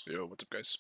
Yo, what's up, guys?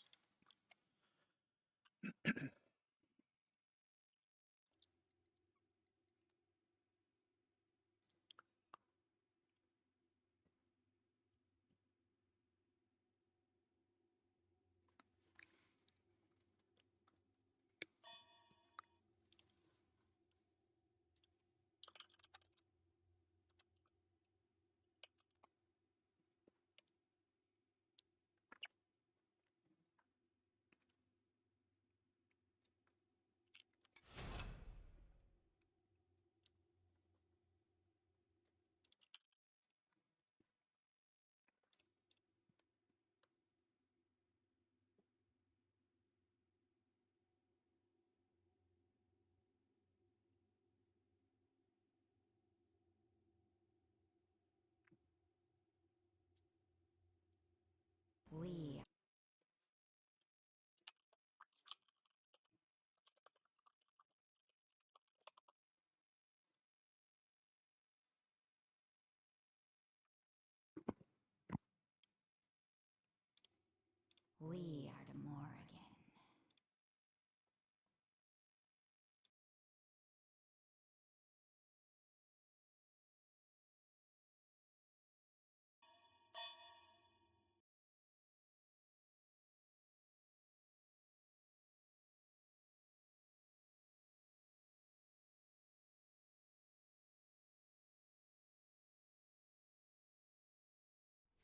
We are the Morrigan.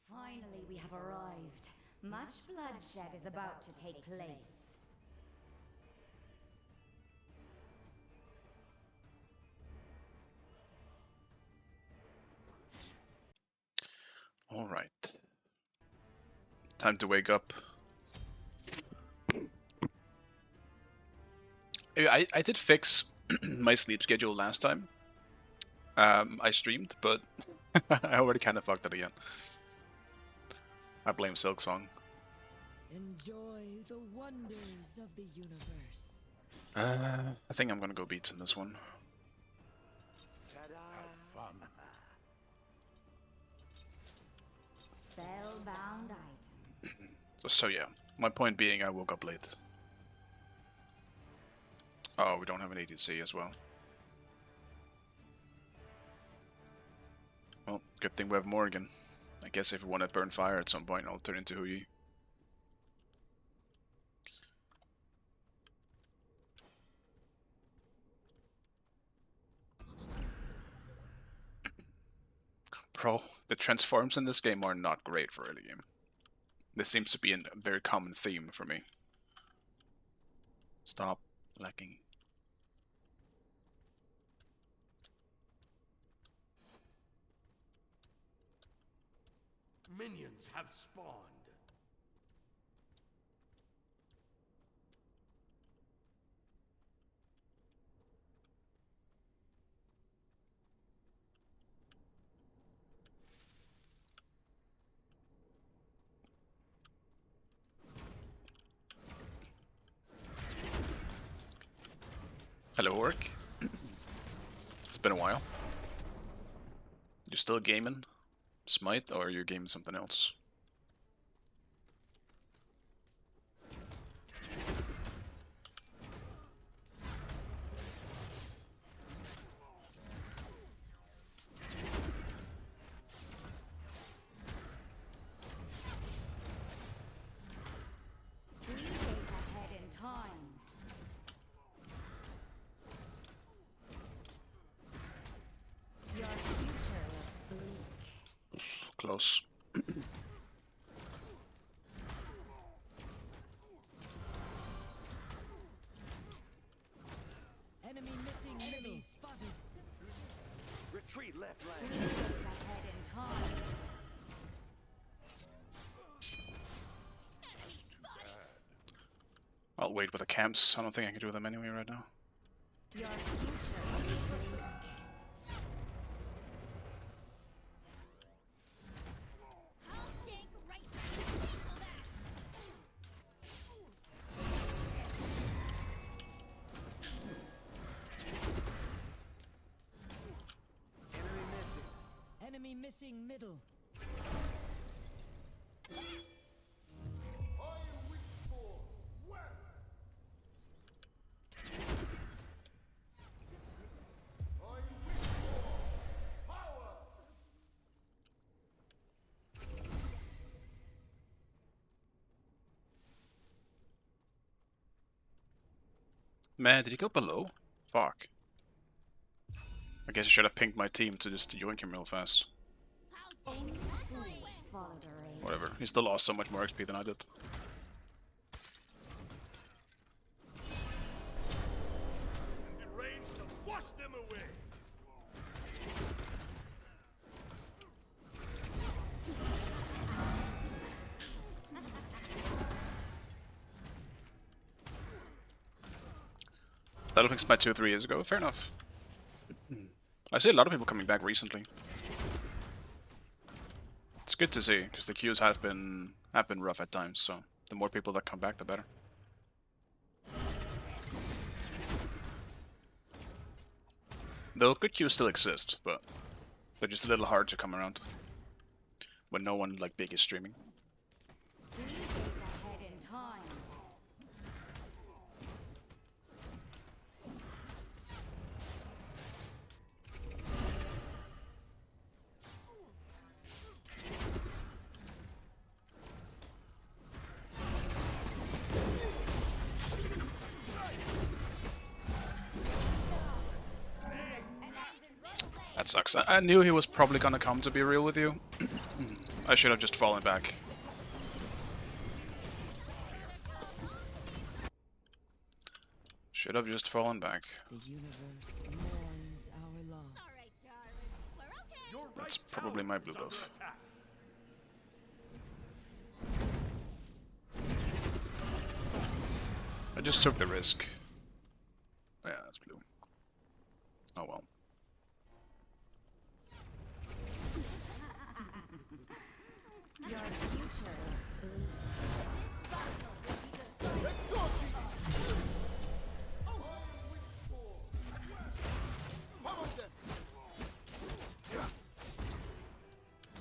Finally, we have arrived. Much bloodshed is about to take place. All right. Time to wake up. I did fix my sleep schedule last time. I streamed, but I already kind of fucked it again. I blame Silksong. Enjoy the wonders of the universe. I think I'm gonna go beats in this one. Spellbound items. So yeah, my point being I woke up late. Oh, we don't have an ADC as well. Well, good thing we have Morgan. I guess if we want to burn fire at some point, I'll turn into Hui. Bro, the transforms in this game are not great for early game. This seems to be a very common theme for me. Stop lacking. Minions have spawned. Hello, Orc. It's been a while. You still gaming Smite, or are you gaming something else? We race ahead in time. Your future looks bleak. Close. Enemy missing middle spotted. Retreat left We flank. race ahead in time. I'll wait with the camps. I don't think I can do them anyway right now. Your future looks bleak. Enemy missing. Enemy missing middle. Man, did he go below? Fuck. I guess I should have pinged my team to just yoink him real fast. Whatever. He still lost so much more XP than I did. The rain shall wash them away. That was my 2 or 3 years ago. Fair enough. I see a lot of people coming back recently. It's good to see, because the queues have been rough at times, so the more people that come back, the better. Though good queues still exist, but they're just a little hard to come around when no one like big is streaming. 3 days ahead in time. That sucks. I knew he was probably gonna come, to be real with you. I should have just fallen back. Should have just fallen back. The universe mourns our loss. Your right That's probably my blue tower is buff. under attack. I just took the risk. Oh, yeah, that's blue. Oh well. Your future looks bleak.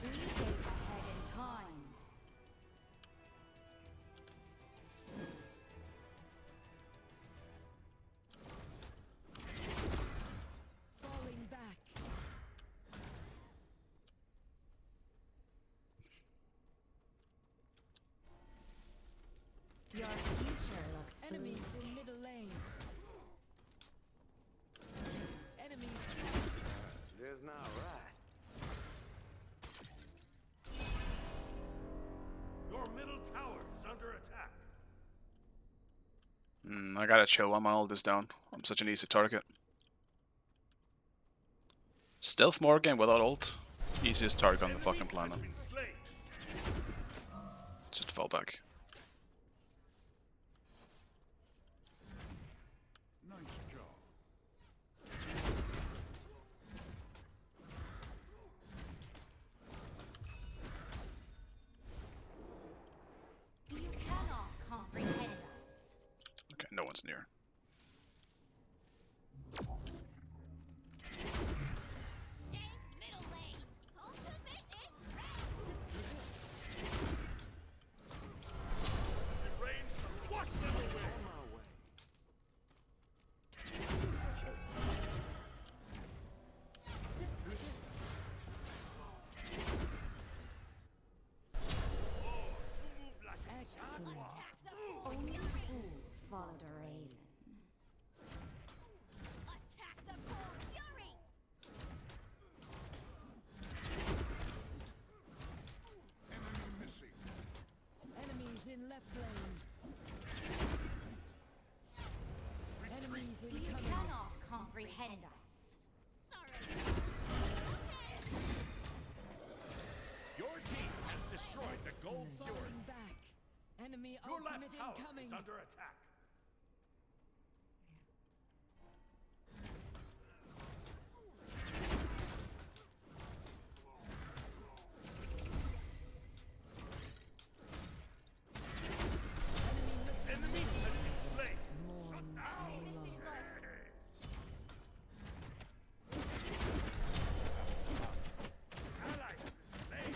Three days ahead in time. Falling back. Your future looks Enemies bleak. in middle lane. Enemies. There's not right. Your middle tower is under attack. I gotta chill while my ult is down. I'm such an easy target. Stealth Morgan without ult. Easiest target on the fucking planet. Has been slain. Just fall back. Nice job. You cannot comprehend us. Okay, no one's near. The rain shall wash them away. On my way. Oh, you move like a Excellent. jaguar. Only fools follow the raven. Attack the cold fury! Enemies in left lane. Enemies You incoming. cannot comprehend us. Sorry. Your team has destroyed the gold fury. Falling back. Enemy Your ultimate left tower incoming. is under attack. Enemy has been slain. Mourns our loss. Ally has been slain.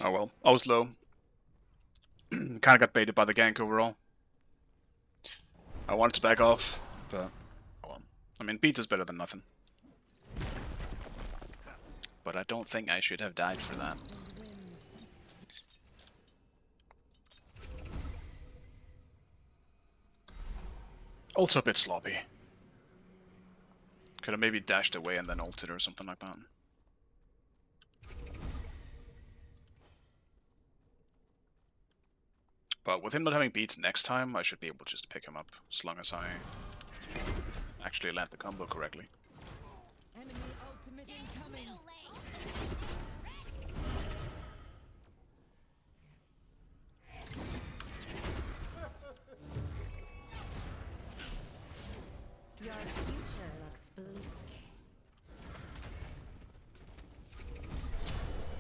Oh well, I was low. Kind of got baited by the gank overall. I wanted to back off, but oh well. I mean, beats is better than nothing. But I don't think I should have died for that. And wins. Also a bit sloppy. Could have maybe dashed away and then ulted or something like that. But with him not having beats next time, I should be able just to pick him up, as long as I actually land the combo correctly. Enemy ultimate incoming. Middle lane. Your future looks bleak.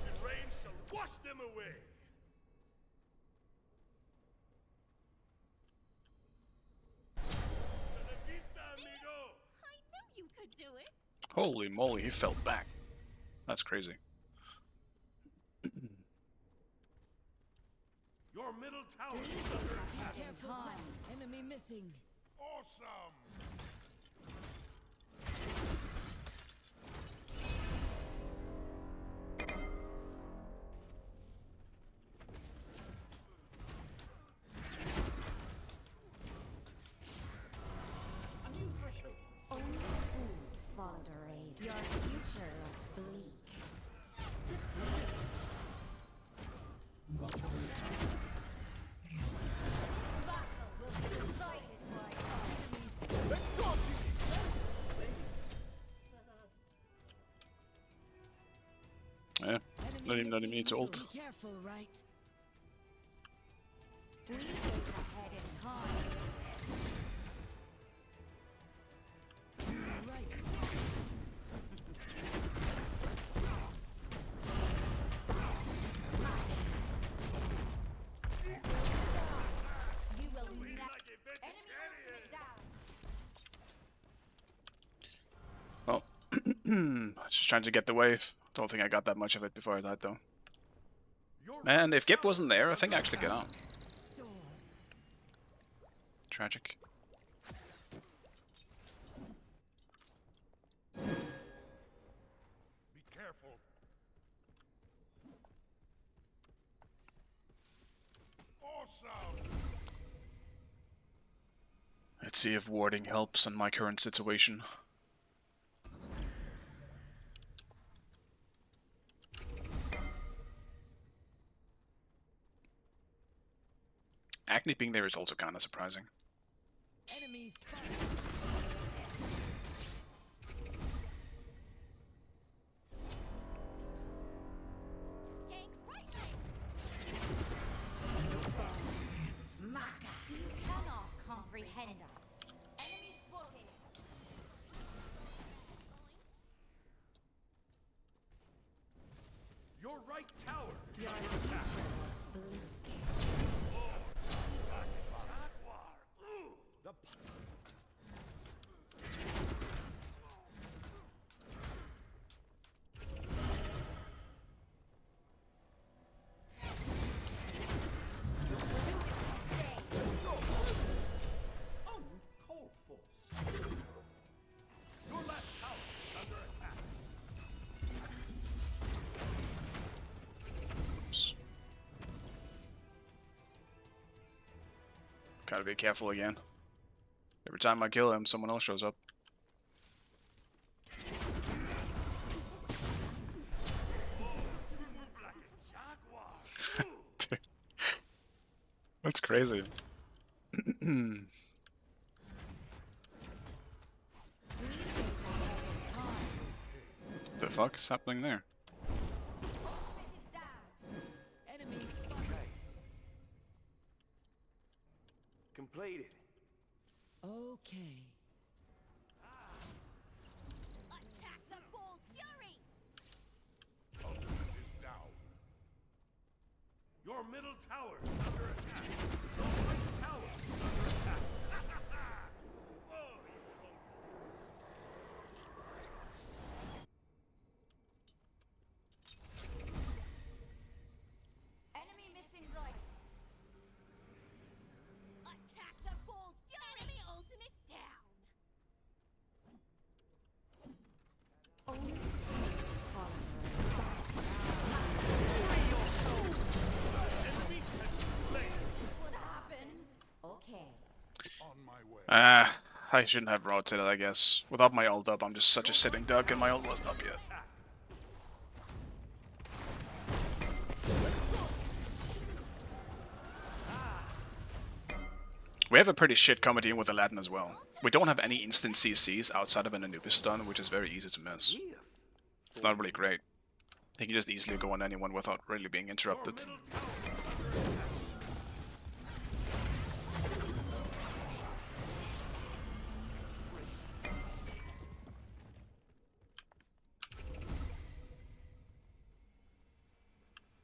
The rain shall wash them away. Hasta la vista, amigo. I knew you could do it. Holy moly, he fell back. That's crazy. Your middle tower is under attack. Careful. Enemy missing. Awesome. Only fools follow the raid. Your future looks bleak. Yeah, not even missing need to ult. Be careful, right? We get ahead in time. Right. You will Like not. a vegetarian. Down. Well, just trying to get the wave. Don't think I got that much of it before I died, though. Your And if Gip wasn't there, I think I actually get out. Storm. Tragic. be careful. Awesome. Let's see if warding helps in my current situation. Acne being there is also kind of surprising. Enemy spotted. Gank right lane. Maka. You cannot comprehend us. Enemy spotted. Your right tower is Your under future attack. looks bleak. Jaguar. Ooh. The uncalled force. Your left tower is under attack. Oops. Gotta be careful again. Every time I kill him, someone else shows up. Like a jaguar. Ooh. That's crazy. The fuck is happening there? Enemy spotted. Completed. Okay. Attack the gold fury. Ultimate is down. Your middle tower is under attack. Your right tower is under attack. Oh, he's home to lose. I shouldn't have rotated, I guess. Without my ult up, I'm just such a sitting duck, and my ult wasn't up yet. We have a pretty shit comedy with Aladdin as well. We don't have any instant CCs outside of an Anubis stun, which is very easy to miss. It's not really great. He can just easily go on anyone without really being interrupted.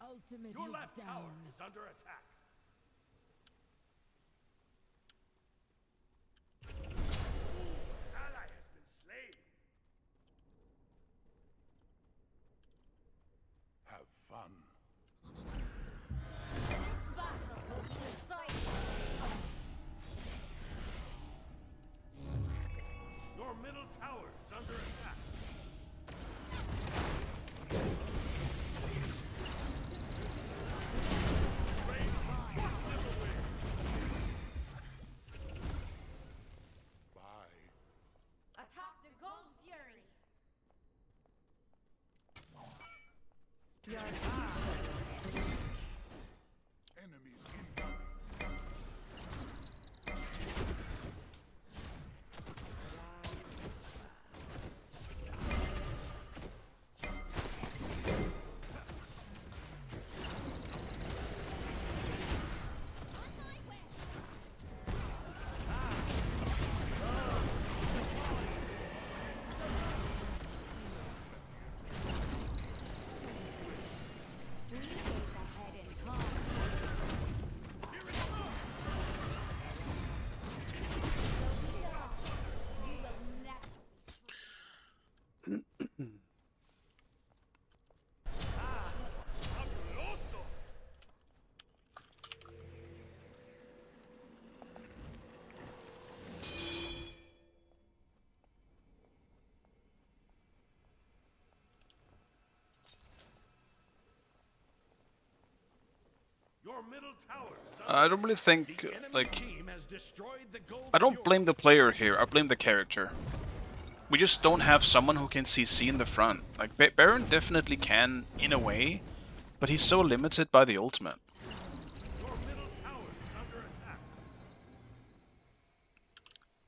Ultimate Your is left tower down. is under attack. Ally has been slain. Have fun. This battle will be decided. Your middle tower is under attack. Attack the Gold Fury. Your Enemies incoming. On my way. three days ahead in time. You will never. Fabuloso. Your middle tower is under I don't really think, The enemy like... team has destroyed the gold I don't fury. blame the player here, I blame the character. We just don't have someone who can CC in the front. Like, Baron definitely can, in a way, but he's so limited by the ultimate. Your middle tower is under attack.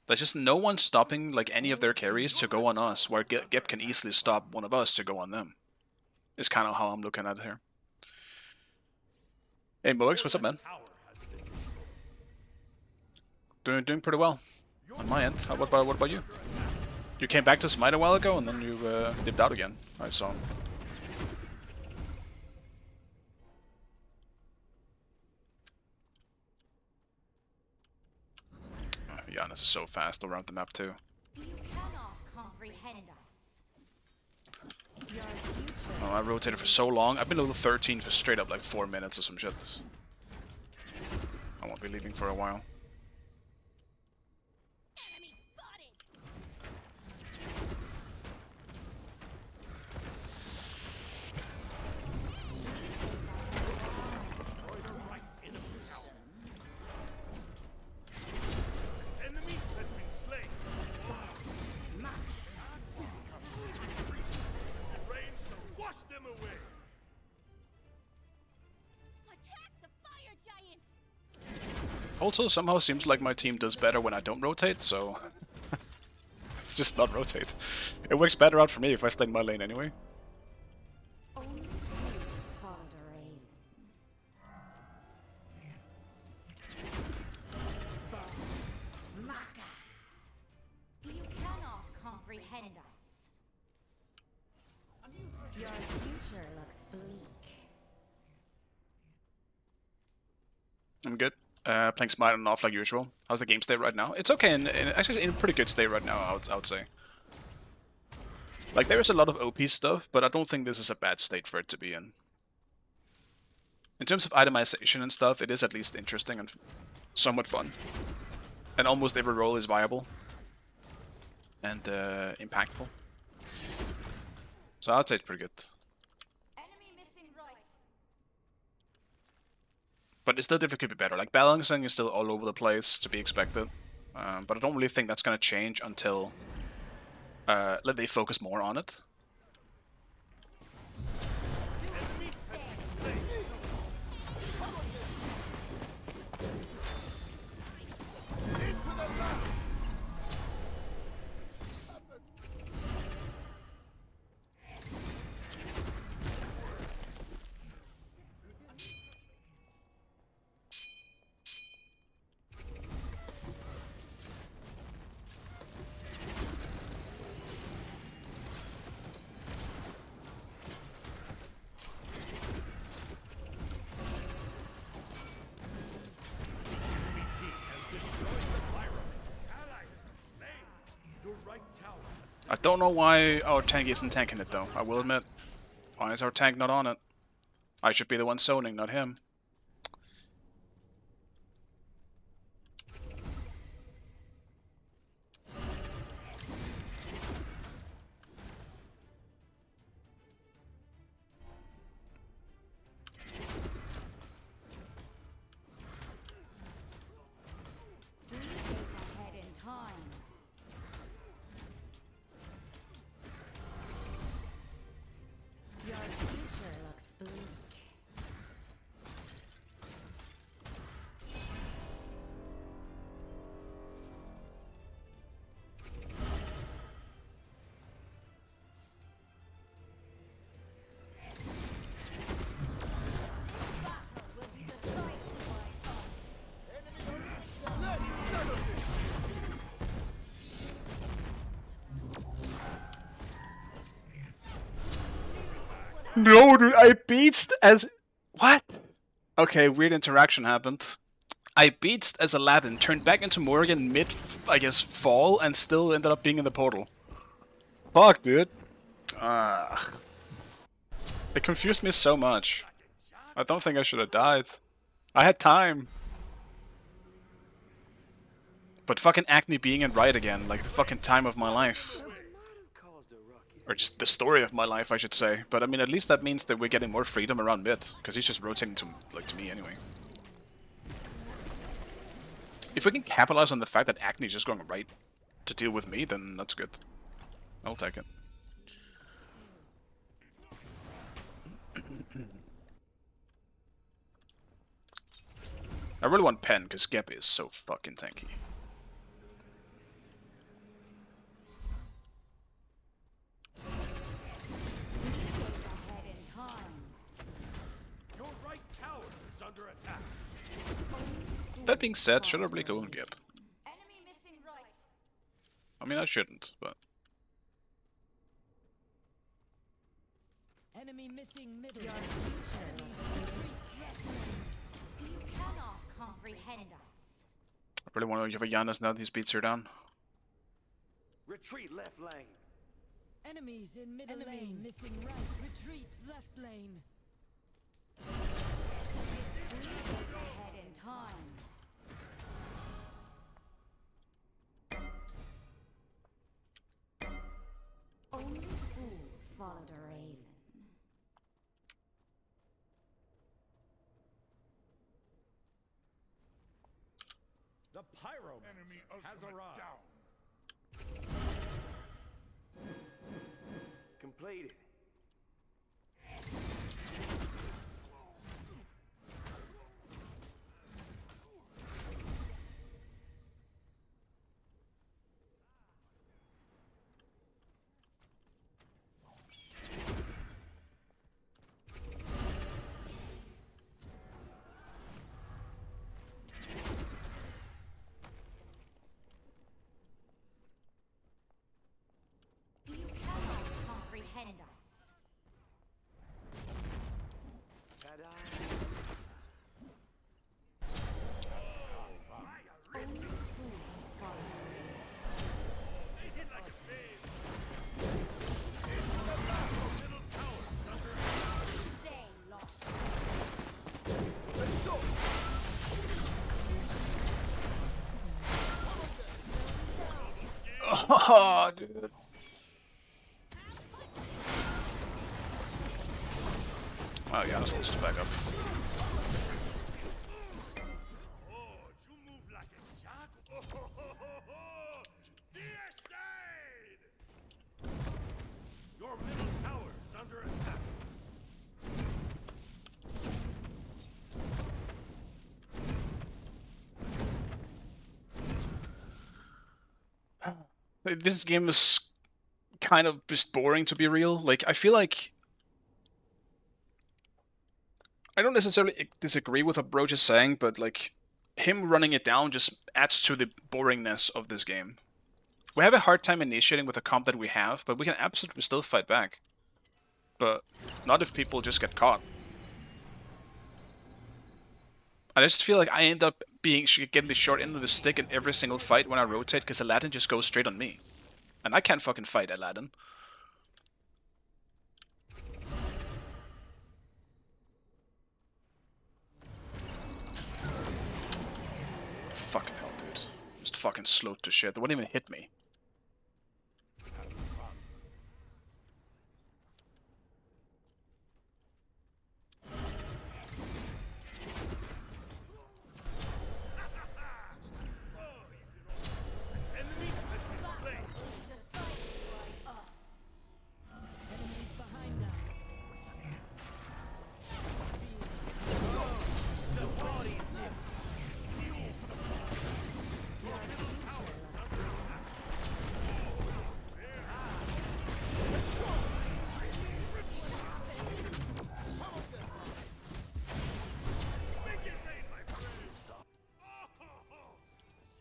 There's just no one stopping, like, any of their carries to go on us, where Geb can easily stop one of us to go on them. Is kind of how I'm looking at it here. Hey, Moix, what's up, man? Tower has been destroyed. Doing pretty well on my end. What about you? You came back to Smite a while ago, and then you dipped out again. I saw. Giannis is so fast around the map too. You cannot comprehend us. Your future. Oh, I rotated for so long. I've been level 13 for straight up like 4 minutes or some shit. I won't be leaving for a while. Enemy spotted. Enemy has been slain. The rain shall wash them away. Attack the fire giant. Also, somehow seems like my team does better when I don't rotate, so... it's just not rotate. It works better out for me if I stay in my lane anyway. Only fools tolerate. Maka. You cannot comprehend us. Your future looks bleak. I'm good. Playing Smite on and off like usual. How's the game state right now? It's okay, and actually in a pretty good state right now, I would say. Like, there is a lot of OP stuff, but I don't think this is a bad state for it to be in. In terms of itemization and stuff, it is at least interesting and somewhat fun. And almost every role is viable. And impactful. So I'd say it's pretty good. Enemy missing right. But it still definitely could be better. Like, balancing is still all over the place, to be expected. But I don't really think that's gonna change until they focus more on it. Enemy team has destroyed the Pyro. Ally has been slain. Your right tower has I don't know why our tank isn't tanking it though, I will admit. Why is our tank not on it? I should be the one zoning, not him. Three days ahead in time. Your future looks bleak. No, dude, I beats as... What? Okay, weird interaction happened. I beats as Aladdin, turned back into Morgan mid, I guess, fall, and still ended up being in the portal. Fuck, dude. It confused me so much. I don't think I should have died. I had time. But fucking Acne being in right again, like the fucking time of my life. Or just the story of my life, I should say. But I mean, at least that means that we're getting more freedom around mid, because he's just rotating to, like, to me anyway. If we can capitalize on the fact that Acne is just going right to deal with me, then that's good. I'll take it. I really want Pen, because Gep is so fucking tanky. Ahead in time. Your right tower is under attack. That being said, should I really go on Gep? Enemy missing right. I mean, I shouldn't, but... Enemy missing middle. Your future Enemies looks bleak. retreat left lane. You cannot comprehend us. I really want to give a Giannis now that his beats are down. Retreat left lane. Enemies in middle lane. Missing right. Retreat left lane. Ahead in time. Only fools follow the raven. The Pyro has arrived. Completed. You cannot comprehend us. Ta-da. Only fools follow the raven. They hit like a babe. Say lost. Oh, dude. Wow, Giannis wants us back up. Oh, you move like a jackal. This game is kind of just boring, to be real. Like, I feel like I don't necessarily disagree with what Broach is saying, but like him running it down just adds to the boringness of this game. We have a hard time initiating with the comp that we have, but we can absolutely still fight back. But not if people just get caught. I just feel like I end up getting the short end of the stick in every single fight when I rotate, because Aladdin just goes straight on me. And I can't fucking fight Aladdin. Fucking hell, dude. Just fucking slowed to shit. They wouldn't even hit me. Enemy has been slain. Enemies behind us. Make it rain, my friends. Oh,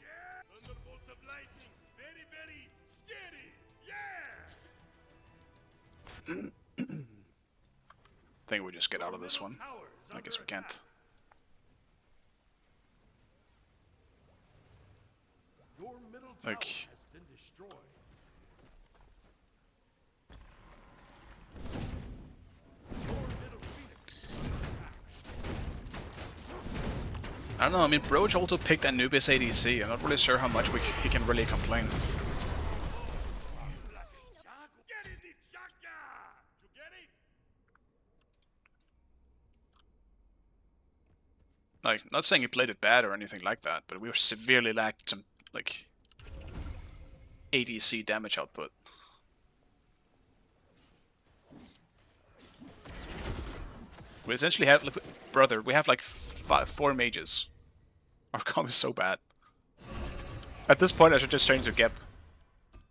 yeah. Thunderbolts of lightning. Very, very scary. Yeah. I think we just get out of this one. I guess we can't. Your middle tower Like, has been destroyed. Your middle phoenix. I don't know, I mean, Broach also picked Anubis ADC. I'm not really sure how much he can really complain. Get it, Nijaka! You get it? Like, not saying he played it bad or anything like that, but we were severely lacked some, like, ADC damage output. We essentially have, brother, we have like 4 mages. Our comp is so bad. At this point, I should just change to Gep.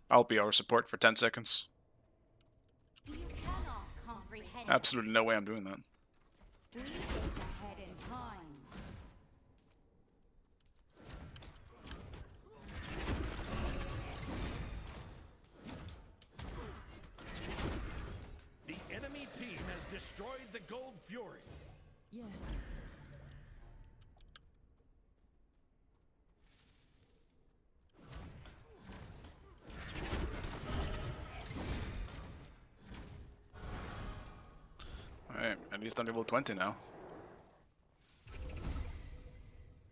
I'll be our support for 10 seconds. You cannot comprehend. Absolutely no way I'm doing that. We think ahead in time. The enemy team has destroyed the Gold Fury. Yes. Alright, at least I'm level 20 now.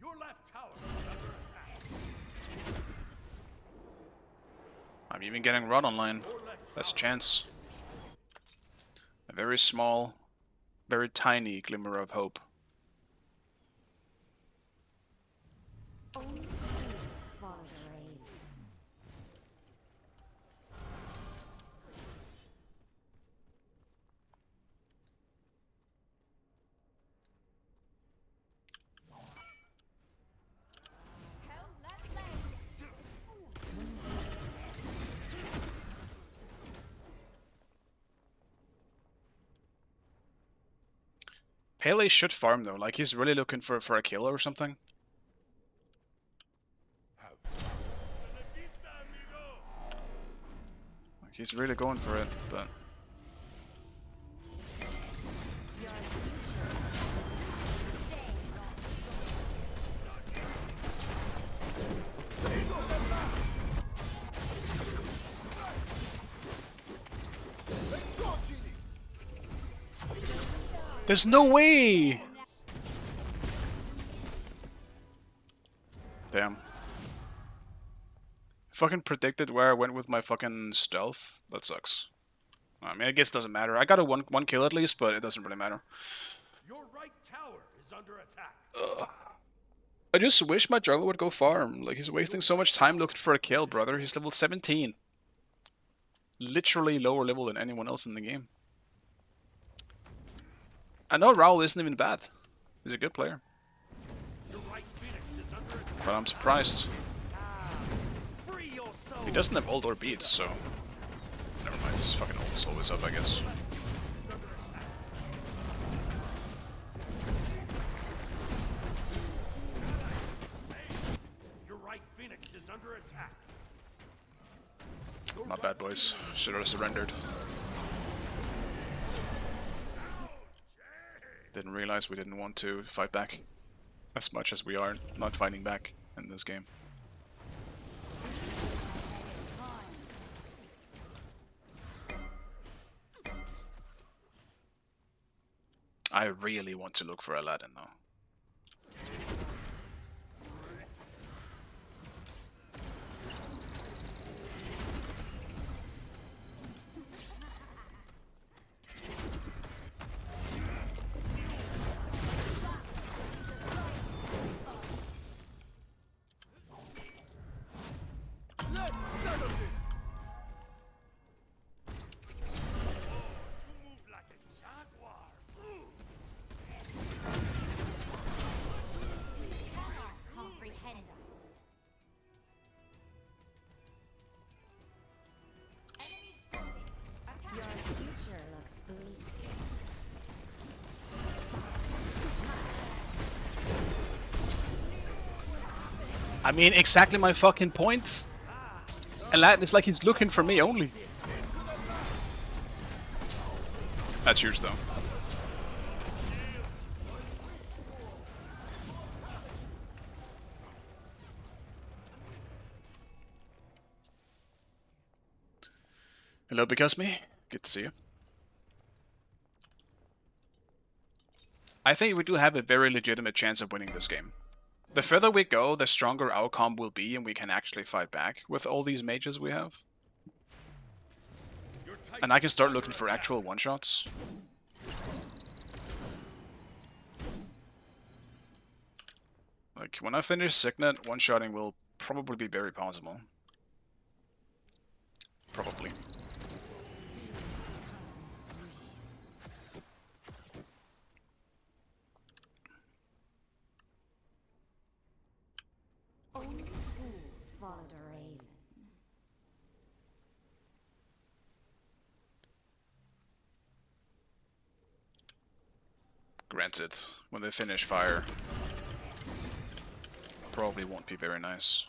Your left tower is under attack. I'm even getting Rod online. That's a chance. A very small, very tiny glimmer of hope. Only fools follow their aim. Hell left lane. Pele should farm though, like he's really looking for a kill or something. Vista, amigo. Like he's really going for it, but Your future. Stay there's no way! Damn. Fucking predicted where I went with my fucking stealth. That sucks. I mean, I guess it doesn't matter. I got a one kill at least, but it doesn't really matter. Your right tower is under attack. I just wish my jungler would go farm. Like, he's wasting so much time looking for a kill, brother. He's level 17. Literally lower level than anyone else in the game. I know Raul isn't even bad. He's a good player. Your right phoenix is under attack. But I'm surprised. Free your soul. He doesn't have ult or beats, so... Never mind, his fucking ult is always up, I guess. Your right Phoenix is under attack. Not bad, boys. Should have surrendered. Didn't realize we didn't want to fight back as much as we are not fighting back in this game. I really want to look for Aladdin though. Let's settle this. You move like a jaguar. Cannot comprehend us. Enemy spotted. Attack. Your future looks bleak. I mean, exactly my fucking point. Aladdin is like he's looking for me only. That's yours though. Hello, because me. Good to see you. I think we do have a very legitimate chance of winning this game. The further we go, the stronger our comp will be and we can actually fight back with all these mages we have. And I can start looking for actual one-shots. Like, when I finish Signet, one-shotting will probably be very possible. Probably. Only fools follow the raven. Granted, when they finish fire, probably won't be very nice.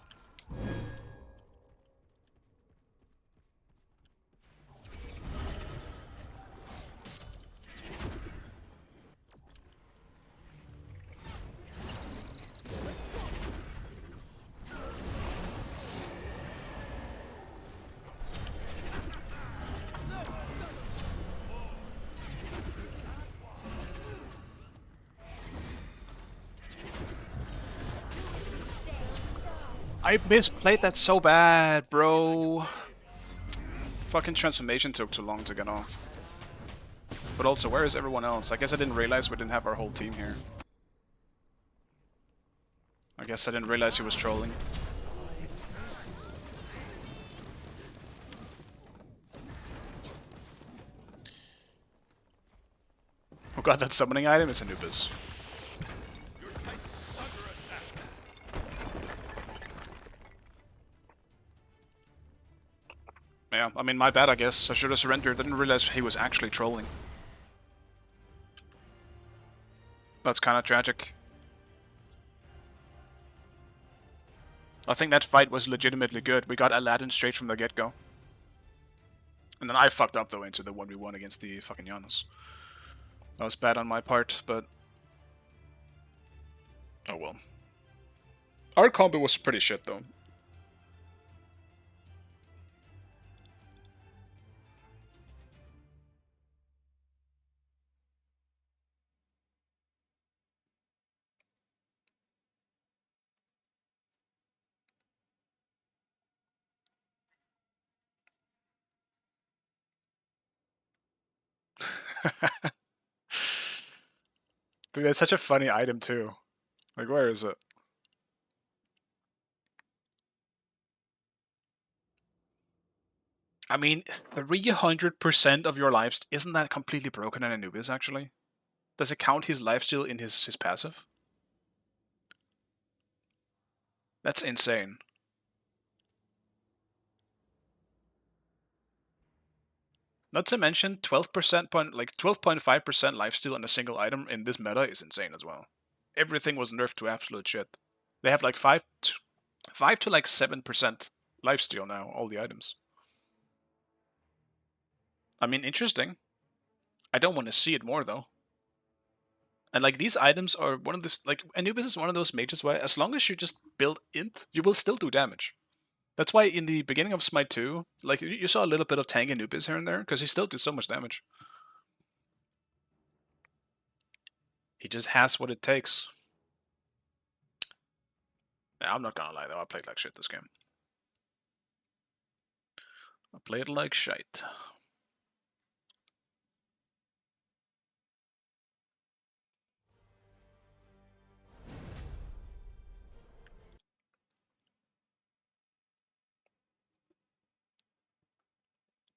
I misplayed that so bad, bro. Fucking transformation took too long to get off. But also, where is everyone else? I guess I didn't realize we didn't have our whole team here. I guess I didn't realize he was trolling. Oh god, that summoning item is Anubis. Yeah, I mean, my bad, I guess. I should have surrendered. Didn't realize he was actually trolling. That's kind of tragic. I think that fight was legitimately good. We got Aladdin straight from the get-go. And then I fucked up, though, into the 1v1 against the fucking Giannis. That was bad on my part, but... oh well. Our combo was pretty shit, though. Dude, that's such a funny item, too. Like, where is it? I mean, 300% of your lives, isn't that completely broken in Anubis, actually? Does it count his lifesteal in his passive? That's insane. Not to mention 12% like 12.5% lifesteal on a single item in this meta is insane as well. Everything was nerfed to absolute shit. They have like 5 to like 7% lifesteal now, all the items. I mean, interesting. I don't want to see it more though. And like these items are one of the like Anubis is one of those mages where as long as you just build int, you will still do damage. That's why in the beginning of Smite 2, like you saw a little bit of tank Anubis here and there, because he still did so much damage. He just has what it takes. Yeah, I'm not gonna lie though, I played like shit this game. I played like shite.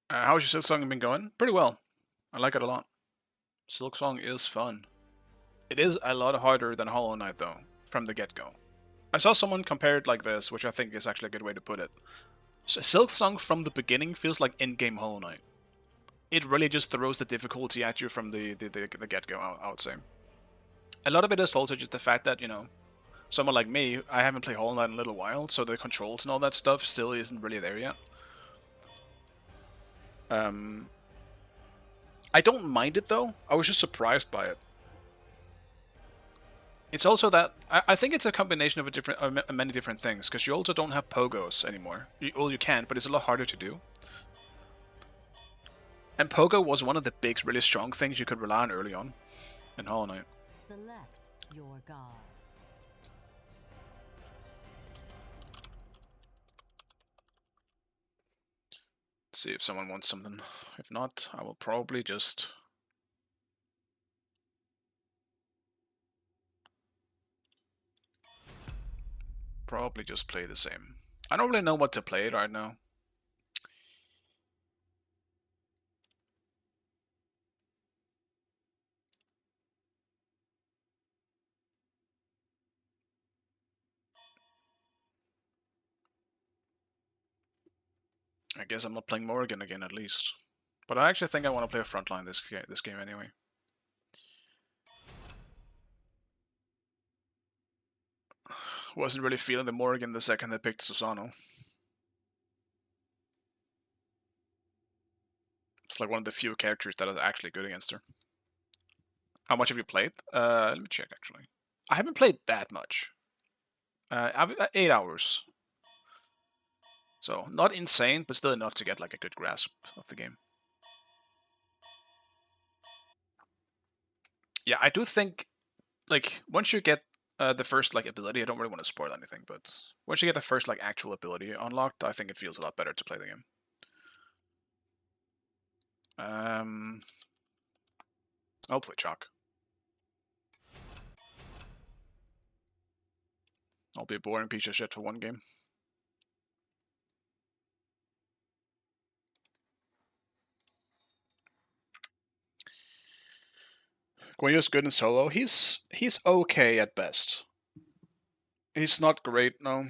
How's your Silksong been going? Pretty well. I like it a lot. Silksong is fun. It is a lot harder than Hollow Knight though, from the get-go. I saw someone compare it like this, which I think is actually a good way to put it. Silksong from the beginning feels like in-game Hollow Knight. It really just throws the difficulty at you from the get-go, I would say. A lot of it is also just the fact that, you know, someone like me, I haven't played Hollow Knight in a little while, so the controls and all that stuff still isn't really there yet. I don't mind it though, I was just surprised by it. It's also that, I think it's a combination of many different things, because you also don't have pogos anymore. You can, but it's a lot harder to do. And pogo was one of the big, really strong things you could rely on early on in Hollow Knight. Select your god. Let's see if someone wants something. If not, I will probably just... play the same. I don't really know what to play right now. I guess I'm not playing Morrigan again at least. But I actually think I want to play a frontline this game anyway. Wasn't really feeling the Morrigan the second I picked Susano. It's like one of the few characters that are actually good against her. How much have you played? Let me check actually. I haven't played that much. I've 8 hours. So not insane, but still enough to get like a good grasp of the game. Yeah, I do think like once you get the first like ability, I don't really want to spoil anything, but once you get the first like actual ability unlocked, I think it feels a lot better to play the game. I'll play Chalk. I'll be a boring piece of shit for one game. Guanyo's good in solo. He's okay at best. He's not great, no.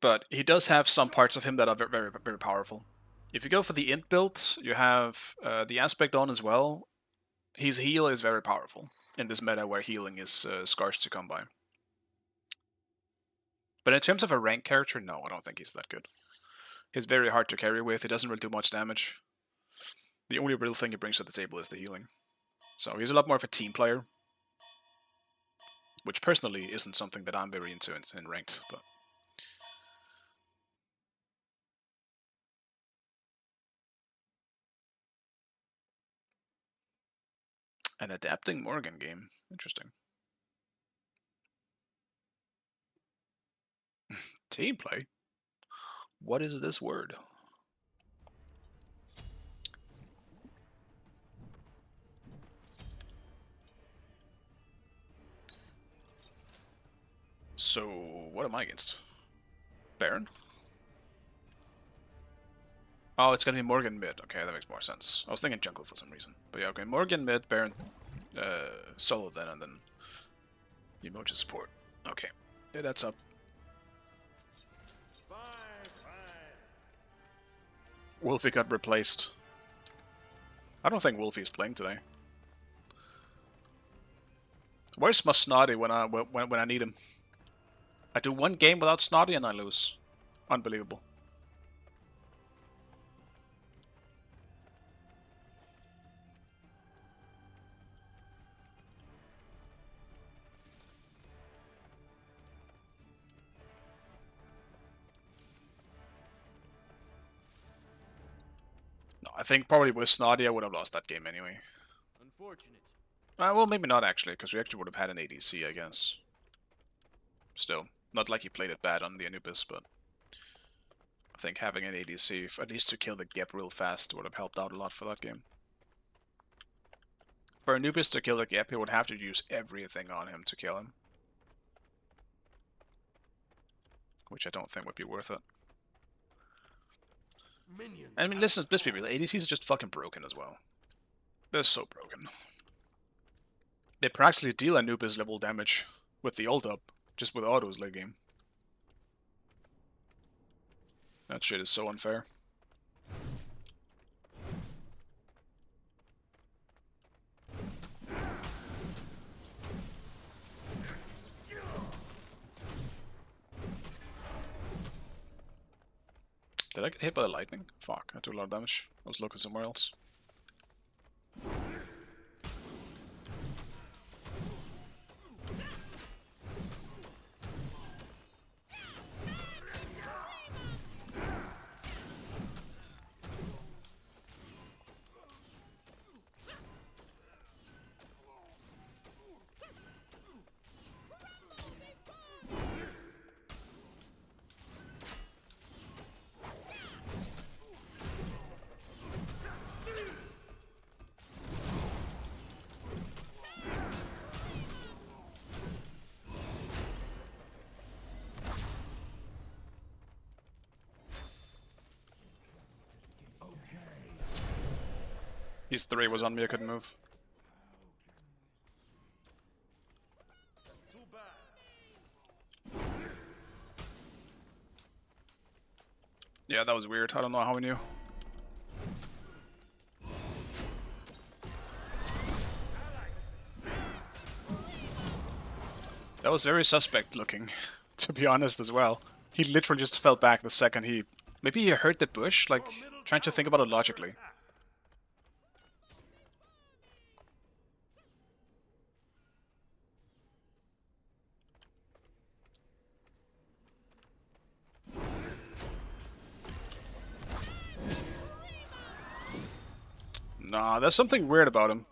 But he does have some parts of him that are very powerful. If you go for the int build, you have the aspect on as well. His heal is very powerful in this meta where healing is scarce to come by. But in terms of a rank character, no, I don't think he's that good. He's very hard to carry with, he doesn't really do much damage. The only real thing he brings to the table is the healing. So he's a lot more of a team player. Which personally isn't something that I'm very into in ranked, but... An adapting Morgan game. Interesting. Team play? What is this word? So, what am I against? Baron? Oh, it's gonna be Morgan mid. Okay, that makes more sense. I was thinking jungle for some reason. But yeah, okay, Morgan mid, Baron solo then, and then Emoji support. Okay, yeah, that's up. Wolfie got replaced. I don't think Wolfie's playing today. Where's my Snotty when I need him? I do one game without Snotty and I lose. Unbelievable. No, I think probably with Snotty I would have lost that game anyway. Unfortunate. Well, maybe not actually, because we actually would have had an ADC, I guess. Still, not like he played it bad on the Anubis, but I think having an ADC, at least to kill the Gep real fast, would have helped out a lot for that game. For Anubis to kill the Gep, he would have to use everything on him to kill him. Which I don't think would be worth it. Minions. I mean, listen, let's be real, ADCs are just fucking broken as well. They're so broken. They practically deal Anubis level damage with the ult up, just with autos late game. That shit is so unfair. Did I get hit by the lightning? Fuck, I took a lot of damage. I was looking somewhere else. His 3 was on me, I couldn't move. Too bad. Yeah, that was weird. I don't know how he knew. That was very suspect looking, to be honest as well. He literally just fell back the second he... Maybe he heard the bush, like, trying to think about it logically. Nah, there's something weird about him.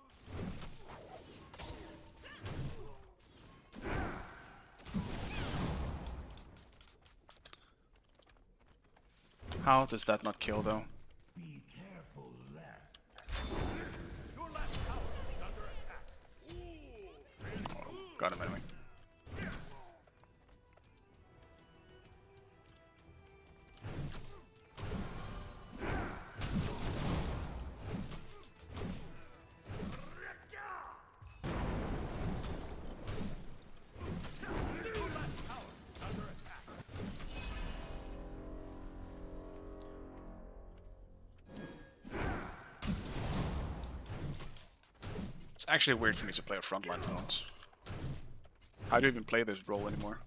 How does that not kill, though? Be careful left. Your last tower is under attack. Oh, got him anyway. It's actually weird for me to play a frontline for once. How do you even play this role anymore?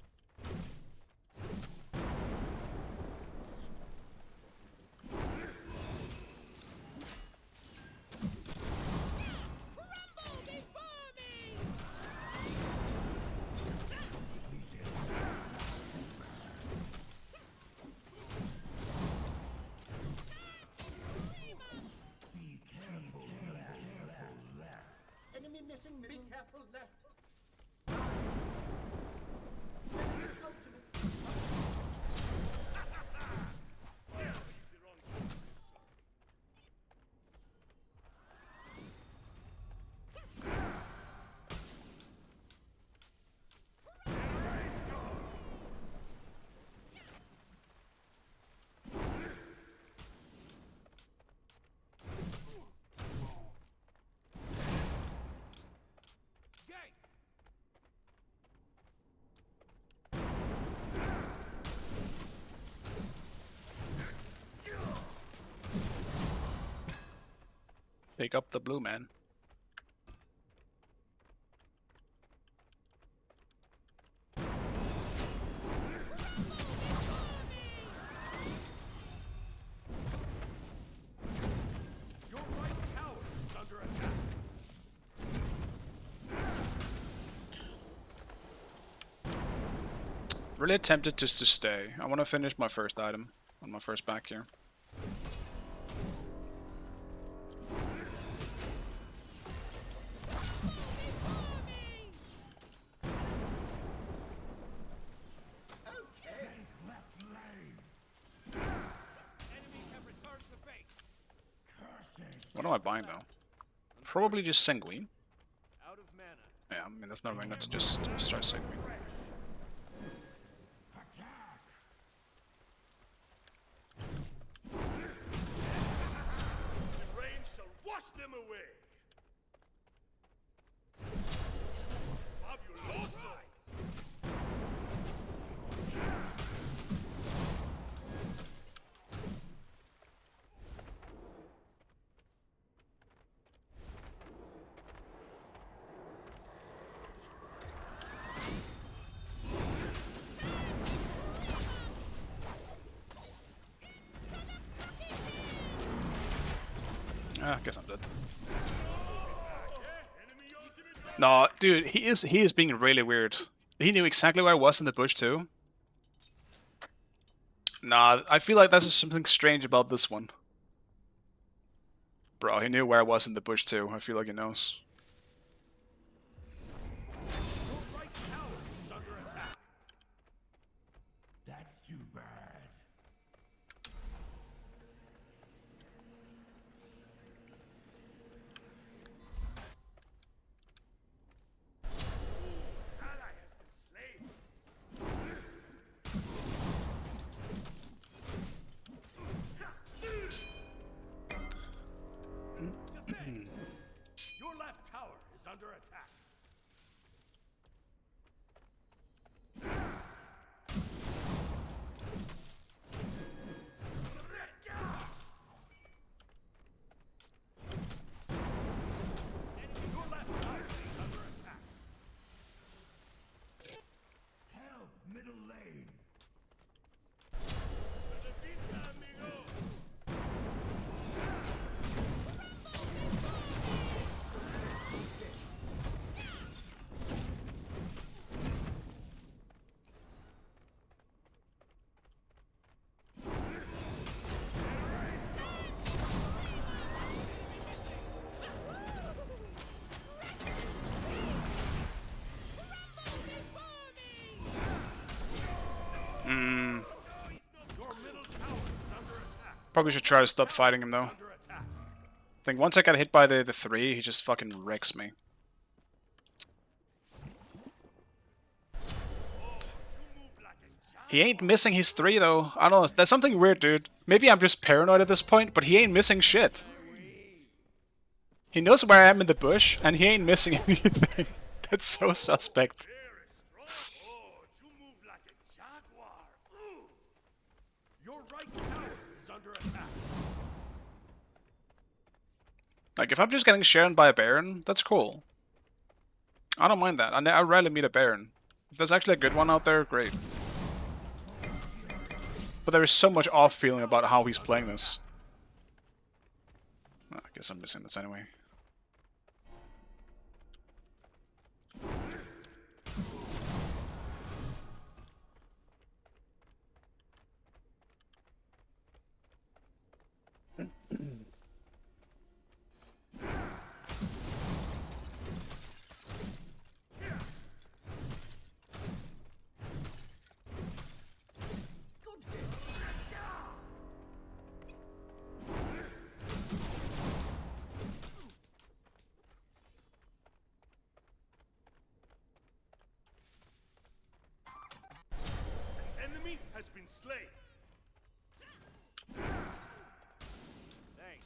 Enemy missing. Be careful left. Pick up the blue man. Your right tower is under attack. Really tempted just to stay. I want to finish my first item on my first back here. What am I buying though? Probably just Sanguine. Out of mana. Yeah, I mean there's no way not to just start Sanguine. The rain shall wash them away. Fabuloso. I guess I'm dead. No, dude, he is being really weird. He knew exactly where I was in the bush too. Nah, I feel like there's something strange about this one. Bro, he knew where I was in the bush too. I feel like he knows. Your right tower is under attack. That's too bad. Ally has been slain. Your left tower is under attack. Your left tower is under attack. Help, middle lane. Hasta la vista, amigo. Your middle tower is under attack. Probably should try to stop fighting him though. Under attack. I think once I get hit by the 3, he just fucking wrecks me. He ain't missing his 3 though. I don't know, that's something weird, dude. Maybe I'm just paranoid at this point, but he ain't missing shit. He knows where I am in the bush, and he ain't missing anything. That's so suspect. Very strong. Oh, you move like a jaguar. Ooh. Your right tower is under attack. Like, if I'm just getting shared by a Baron, that's cool. I don't mind that. I rarely meet a Baron. If there's actually a good one out there, great. But there is so much off feeling about how he's playing this. I guess I'm missing this anyway. Enemy has been slain. Thanks.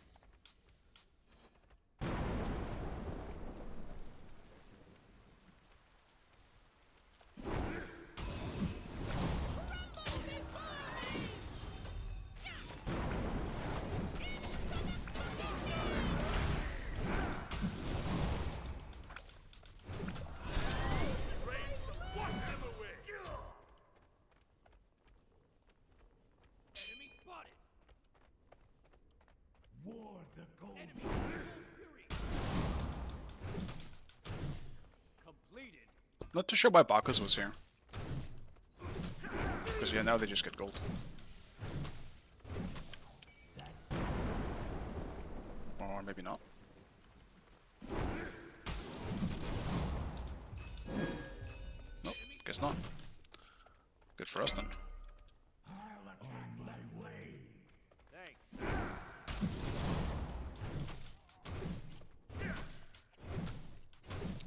Not too sure why Bacchus was here. Because yeah, now they just get gold. Or maybe not. Nope, guess not. Good for us then. Thanks.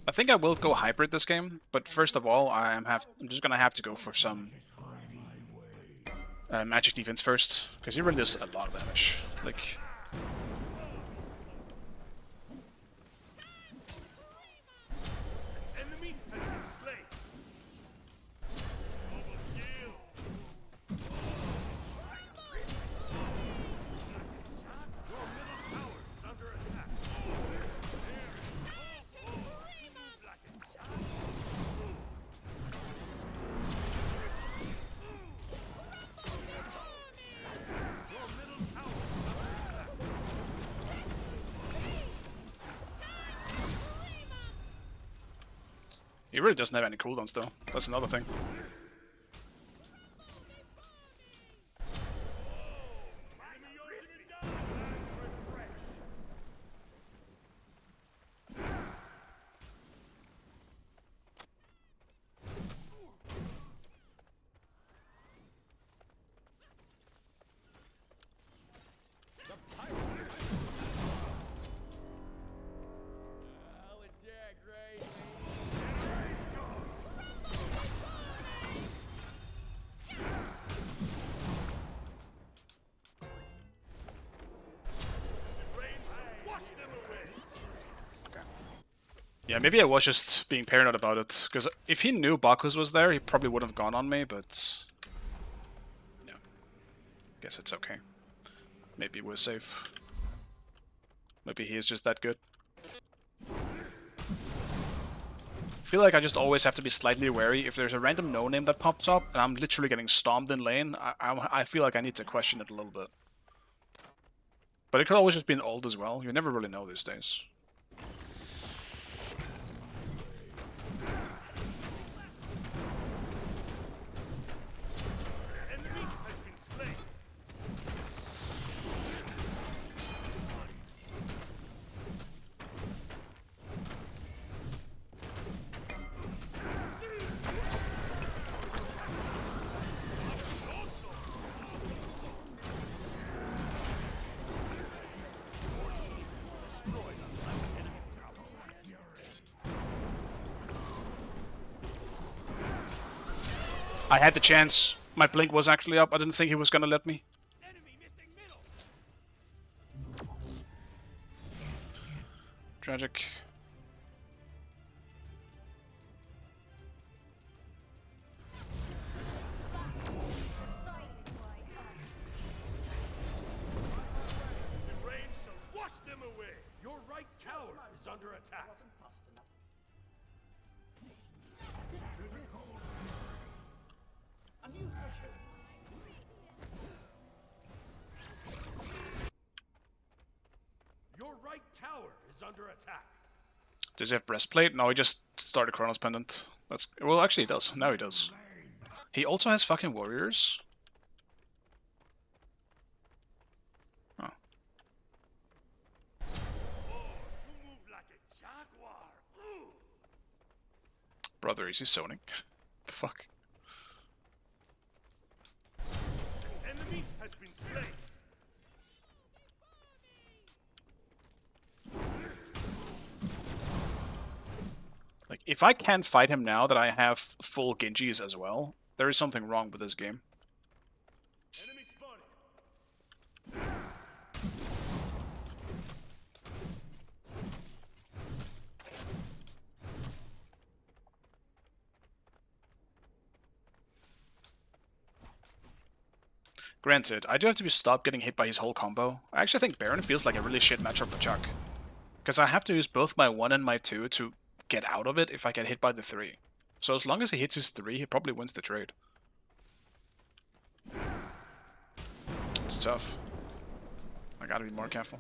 I think I will go hybrid this game, but first of all, I'm just gonna have to go for some magic defense first, because he really does a lot of damage. Like, Enemy has been slain. Double kill. Your middle tower is under attack. Move like a jaguar. Your middle tower is under attack. he really doesn't have any cooldowns though. That's another thing. Enemy ultimate down. Let's refresh. Range shall wash them away. Yeah, maybe I was just being paranoid about it, because if he knew Bacchus was there, he probably would have gone on me, but... yeah. Guess it's okay. Maybe we're safe. Maybe he is just that good. I feel like I just always have to be slightly wary. If there's a random no-name that pops up, and I'm literally getting stomped in lane, I feel like I need to question it a little bit. But it could always just be an ult as well. You never really know these days. Enemy has been slain. I had the chance. My blink was actually up. I didn't think he was gonna let me. Enemy missing middle. Tragic. The range shall wash them away. Your right tower is under attack. Your right tower is under attack. Does he have breastplate? No, he just started Chronos Pendant. That's well, actually he does. Now he does. He also has fucking warriors. Oh. Oh, you move like a jaguar. Ooh. Brother, is he zoning? The fuck? Enemy has been slain. Like, if I can't fight him now that I have full Genjis as well, there is something wrong with this game. Enemy spotted. Granted, I do have to stop getting hit by his whole combo. I actually think Baron feels like a really shit matchup for Chuck. Because I have to use both my 1 and my 2 to get out of it if I get hit by the 3. So as long as he hits his 3, he probably wins the trade. It's tough. I gotta be more careful.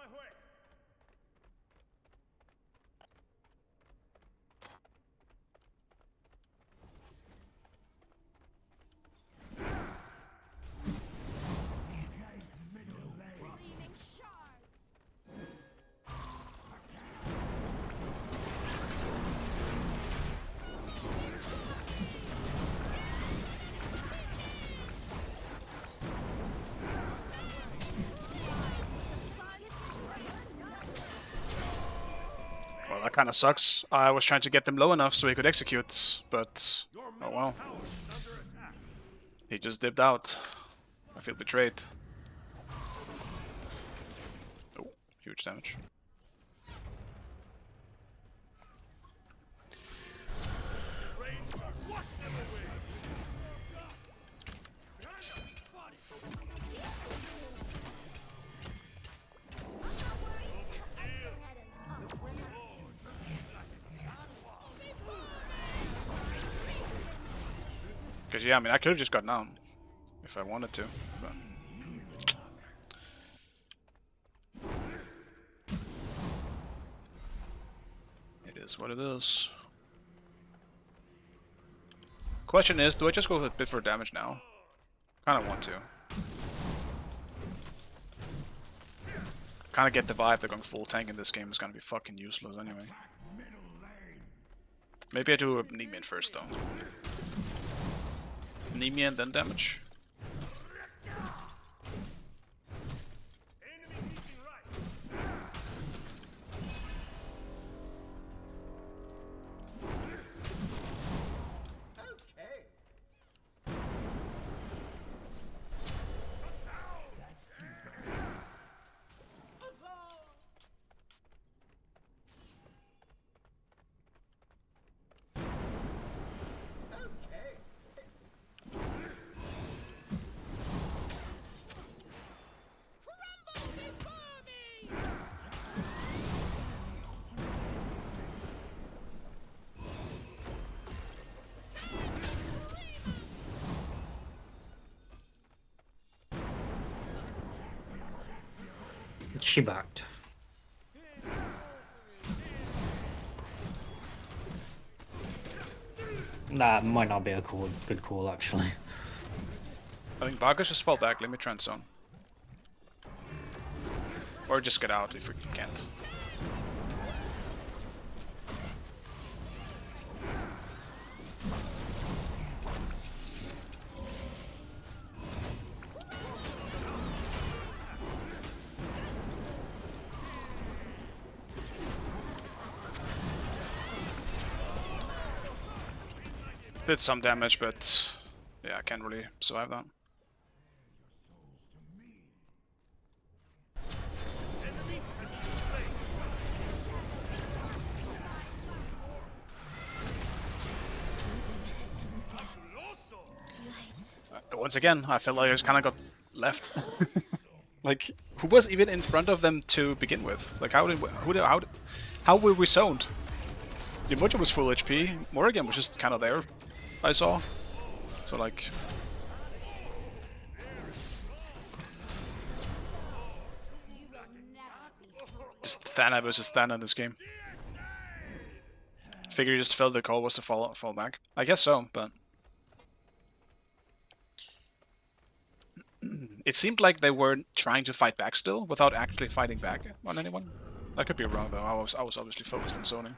my way. Gleaming shards. Well, that kind of sucks. I was trying to get them low enough so he could execute, but oh well. He just dipped out. I feel betrayed. Oh, huge damage. Wash them away. Because yeah, I mean, I could have just got down if I wanted to, but it is what it is. Question is, do I just go a bit for damage now? Kind of want to. Kind of get the vibe that going full tank in this game is gonna be fucking useless anyway. Maybe I do a Nemean first though. Nemean then damage. Enemy keeping right. She backed. That might not be a good call actually. I think Vargas just fall back, let me trend zone. Or just get out if we can't. Did some damage, but yeah, I can't really survive that. Once again, I felt like I just kind of got left. Like, who was even in front of them to begin with? Like, how were we zoned? The Mojo was full HP. Morrigan was just kind of there. I saw. So like, just Thana versus Thana in this game. Figure you just felt the call was to fall back. I guess so, but it seemed like they were trying to fight back still without actually fighting back on anyone. I could be wrong though. I was obviously focused on zoning.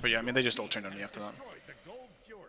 But yeah, I mean they just all turned on me after that. The Gold Fury.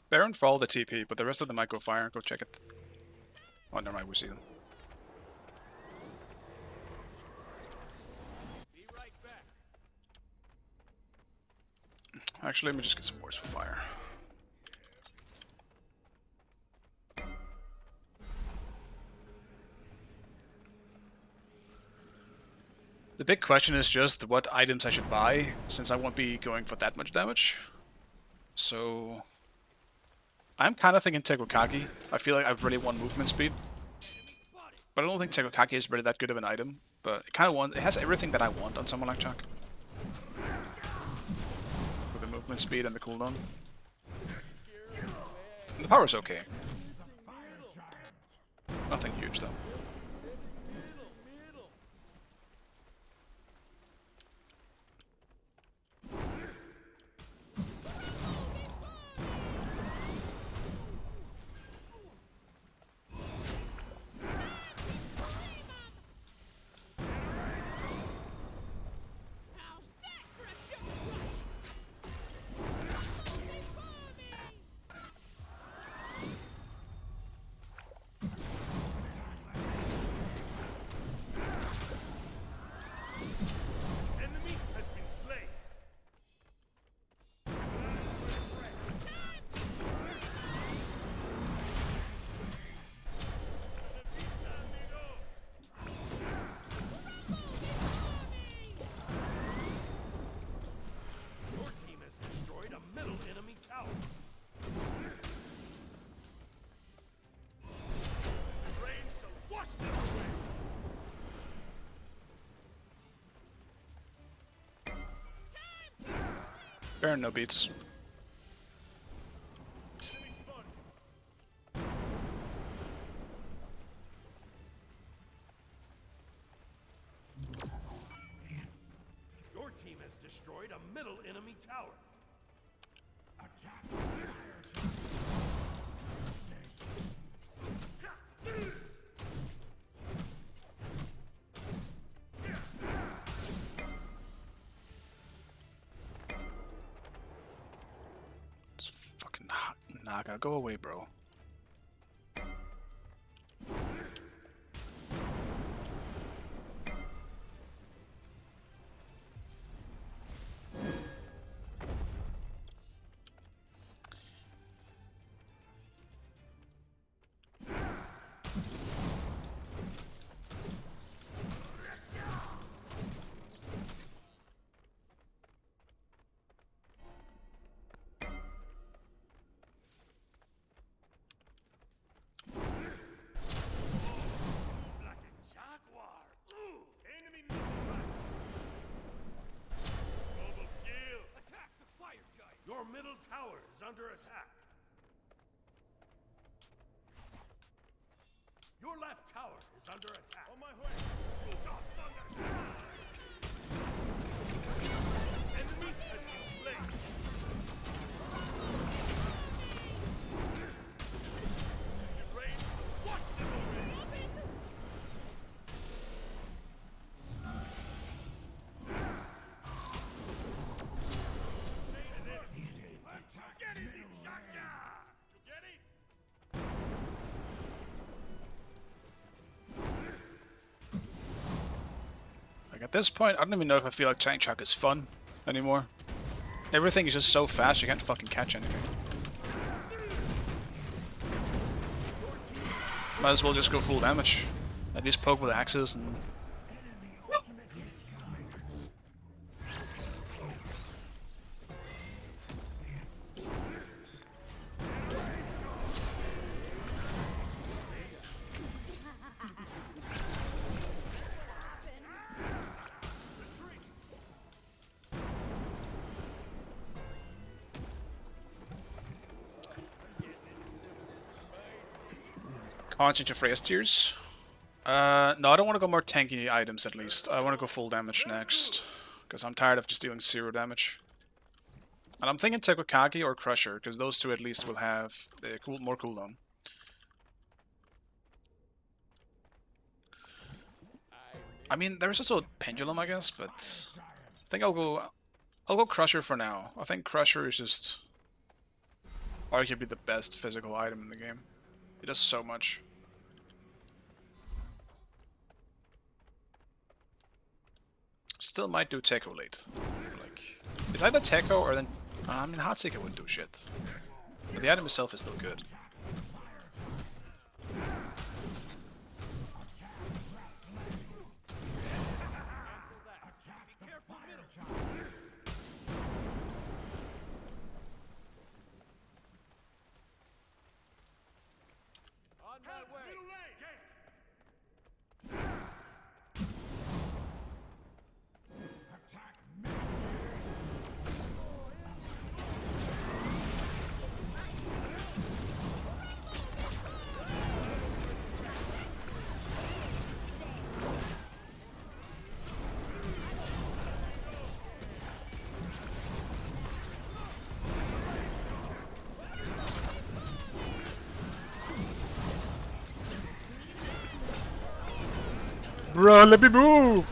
Baron follow the TP, but the rest of them might go fire. Go check it. Oh, never mind, we see them. Be right back. Actually, let me just get some words for fire. The big question is just what items I should buy, since I won't be going for that much damage. So I'm kind of thinking Tekokagi. I feel like I really want movement speed. But I don't think Tekokagi is really that good of an item. But it has everything that I want on someone like Chuck. With the movement speed and the cooldown. And the power is okay. Nothing huge though. Enemy has been slain. Your team has destroyed a middle enemy tower. Rain shall wash them away. Baron no beats. Enemy spotted. Your team has destroyed a middle enemy tower. It's fucking hot. Naga, go away, bro. Like a jaguar. Ooh. Enemy missing right. Double kill. Attack the fire giant. Your middle tower is under attack. Your left tower is under attack. On my way. Shoot off thunder. Enemy has been slain. The rain shall wash them away. Get it, Shaka! You get it? Like at this point, I don't even know if I feel like Tank Chuck is fun anymore. Everything is just so fast, you can't fucking catch anything. Might as well just go full damage. At least poke with axes and... Launch into Freya's Tears. No, I don't want to go more tanky items at least. I want to go full damage next. Because I'm tired of just dealing 0 damage. And I'm thinking Tekokagi or Crusher, because those two at least will have the more cooldown. I mean, there's also Pendulum, I guess, but I think I'll go Crusher for now. I think Crusher is just Arguably the best physical item in the game. It does so much. Still might do Techo late. Like, it's either Techo or then... I mean, Heartseeker wouldn't do shit. But the item itself is still good. On my way. Middle lane. Bro, let me move!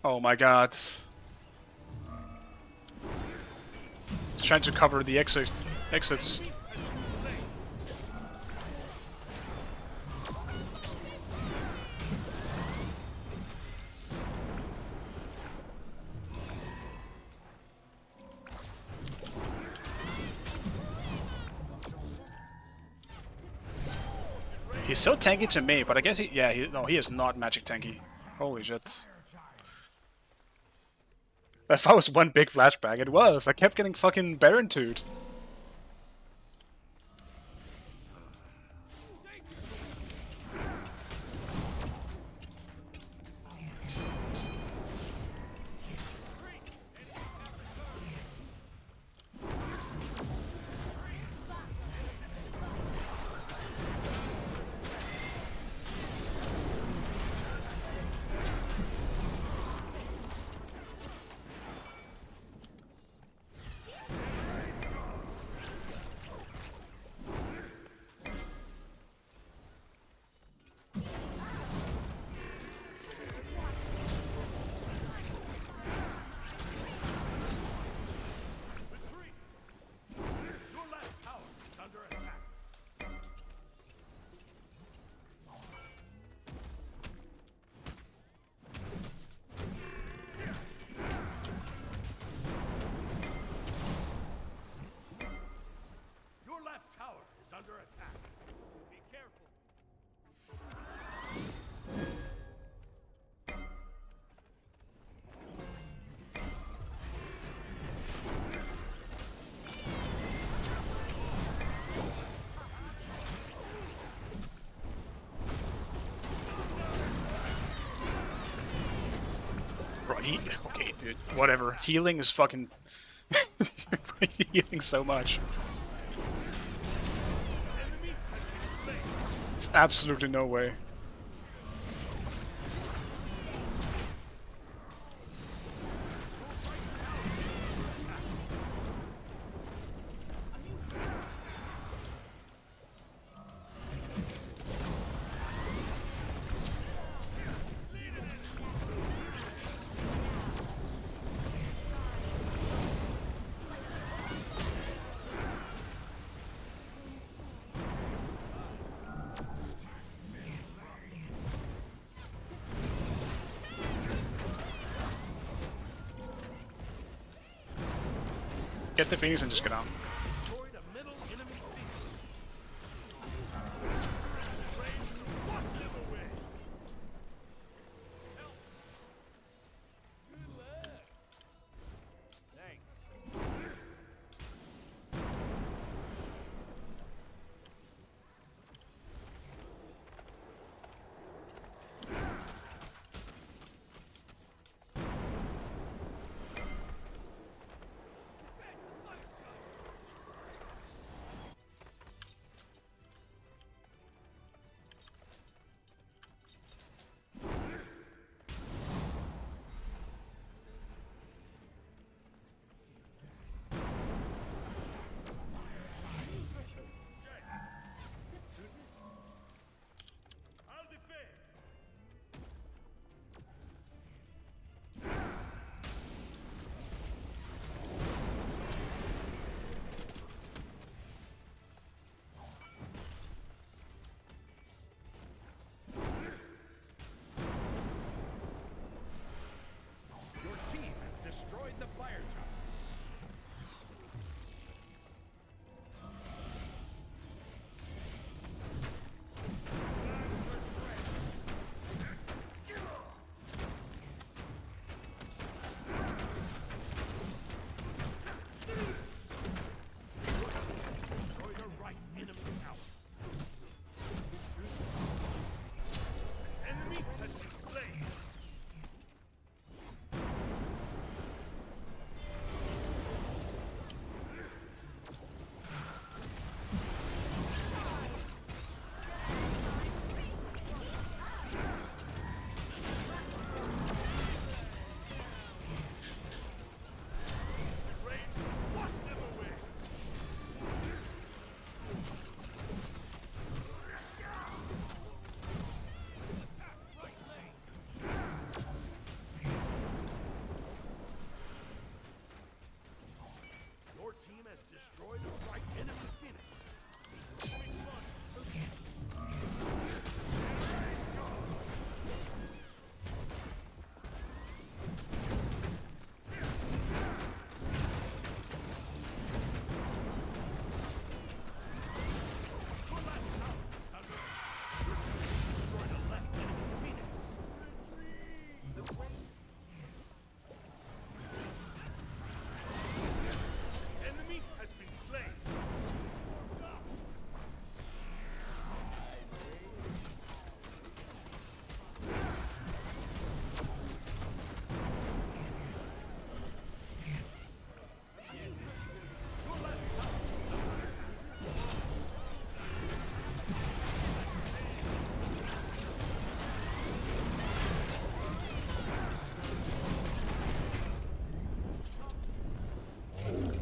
Oh my god. He's trying to cover the exits. He's so tanky to me, but I guess he is not magic tanky. Holy shit. I thought it was one big flashback. It was. I kept getting fucking Baron 2'd. Your left tower is under attack. Your left tower is under attack. Be careful. Bro, okay, dude. Whatever. Healing is fucking... healing so much. It's absolutely no way. Get the Phoenix and just get out. Destroyed a middle enemy field. Wash them away. Help. Thanks. Destroy the right enemy Phoenix. Destroy the left enemy Phoenix. Enemy has been slain.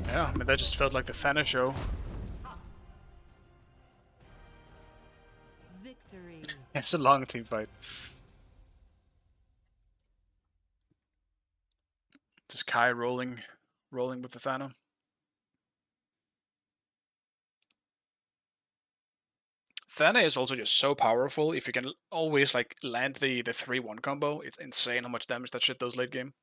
Yeah, I mean, that just felt like the Thana show. Victory. It's a long team fight. Just Kai rolling with the Thana. Thana is also just so powerful. If you can always like land the 3-1 combo, it's insane how much damage that shit does late game.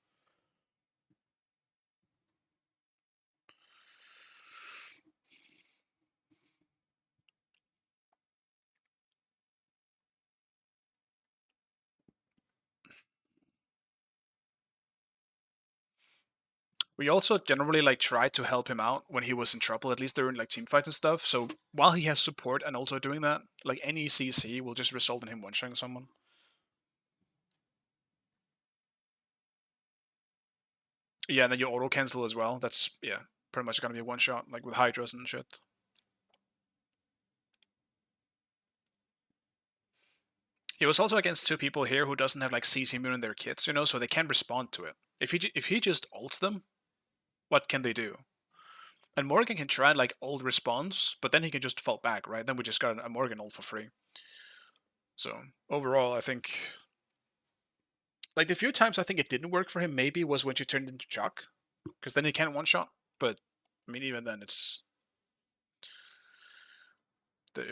We also generally like try to help him out when he was in trouble, at least during like team fights and stuff. So while he has support and also doing that, like any CC will just result in him one-shotting someone. Yeah, and then you auto cancel as well. That's yeah, pretty much gonna be a one-shot, like with Hydras and shit. He was also against two people here who doesn't have like CC immune in their kits, you know, so they can't respond to it. If he just ults them, what can they do? And Morgan can try like ult response, but then he can just fall back, right? Then we just got a Morgan ult for free. So overall, I think like the few times I think it didn't work for him maybe was when she turned into Chuck, because then he can't one shot. But I mean, even then, it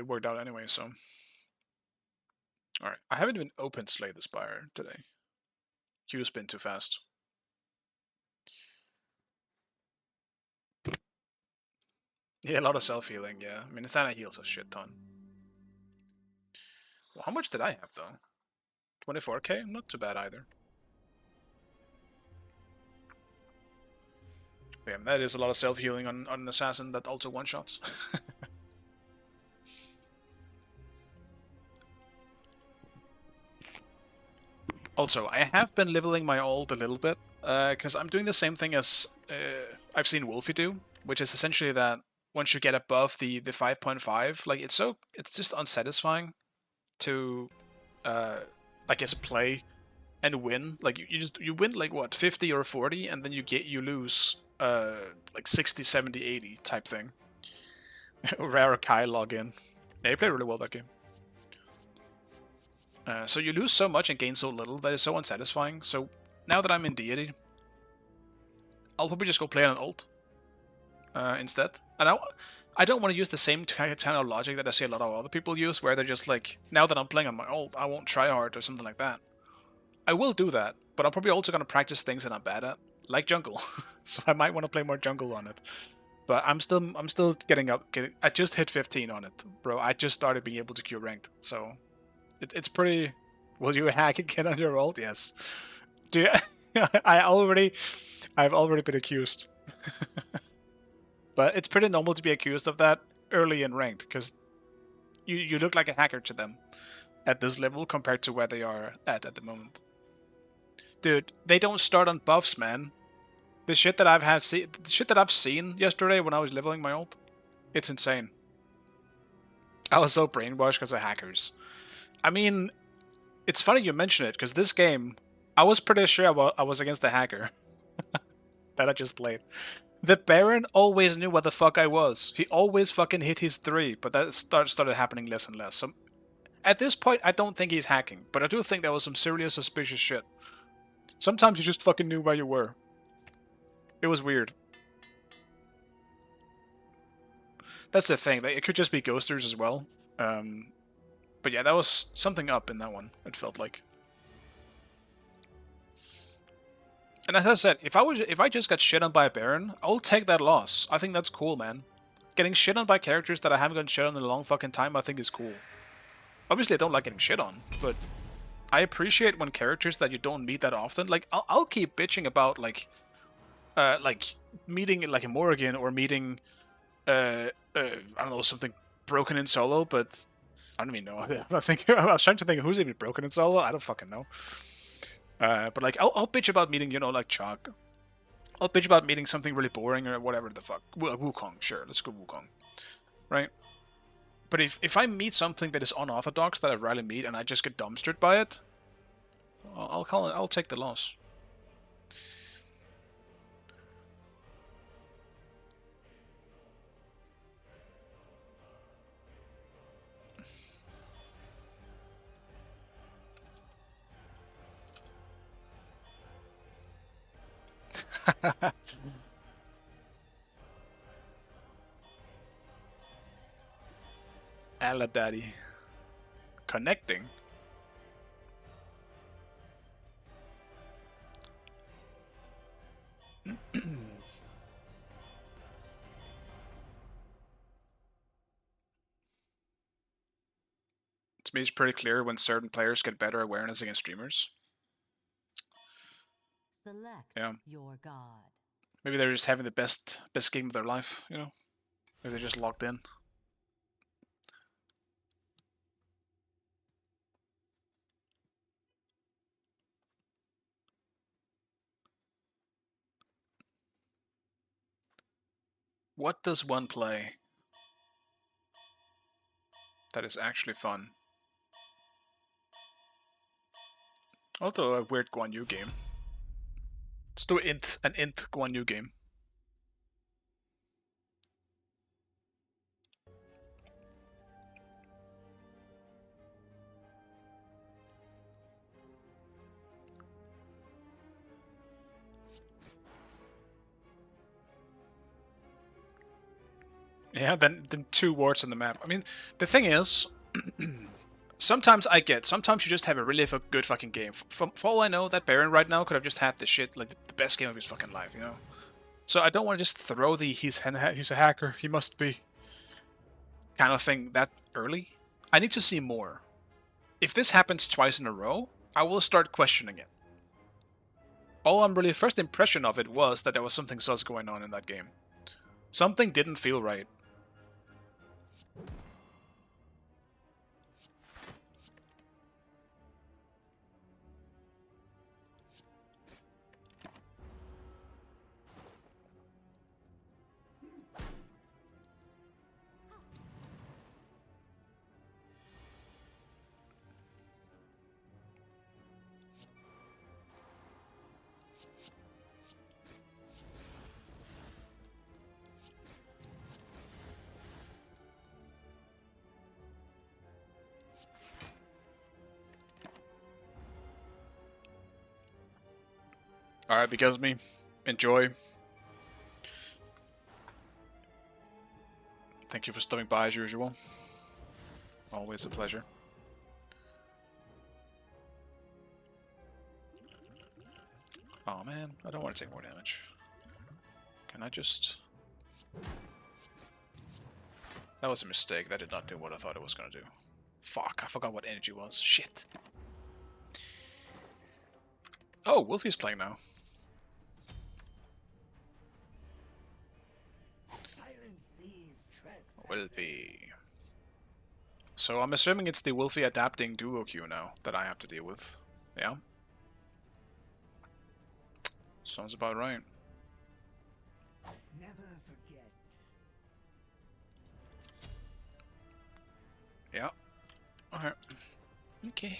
worked out anyway. So all right, I haven't even opened Slay the Spire today. Q's been too fast. Yeah, a lot of self-healing, yeah. I mean, Thana heals a shit ton. Well, how much did I have, though? 24k? Not too bad either. Damn, that is a lot of self-healing on an assassin that also one-shots. Also, I have been leveling my ult a little bit, because I'm doing the same thing as I've seen Wolfie do, which is essentially that once you get above the 5.5, like it's just unsatisfying to I guess play and win. Like you win like what 50 or 40, and then you lose like 60, 70, 80 type thing. Rare Kai login. Yeah, he played really well that game. So you lose so much and gain so little that is so unsatisfying. So now that I'm in Deity, I'll probably just go play on an ult instead. And I don't want to use the same kind of logic that I see a lot of other people use, where they're just like, now that I'm playing on my ult, I won't try hard or something like that. I will do that, but I'm probably also going to practice things that I'm bad at, like jungle. So I might want to play more jungle on it. But I'm still getting up. I just hit 15 on it, bro. I just started being able to queue ranked, so it's pretty. Will you hack again on your ult? Yes. Do you, I've already been accused. But it's pretty normal to be accused of that early in ranked, because you look like a hacker to them at this level compared to where they are at the moment. Dude, they don't start on buffs, man. The shit that I've seen yesterday when I was leveling my ult, it's insane. I was so brainwashed because of hackers. I mean, it's funny you mention it, because this game, I was pretty sure I was against a hacker that I just played. The Baron always knew what the fuck I was. He always fucking hit his 3, but that started happening less and less. So at this point, I don't think he's hacking, but I do think there was some serious suspicious shit. Sometimes you just fucking knew where you were. It was weird. That's the thing. It could just be ghosters as well. But yeah, that was something up in that one. It felt like. And as I said, if I just got shit on by a Baron, I'll take that loss. I think that's cool, man. Getting shit on by characters that I haven't gotten shit on in a long fucking time, I think is cool. Obviously, I don't like getting shit on, but I appreciate when characters that you don't meet that often. Like, I'll keep bitching about like meeting like a Morrigan or meeting I don't know, something broken in solo, but I don't even know. I think I was trying to think of who's even broken in solo. I don't fucking know. But like, I'll bitch about meeting, you know, like Chalk. I'll bitch about meeting something really boring or whatever the fuck. Wukong, sure, let's go Wukong, right? But if I meet something that is unorthodox that I rarely meet and I just get dumpstered by it, I'll take the loss. Alla daddy. Connecting. To me, it's pretty clear when certain players get better awareness against streamers. Select Yeah. your god. Maybe they're just having the best game of their life, you know? Maybe they're just locked in. What does one play that is actually fun? Although a weird Guan Yu game. Let's do an int Guan Yu game. Yeah, then 2 wards on the map. I mean, the thing is, sometimes you just have a really good fucking game. For all I know, that Baron right now could have just had the shit, like the best game of his fucking life, you know? So I don't want to just throw the he's a hacker, he must be kind of thing that early. I need to see more. If this happens twice in a row, I will start questioning it. All I'm really first impression of it was that there was something sus going on in that game. Something didn't feel right. Alright, because of me. Enjoy. Thank you for stopping by as usual. Always a pleasure. Oh man, I don't want to take more damage. Can I just... That was a mistake. That did not do what I thought it was going to do. Fuck, I forgot what energy was. Shit. Oh, Wolfie's playing now. Wolfie. So I'm assuming it's the Wolfie adapting duo queue now that I have to deal with. Yeah? Sounds about right. Never forget. Yeah. Alright. Okay.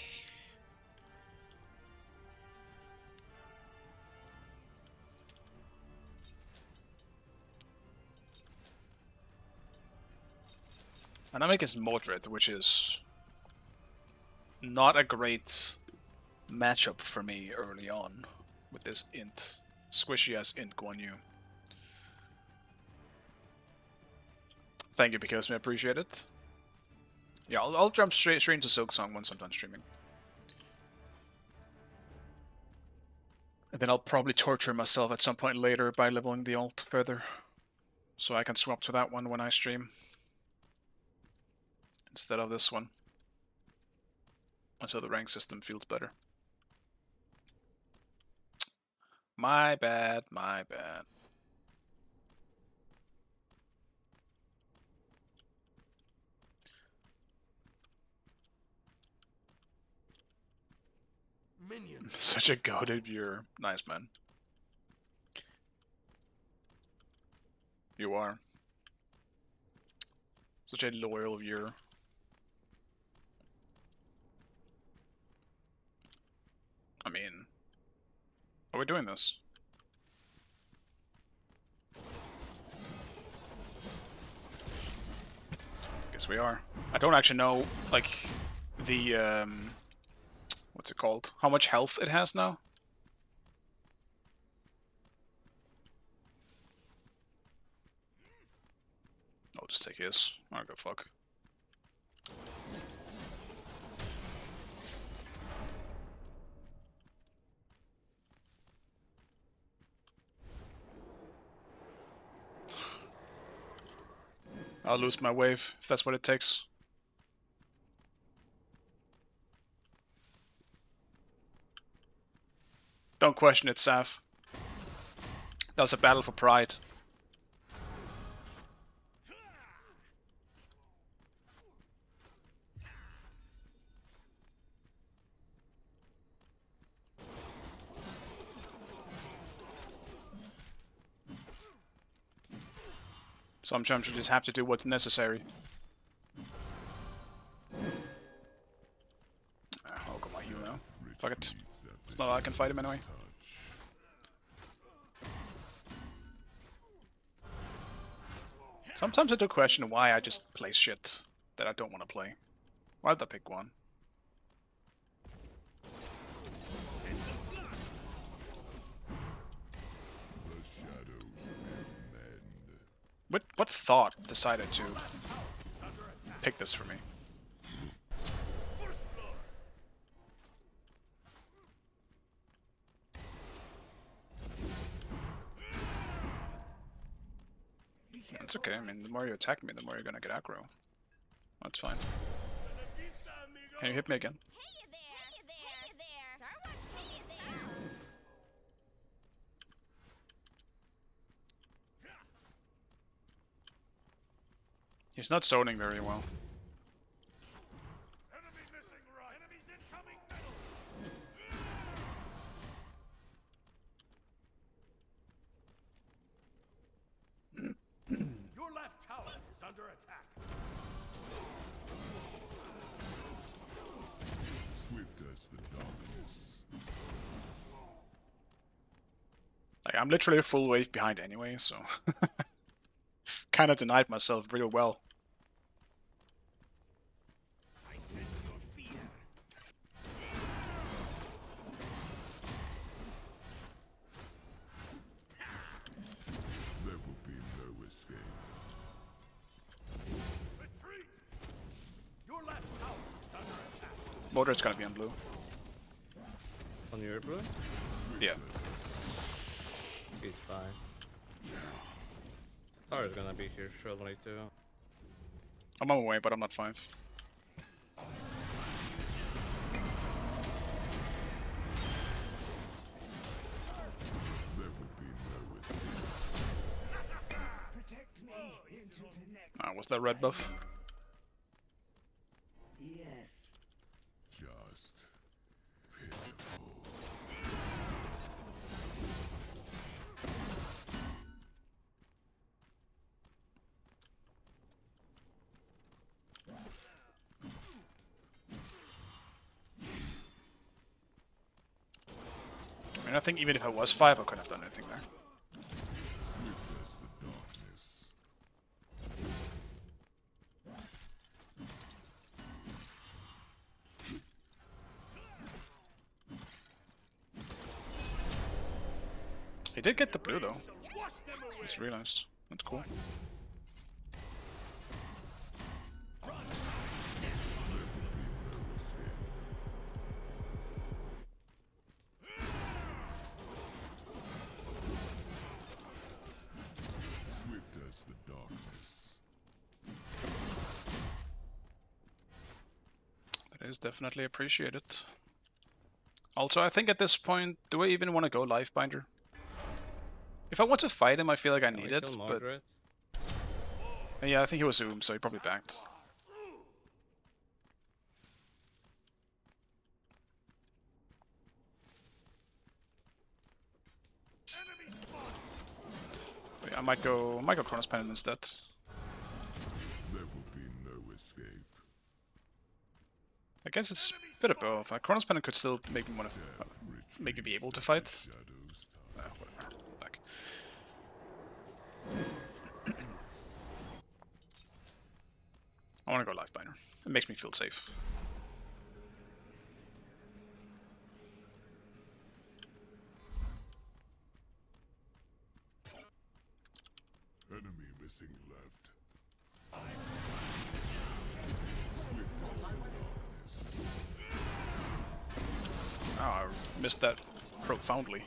And I make his Mordred, which is not a great matchup for me early on with this int. Squishy as int Guan Yu. Thank you, because I appreciate it. Yeah, I'll jump straight into Silksong once I'm done streaming. And then I'll probably torture myself at some point later by leveling the ult further. So I can swap to that one when I stream. Instead of this one. So the rank system feels better. My bad, my bad. Minions. Such a goated viewer. Nice, man. You are. Such a loyal viewer. I mean, are we doing this? Guess we are. I don't actually know, like, the, what's it called? How much health it has now? I'll just take his. I'll go fuck. I'll lose my wave, if that's what it takes. Don't question it, Saf. That was a battle for pride. Sometimes you just have to do what's necessary. I'll go my hero now. Fuck it. It's not like I can fight him anyway. Sometimes I do question why I just play shit that I don't want to play. Why did I pick one? What thought decided to pick this for me? It's okay, I mean, the more you attack me, the more you're gonna get aggro. That's fine. Can you hit me again? He's not zoning very well. Enemy missing right. Enemies incoming middle. Your left tower is under attack. Swift as the darkness. Like, I'm literally a full wave behind anyway, so... Kinda denied myself real well. I sense your fear. There will be no escape. Retreat. Your left tower is under attack. Mordred's gonna be on blue. On your blue? Yeah. He's fine. Thor is gonna be here shortly too. I'm on my way, but I'm not 5. There will be no escape. Protect me into the next. Was that red buff? Yes. Just pitiful. I mean, I think even if I was 5, I couldn't have done anything there. Swift as the darkness. He did get the blue though. Just realized. That's cool. is definitely appreciated. Also, I think at this point, do I even want to go Lifebinder? If I want to fight him, I feel like I Can we need it, kill but Margaret? yeah, I think he was Zoom, so he probably backed. But yeah, I might go Chronos Pendant instead. There will be no escape. I guess it's a bit of both. Chronos Pendant could still make me want to, make me be able to fight. Shadows Whatever. Back. I want to go Lifebinder. It makes me feel safe. enemy missing left. Oh, I missed that profoundly.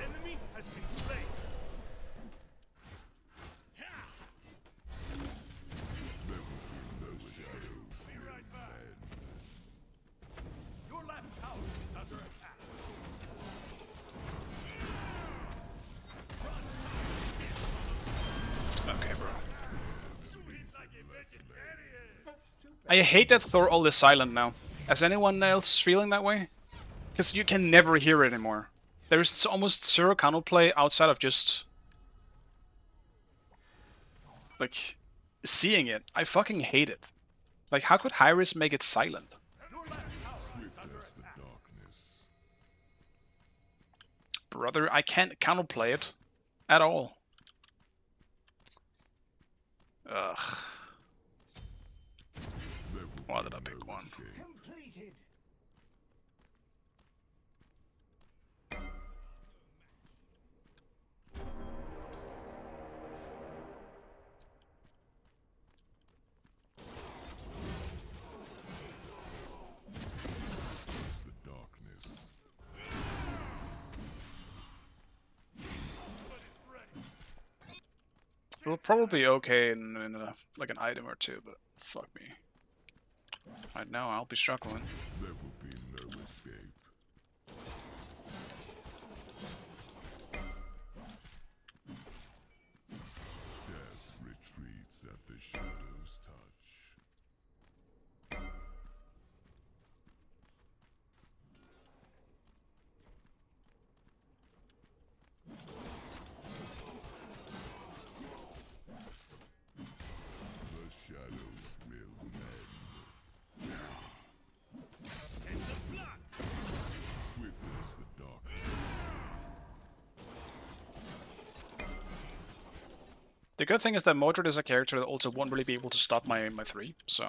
Enemy has been slain. Be right back. Your left tower is under attack. Okay, bro. You hit like a vegetarian. I hate that Thor all is silent now. Is anyone else feeling that way? Because you can never hear it anymore. There's almost zero counterplay outside of just... like, seeing it. I fucking hate it. Like, how could Hyris make it silent? Brother, I can't counterplay it. At all. Ugh. Why did I pick one? Completed. The darkness. It'll probably be okay in like an item or two, but fuck me. Right now, I'll be struggling. There will be no escape. Death retreats at the shadow's touch. The shadows will mend. Swift as the darkness. The good thing is that Mordred is a character that also won't really be able to stop my 3, so...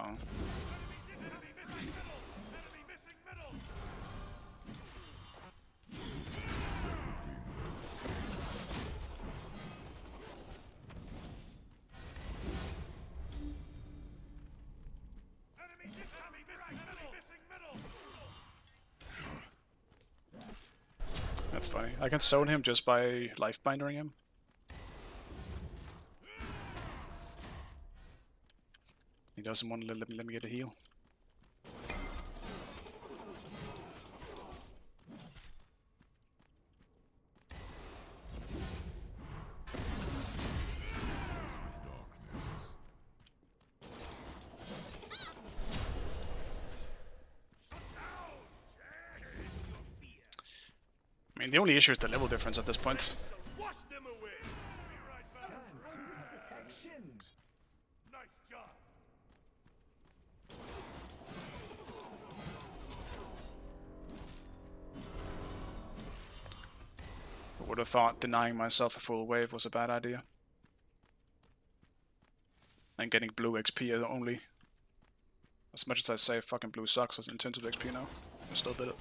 That's funny. I can stone him just by Lifebindering him. He doesn't want to let me get a heal. I mean, the only issue is the level difference at this point. Wash them away. Be right back. Perfection. Nice job. I would have thought denying myself a full wave was a bad idea. And getting blue XP only. As much as I say fucking blue sucks as in terms of XP now, I still did it.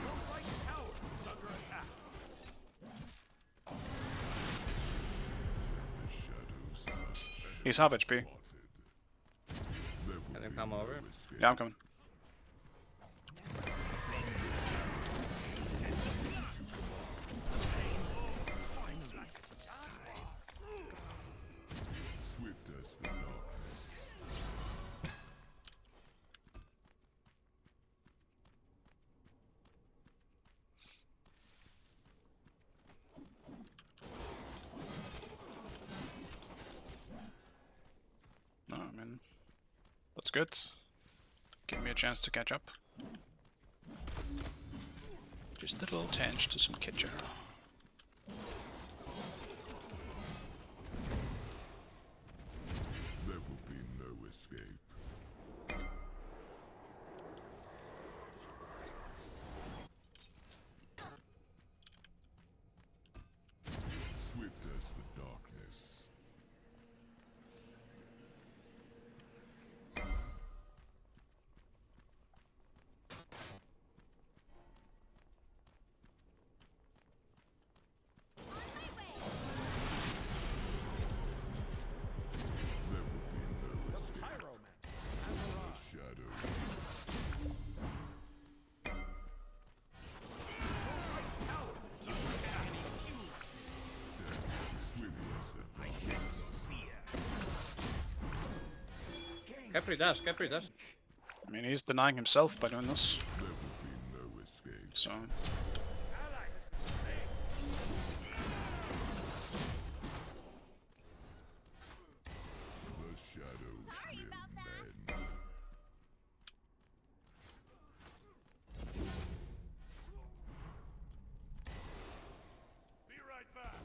Your right tower is under attack. He's half HP. Can you come over? Yeah, I'm coming. Swift as the darkness. No, I mean, that's good. Give me a chance to catch up. Just a little tinge to some catcher. There will be no escape. Swift as the darkness. There will be no escape. Shadow. Swift as the darkness. Capri dash, Capri dash. I mean, he's denying himself by doing this, There will be no escape. so... The shadows will mend. Be right back.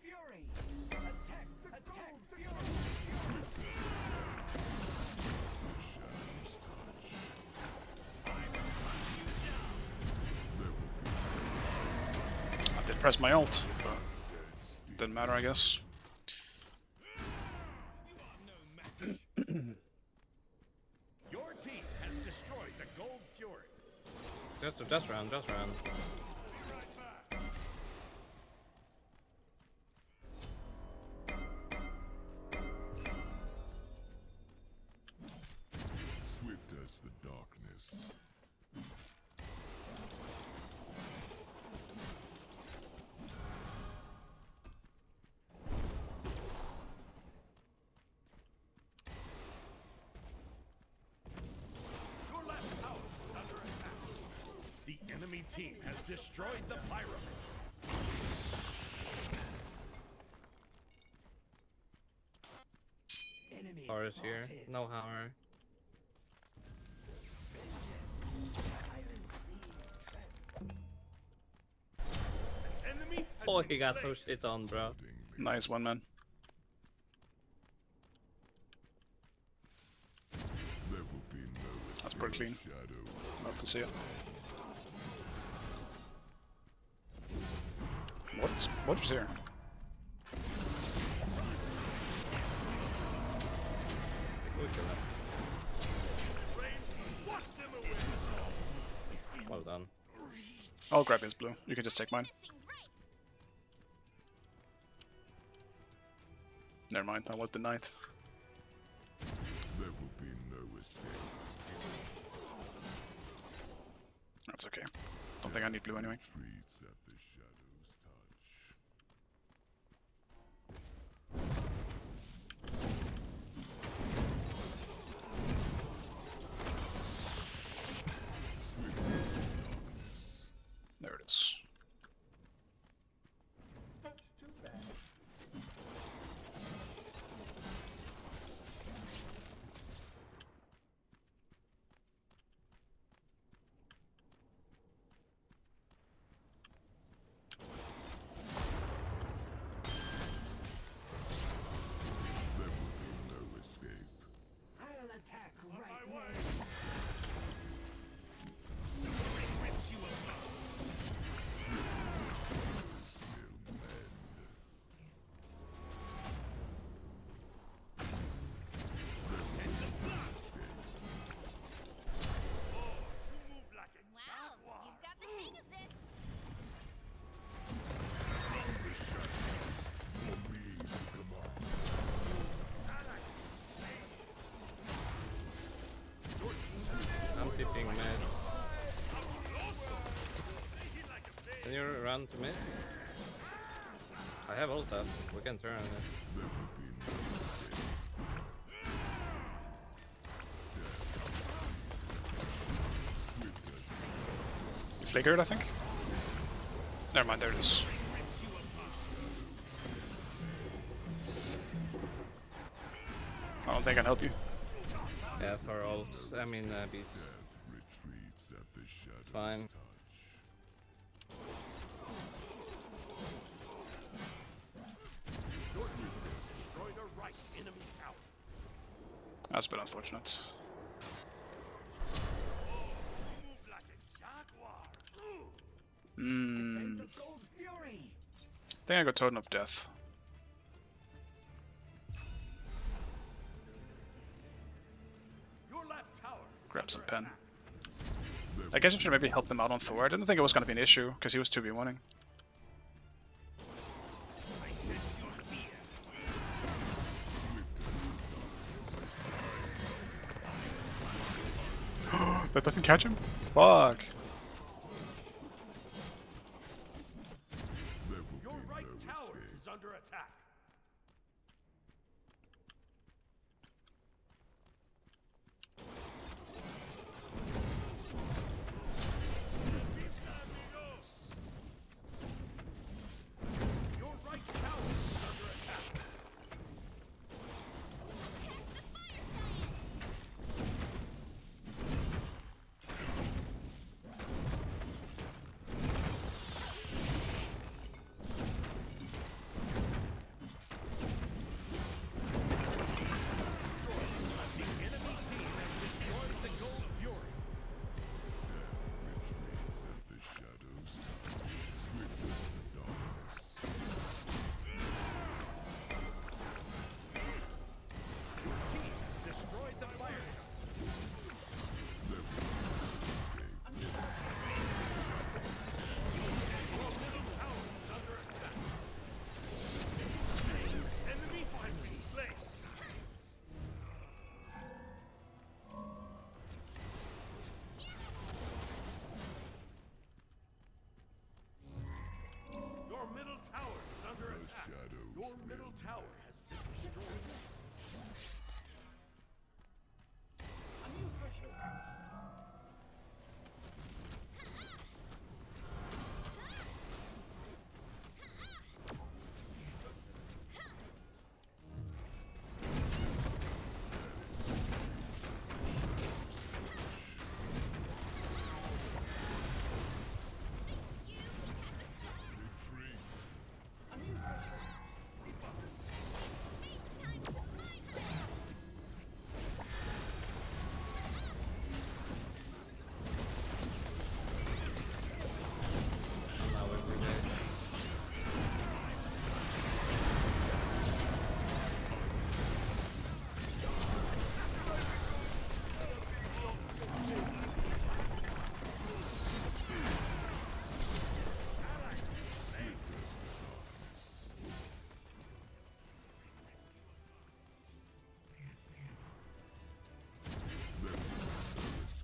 Fury! Attack the gold fury! I did press my ult, but didn't matter, I guess. Your team has destroyed the Gold Fury. Just round, just round. Swift as the darkness. Your last tower is under attack. The enemy team has destroyed the pyramid. Power is here. No hammer. Enemy has Oh, been he got so slain. shit on, bro. Nice one, man. There will be no escape. That's pretty clean. Shadow. Love to see it. What was here? Wash them away. Well done. I'll grab his blue. You can just take mine. Never mind, I was denied. There will be no escape. That's okay. Don't think I need blue anyway. Retreats at the shadow's touch. Swift as the darkness. There it is. That's too bad. There will be no escape. I'll attack right My way. now. Will mend. You move like a Wow, jaguar. you've got the hang of this. The shadow. mid. Can you run to mid? I have ult up. We can turn it. You flickered, I think. Never mind, there it is. I don't think I can help you. Yeah, for ult. I mean, beats. It's fine. That's a bit unfortunate. I think I got Totem of Death. Grab some pen. I guess I should maybe help them out on Thor. I didn't think it was going to be an issue, because he was 2v1ing. That doesn't catch him? Fuck. Your right tower is under attack. Your right tower is under attack. Your middle tower is under attack. Your middle tower has been destroyed.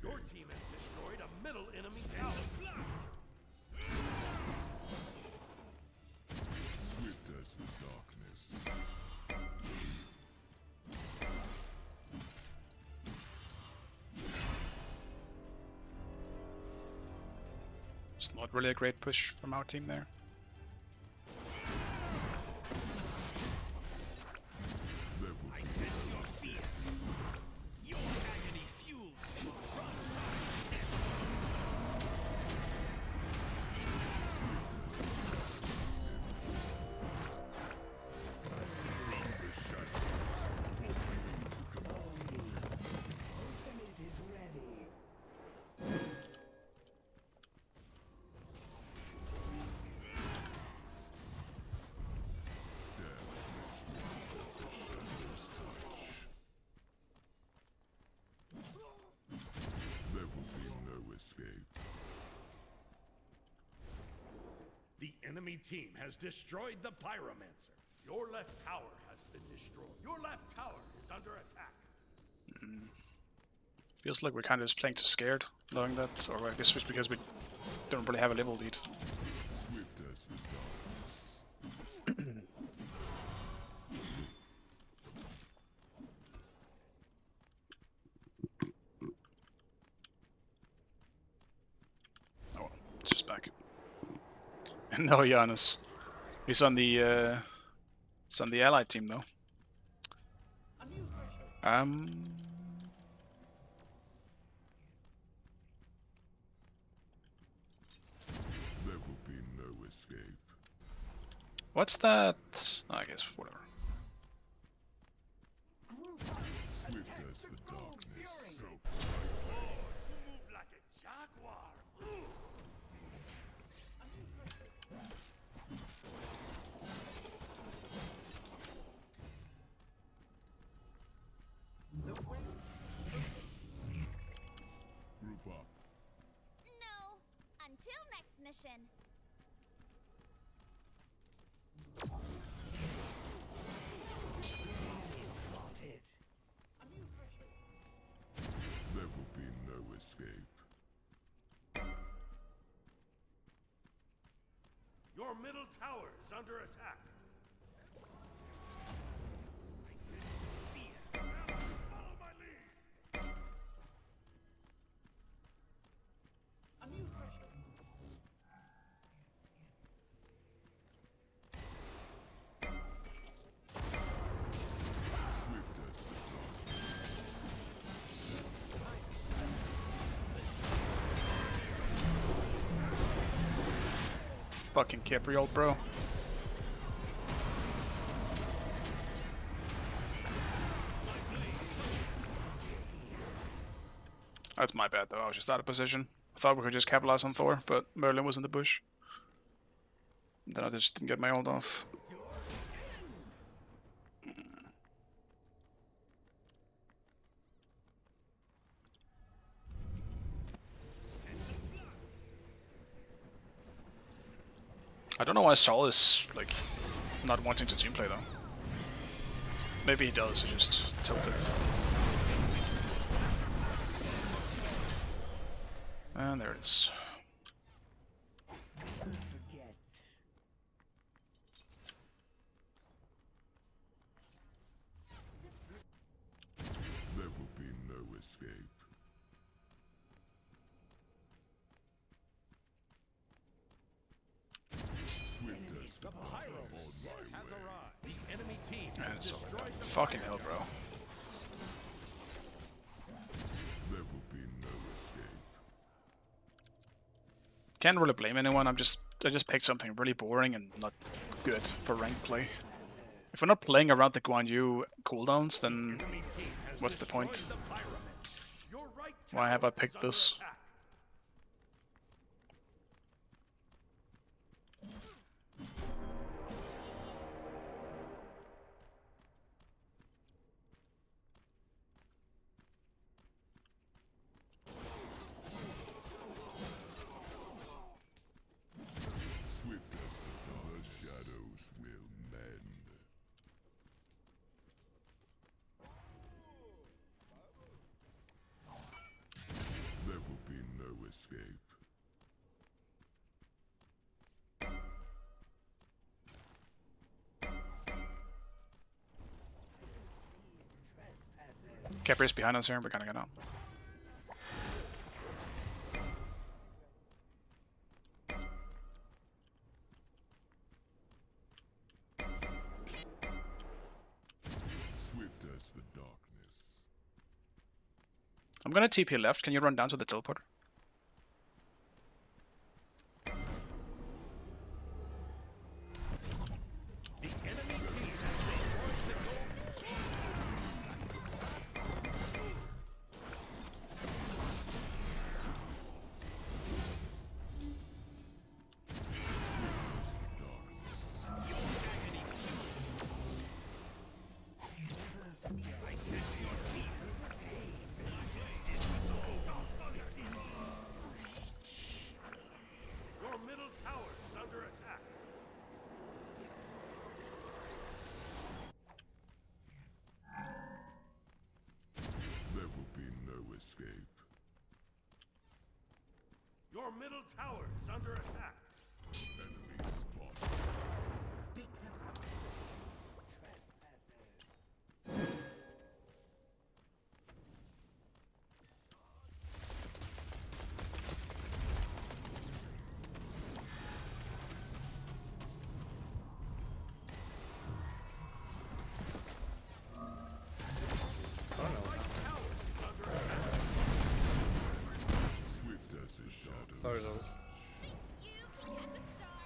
Your team has destroyed a middle enemy tower. Swift as the darkness. It's not really a great push from our team there. There will be no escape. The enemy team has destroyed the Pyromancer. Your left tower has been destroyed. Your left tower is under attack. Feels like we're kind of just playing too scared, knowing that, or I guess it's because we don't really have a level lead. Oh, well, it's just back. No, Giannis. He's on the allied team though. There will be no escape. What's that? Oh, I guess whatever. Swift as the darkness. You move like a jaguar. Group up. No. Until next mission. There will be no escape. Your middle tower is under attack. Follow my lead. Swift as the Fucking Capriol, bro. That's my bad though, I was just out of position. I thought we could just capitalize on Thor, but Merlin was in the bush. Then I just didn't get my ult off. I don't know why Saul is, like, not wanting to teamplay though. Maybe he does, he just tilted. And there it is. There will be no escape. Swift as the Pyro darkness. has arrived. The enemy team And has it's over. destroyed the Fucking hell, bro. There will be no escape. Can't really blame anyone, I just picked something really boring and not good for ranked play. If we're not playing around the Guan Yu cooldowns, then enemy team has what's the point? destroyed the Pyro. Your right Why have I tower is picked under this? attack. Swift as the dark shadows will mend. There will be no escape. Capri's behind us here, we're gonna get out. Swift as the darkness. I'm gonna TP left, can you run down to the teleporter? The enemy team has destroyed the gold. Your middle tower is under attack. Enemy spotted. Oh no. Swift as the shadow. Sorry, though. Think you can catch a star?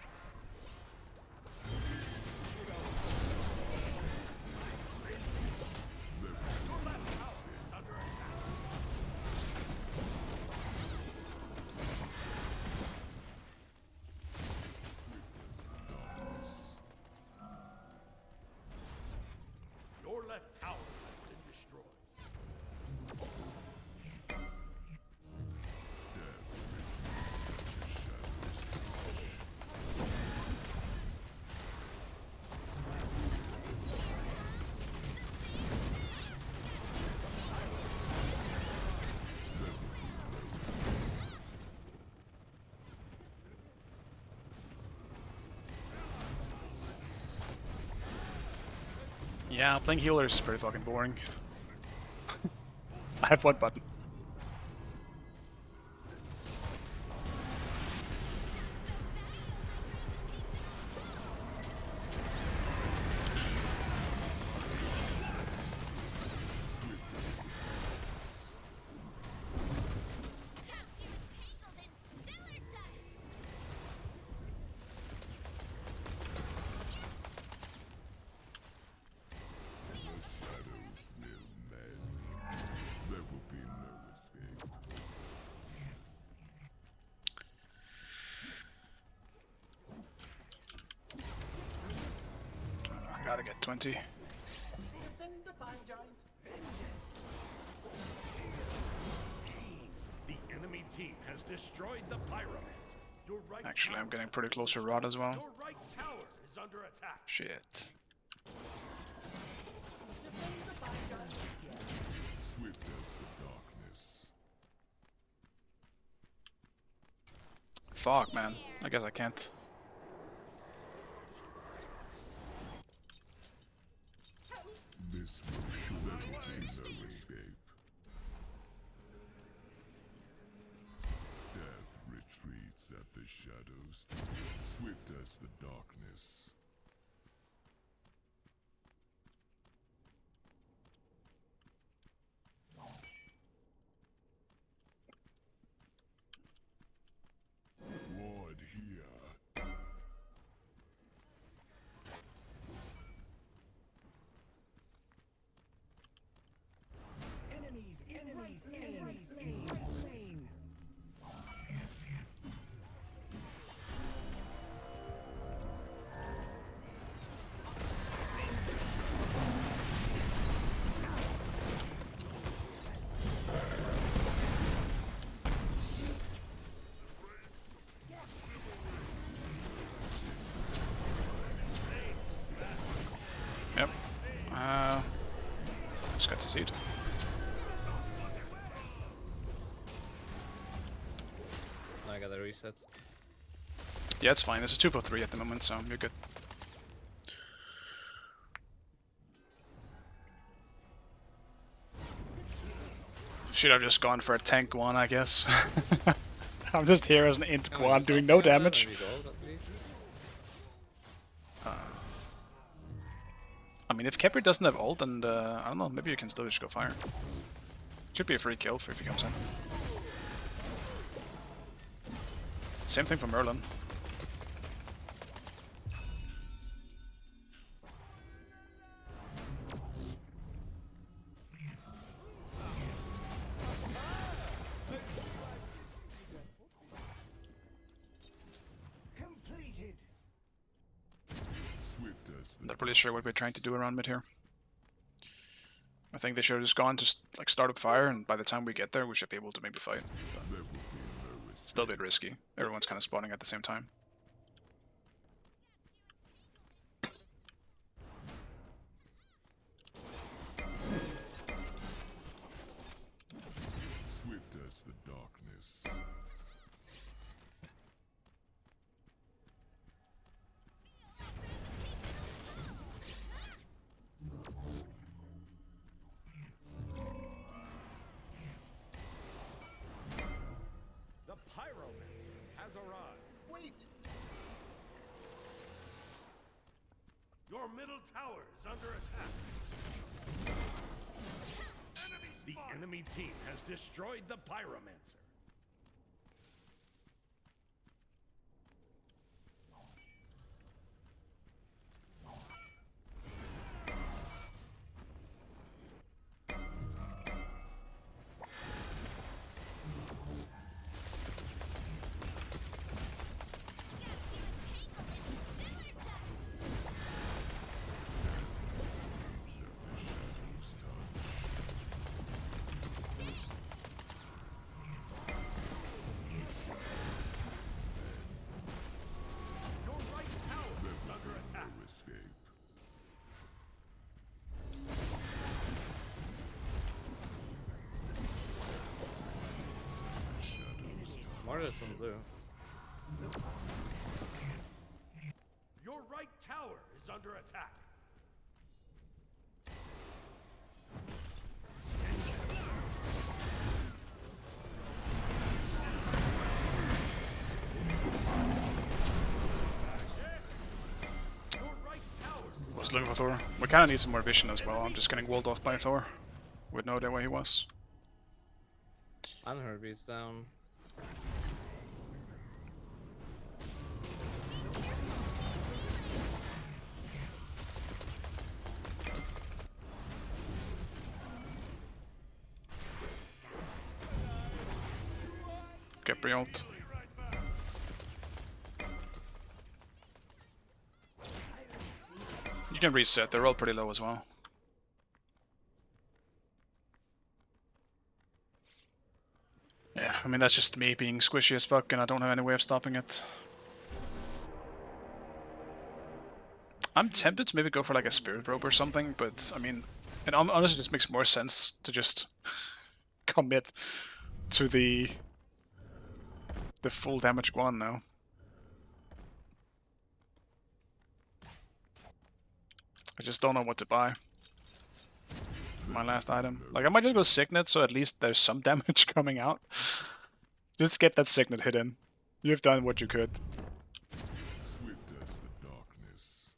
Your left tower has been destroyed. Yeah, playing healers is pretty fucking boring. I have one button. Catch you tangled in stellar dust! Shadows will mend. There will be no escape. I gotta get 20. The enemy team has destroyed the pyramids. Your right Actually, I'm tower getting has pretty been close to destroyed. Rod as well. Your right tower is under attack. Shit. Swift as the darkness. Fuck, man. I guess I can't. This will surely be no escape. Death retreats at the shadows, swift as the darkness. Ward here. Yep. Just got to see it. I gotta reset. Yeah, it's fine. This is 2 for 3 at the moment, so you're good. Should have just gone for a tank one, I guess. I'm just here as an int quad doing no damage. I mean, if Kepri doesn't have ult, and I don't know, maybe you can still just go fire. Should be a free kill if he comes in. Same thing for Merlin. Swift as the I'm not really sure what we're trying to do around mid here. I think they should have just gone to like start up fire, and by the time we get there, we should be able to maybe fight. there will be no escape. Still a bit risky. Everyone's kind of spawning at the same time. Swift as the darkness. Your middle tower is under attack. The enemy team has destroyed the Pyromancer. Your right tower is under attack. More than some blue. Your right tower is under attack. Your right tower I was looking for Thor. We kind of need some more vision as well. I'm just getting walled off by Thor. With no idea where he was. Unheard beats down. Get pre-ult. You can reset, they're all pretty low as well. Yeah, I mean that's just me being squishy as fuck and I don't have any way of stopping it. I'm tempted to maybe go for like a spirit rope or something, but I mean, it honestly just makes more sense to just commit to the full damage one now. I just don't know what to buy. My last item. Like I might just go Signet so at least there's some damage coming out. Just get that Signet hit in. You've done what you could. Swift as the darkness.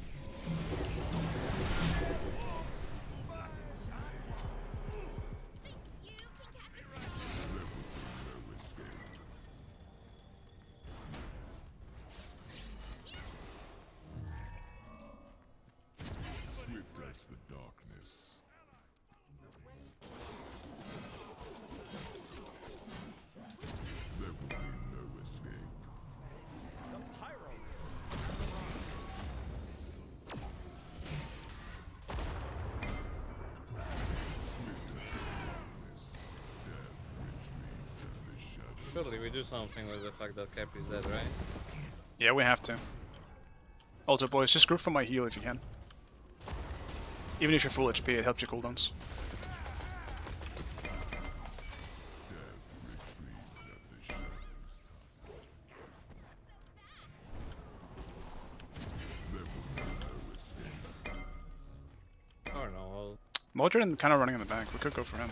You can catch a storm. No escape. Swift as the darkness. There will be no escape. the Pyro. Surely we do something with the fact that Cap is dead, right? Yeah, we have to. Also, boys, just group for my heal if you can. Even if you're full HP, it helps your cooldowns. Or no, well, Modron kind of running in the back. We could go for him.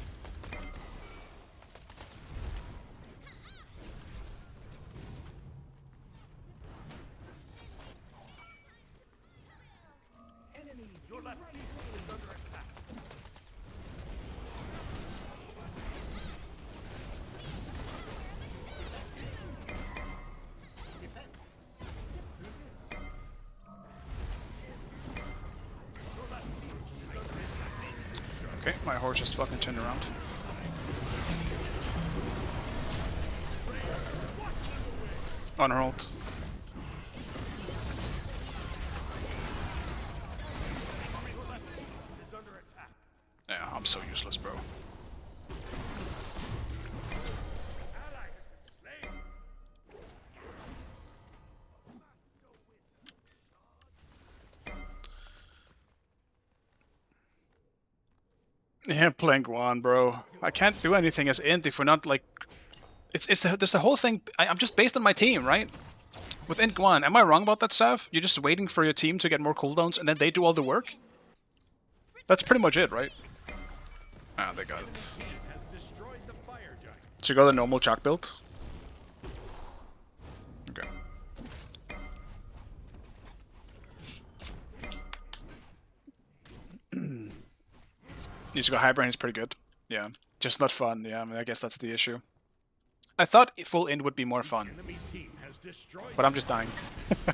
Your left field is under attack. Okay, my horse just fucking turned around. On her ult. Is under attack. Yeah, I'm so useless, bro. Ally has been slain. Yeah, playing Guan, bro. I can't do anything as Int if we're not like... There's the whole thing... I'm just based on my team, right? With Int Guan, am I wrong about that, Sav? You're just waiting for your team to get more cooldowns and then they do all the work? That's pretty much it, right? Ah, they got it. To go the normal chalk build. Okay. Needs to go hybrid is pretty good. Yeah. Just not fun. Yeah, I mean, I guess that's the issue. I thought full ind would be more fun. Enemy team has destroyed But I'm just dying. your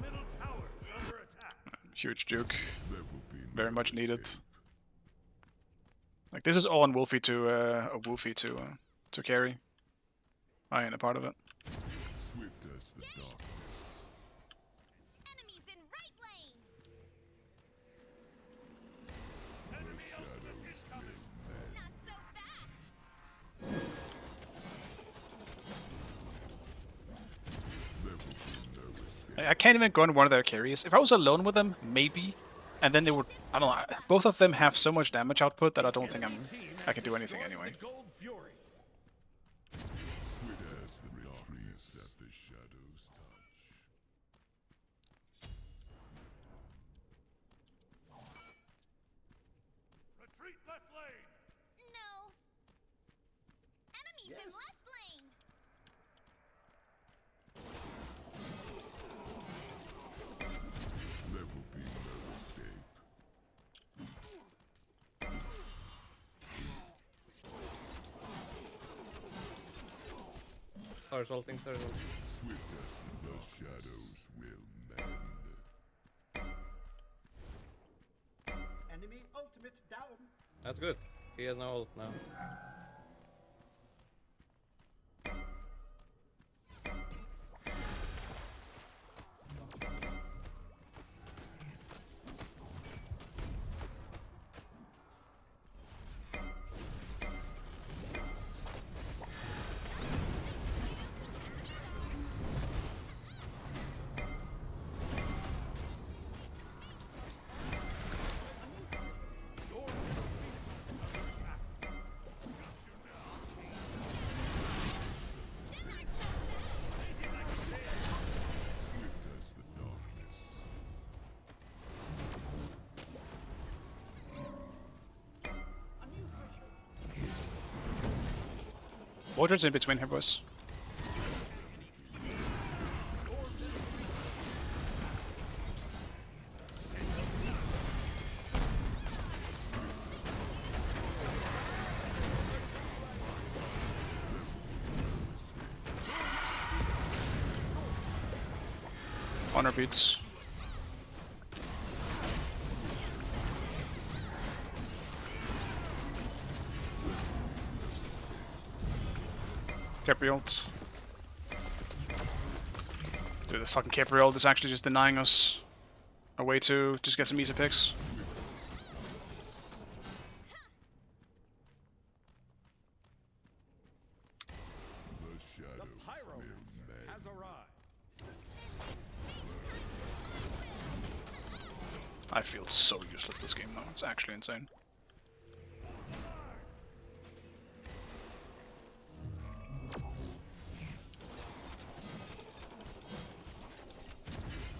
middle tower is under attack. Huge juke. Very much needed. Like this is all on Wolfie to carry. I ain't a part of it. Swift as the darkness. Enemies in right lane. The shadows will mend. Not so fast. There will be no escape. I can't even go on one of their carries. If I was alone with them, maybe. And then they would, I don't know, both of them have so much damage output that I don't think I can do anything anyway. The Gold Fury. Swift as the darkness that the shadows touch. Retreat left lane. No. Enemies in left lane. There will be no escape. Tower's ulting, tower's ulting. Swift as the shadows will mend. Enemy ultimate down. That's good. He has no ult now. Swift as the darkness. Wardred's in between here, boys. Honor beats. Capri ult. Dude, this fucking Capri ult is actually just denying us a way to just get some easy picks. The shadows Pyro will mend. has arrived. I feel so useless this game though. It's actually insane.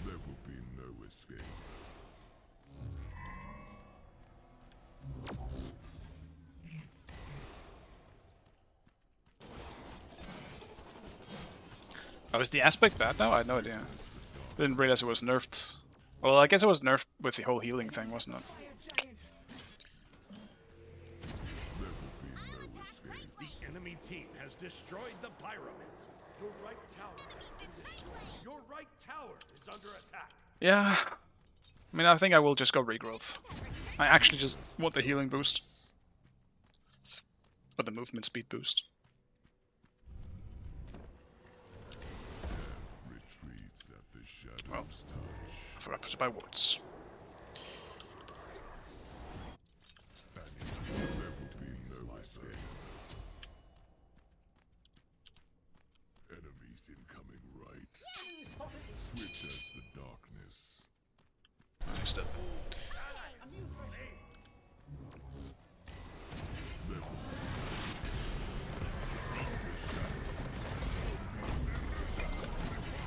There will be no escape. Oh, is the aspect bad now? I had no idea. Didn't realize it was nerfed. Well, I guess it was nerfed with the whole healing thing, wasn't it? There will be no escape. The enemy team has destroyed the pyramids. Your right tower. Your right tower is under attack. Yeah. I mean, I think I will just go regrowth. I actually just want the healing boost. Or the movement speed boost. Retreats that the shadows Well. touch. I forgot to buy wards. There will be no escape. Enemies incoming right. Swift as the darkness. Nice step. There will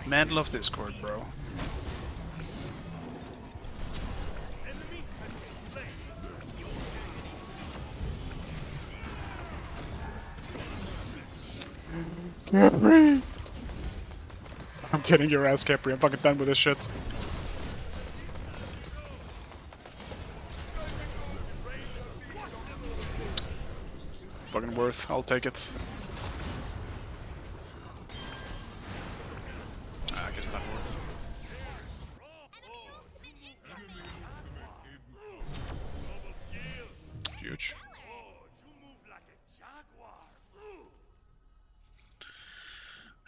Mantle of Discord, bro. Enemy has been slain. I'm getting your ass, Capri. I'm fucking done with this shit. Fucking worth. I'll take it. I guess not worth. Huge.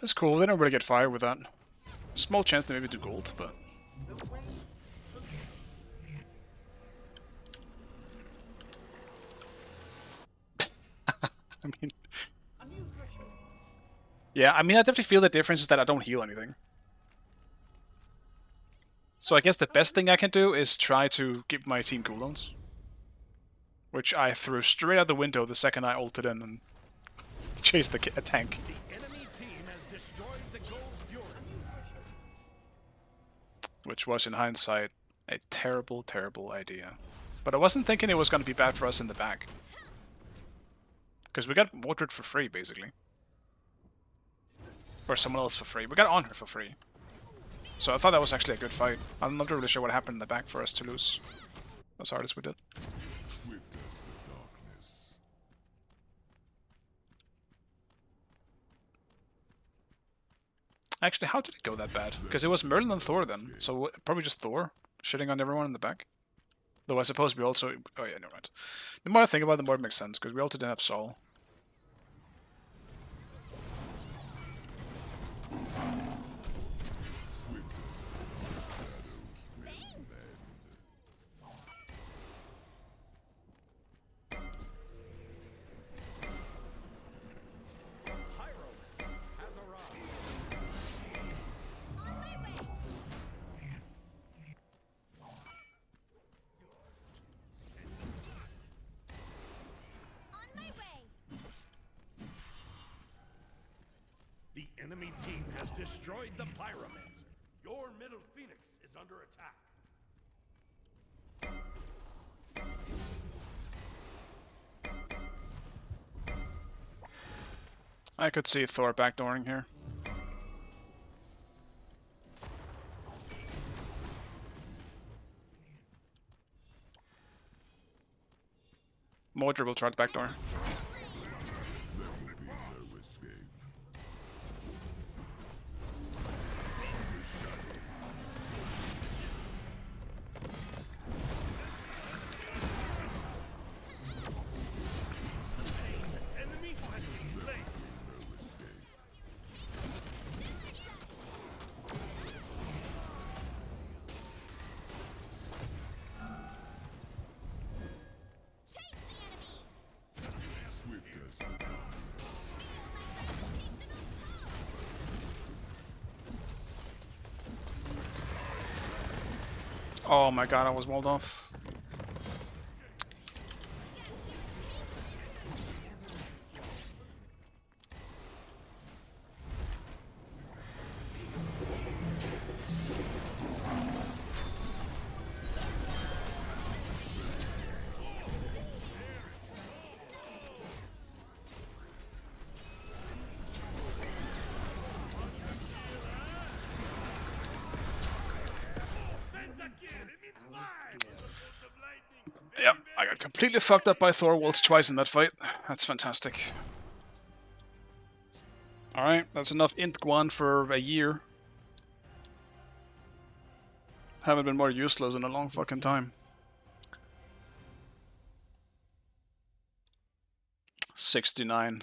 That's cool. They don't really get fire with that. Small chance they maybe do gold, but. I mean. Yeah, I mean, I definitely feel the difference is that I don't heal anything. So I guess the best thing I can do is try to give my team cooldowns. Which I threw straight out the window the second I ulted in and chased a tank. The enemy team has destroyed the gold fury. Which was, in hindsight, a terrible, terrible idea. But I wasn't thinking it was going to be bad for us in the back. Because we got Mordred for free, basically. Or someone else for free. We got Honor for free. So I thought that was actually a good fight. I'm not really sure what happened in the back for us to lose as hard as we did. Actually, how did it go that bad? Because it was Merlin and Thor then. So probably just Thor shitting on everyone in the back. Though I suppose we also... Oh yeah, no, right. The more I think about it, the more it makes sense. Because we also didn't have Saul. The enemy team has destroyed the pyramids. Your middle phoenix is under attack. I could see Thor backdooring here. Mordred will try to backdoor. Oh my god, I was walled off. Yep, I got completely fucked up by Thor Waltz twice in that fight. That's fantastic. Alright, that's enough int Guan for a year. Haven't been more useless in a long fucking time. 69.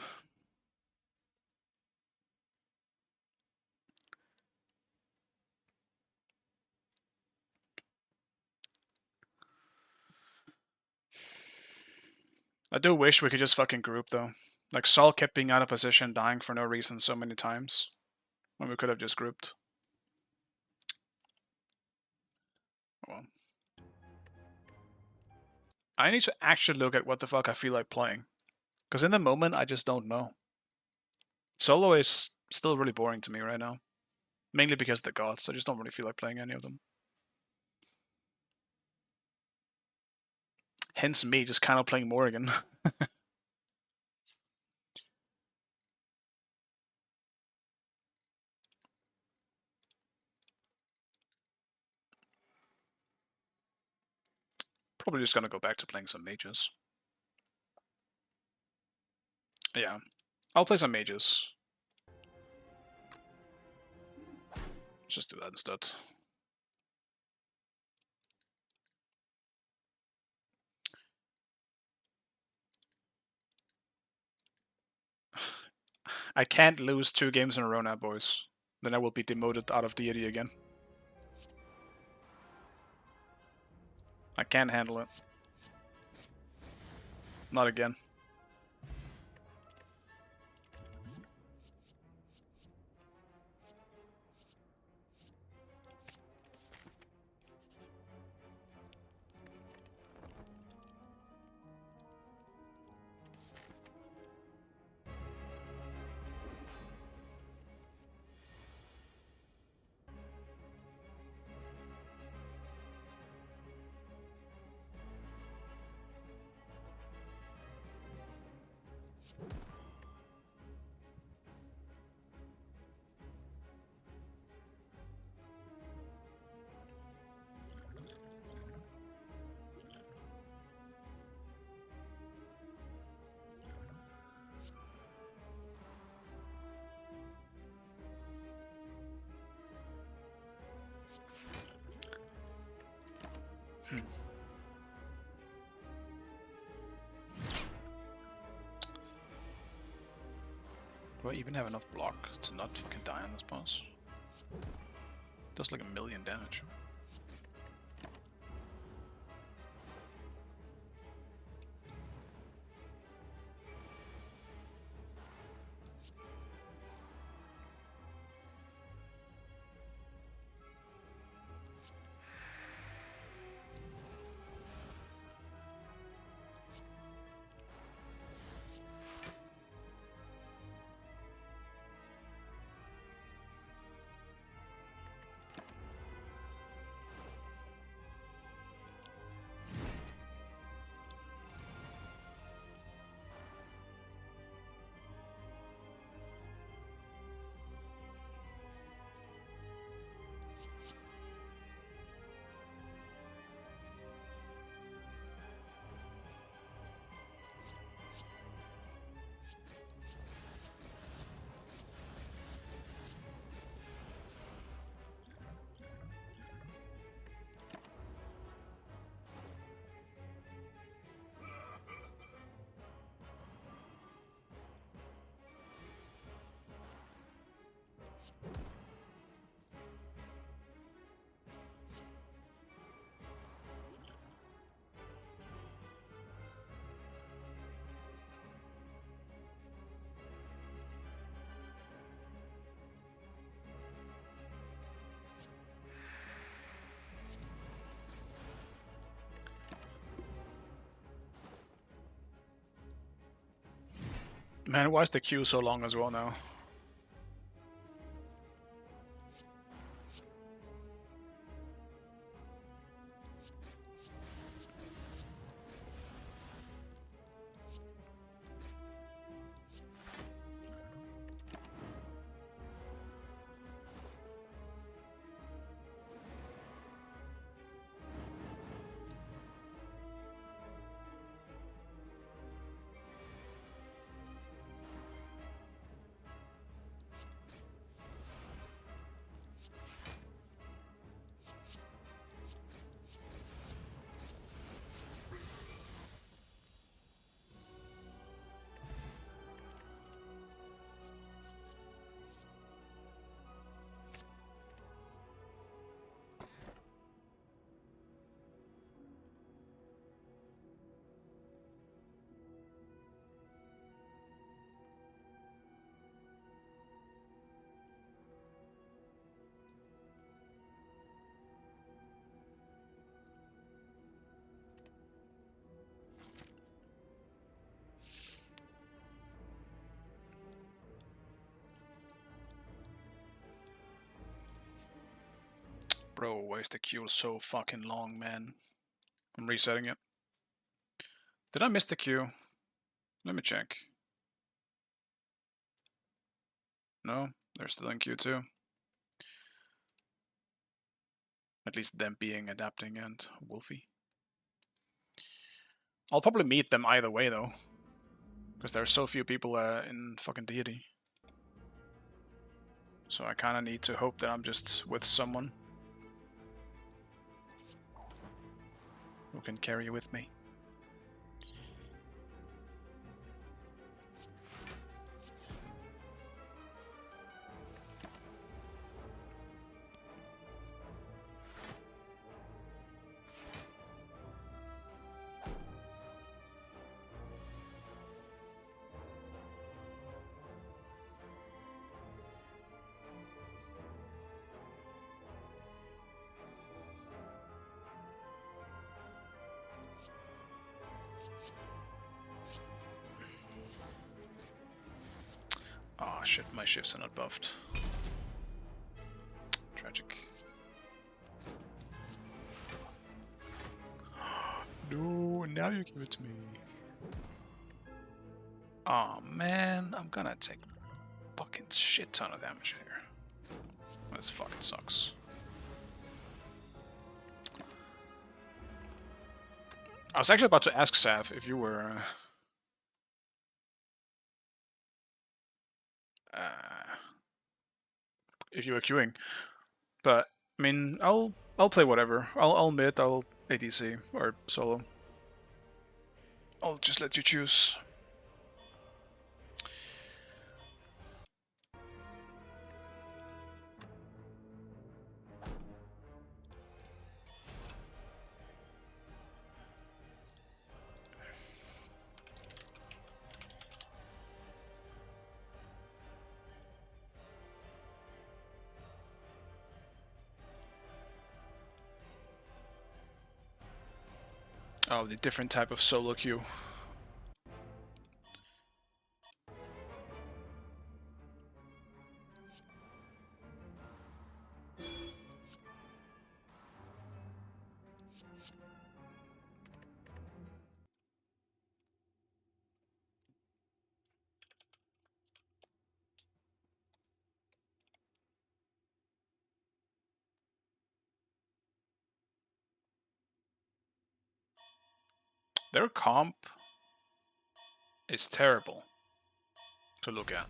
I do wish we could just fucking group though. Like Saul kept being out of position, dying for no reason so many times. When we could have just grouped. Well. I need to actually look at what the fuck I feel like playing. Because in the moment, I just don't know. Solo is still really boring to me right now. Mainly because of the gods, I just don't really feel like playing any of them. Hence me just kind of playing Morrigan. Probably just gonna go back to playing some mages. Yeah, I'll play some mages. Just do that instead. I can't lose 2 games in a row now, boys. Then I will be demoted out of deity again. I can't handle it. Not again. Do I even have enough block to not fucking die on this boss? Does like 1,000,000 damage. Man, why is the queue so long as well now? Bro, why is the queue so fucking long, man? I'm resetting it. Did I miss the queue? Let me check. No, they're still in queue too. At least them being adapting and Wolfie. I'll probably meet them either way though, because there are so few people in fucking deity. So I kind of need to hope that I'm just with someone who can carry with me. Oh shit, my shifts are not buffed. Tragic. No, now you give it to me. Oh man, I'm gonna take a fucking shit ton of damage here. This fucking sucks. I was actually about to ask Sav if you were queuing, but I mean, I'll play whatever. I'll mid, I'll ADC or solo. I'll just let you choose. Oh, the different type of solo queue. Their comp is terrible to look at.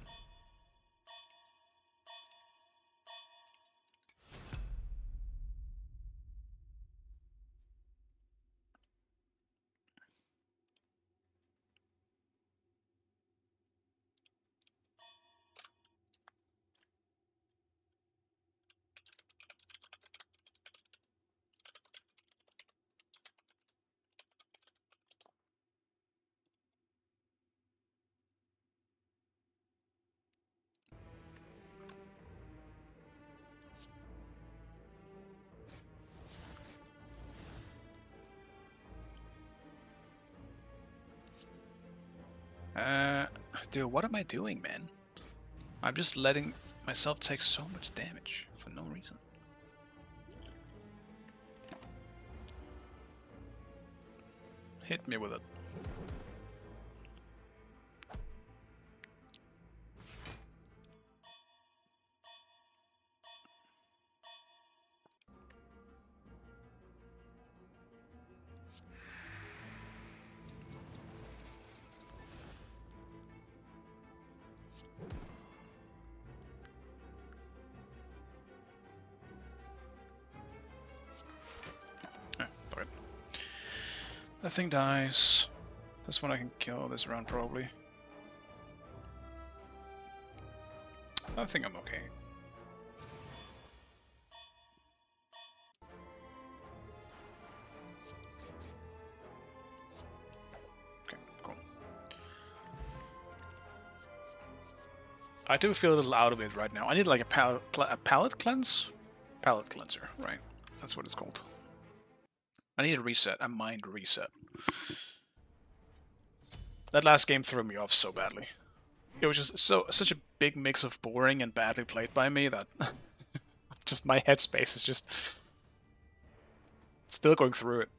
Dude, what am I doing, man? I'm just letting myself take so much damage for no reason. Hit me with it. Fuck it. That thing dies. This one I can kill this round probably. I think I'm okay. Okay, cool. I do feel a little out of it right now. I need like a palate cleanse? Palate cleanser, right. That's what it's called. I need a reset, a mind reset. That last game threw me off so badly. It was just such a big mix of boring and badly played by me that just my headspace is just still going through it.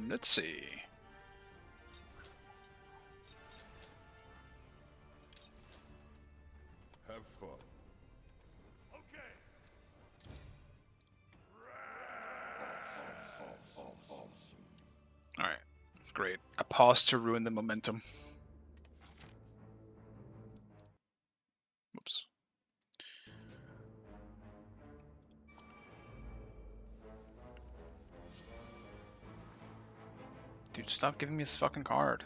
Let's see. Alright, great. A pause to ruin the momentum. Whoops. Dude, stop giving me this fucking card.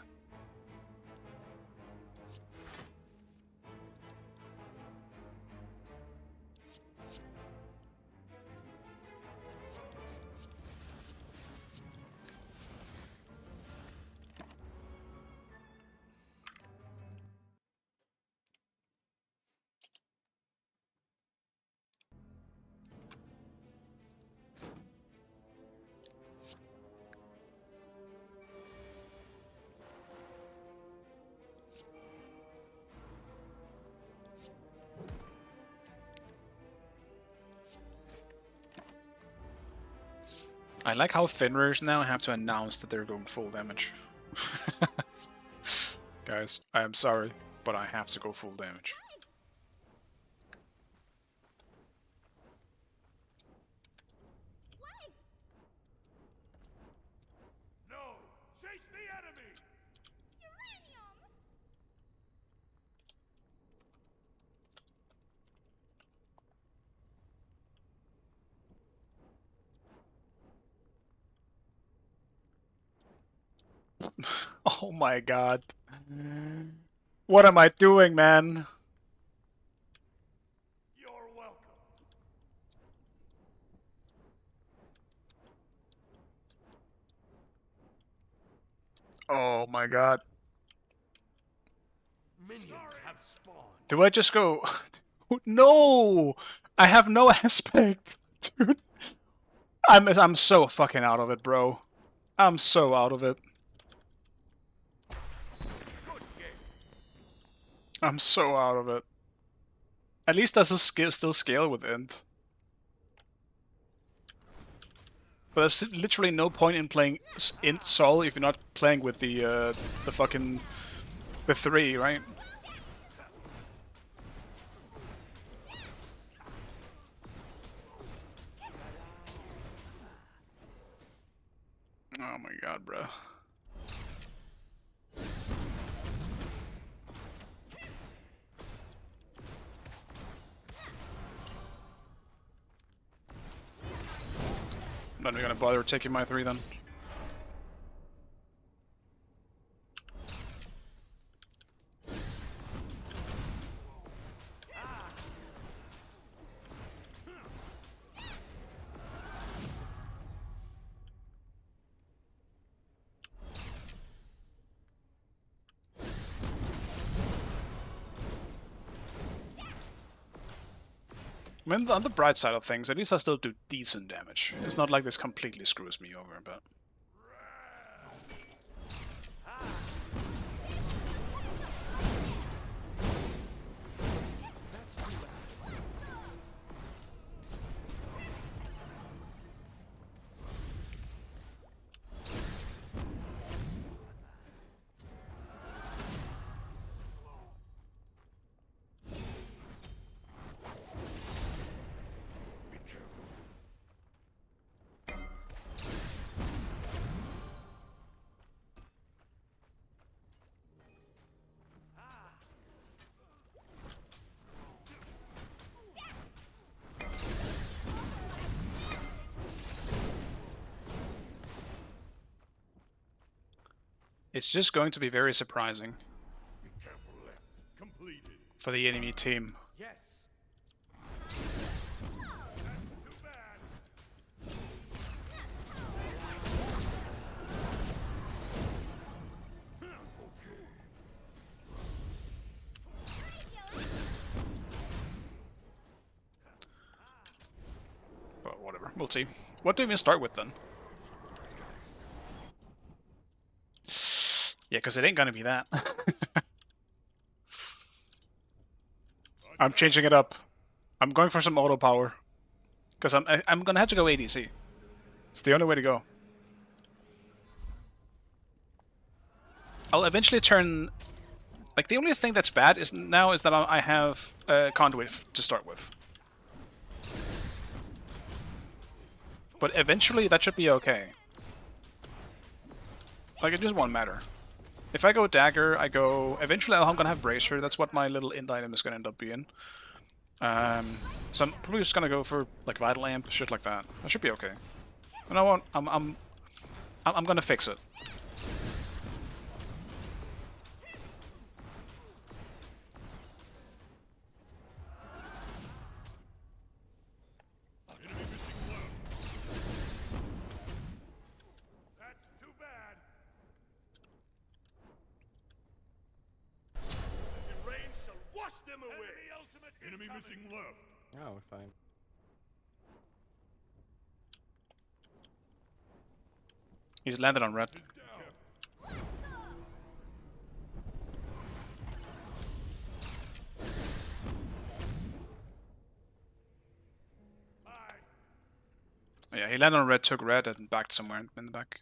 I like how Fenrir's now have to announce that they're going full damage. Guys, I am sorry, but I have to go full damage. No! Chase the enemy! Uranium! Oh my god. What am I doing, man? You're welcome. Oh my god. Minions have spawned. Do I just go... No! I have no aspect! Dude. I'm so fucking out of it, bro. I'm so out of it. I'm so out of it. At least there's a still scale with Int. But there's literally no point in playing Int Sol if you're not playing with the fucking... the 3, right? Oh my god, bro. I'm not even gonna bother taking my 3 then. I mean, on the bright side of things, at least I still do decent damage. It's not like this completely screws me over, but... It's just going to be very surprising Completed. for the enemy team. Yes. Too bad. But whatever, we'll see. What do we even start with then? Yeah, because it ain't gonna be that. I'm changing it up. I'm going for some auto power. Because I'm gonna have to go ADC. It's the only way to go. I'll eventually turn... Like, the only thing that's bad is now is that I have Conduit to start with. But eventually that should be okay. Like, it just won't matter. If I go dagger, I go... Eventually I'm gonna have bracer. That's what my little end item is gonna end up being. So I'm probably just gonna go for like vital amp, shit like that. That should be okay. And I won't... I'm gonna fix it. That's too bad. The rain shall wash them away. Enemy missing left. Oh, we're fine. He's landed on red. Oh, yeah, he landed on red, took red, and backed somewhere in the back.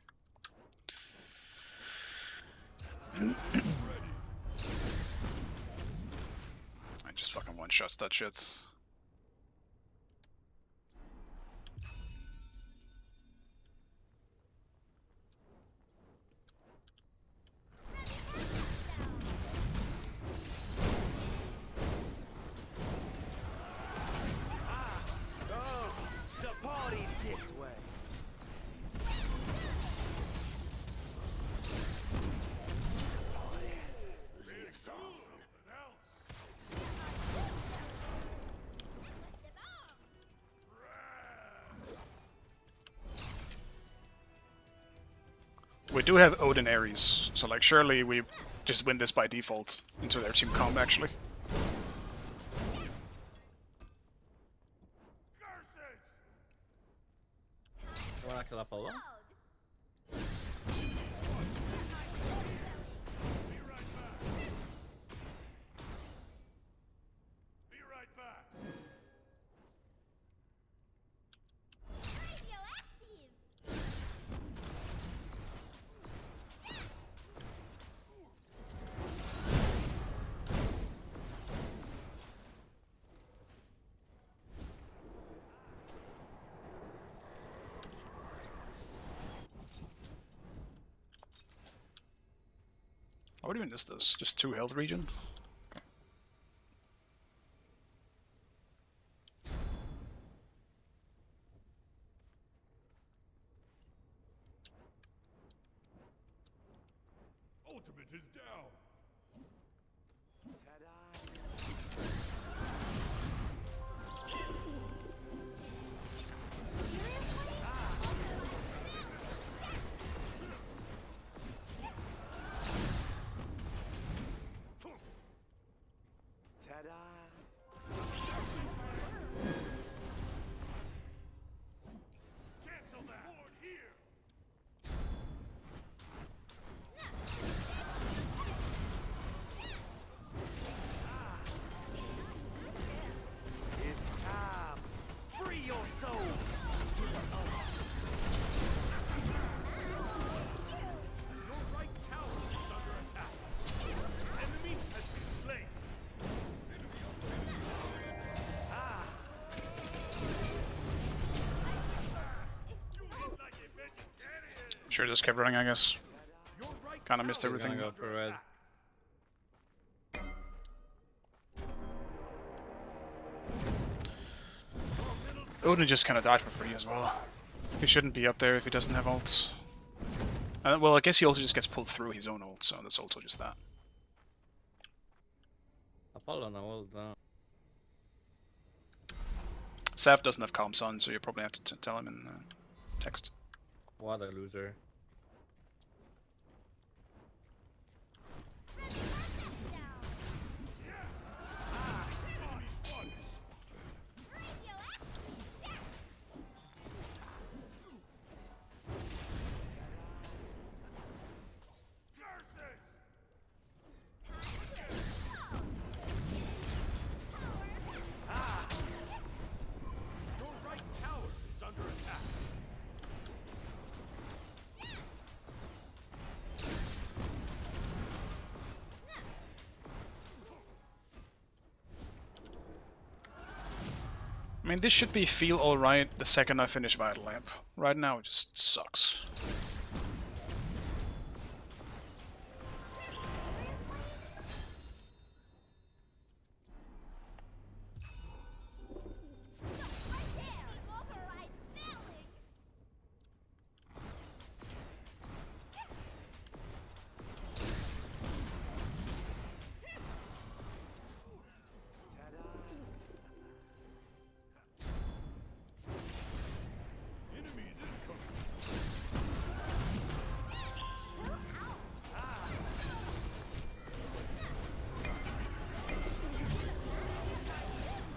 I just fucking one-shots that shit. The party's this way. We do have Odin Ares, so like surely we just win this by default into their team comp actually. You wanna kill Apollo? Be right back. What even is this? Just 2 health regen? Okay. Ultimate is down. Cancel that. Lord here. It's time. Free your soul. Your right tower is under attack. Enemy has been slain. You eat like a vegetarian. Sure, just kept running, I guess. Your right Kinda missed We're everything. gonna go for red. Odin just kinda died for free as well. He shouldn't be up there if he doesn't have ults. Well, I guess he also just gets pulled through his own ult, so that's also just that. Apollo no ult now. Saf doesn't have Calm Sun, so you probably have to tell him in text. What a loser. Your right tower is under attack. mean, this should be feel alright the second I finish Vital Lamp. Right now it just sucks.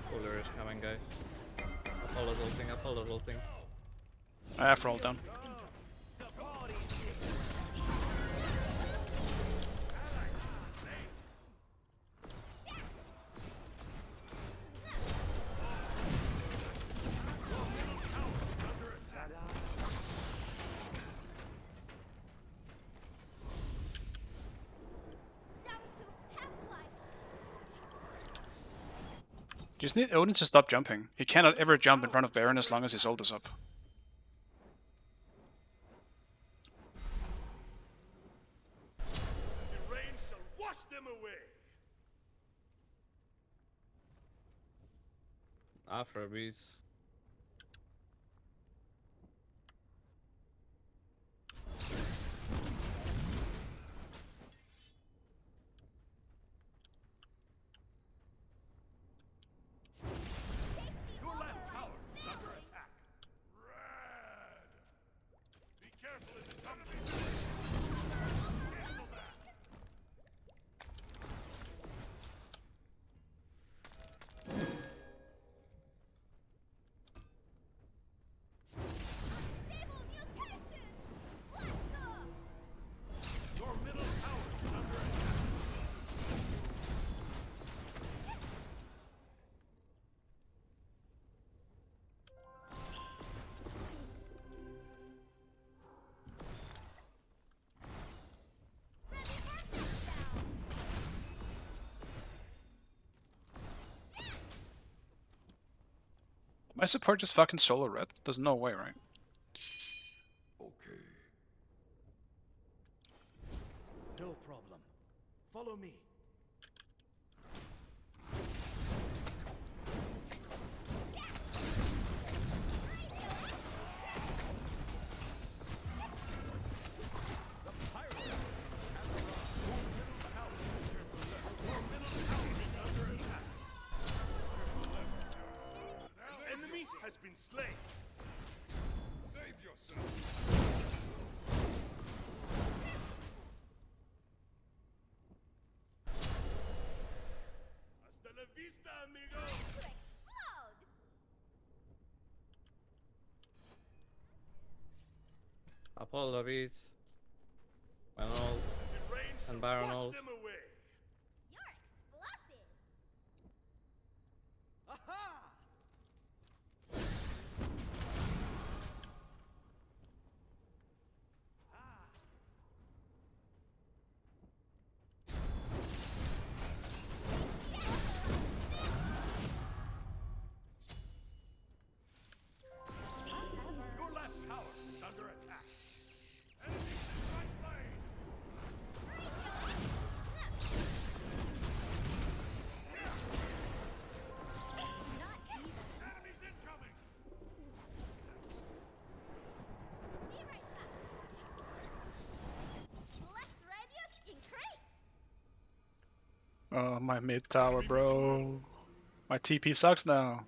Cooler is coming, guys. Apollo's ulting, Apollo's ulting. I have rolled down. Just need Odin to stop jumping. He cannot ever jump in front of Baron as long as his ult is up. The rain shall wash them away. Afrobeats. Your left tower is under attack. Rad. Be careful in the company. Cancel that. Your middle tower is under attack. My support just fucking solo red? There's no way, right? Okay. No problem. Follow me. Enemy has been slain. Save yourself. Hasta la vista, amigo. Apollo beats. And ult. The rain shall And Baron wash ult. them away. Aha! Your left tower is under attack. Enemies in right lane. Enemies incoming. Oh, my mid tower, bro. My TP sucks now.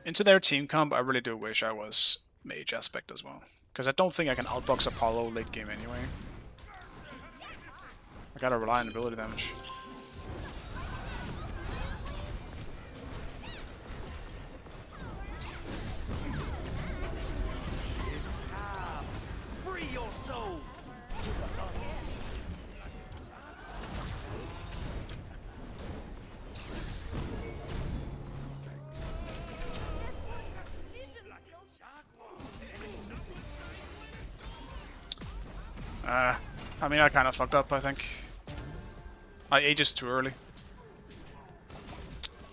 Into their team comp, I really do wish I was mage aspect as well. Because I don't think I can outbox Apollo late game anyway. I gotta rely on ability damage. Free your souls! I mean, I kind of fucked up, I think. I ages too early.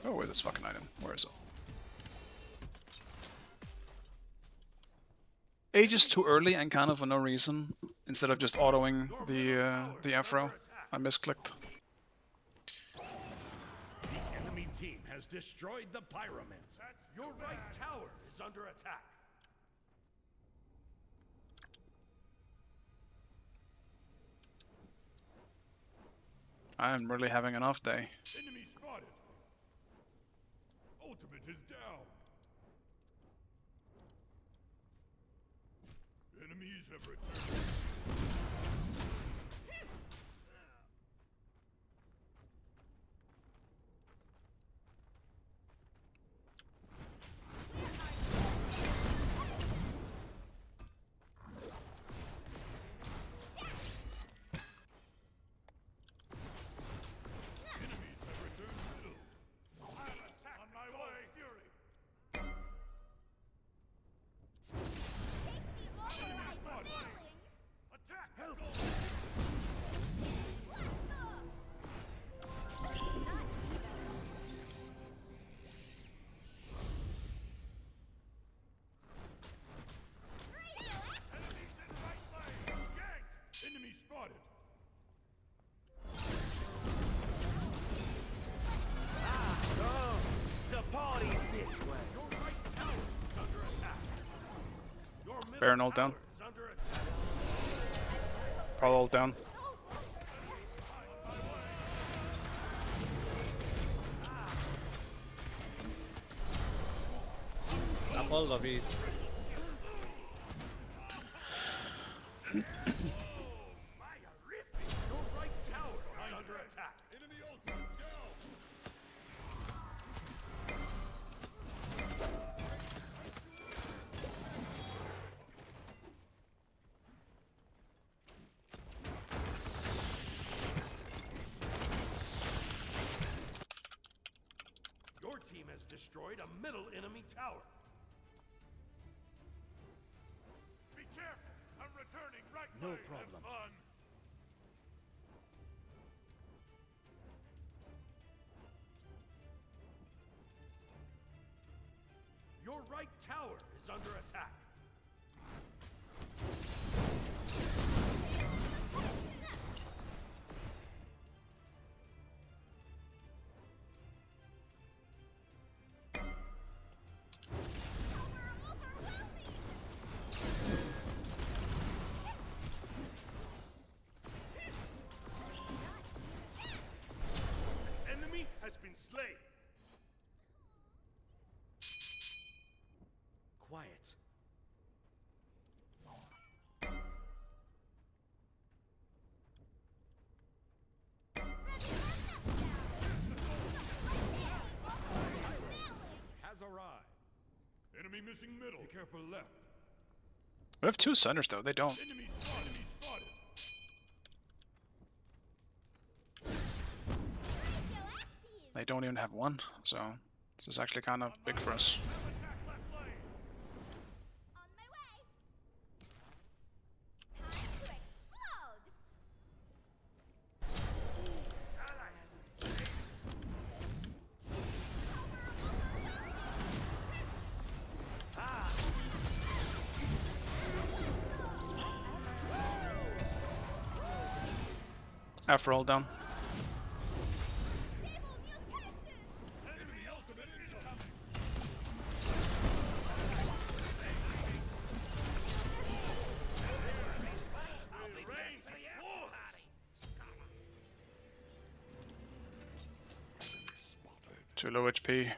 Oh, where's this fucking item? Where is it? Ages too early and kind of for no reason. Instead of just autoing the afro, I misclicked. The enemy team has destroyed the pyramids. Your right tower is under attack. I am really having an off day. Enemy spotted. Ultimate is down. Enemies have returned. Enemies have returned middle. I'll attack on my way. Fury. Enemy spotted. Attack. Help. Enemies in right lane. Gang. Enemy spotted. The party's this way. Your right tower is under attack. Your middle Baron ult down. tower is under attack. Paul ult down. Apple lobby. Your right tower is under attack. Enemy ultimate down. Your team has destroyed a middle enemy tower. Be careful. I'm returning right No lane. problem. Have fun. Your right tower is under attack. Enemy has been slain. Quiet. Has arrived. Enemy missing middle. Be careful left. We have two centers though, they don't. Enemy spotted. Enemy spotted. They don't even have one, so this is actually kind of big for us. Attack left lane. On my way. Time to explode. Ally has been slain. Afro ult down. Evil mutation. Enemy ultimate incoming. Range deployed. Too low HP.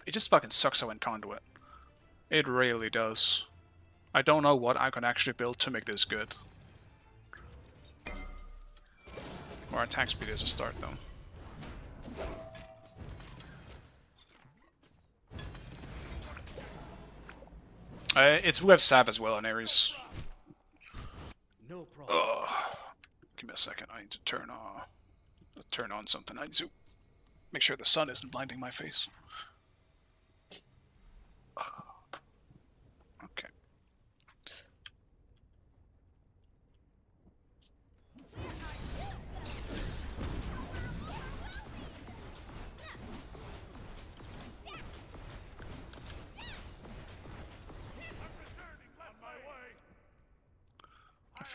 It just fucking sucks I went conduit. It really does. I don't know what I can actually build to make this good. Our attack speed is a start though. We have Sav as well on Ares. No problem. Give me a second. I need to turn on something. I need to make sure the sun isn't blinding my face. Okay.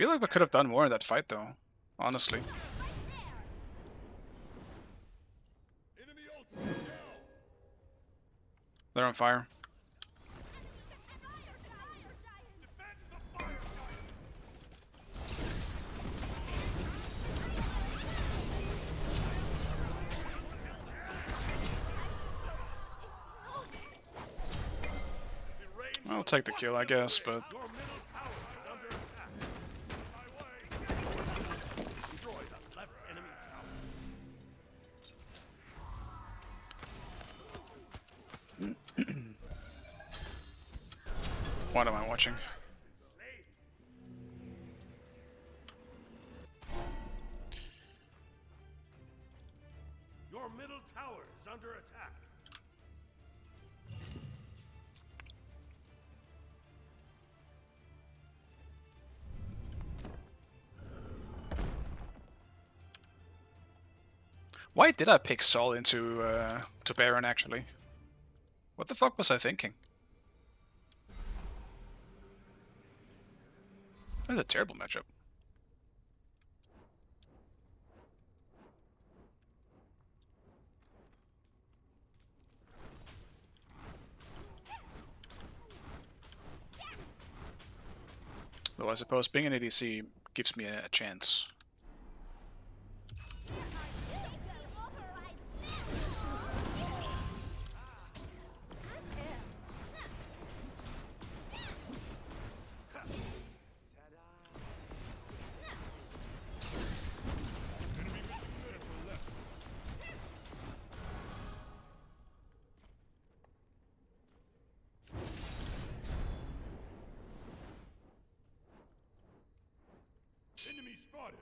feel like we could have done more in that fight, though. Honestly. Enemy ultimate now. They're on fire. Defend the fire giant! The range I'll take the kill, I guess, but Your middle tower is under attack. My way. Destroy the left enemy tower. what am I watching? slain. Your middle tower is under attack. Why did I pick Sol into to Baron, actually? What the fuck was I thinking? That's a terrible matchup. Though I suppose being an ADC gives me a chance. Enemy spotted.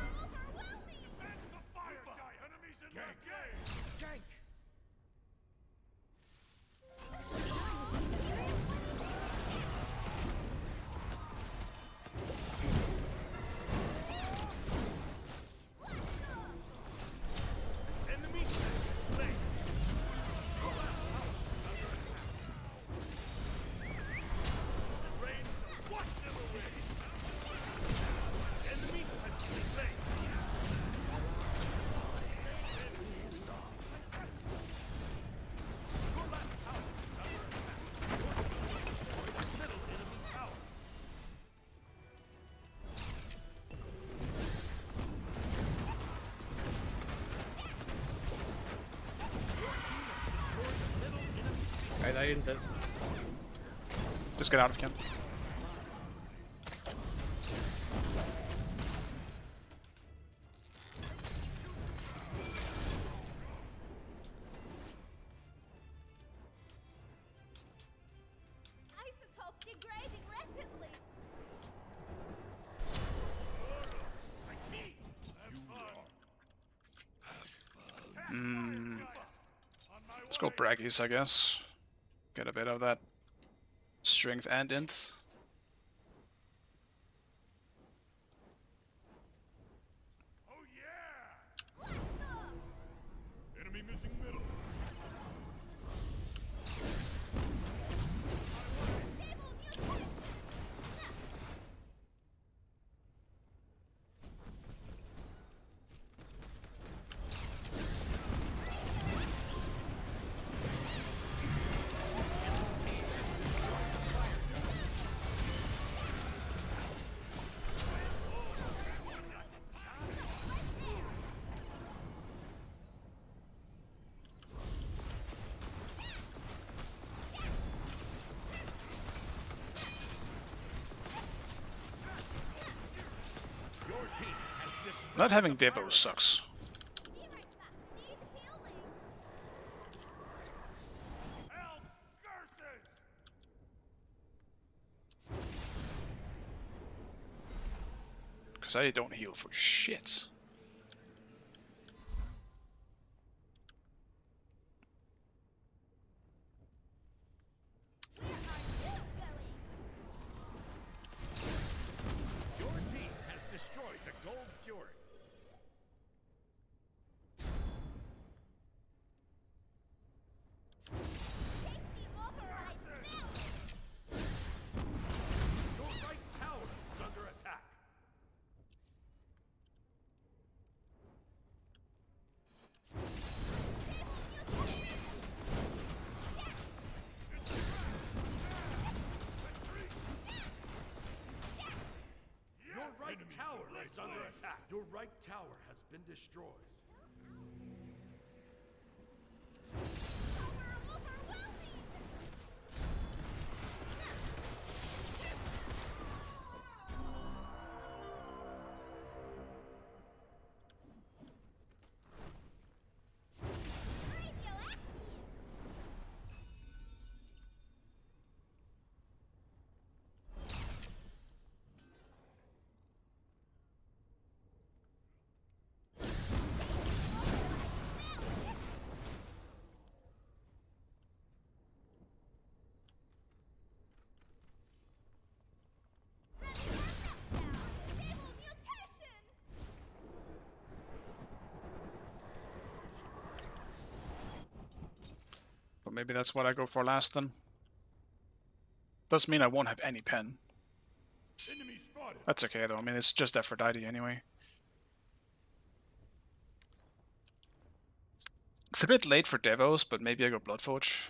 Defend the fire giant. Enemies in their game. Gank! Enemy slain. The range shall wash them away. Enemy has been slain. Middle enemy tower. Guys, I didn't. Just get out of camp. Isotope degrading rapidly. Like me. Have fun. Mm, On my let's go Braggies, I guess. Get a bit of that strength and int. Oh yeah! Enemy missing middle. Stable mutation. Your team has destroyed. Not having Devo sucks. Be right back. Need healing. Help! Curses! Because I don't heal for shit. Your right tower has been destroyed. But maybe that's what I go for last then. Doesn't mean I won't have any pen. Enemy spotted. That's okay though, I mean it's just Aphrodite anyway. It's a bit late for Devos, but maybe I go Bloodforge.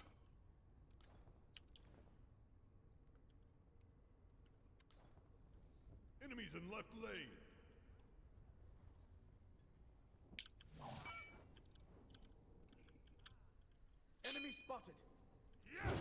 Enemies in left lane. Enemy spotted. Yes.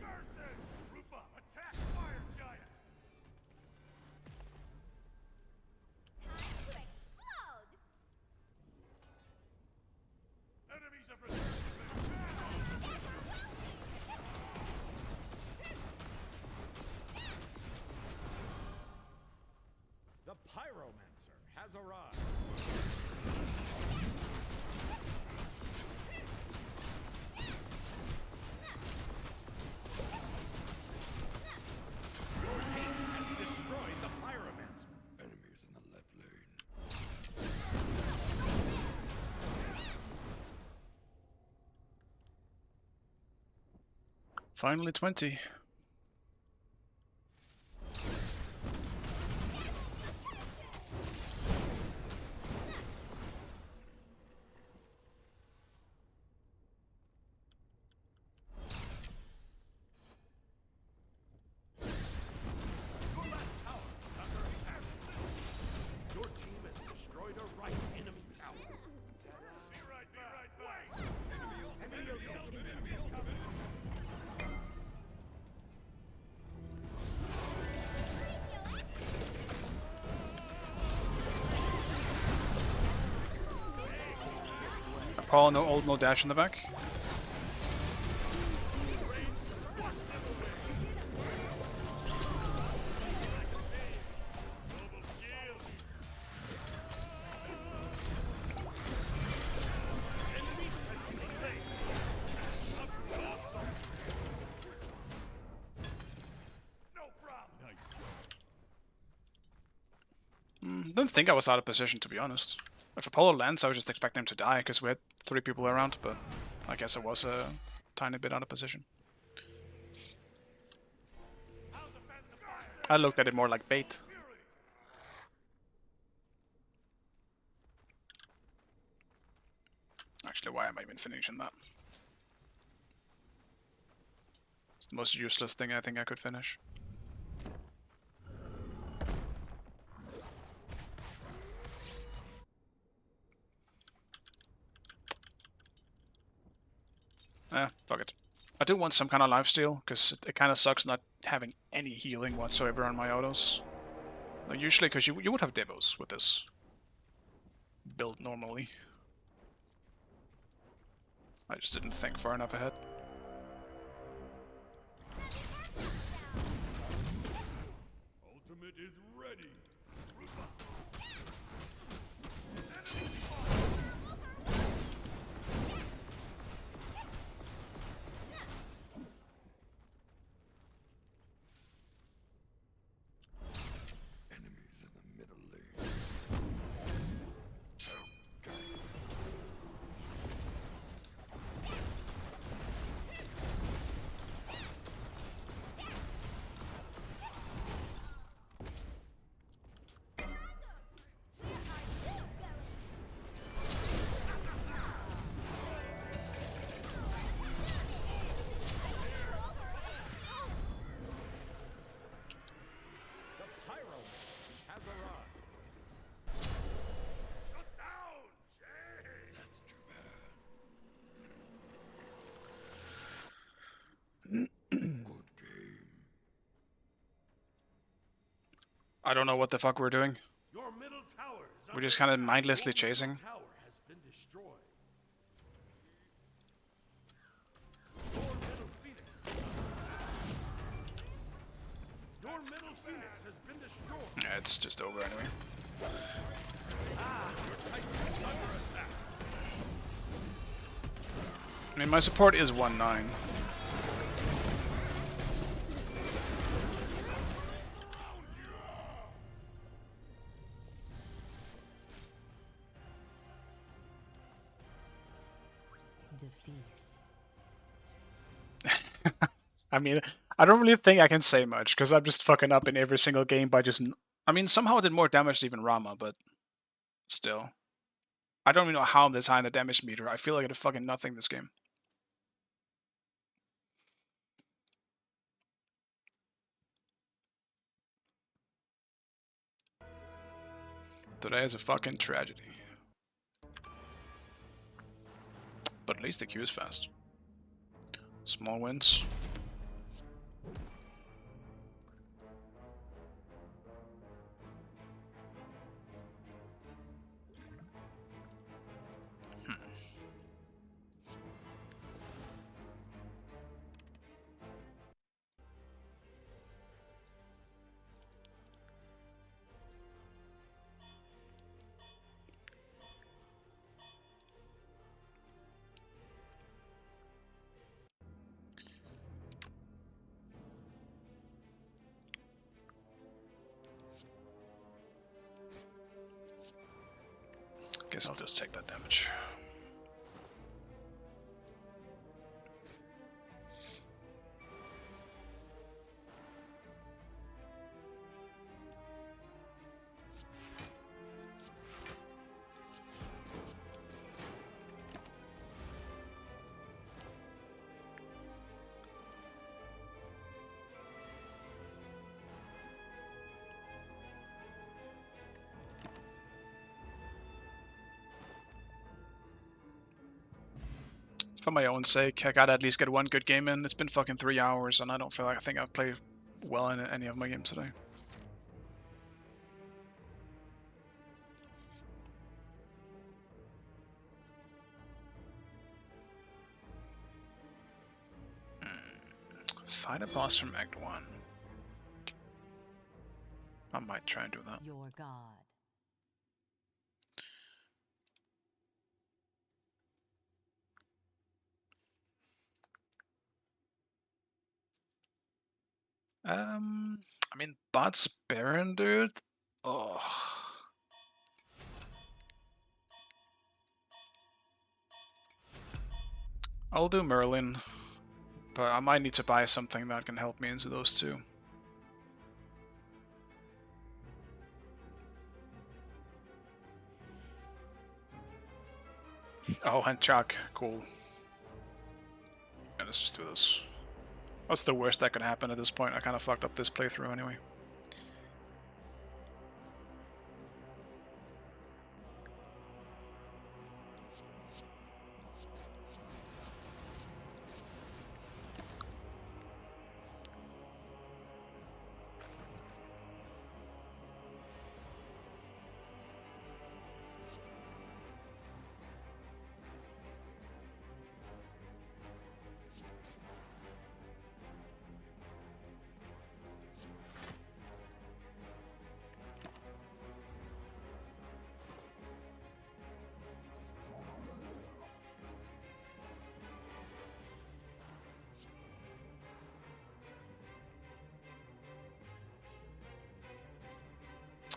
Mercy! Rupa, attack fire giant. Time to explode! Enemies have returned to their The Pyromancer has arrived. Your team has destroyed the Pyromancer. Enemies in the left lane. Finally 20. Your left tower is under attack. Your team has destroyed a right enemy tower. Be right back. Enemy ultimate. Paul, no ult, no dash in the back. No problem. Didn't think I was out of position, to be honest. If Apollo lands, I was just expecting him to die, because we had 3 people around, but I guess I was a tiny bit out of position. I looked at it more like bait. Actually, why am I even finishing that? It's the most useless thing I think I could finish. Fuck it. I do want some kind of lifesteal, because it kind of sucks not having any healing whatsoever on my autos. Like, usually, because you would have Devos with this build normally. I just didn't think far enough ahead. Ultimate is ready. Enemies in the middle lane. I don't know what the fuck we're doing. Your middle tower is We're just kind of mindlessly chasing. tower has been destroyed. Your middle phoenix. Your middle phoenix has been destroyed. Yeah, it's just over anyway. I mean, my support is 1-9. I mean, I don't really think I can say much, because I'm just fucking up in every single game by just... I mean, somehow I did more damage to even Rama, but still. I don't even know how I'm this high in the damage meter. I feel like I did fucking nothing this game. Today is a fucking tragedy. But at least the queue is fast. Small wins. Guess I'll just take that damage. For my own sake, I gotta at least get one good game in. It's been fucking 3 hours, and I don't feel like I think I've played well in any of my games today. Fight a boss from Act 1. I might try and do that. Your god. I mean, Bot's Baron, dude? Oh. I'll do Merlin, but I might need to buy something that can help me into those two. Oh, and Chuck, cool. Yeah, let's just do this. What's the worst that could happen at this point? I kind of fucked up this playthrough anyway.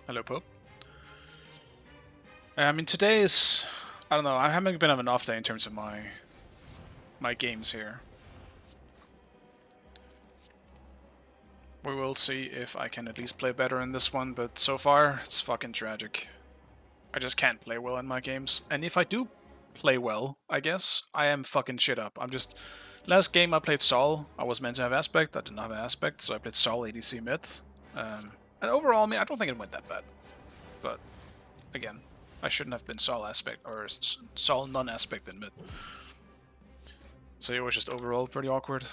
Hello, Pope. I mean, today is... I don't know, I haven't been having an off day in terms of my games here. We will see if I can at least play better in this one, but so far, it's fucking tragic. I just can't play well in my games. And if I do play well, I guess, I am fucking shit up. I'm just... Last game I played Sol, I was meant to have Aspect, I didn't have Aspect, so I played Sol ADC mid. And overall, I mean, I don't think it went that bad. But, again, I shouldn't have been Sol Aspect, or Sol non-Aspect in mid. So it was just overall pretty awkward.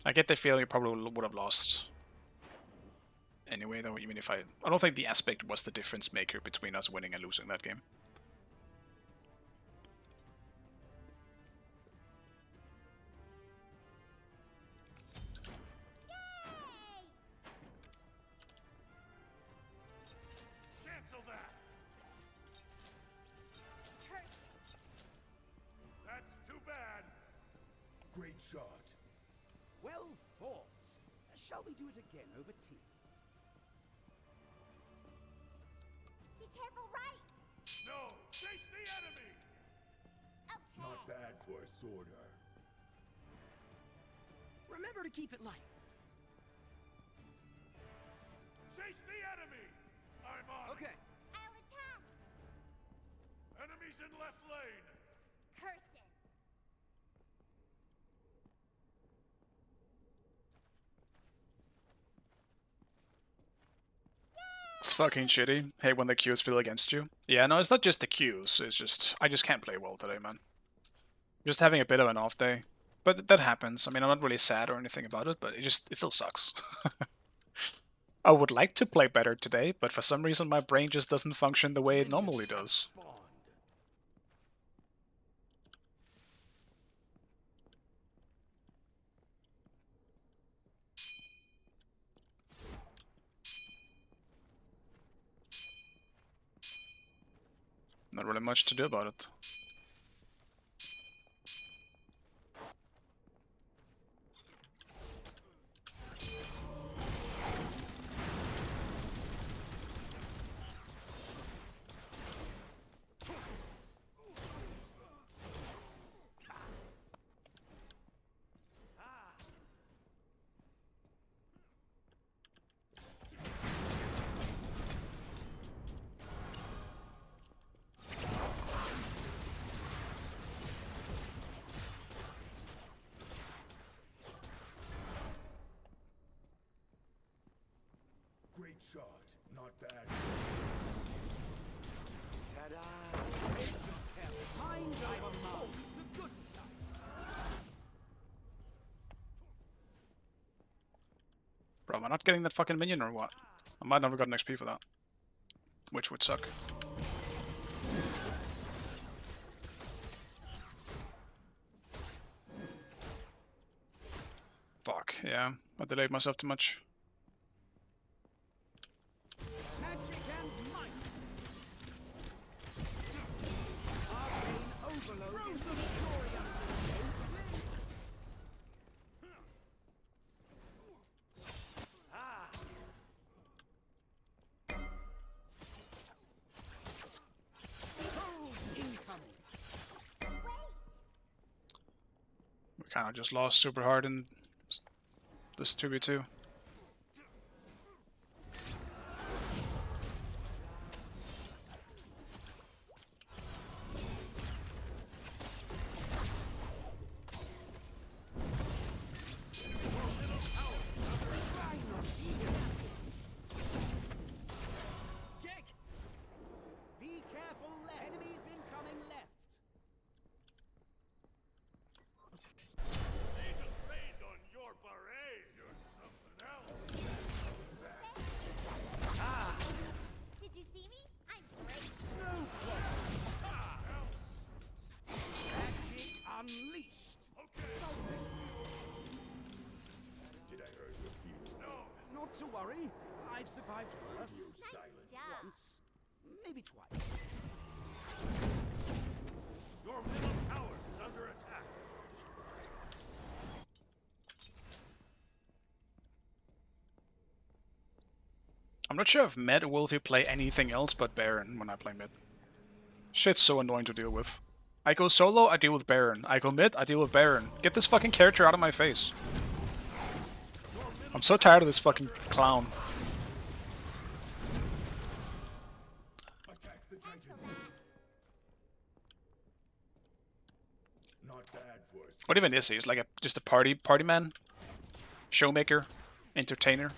I get the feeling you probably would have lost anyway, though. Even if I don't think the aspect was the difference maker between us winning and losing that game. Cancel that. That's too bad. Great shot. Well fought. Shall we do it again over tea? Be careful, right? No, chase the enemy. Okay. Not bad for a sworder. Remember to keep it light. Chase the enemy. I'm on. Okay. I'll attack. Enemies in left lane. Curses. It's fucking shitty. Hate when the queues feel against you. Yeah, no, it's not just the queues. It's just I just can't play well today, man. Just having a bit of an off day. But that happens. I mean, I'm not really sad or anything about it, but it still sucks. I would like to play better today, but for some reason my brain just doesn't function the way it normally does. Bond. Not really much to do about it. Great shot. Not bad. Ta-da! Mind over mouth. The good stuff. Bro, am I not getting that fucking minion or what? I might never got an XP for that. Which would suck. Fuck, yeah. I delayed myself too much. Magic and might. Arcane overload is the story of incoming. We kind of just lost super hard in this 2v2. Kick! Be careful, enemies incoming left. They just rained on your parade. You're something else. Did you see me? I'm great. Magic unleashed. Did I hurt your feelings? No. Not to worry. I've survived worse. Silence. Job. Once, maybe twice. Your middle tower is under attack. I'm not sure if mid will if you play anything else but Baron when I play mid. Shit's so annoying to deal with. I go solo, I deal with Baron. I go mid, I deal with Baron. Get this fucking character out of my face. I'm so tired of this fucking clown. Attack the Titan. Not bad for a What even is he? He's like just a party man? Showmaker? Entertainer?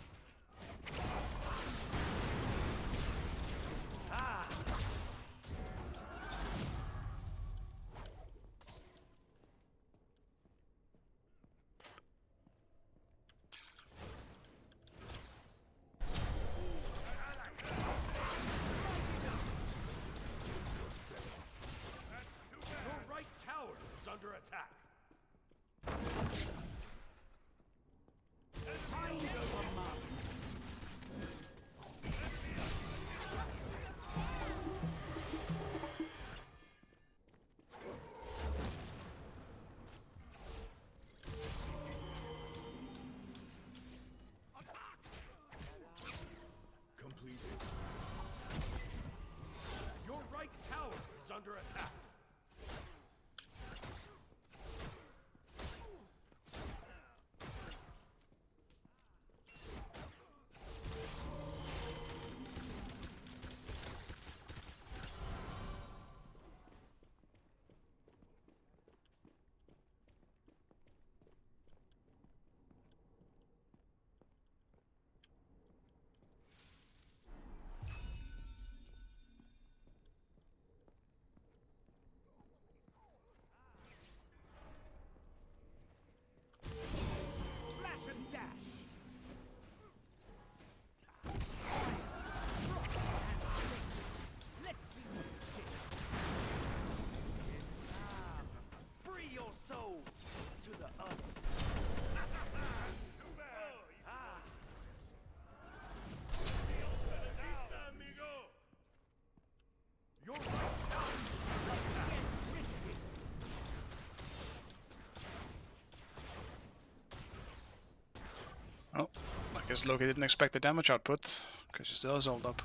Oh, I guess Loki didn't expect the damage output, because he still has hold up.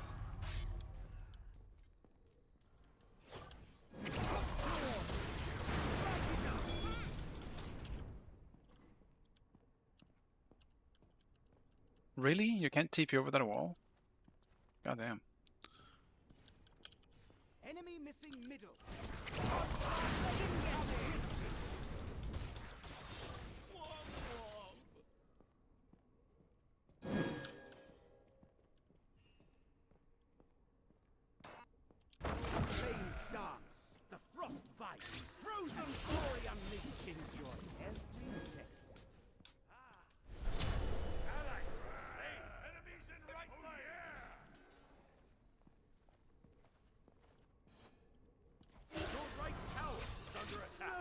Really? You can't TP over that wall? Goddamn. Enemy missing middle. Flames dance, the frost bites, frozen glory unleashed. Enjoy every second. Allies were slain. Enemies in right lane. Your right tower is under attack.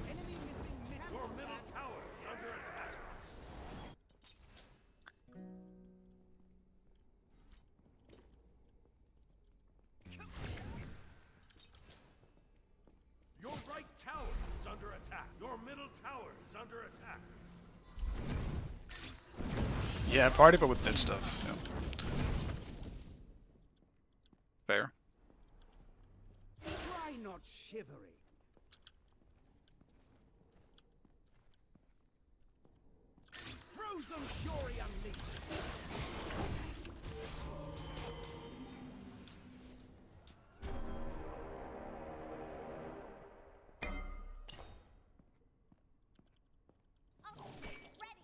Enemy missing middle. Your middle tower is under attack. Your right tower is under attack. Your middle tower is under attack. Yeah, party, but with dead stuff. Yeah. Fair. Try not shivering. Frozen fury unleashed. Ready.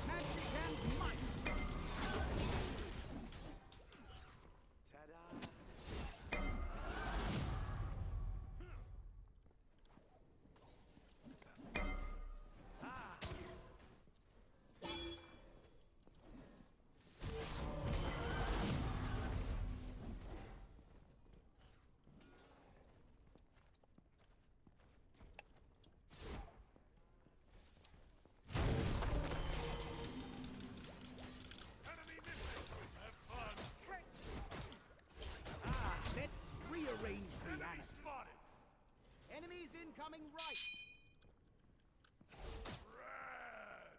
Magic and might. Ta-da. Enemy missing. Have fun. Let's rearrange the Enemy animal. spotted. Enemies incoming right. Rad.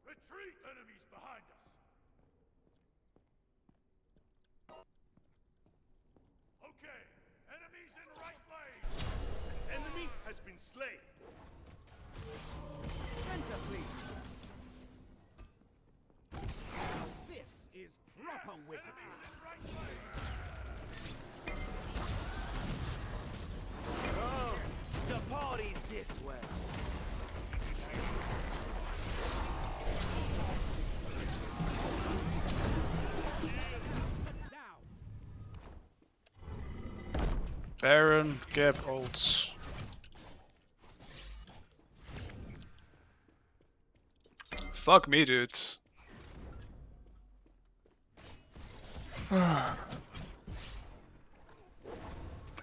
Retreat. Enemies behind us. Okay. Enemies in right lane. Enemy has been slain. Center, please. Now this is proper wizardry. Enemies in right lane. Oh, the party's this way. Down. Baron, Geb, ults. Fuck me, dude. It's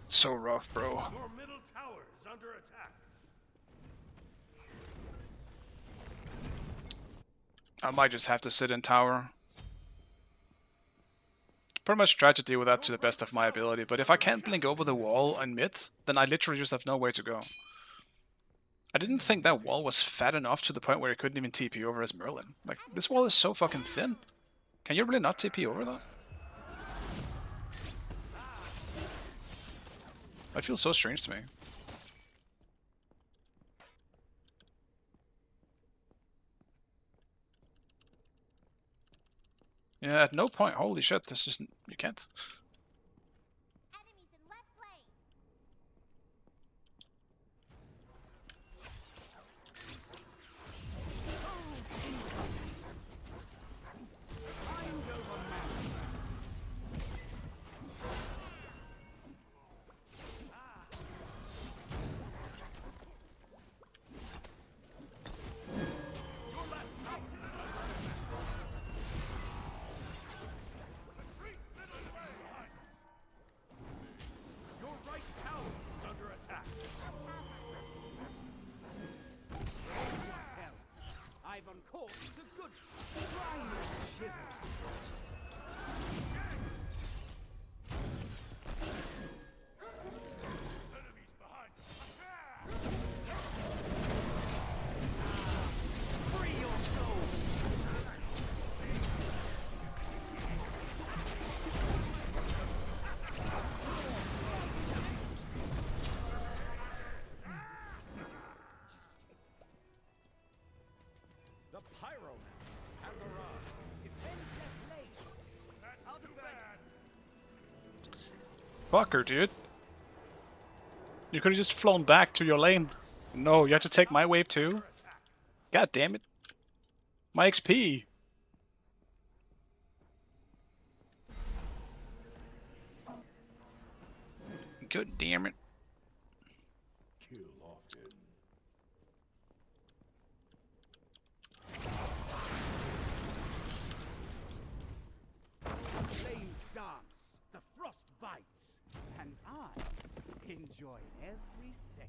so rough, bro. Your middle tower is under attack. I might just have to sit in tower. Pretty much try to deal with that to the best of my ability, but if I can't blink over the wall and mid, then I literally just have nowhere to go. I didn't think that wall was fat enough to the point where it couldn't even TP over as Merlin. Like, this wall is so fucking thin. Can you really not TP over that? That feels so strange to me. Yeah, at no point. Holy shit, this just... you can't. Enemies in left lane. Mind over matter. The Pyroman has arrived. Defend that lane. That's too bad. Fucker, dude. You could have just flown back to your lane. No, you have to take my wave too? God damn it. My XP. God damn it. Kill often. Flames dance, the frost bites, and I enjoy every second.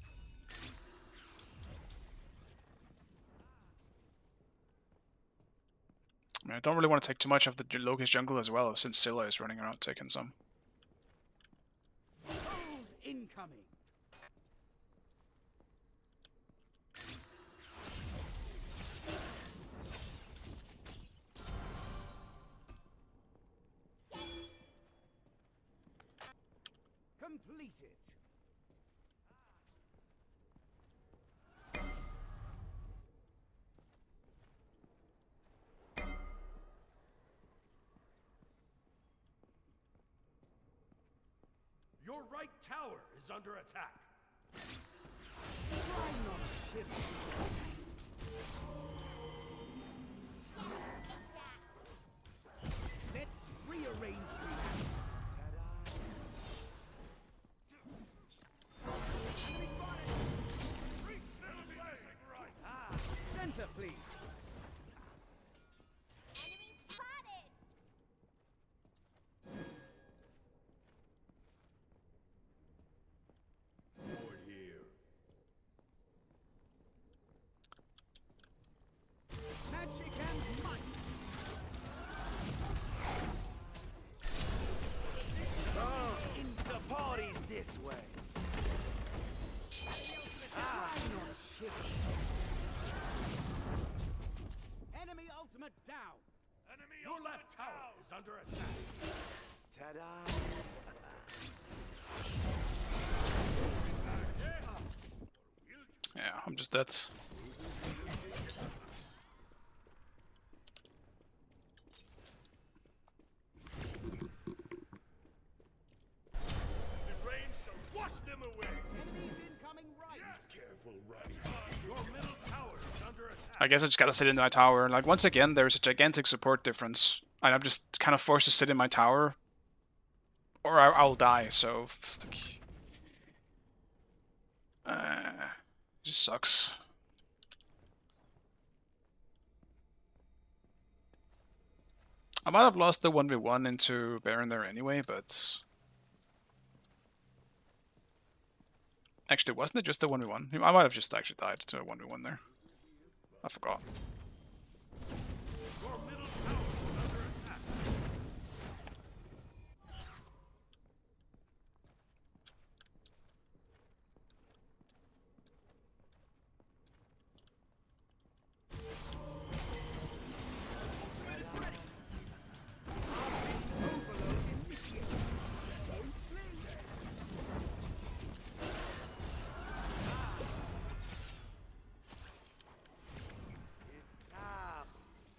I mean, I don't really want to take too much of the Loki's jungle as well, since Scylla is running around taking some. Cold incoming. Completed. Your right tower is under attack. Try not shift. Let's rearrange reality. Ah, center, please. Enemy spotted! Board here. Magic and might. Oh, the party's this way. Ah, not shift. Enemy ultimate down. Enemy Your ultimate left tower down. is under attack. Ta-da! Yeah, I'm just dead. The rain shall wash them away. Enemies incoming right. Careful, right? Your middle tower is under attack. I guess I just gotta sit in my tower. Like, once again, there's a gigantic support difference. And I'm just kind of forced to sit in my tower. Or I'll die, so... just sucks. I might have lost the 1v1 into Baron there anyway, but... Actually, wasn't it just the 1v1? I might have just actually died to a 1v1 there. I forgot. Your middle tower is under attack. Ah,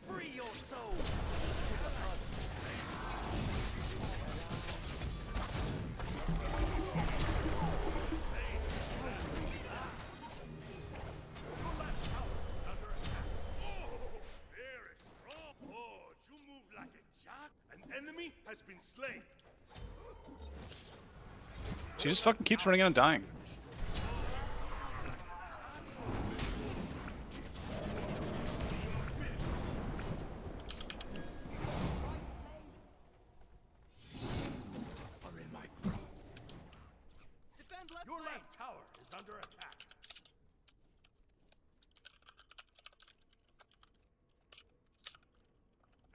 free your soul. Very strong. Oh, you move like a jack. An enemy has been slain. She just fucking keeps running out and dying. Defend left Your left tower is under attack.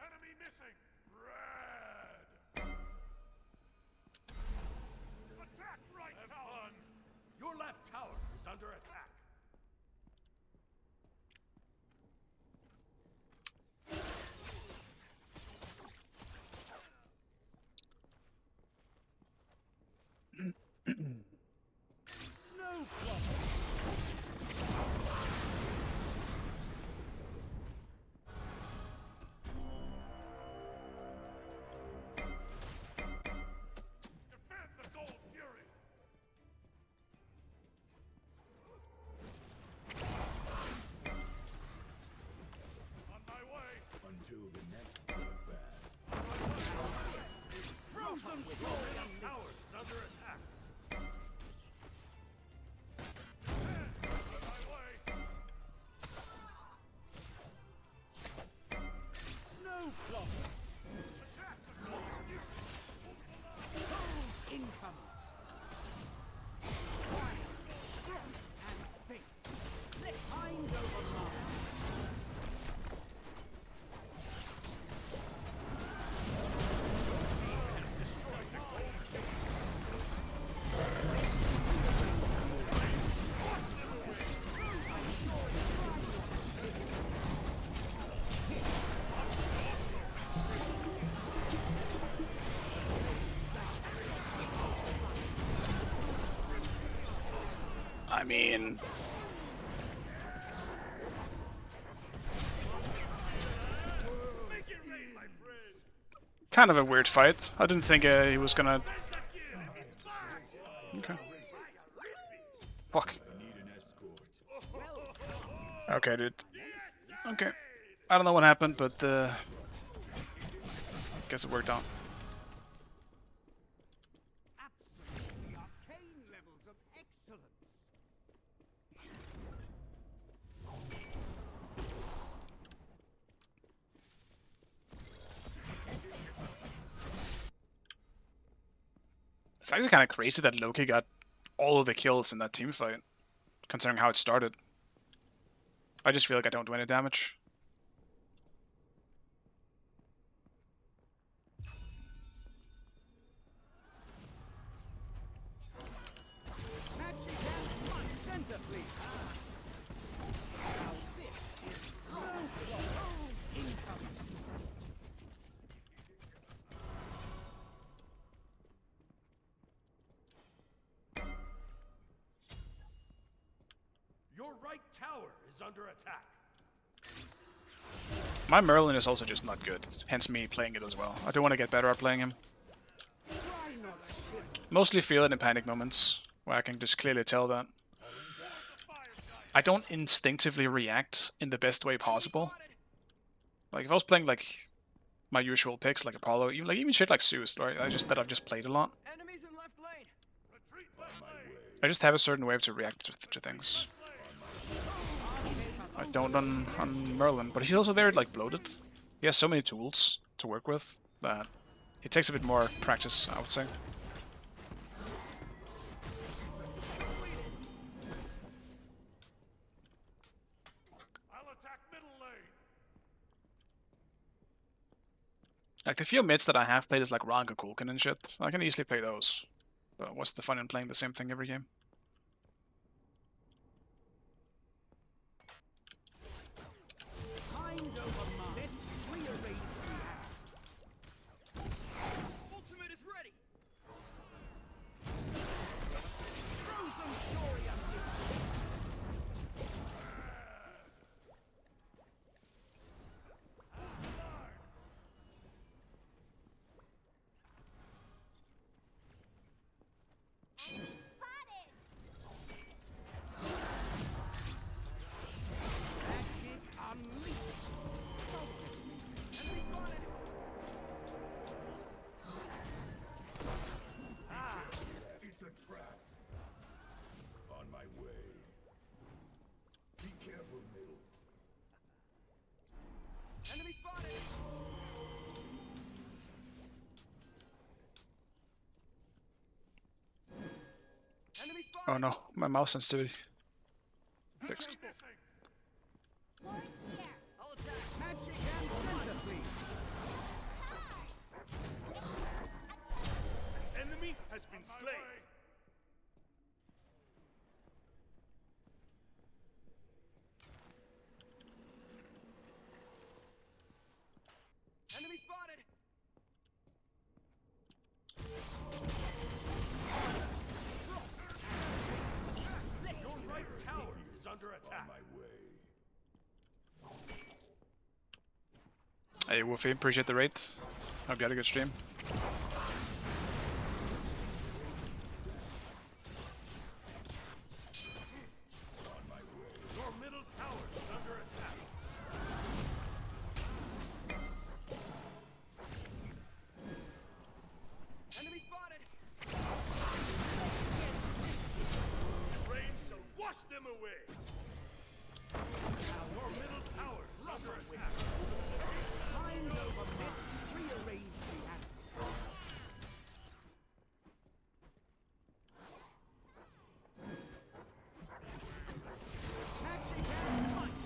Enemy missing. Red. Attack right tower. Your left tower is under attack. Snow club. I mean... Make it rain, my friend. kind of a weird fight. I didn't think he was gonna... It's fine. Okay. Fuck. Okay, dude. Okay. I don't know what happened, but guess it worked out. Absolutely arcane levels of excellence. It's actually kind of crazy that Loki got all of the kills in that team fight, considering how it started. I just feel like I don't do any damage. Matching down one center, please. Now this is so incoming. Your right tower is under attack. My Merlin is also just not good, hence me playing it as well. I do want to get better at playing him. Try not shiver. Mostly feel it in panic moments, where I can just clearly tell that I don't instinctively react in the best way possible. Like if I was playing like my usual picks, like Apollo, even shit like Zeus, right? I've just played a lot. Enemies in left lane. Retreat left lane. I just have a certain way to react to things. I don't on Merlin, but he's also very like bloated. He has so many tools to work with that it takes a bit more practice, I would say. I'll attack middle lane. Like the few mids that I have played is like Ranka Kulkin and shit. I can easily play those. But what's the fun in playing the same thing every game? Mind over mind. Let's rearrange the act. Ultimate is ready. Throw some story on you. Magic unleashed. Enemy spotted. It's a trap. On my way. Be careful, middle. Enemy spotted. Enemy spotted. Oh no, my mouse sensitivity. Fixed. I'll attack. Magic and center, please. Enemy has been slain. Enemy spotted. Your right tower is under On attack. my way. Hey Wolfie, appreciate the rate. Hope you had a good stream. Your middle tower is under attack. Enemy spotted. Rain shall wash them away. Your middle tower is under attack. Mind over mind. Rearrange the act. Magic and might.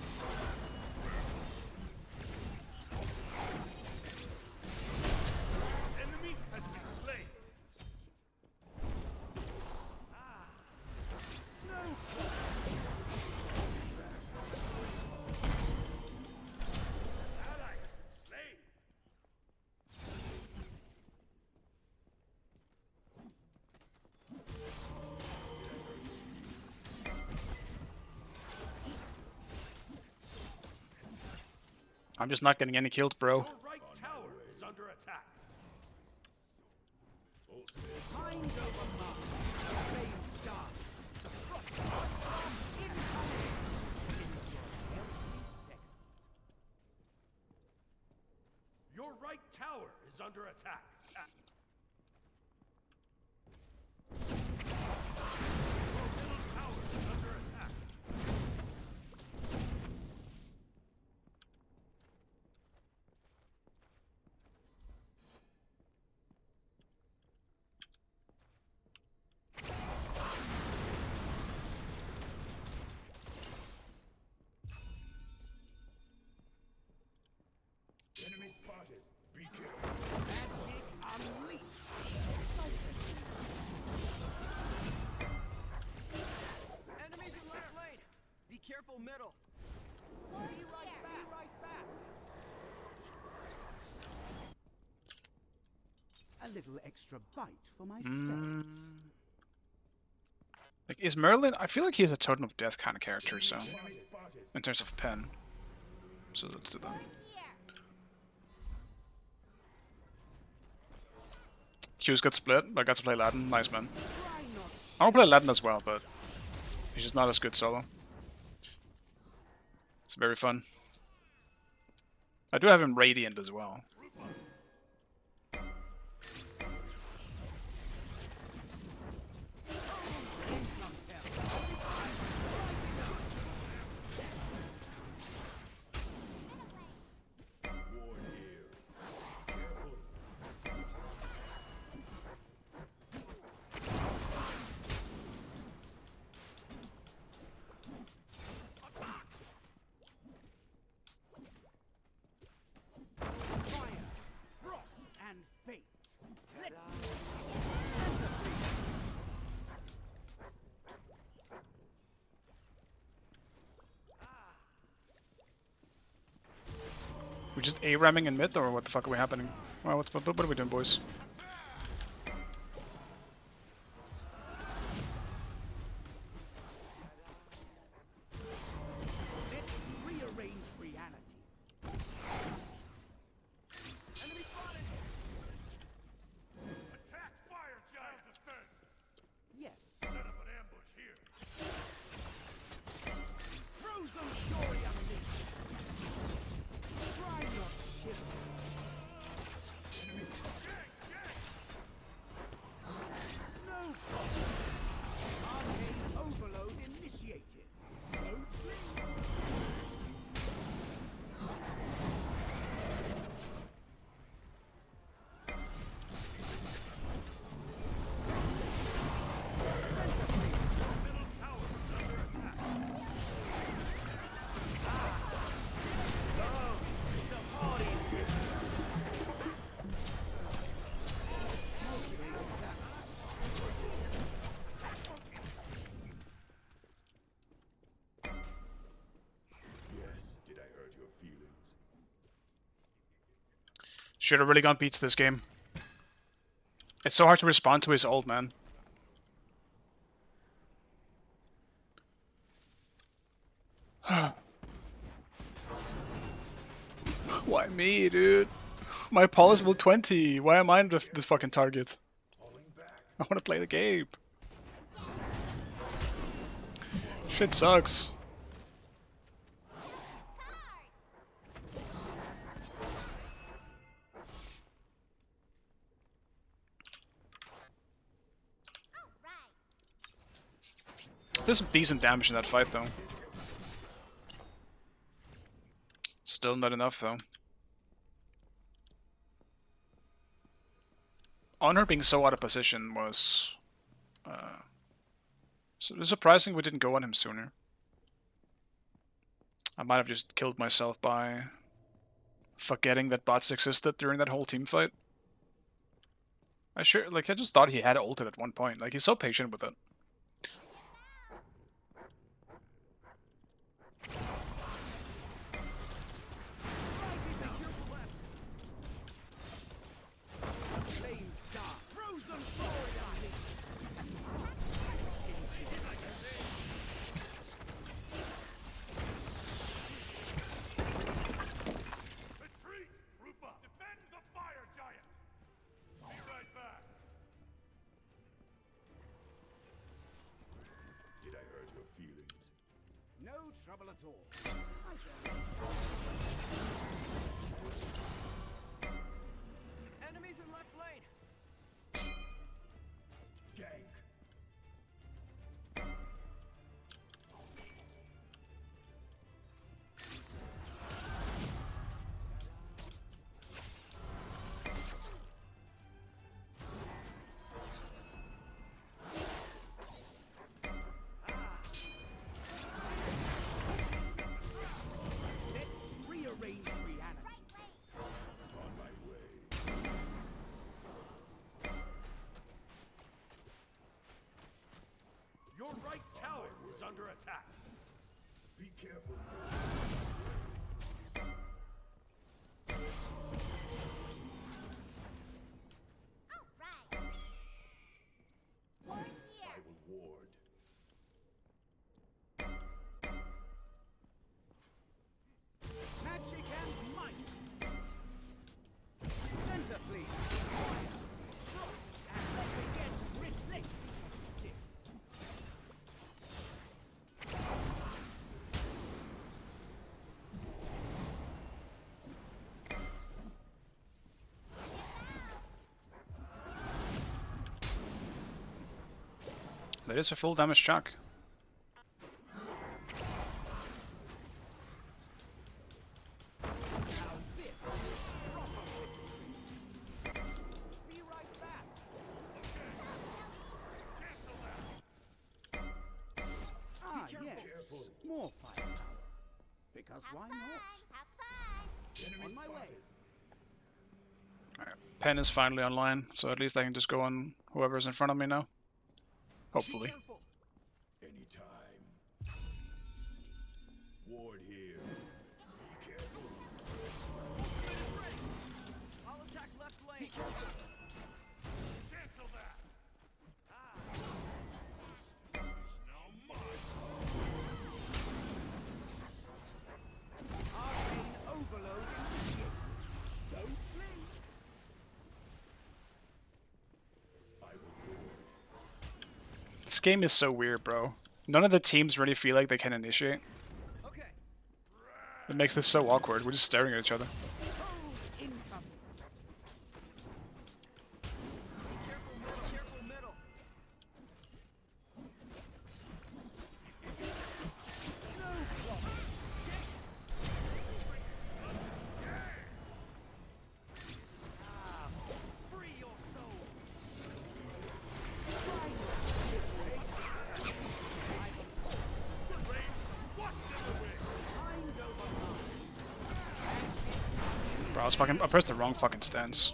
Enemy has been slain. Ally has been slain. I'm just not getting any kills, bro. Your right tower is under attack. Your right tower is under attack. Your middle tower is under attack. Enemy spotted. Be careful. Enemies in left lane. Be careful, middle. Be right back. Be right back. A little extra bite for my steaks. Like, is Merlin? I feel like he's a Totem of Death kind of character, so in terms of pen. So let's do that. Q's got split. I got to play Latin. Nice, man. I don't play Latin as well, but he's just not as good solo. It's very fun. I do have him Radiant as well. We just A-ramming in mid, or what the fuck are we happening? Well, what are we doing, boys? Let's rearrange reality. Enemy spotted. Attack fire giant defense. Yes. Set up an ambush here. Frozen story ammunition. Try not shiver. Snow. Arcade overload initiated. Load. Yes, did I hurt your feelings? Should have really gone beats this game. It's so hard to respond to his ult, man. Why me, dude? My Paul is level 20. Why am I the fucking target? I want to play the game. Shit sucks. There's some decent damage in that fight, though. Still not enough, though. Honor being so out of position was... surprising we didn't go on him sooner. I might have just killed myself by forgetting that bots existed during that whole team fight. I just thought he had ulted at one point. Like, he's so patient with it. No trouble at all. Enemies in left lane. Gank. Let's rearrange reality. On my way. Your right tower is under attack. Be careful. Alright. Ward here. I will ward. Magic and might. Center, please. And let's begin replacing sticks. That is a full damage chunk. Now this is proper wizardry. Be right back. Ah, yes. More firepower. Because why not? Have fun. On my way. Alright, Pen is finally online, so at least I can just go on whoever's in front of me now. Hopefully. Be careful. Anytime. Ward here. Be careful. Ultimate is ready. I'll attack left lane. Cancel that. Is now mine. Arcane overload initiated. Don't blink. I will ward. This game is so weird, bro. None of the teams really feel like they can initiate. Okay. It makes this so awkward. We're just staring at each other. Hold incoming. Careful middle. Careful middle. No problem. Free your soul. Bro, I pressed the wrong fucking stance.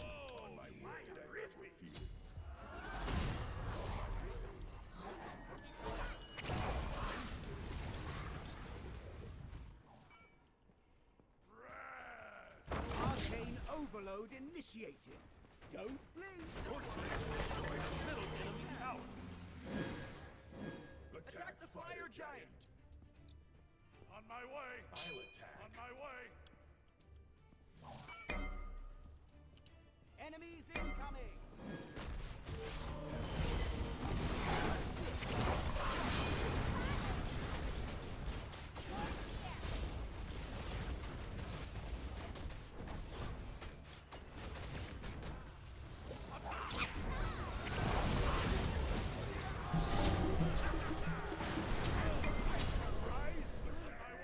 Arcane overload initiated. Don't blink. Attack the fire giant. On my way. I'll attack. On my way. Enemies incoming.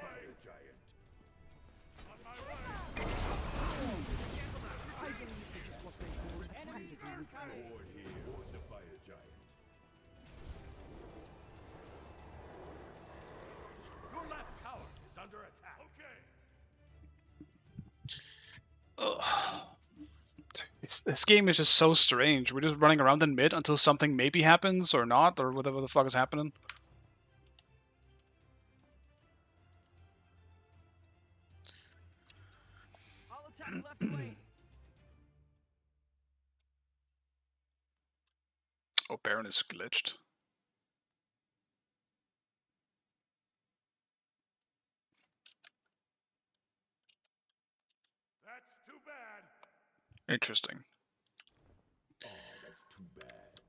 Fire giant. On my way. I believe this is what they call a tactical recovery. Ward here. Ward the fire giant. Your left tower is under attack. Okay. This game is just so strange. We're just running around in mid until something maybe happens or not, or whatever the fuck is happening. I'll attack left lane. Oh, Baron is glitched. That's too bad. Interesting. Oh, that's too bad.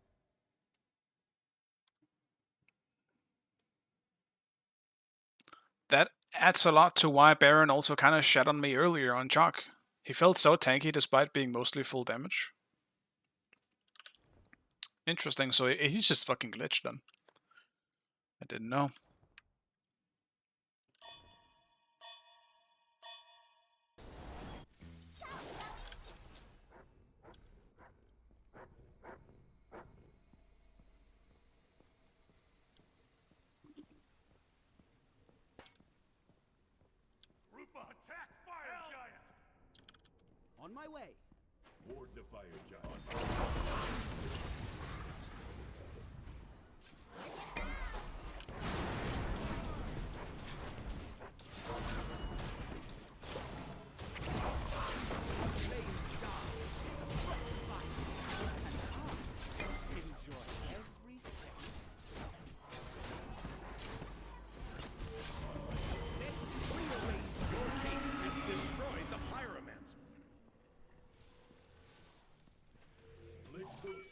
that adds a lot to why Baron also kind of shat on me earlier on Chalk. He felt so tanky despite being mostly full damage. Interesting, so he's just fucking glitched then. I didn't know. Rupa, attack fire giant! On my way. Ward the fire giant. Destroyed the pyromancer. Split bush.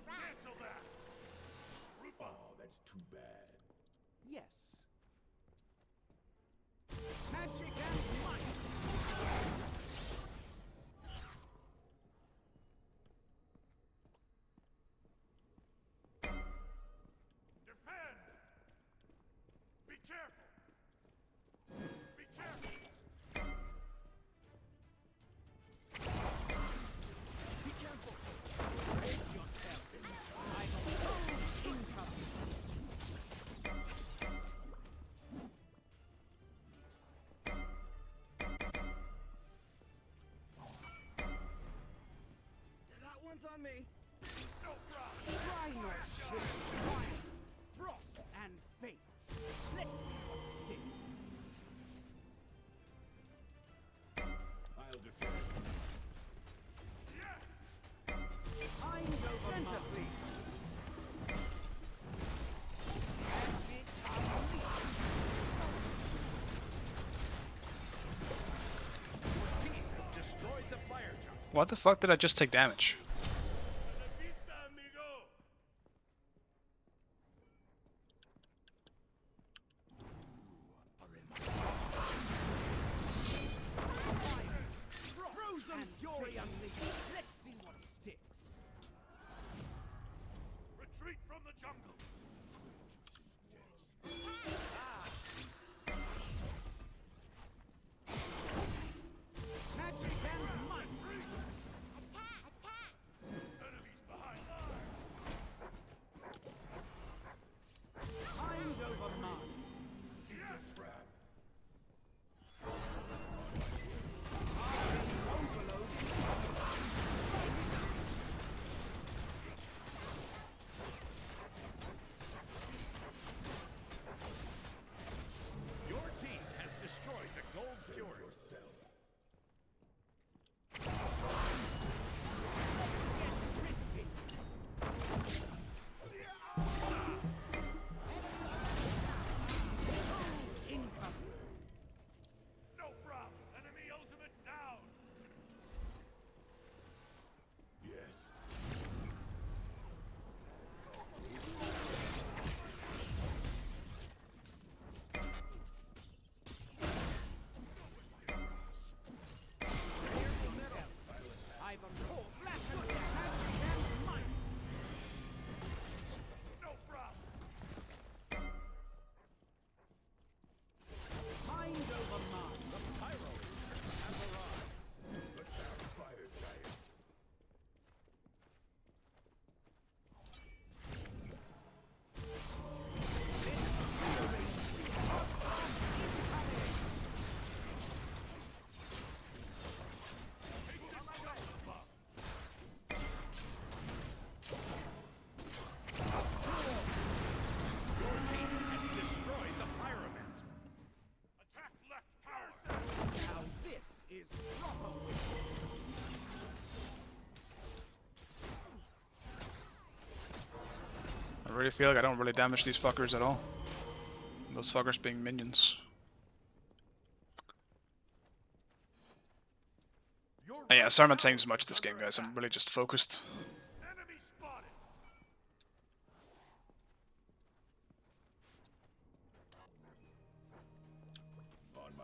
Cancel that! Rupa! Oh, that's too bad. Yes. Magic and might. Defend! Be careful! Be careful! Be careful. Brace yourself. I know incoming. That one's on me. No frost! Try no shit. Fire, frost, and fate. Let's see what sticks. I'll defend. Yes! Mind over center, please. Magic unleashed. Team has destroyed the fire giant. What the fuck did I just take damage? Hasta la vista, amigo! Frozen fury unleashed. Let's see what sticks. Retreat from the jungle! Magic and might. Attack! Enemies behind! Mind over mind. It's a trap. Overload. Your team has destroyed the gold fury. Yourself. No problem! Enemy ultimate down! Yes. I've a full flash of magic and might. No problem! Mind over mind. The pyro has arrived. Attack fire giant. Your team has destroyed the pyromancer. Attack left tower! Now this is proper wisdom. I really feel like I don't really damage these fuckers at all. Those fuckers being minions. Your Oh, yeah, sorry I'm not saying too much this game, guys. I'm really just focused. Enemy spotted!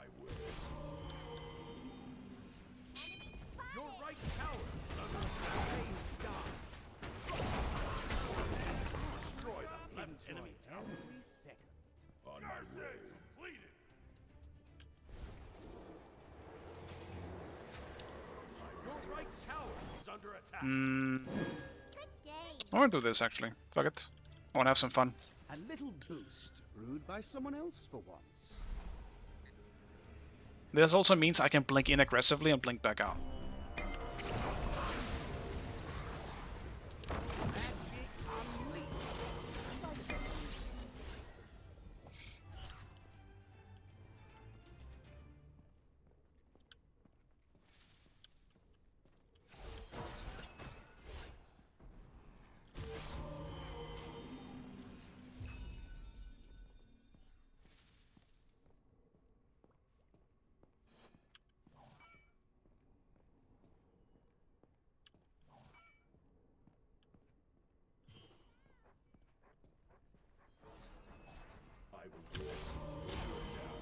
my way. Your right tower is under attack. Destroy the left enemy tower. On my way. Completed. Your right tower is under attack. Good game. I want to do this actually. Fuck it. I want to have some fun. A little boost brewed by someone else for once. This also means I can blink in aggressively and blink back out. Magic unleashed. I will go now.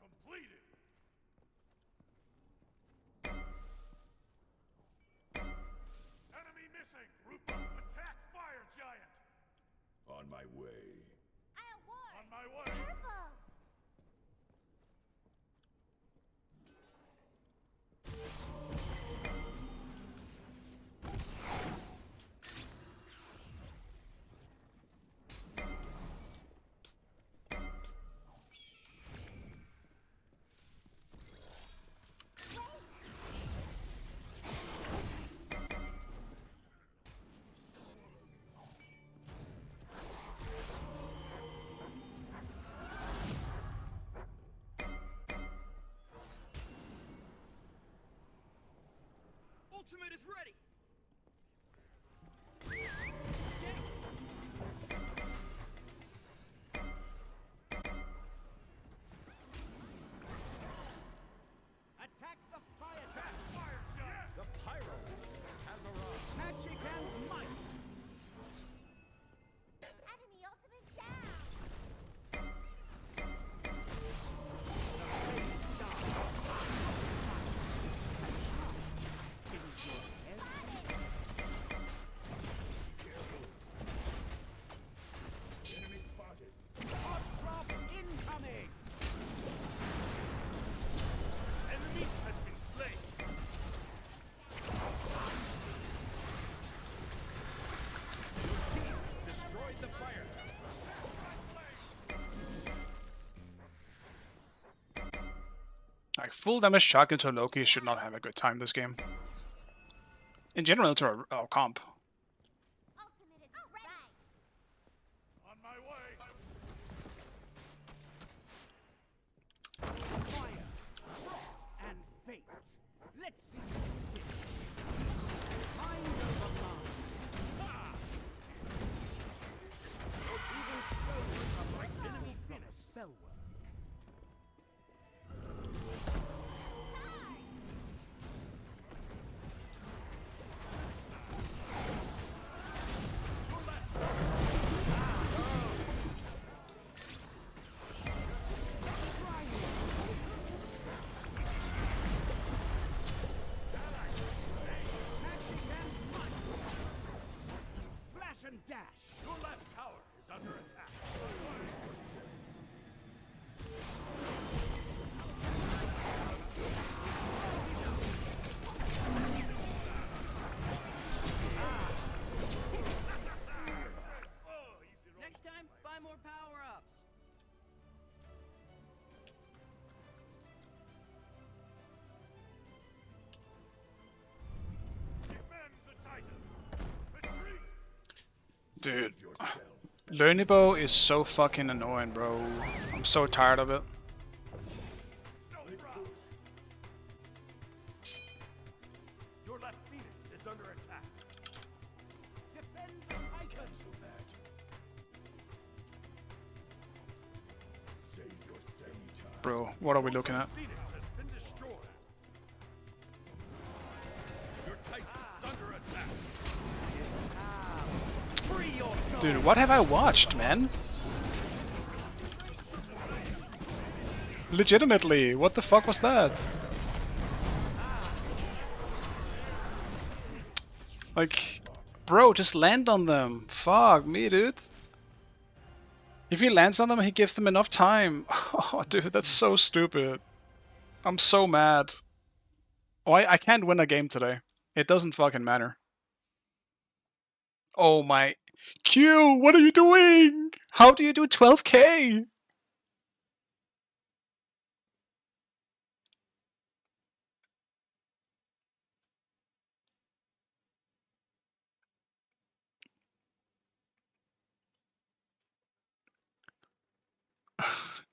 Completed. Enemy missing. Group up. Attack fire giant. On my way. I'll warn. On my way. Careful. Ultimate is ready. Attack the fire Attack fire giant. The pyro has arrived. Magic and might. Enemy ultimate down. Enemy spotted. Hot drop incoming. Enemy has been slain. Destroyed the fire. Like full damage shotgun to Loki should not have a good time this game. In general, to our comp. Ultimate is ready. On my way. Fire, frost, and fate. Let's see you stick. Mind over mind. Ha! Or even stolen from right enemy from a spell work. Flash and dash. Your left tower is under attack. Next time, buy more power-ups. Defend the Titan. Retreat. Dude, Yourself. Lurnibo is so fucking annoying, bro. I'm so tired of it. Stealth round. Your left Phoenix is under attack. Defend the Titan. Cancel that. Save your sanity time. Bro, what are we looking at? Phoenix has been destroyed. Your Titan is under attack. Dude, what have I watched, man? Legitimately, what the fuck was that? Like, bro, just land on them. Fuck me, dude. If he lands on them, he gives them enough time. Oh, dude, that's so stupid. I'm so mad. Oh, I can't win a game today. It doesn't fucking matter. Oh my... Q, what are you doing? How do you do 12k?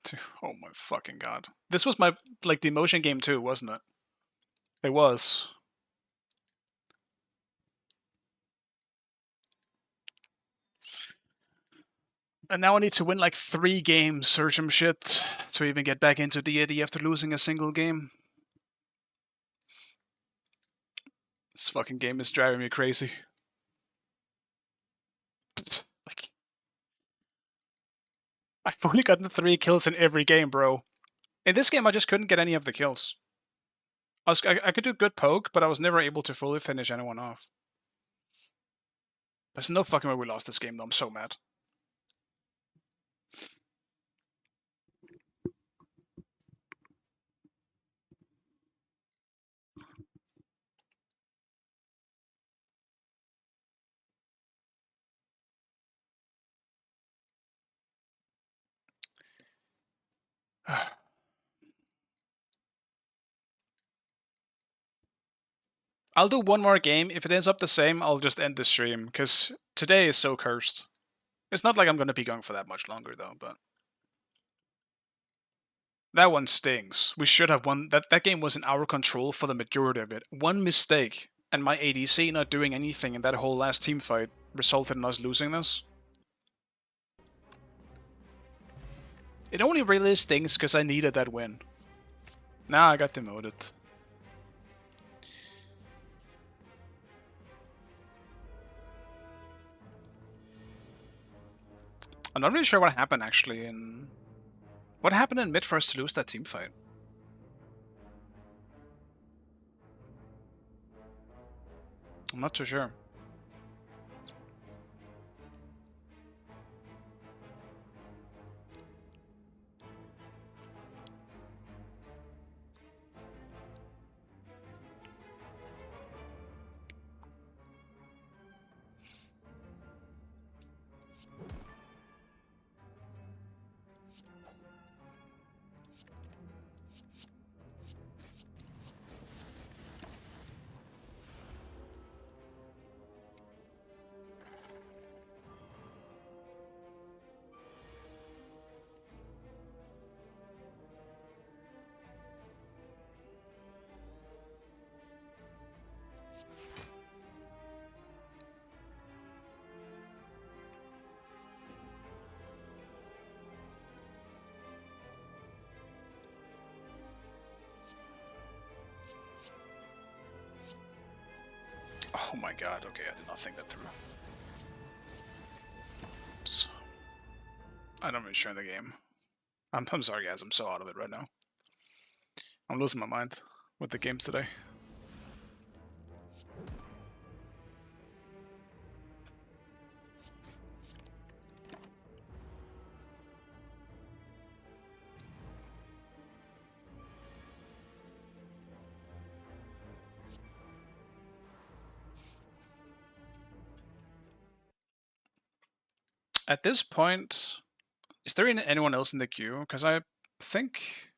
Dude, oh my fucking god. This was my, like, demotion game too, wasn't it? It was. And now I need to win like 3 games or some shit to even get back into deity after losing a single game. This fucking game is driving me crazy. Like, I've only gotten 3 kills in every game, bro. In this game, I just couldn't get any of the kills. I could do good poke, but I was never able to fully finish anyone off. There's no fucking way we lost this game, though. I'm so mad. I'll do one more game. If it ends up the same, I'll just end the stream, because today is so cursed. It's not like I'm going to be going for that much longer, though, but... That one stings. We should have won. That game was in our control for the majority of it. One mistake, and my ADC not doing anything in that whole last team fight resulted in us losing this. It only really stings because I needed that win. Now I got demoted. I'm not really sure what happened actually in... What happened in mid for us to lose that team fight? I'm not too sure. Oh my god, okay, I did not think that through. Oops. I'm not really sure in the game. I'm sorry guys, I'm so out of it right now. I'm losing my mind with the games today. At this point, is there anyone else in the queue? Because I think...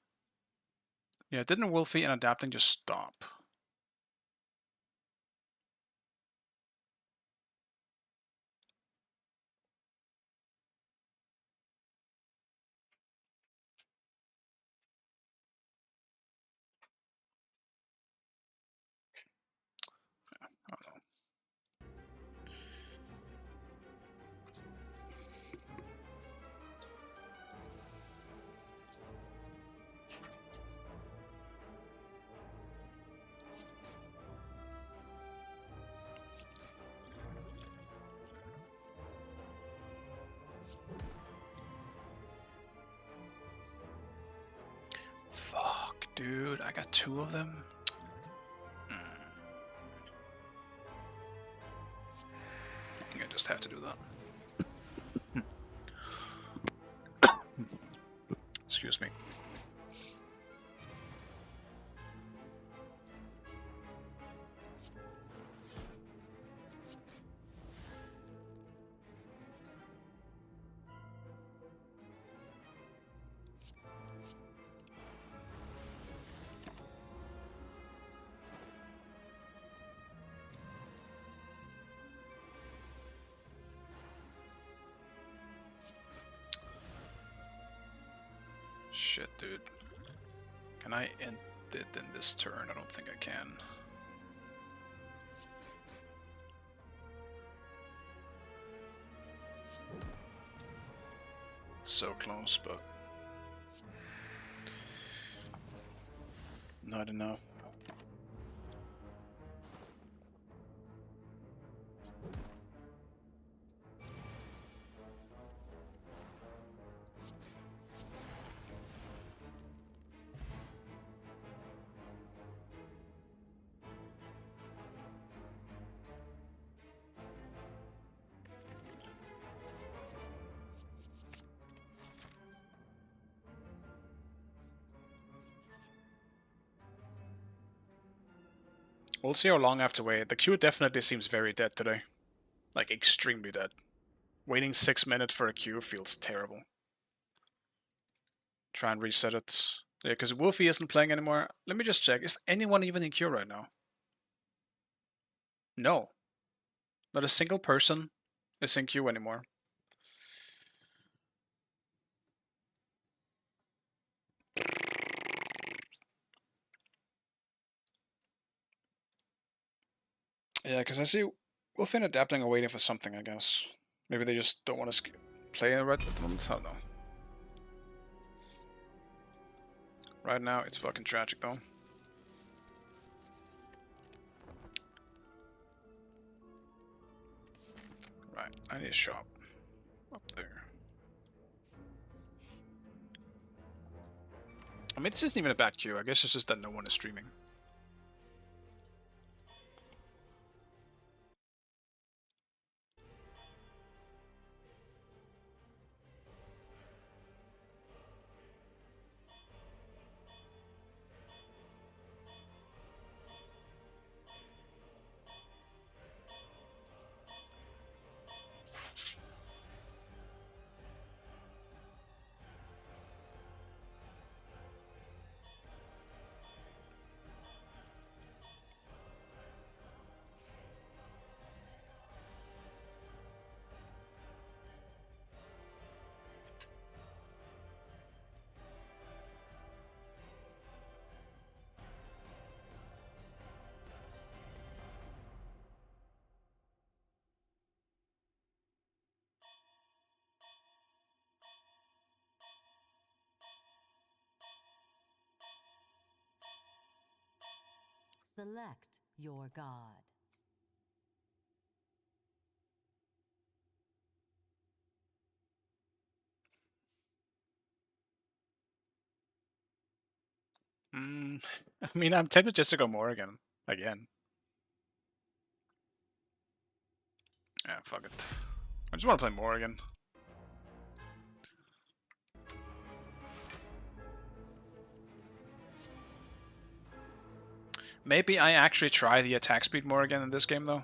Yeah, didn't Wolfie and adapting just stop? I don't know. dude. I got 2 of them. I think I just have to do that. Excuse me. Shit, dude. Can I end it in this turn? I don't think I can. So close, but not enough. We'll see how long I have to wait. The queue definitely seems very dead today. Like, extremely dead. Waiting 6 minutes for a queue feels terrible. Try and reset it. Yeah, because Wolfie isn't playing anymore. Let me just check. Is anyone even in queue right now? No. Not a single person is in queue anymore. Yeah, because I see Wolfie and Adapting are waiting for something, I guess. Maybe they just don't want to play in the red at the moment. I don't know. Right now, it's fucking tragic, though. Right, I need a shop. Up there. I mean, this isn't even a bad queue. I guess it's just that no one is streaming. Select your god. I mean, I'm tempted just to go Morrigan again. Yeah, fuck it. I just want to play Morrigan. Maybe I actually try the attack speed Morrigan in this game, though.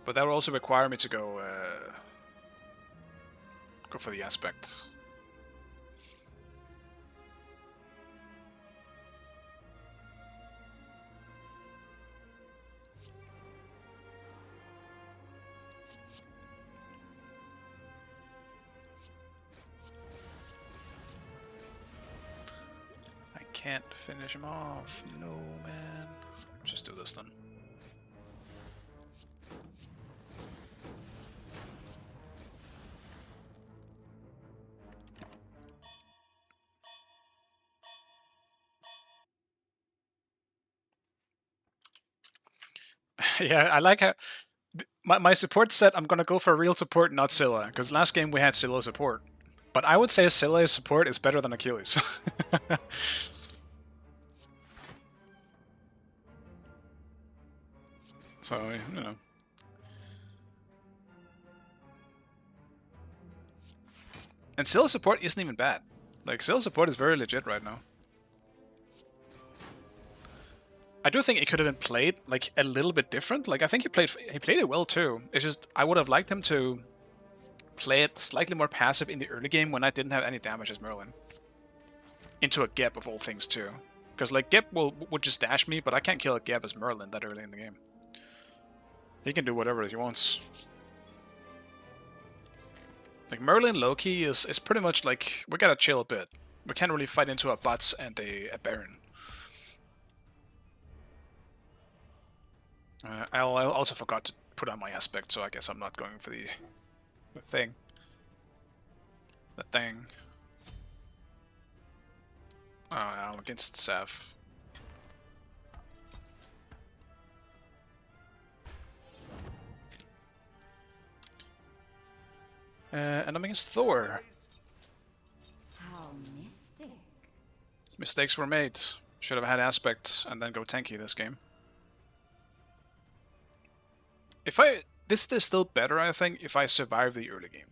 But that will also require me to go for the aspect. I can't finish him off. No, man. Just do this then. Yeah, I like how my support set. I'm gonna go for real support, not Scylla, because last game we had Scylla support, But I would say Scylla's support is better than Achilles. So, you know. And Scylla's support isn't even bad. Like, Scylla's support is very legit right now. I do think it could have been played, like, a little bit different. Like, I think he played it well, too. It's just, I would have liked him to play it slightly more passive in the early game when I didn't have any damage as Merlin. Into a Geb, of all things, too. Because, like, Geb would just dash me, but I can't kill a Geb as Merlin that early in the game. He can do whatever he wants. Like, Merlin Loki is pretty much like, we gotta chill a bit. We can't really fight into a Butts and a Baron. I also forgot to put on my aspect, so I guess I'm not going for the thing. The thing. Oh, I'm against Seth. And I'm against Thor. How mystic. Mistakes were made. Should have had aspect and then go tanky this game. This is still better, I think, if I survive the early game.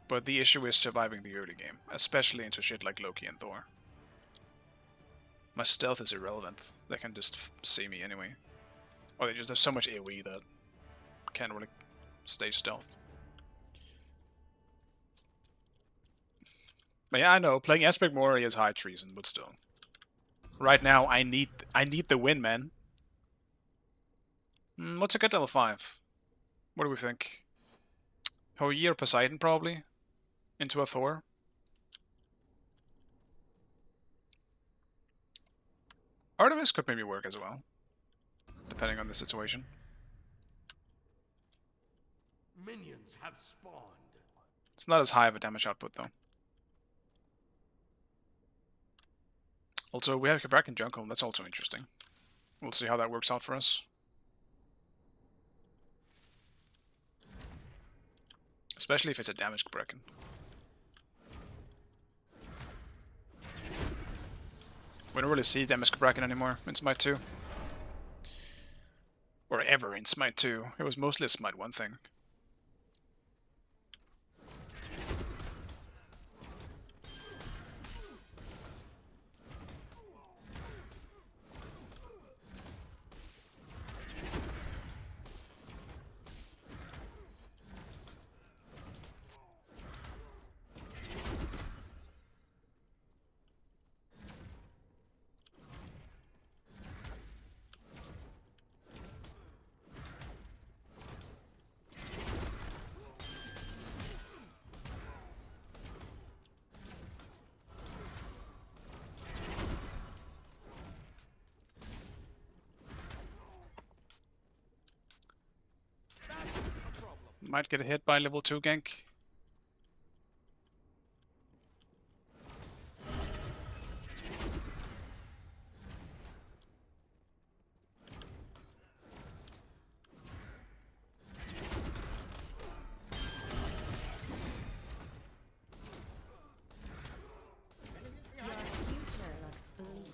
But the issue is surviving the early game, especially into shit like Loki and Thor. My stealth is irrelevant. They can just see me anyway. Or they just have so much AoE that can't really stay stealthed. But yeah, I know, playing Aspect Mori is high treason, but still. Right now, I need the win, man. What's a good level 5? What do we think? Hoyi or Poseidon, probably? Into a Thor? Artemis could maybe work as well. Depending on the situation. Minions have spawned. It's not as high of a damage output, though. Also, we have Kabrak and Jungle, that's also interesting. We'll see how that works out for us. Especially if it's a damaged Kraken. We don't really see damaged Kraken anymore in Smite 2. Or ever in Smite 2. It was mostly a Smite 1 thing. Might get hit by level 2 gank. Your future looks bleak.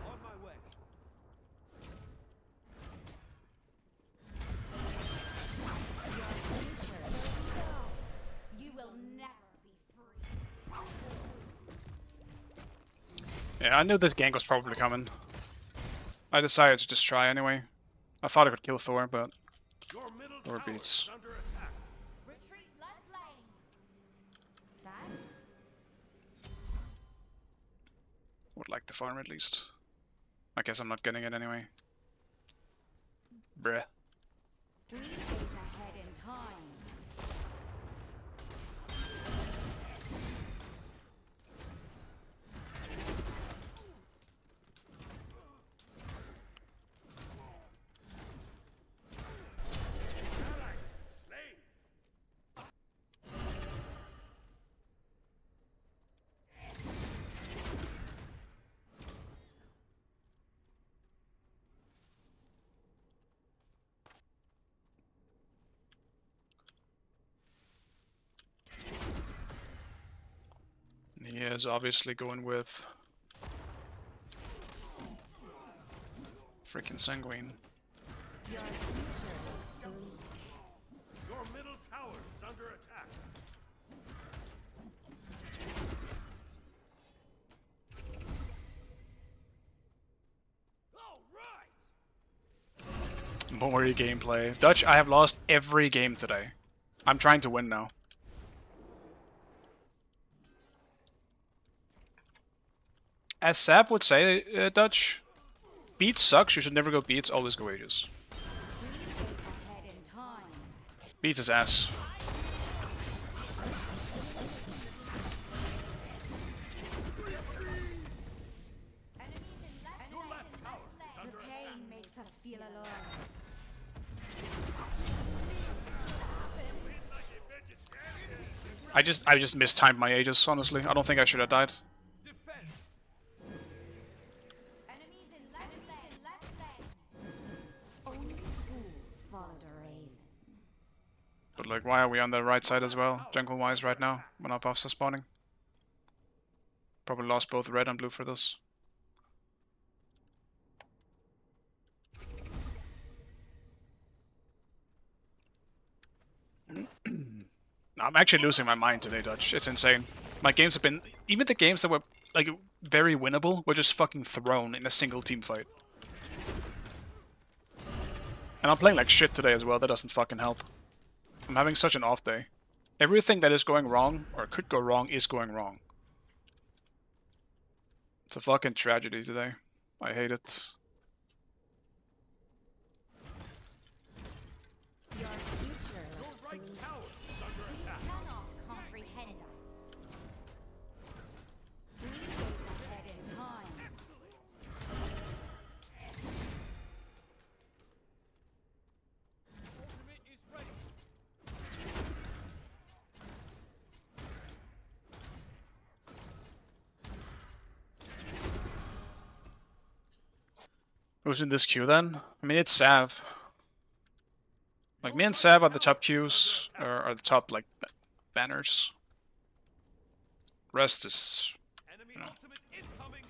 On my way. You will never be free. Yeah, I knew this gank was probably coming. I decided to just try anyway. I thought I could kill Thor, but Your middle Thor tower beats. is under attack. Retreat left lane. That would like the farm at least. I guess I'm not getting it anyway. Bruh. 3 days ahead in time. Slain. is obviously going with freaking Sanguine. Your future looks bleak. Your middle tower is under attack. All right. More gameplay. Dutch, I have lost every game today. I'm trying to win now. As Sap would say, Dutch, beats sucks, you should never go beats, always go ages. Ahead in time. Beats his ass. The pain makes us feel alone. I just mistimed my ages, honestly. I don't think I should have died. Defend. Enemies in left lane. Only fools follow the rain. But like, why are we on the right side as well, jungle-wise, right now, when our buffs are spawning? Probably lost both red and blue for this. I'm actually losing my mind today, Dutch. It's insane. My games have been... Even the games that were, like, very winnable were just fucking thrown in a single team fight. And I'm playing like shit today as well, that doesn't fucking help. I'm having such an off day. Everything that is going wrong, or could go wrong, is going wrong. It's a fucking tragedy today. I hate it. Your future Your looks right bleak. tower is under attack. Cannot comprehend us. 3 days ahead in time. Ultimate is ready. Who's in this queue then? I mean, it's Sav. Like, me and Sav are the top queues, or are the top, like, banners. Rest is... Enemy No. ultimate incoming.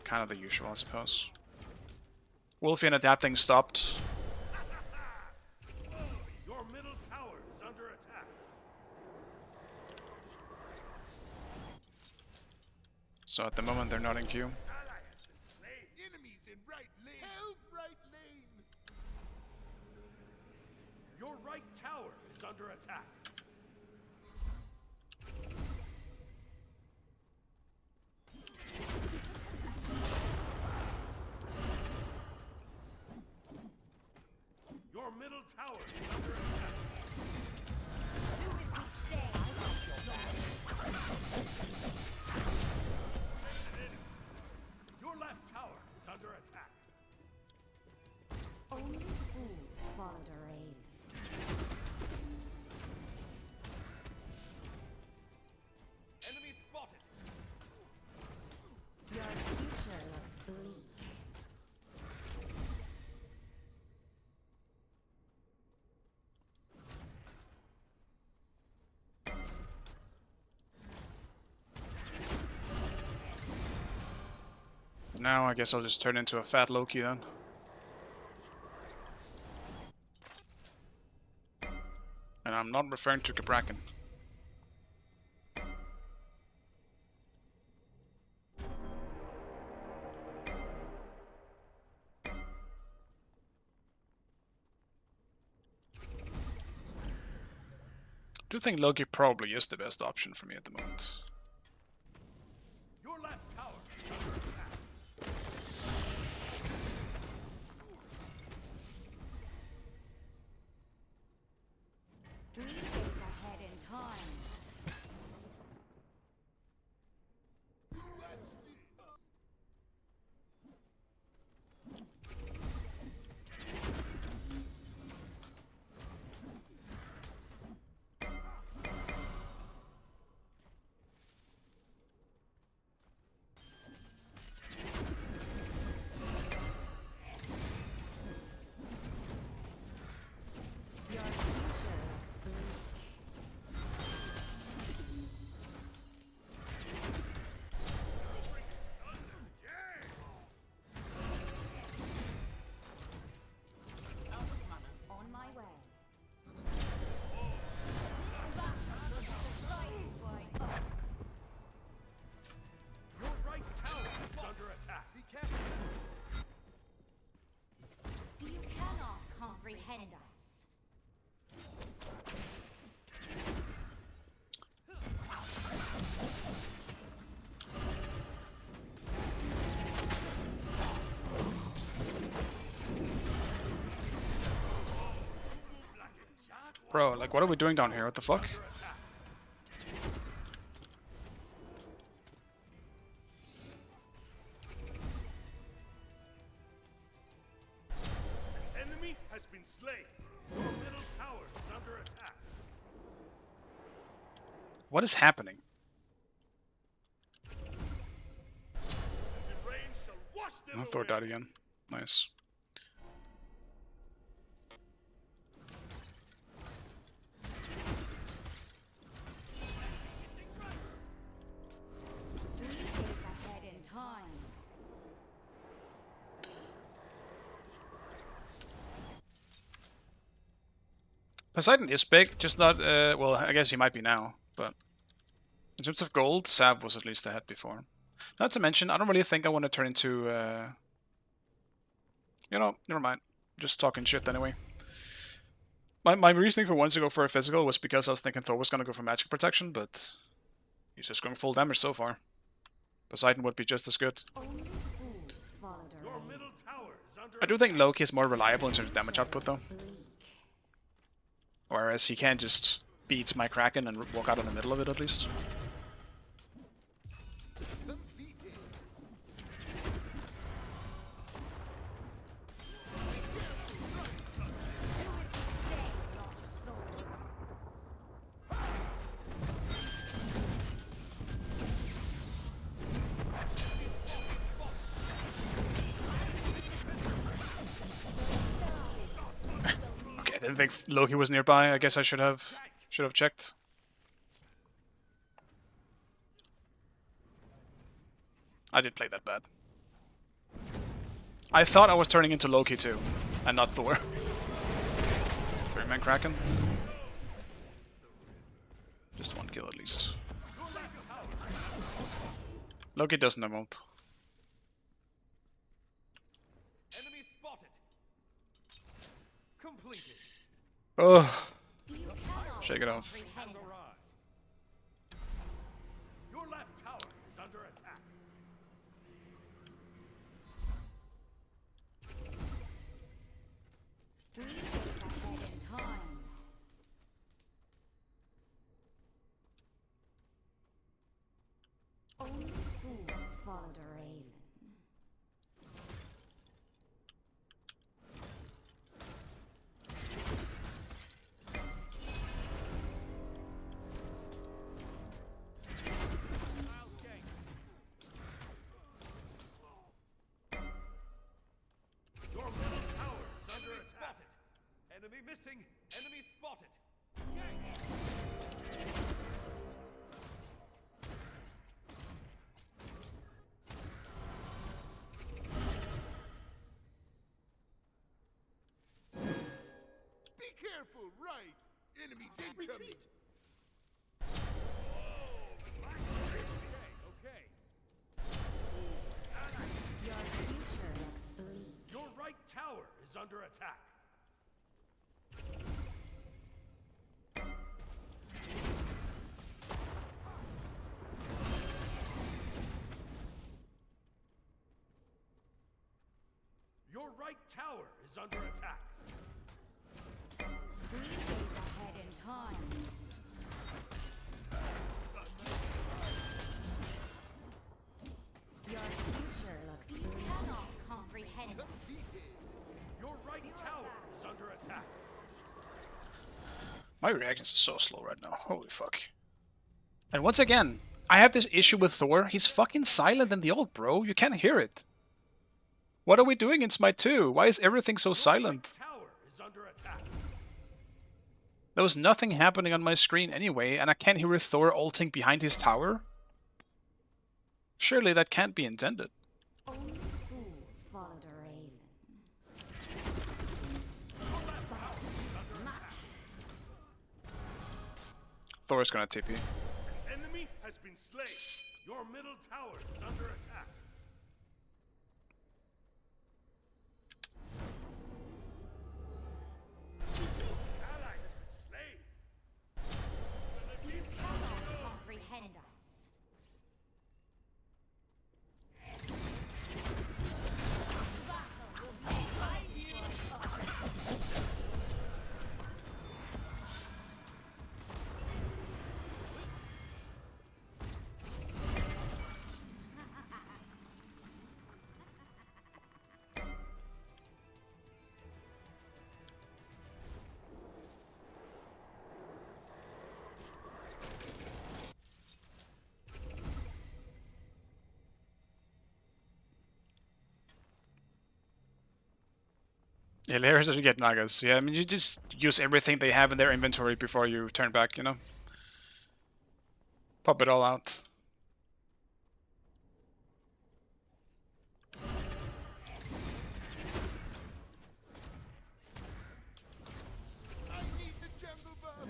kind of the usual, I suppose. Wolfian adapting stopped. Your middle tower is under attack. So at the moment, they're not in queue. Enemies in right lane. Help, right lane. Your right tower is under attack. Your middle tower is under attack. Do as we say. Your left tower is under attack. Only fools follow the rain. Enemy spotted. Your future looks bleak. Now I guess I'll just turn into a fat Loki then. And I'm not referring to Cabrakan. I do think Loki probably is the best option for me at the moment. Your left tower is under attack. Three days ahead in time. comprehend us. Bro, like, what are we doing down here? What the fuck? Enemy has been slain. Your middle tower is under attack. What is happening? The rain shall wash them Thor away. died again. Nice. Ahead in time. Poseidon is big, just not, well, I guess he might be now, but in terms of gold, Sav was at least ahead before. Not to mention, I don't really think I want to turn into, you know, never mind. Just talking shit anyway. My reasoning for wanting to go for a physical was because I was thinking Thor was going to go for magic protection, but he's just going full damage so far. Poseidon would be just as good. Only fools follow the Your rain. middle tower is under I do think Loki is more reliable in terms of damage output though. Bleak. Whereas he can't just beat my Kraken and walk out in the middle of it at least. Okay, I didn't think Loki was nearby. I guess I should have checked. I did play that bad. I thought I was turning into Loki too, and not Thor. 3-man Kraken. Just one kill at least. Loki doesn't emote. enemy spotted. Completed. Ugh. You cannot Shake it off. comprehend us. Your left tower is under attack. We race ahead in time. Only fools follow the raven. Your middle tower is under attack. Enemy missing. Enemy spotted. Be careful, right? Enemies incoming. Okay. Your future looks bleak. Your right tower is under attack. Your right tower is under attack. We race ahead in time. Your future looks bleak. You cannot comprehend us. Your right tower is under attack. My reactions are so slow right now. Holy fuck. And once again, I have this issue with Thor. He's fucking silent in the ult, bro. You can't hear it. What are we doing in Smite 2? Why is everything so silent? Tower is under attack. There was nothing happening on my screen anyway, and I can't hear Thor ulting behind his tower? Surely that can't be intended. Only fools follow the raven. Thor's gonna TP. Enemy has been slain. Your middle tower is under attack. Yeah, layers that you get Nagas. Yeah, I mean, you just use everything they have in their inventory before you turn back, you know? Pop it all out. I need the jungle buff.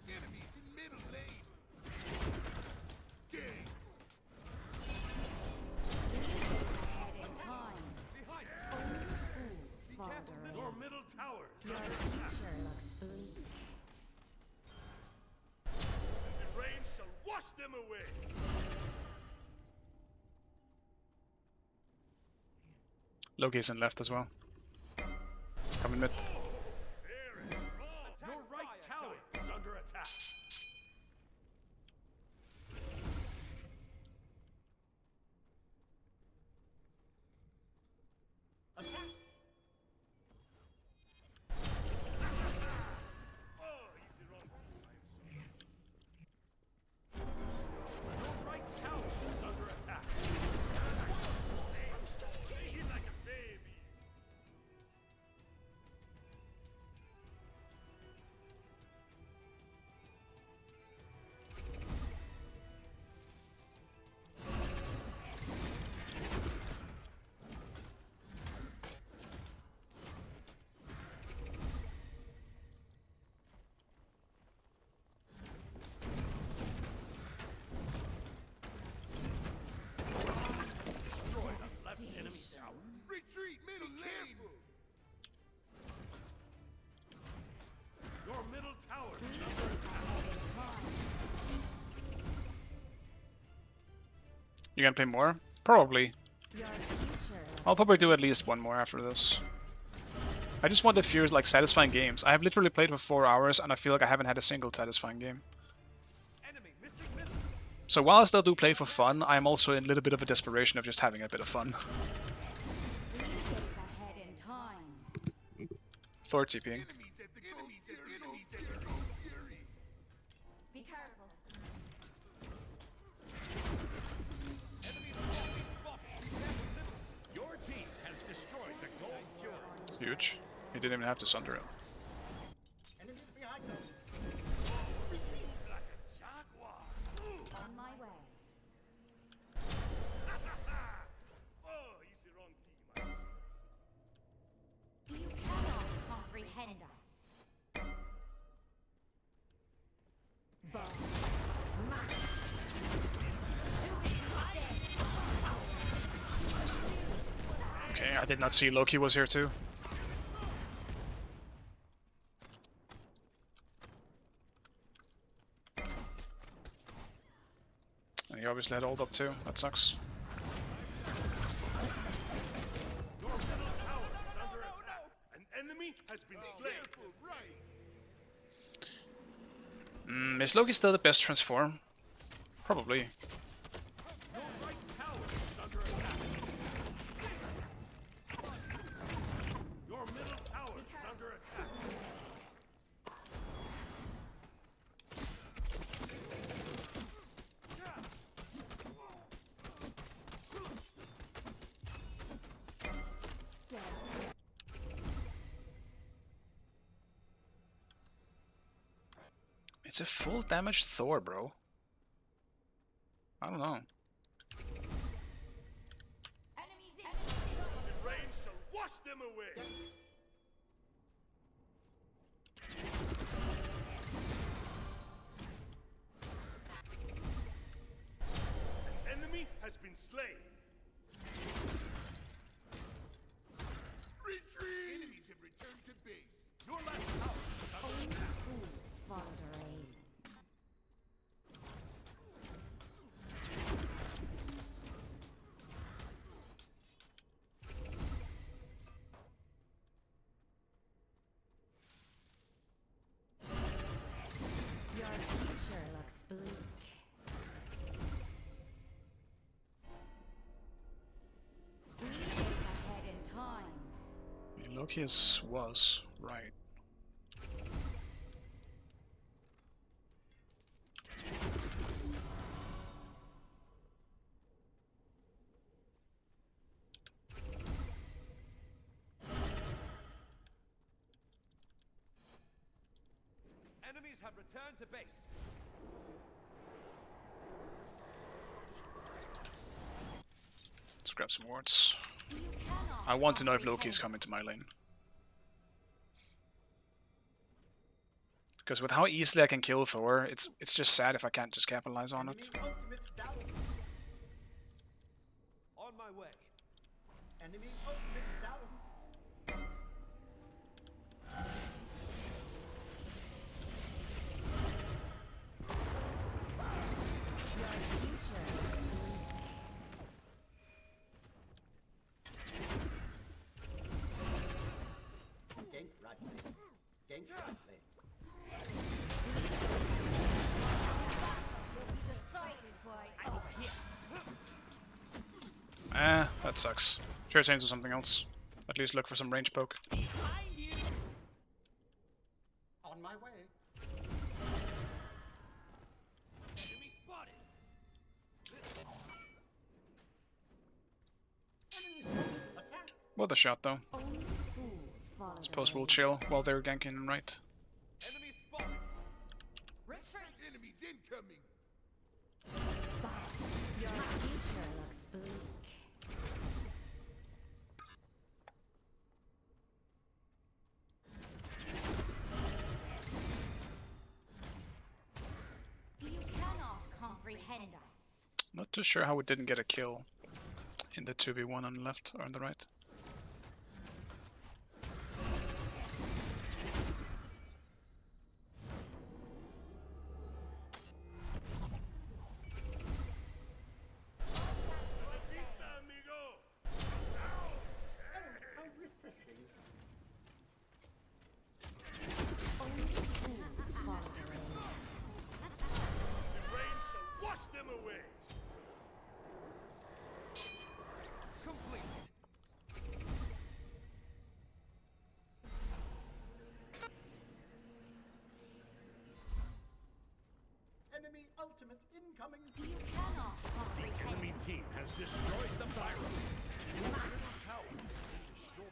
Enemies in middle lane. Gang. Time. Behind us. Fools Be fall careful, away. Your middle tower. Your future looks bleak. The rain shall wash them away. Loki's in left as well. Coming mid. Very strong. Your right tower is under attack. Oh, easy wrong team. I am sorry. Your right tower is under attack. Play him like a baby. Destroy the left enemy tower. Retreat middle lane. Your middle tower is under attack. You gonna play more? Probably. Your future I'll probably do at least one more after this. I just want a few like satisfying games. I have literally played for 4 hours and I feel like I haven't had a single satisfying game. Enemy missing middle. So while I still do play for fun, I'm also in a little bit of a desperation of just having a bit of fun. bleak is ahead in time. Thor TPing. Enemies at the goal fury. Be careful. Your team has destroyed the gold fury. Huge. He didn't even have to sunder it. Enemies behind us. Like a jaguar. On my way. Oh, easy wrong team. I am sorry. You cannot comprehend us. Okay, I did not see Loki was here too. And he obviously had ult up too. That sucks. Your middle tower is under attack. An enemy has been slain. Careful, right. Is Loki still the best transform? Probably. Your right tower is under attack. Your middle tower is under attack. It's a full damage Thor, bro. I don't know. Enemies in. The rain shall wash them away. An enemy has been slain. Retreat. Enemies have returned to base. Your left tower is under attack. Fools fall to aid. Loki's was right. Enemies have returned to base. Let's grab some wards. You cannot I want to know if Loki comprehend is coming to my lane. Because with how easily I can kill Thor, it's just sad if I can't just capitalize on it. Enemy ultimate down. On my way. Enemy ultimate down. your future. Gank right lane. Gank right lane. Decided by That sucks. Sure, change to something else. At least look for some range poke. On my way. Enemy spotted. Attack. Worth a shot though. only fools follow the Suppose we'll way. chill while they're ganking and right. Enemy spotted. Retreat. Enemies incoming. Your future looks bleak. You cannot comprehend us. Not too sure how we didn't get a kill in the 2v1 on the left or on the right. Vista, amigo! How refreshing. Only fools follow the way. The rain shall wash them away! Completed. Enemy ultimate incoming. You cannot comprehend. Enemy team has destroyed the Byron. Your middle tower.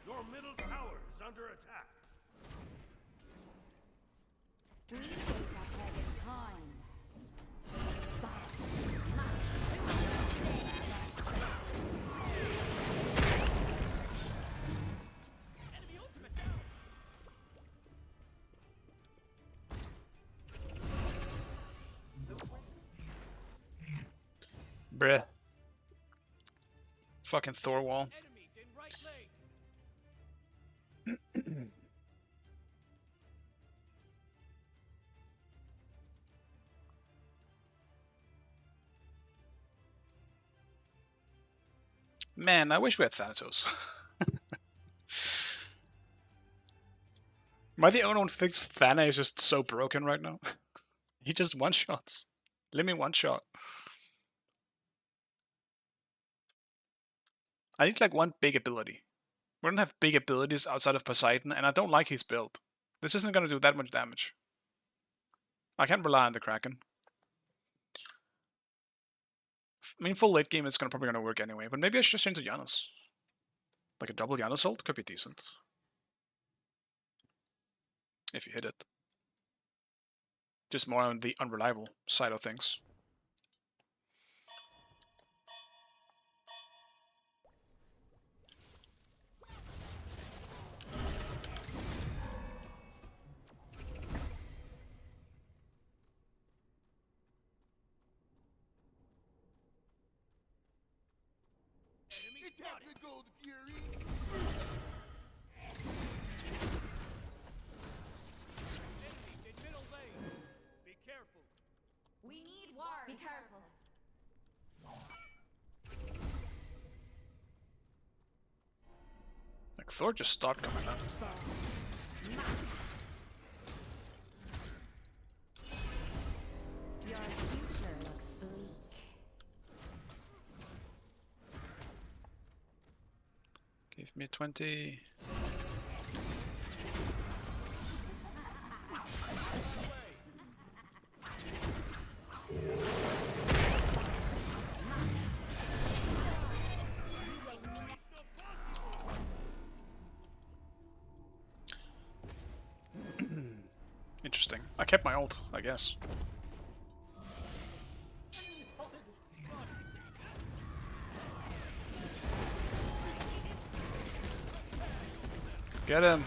Your middle tower is under attack. We gaze ahead in time. Enemy ultimate down. Bruh. Fucking Thor wall. Enemies in right lane. Man, I wish we had Thanatos. Am I the only one who thinks Thana is just so broken right now? He just one-shots. Let me one-shot. I need like one big ability. We don't have big abilities outside of Poseidon, and I don't like his build. This isn't gonna do that much damage. I can't rely on the Kraken. I mean, full late game is probably gonna work anyway, but maybe I should just change to Janus. Like a double Janus ult could be decent. If you hit it. Just more on the unreliable side of things. Enemy Attack spotted. the Gold Fury. Enemies in middle lane. Be careful. We need ward. Be careful. Like Thor just stopped coming left. Your future looks bleak. Give me 20. Interesting. I kept my ult, I guess. Get him.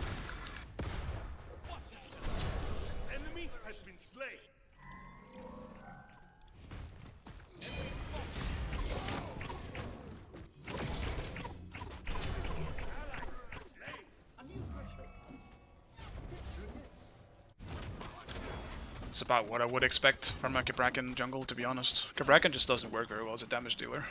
Enemy has been slain. It's about what I would expect from a Cabrakan jungle, to be honest. Cabrakan just doesn't work very well as a damage dealer.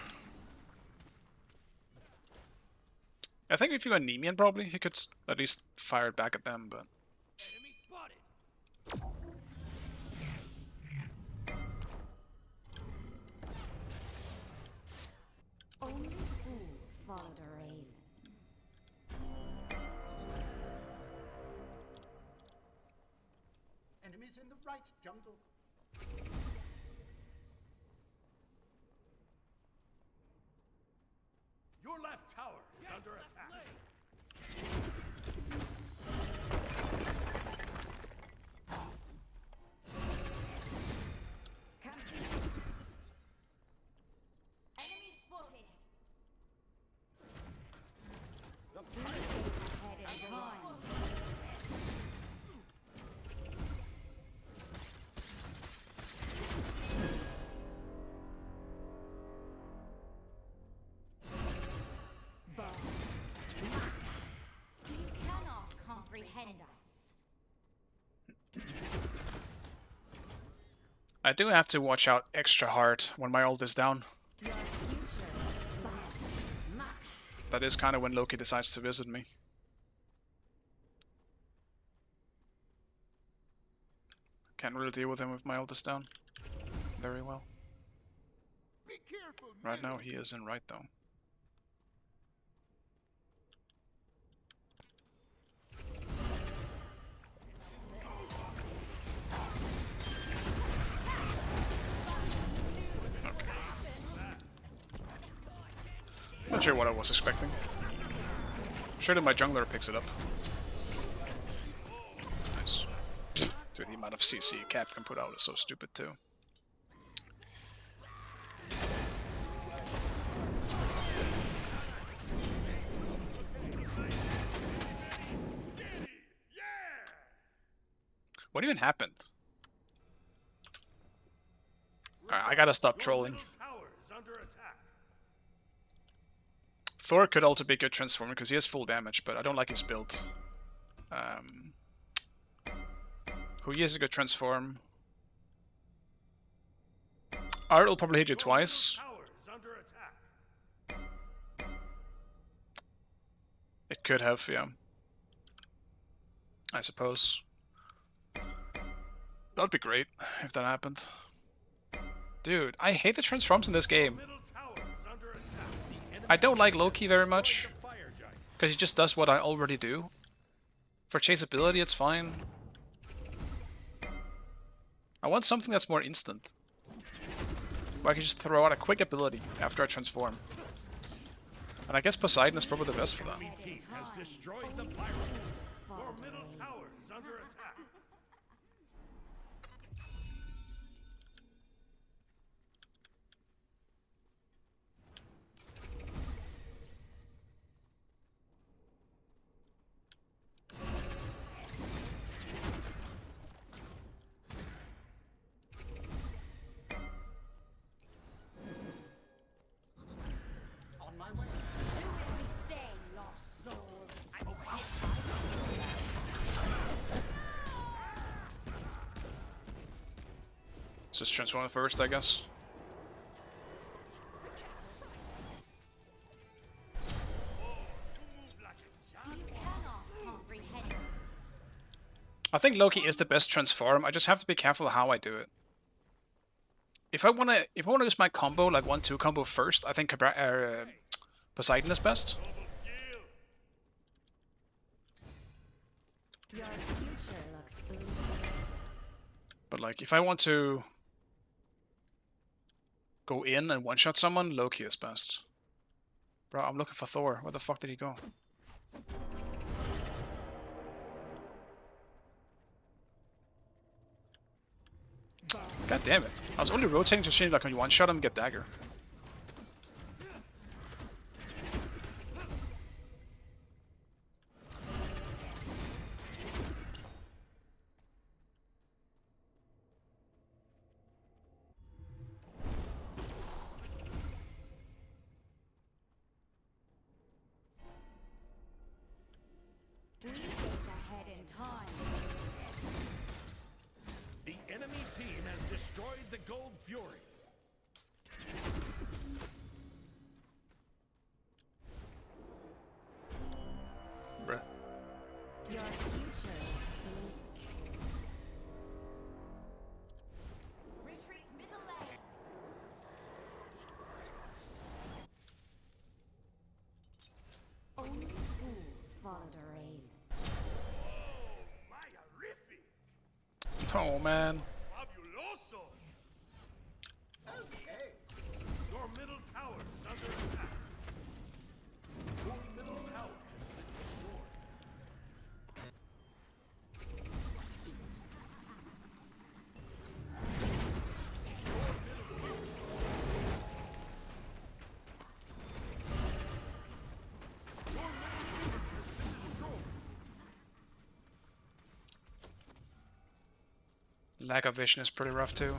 I think if you were Nemean, probably, he could at least fire it back at them, but... Enemy spotted. Only fools follow the raven. Enemies in the right jungle. Your left tower is under attack. Enemy spotted. Ahead in time. You cannot comprehend us. I do have to watch out extra hard when my ult is down. Your future is black. That is kind of when Loki decides to visit me. Can't really deal with him if my ult is down very well. Be careful, Right now he is in right though. Okay. Not sure what I was expecting. Sure that my jungler picks it up. Nice. Dude, the amount of CC Cap can put out is so stupid too. What even happened? Alright, I gotta stop trolling. Middle tower is under attack. Thor could also be a good transformer because he has full damage, but I don't like his build. Who is a good transform? Art will probably hit you twice. Tower is under attack. It could have, yeah. I suppose. That'd be great if that happened. Dude, I hate the transforms in this game. Middle tower is under attack. The enemy I don't like Loki very much, fire giant. because he just does what I already do. For chaseability, it's fine. I want something that's more instant. Where I can just throw out a quick ability after I transform. And I guess Poseidon is probably the best for that. Enemy team has destroyed the pirate. Your middle tower is under attack. On my way. Do as we say, lost soul. Just transform first, I guess. You cannot comprehend us. I think Loki is the best transform. I just have to be careful how I do it. If I wanna use my combo, like 1-2 combo first, I think Poseidon is best. Your future looks blue. But like, if I want to go in and one-shot someone, Loki is best. Bro, I'm looking for Thor. Where the fuck did he go? God damn it. I was only rotating to see like when you one-shot him, get dagger. We get ahead in time. The enemy team has destroyed the Gold Fury. Bruh. Your future looks bleak. Retreat middle lane. Only fools follow their aim. Mayarific! Oh man. Fabuloso! Your middle tower is under attack. Your middle tower has been destroyed. Lack of vision is pretty rough too.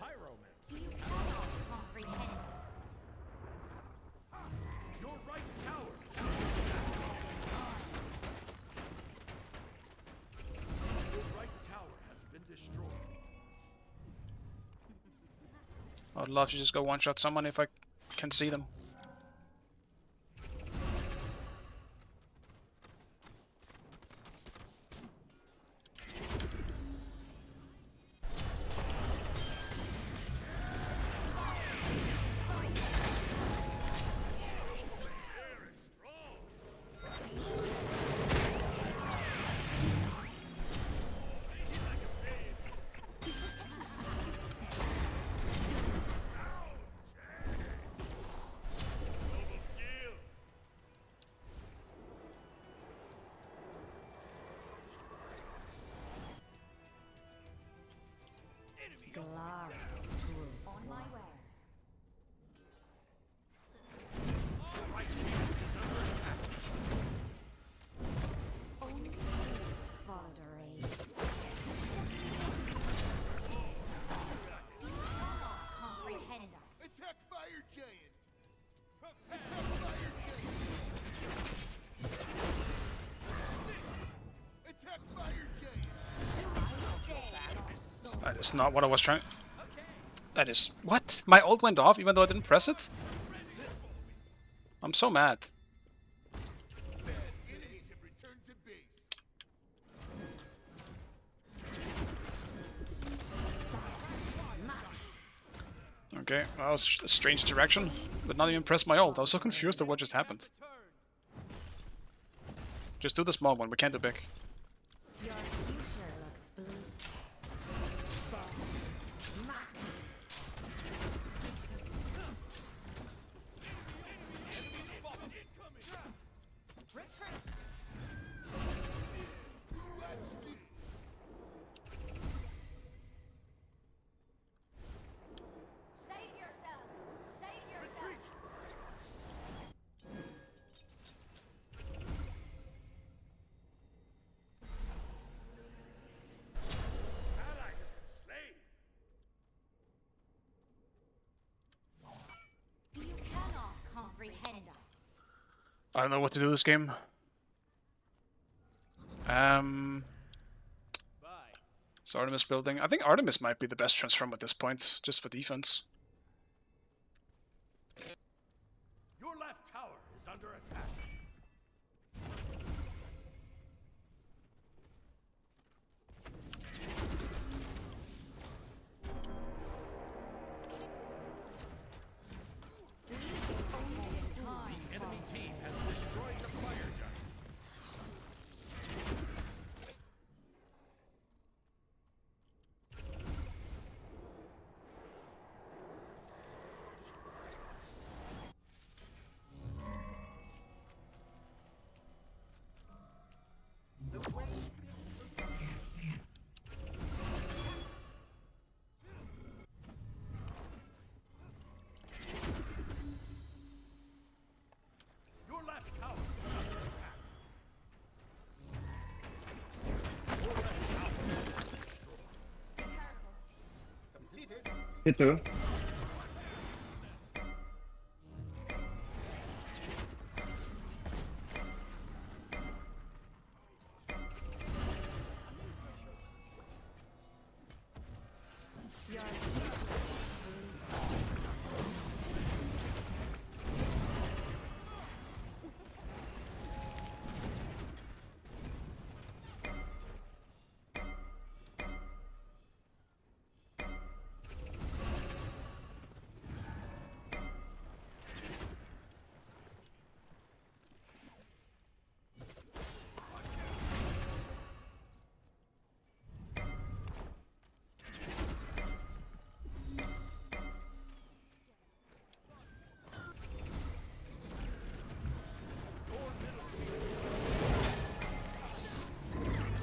Pyromancer. You cannot comprehend us. Your right tower. Your right tower has been destroyed. I'd love to just go one-shot someone if I can see them. Very strong! Double kill! Glorious tools. On my way. Only fools follow their aim. You cannot comprehend us. Attack Fire Giant! Attack Fire Giant! Attack Fire Giant! I say your soul. That is not what I was trying. That is what? My ult went off even though I didn't press it? I'm so mad. Enemies have returned to base. Okay, that was a strange direction, but not even press my ult. I was so confused at what just happened. Just do the small one, we can't do big. Your future looks bleak. Retreat. Save yourself. Save yourself. Ally has been slain! You cannot comprehend us. I don't know what to do this game. So Artemis building. I think Artemis might be the best transform at this point, just for defense. Your left tower is under attack. The enemy team has destroyed the fire giant. You too.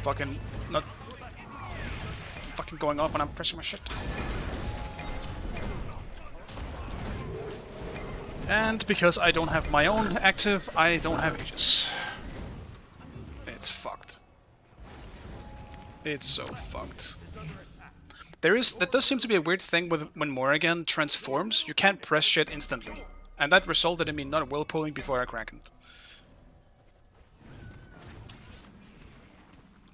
Fucking not fucking going off when I'm pressing my shit. And because I don't have my own active, I don't have Aegis. It's fucked. It's so fucked. That does seem to be a weird thing with when Morrigan transforms. You can't press shit instantly. And that resulted in me not will pulling before I Krakened.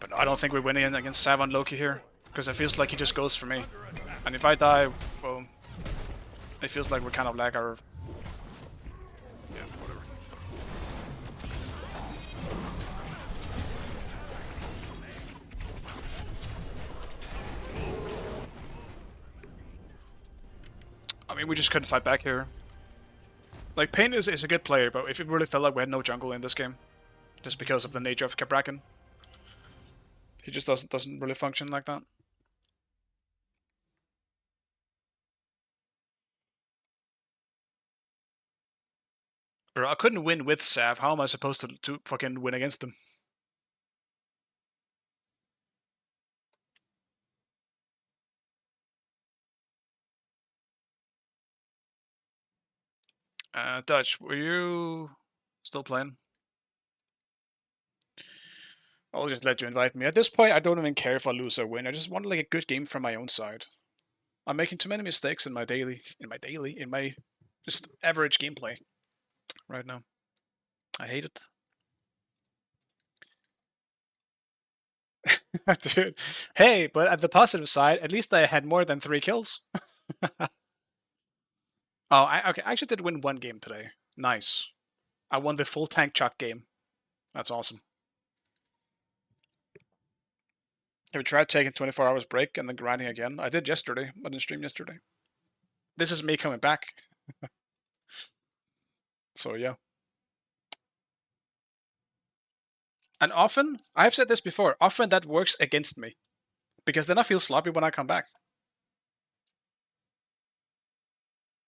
But no, I don't think we're winning against Sav on Loki here. Because it feels like he just goes for me. And if I die, well, it feels like we kind of lag our... Yeah, whatever. I mean, we just couldn't fight back here. Like, Pain is a good player, but if it really felt like we had no jungle in this game, just because of the nature of Cabrakan, he just doesn't really function like that. Bro, I couldn't win with Sav. How am I supposed to fucking win against him? Dutch, were you still playing? I'll just let you invite me. At this point, I don't even care if I lose or win. I just want like a good game from my own side. I'm making too many mistakes in my just average gameplay right now. I hate it. Dude, hey, but at the positive side, at least I had more than 3 kills. Oh, okay, I actually did win 1 game today. Nice. I won the full tank chuck game. That's awesome. Have you tried taking 24 hours break and then grinding again? I did yesterday. I didn't stream yesterday. This is me coming back. So yeah. And often, I've said this before, often that works against me. Because then I feel sloppy when I come back.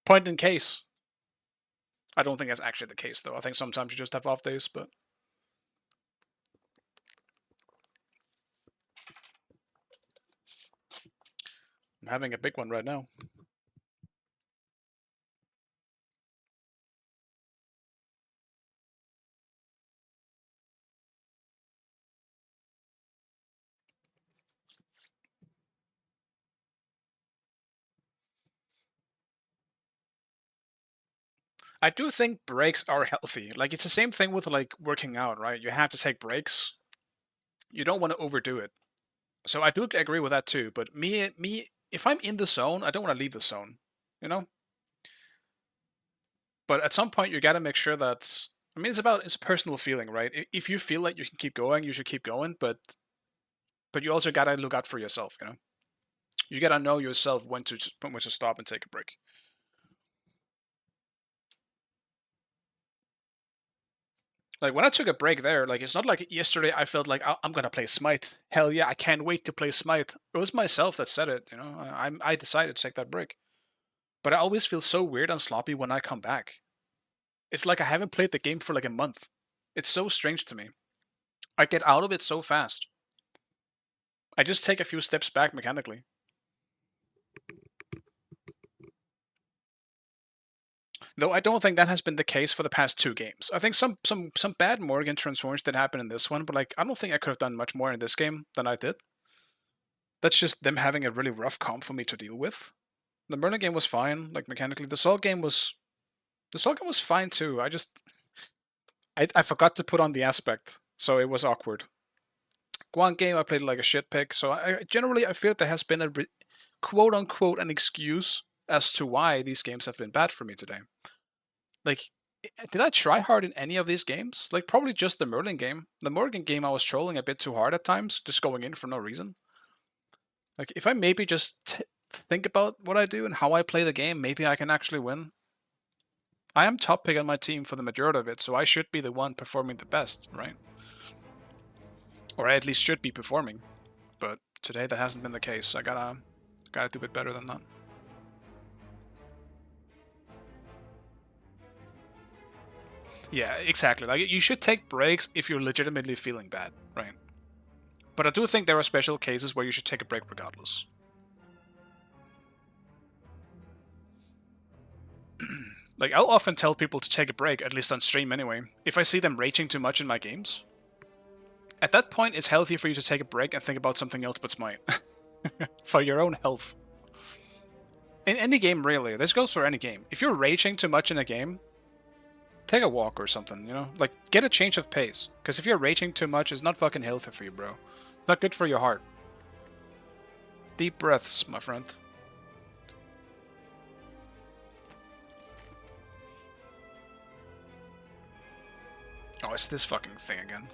Point in case. I don't think that's actually the case, though. I think sometimes you just have off days, but... I'm having a big one right now. I do think breaks are healthy. Like, it's the same thing with, like, working out, right? You have to take breaks. You don't want to overdo it. So I do agree with that too, but me, if I'm in the zone, I don't want to leave the zone, you know? But at some point, you gotta make sure that... I mean, it's a personal feeling, right? If you feel like you can keep going, you should keep going, but you also gotta look out for yourself, you know? You gotta know yourself when to stop and take a break. Like, when I took a break there, like, it's not like yesterday I felt like, I'm gonna play Smite. Hell yeah, I can't wait to play Smite. It was myself that said it, you know? I decided to take that break. But I always feel so weird and sloppy when I come back. It's like I haven't played the game for like a month. It's so strange to me. I get out of it so fast. I just take a few steps back mechanically. Though I don't think that has been the case for the past 2 games. I think some bad Morgan transforms did happen in this one, but like I don't think I could have done much more in this game than I did. That's just them having a really rough comp for me to deal with. The Merlin game was fine, like mechanically. The Soul game was fine too. I forgot to put on the aspect, so it was awkward. Guan game I played like a shit pick, so generally I feel there has been a quote unquote an excuse as to why these games have been bad for me today. Like, did I try hard in any of these games? Like, probably just the Merlin game. The Morgan game I was trolling a bit too hard at times, just going in for no reason. Like, if I maybe just think about what I do and how I play the game, maybe I can actually win. I am top pick on my team for the majority of it, so I should be the one performing the best, right? Or I at least should be performing. But today that hasn't been the case. I gotta do a bit better than that. Yeah, exactly. Like, you should take breaks if you're legitimately feeling bad, right? But I do think there are special cases where you should take a break regardless. Like, I'll often tell people to take a break, at least on stream anyway, if I see them raging too much in my games. At that point, it's healthy for you to take a break and think about something else but Smite. For your own health. In any game, really. This goes for any game. If you're raging too much in a game, take a walk or something, you know? Like, get a change of pace. Because if you're raging too much, it's not fucking healthy for you, bro. It's not good for your heart. Deep breaths, my friend. Oh, it's this fucking thing again.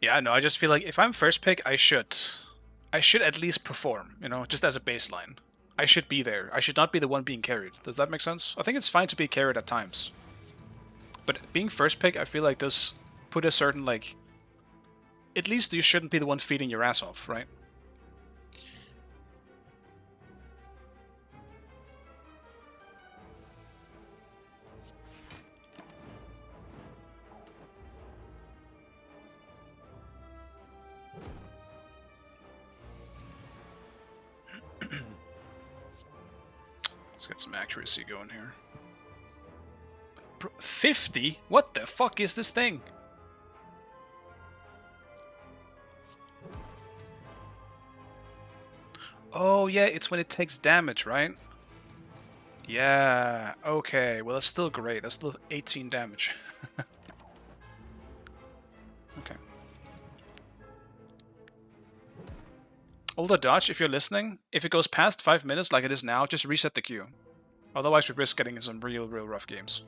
Yeah, no, I just feel like if I'm first pick, I should at least perform, you know, just as a baseline. I should be there. I should not be the one being carried. Does that make sense? I think it's fine to be carried at times. But being first pick, I feel like does put a certain, like, at least you shouldn't be the one feeding your ass off, right? Let's get some accuracy going here. 50? What the fuck is this thing? Oh yeah, it's when it takes damage, right? Yeah, okay. Well, that's still great. That's still 18 damage. Okay. Older dodge, if you're listening, if it goes past 5 minutes like it is now, just reset the queue. Otherwise, we risk getting in some real rough games.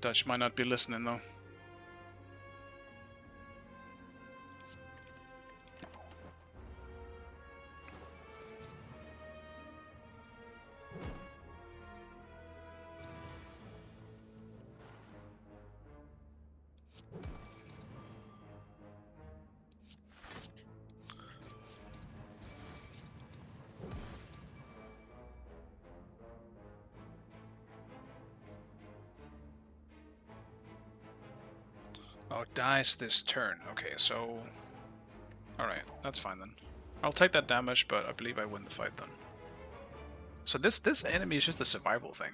Dutch might not be listening though. Oh, dies this turn. Okay, so... Alright, that's fine then. I'll take that damage, but I believe I win the fight then. So this enemy is just a survival thing.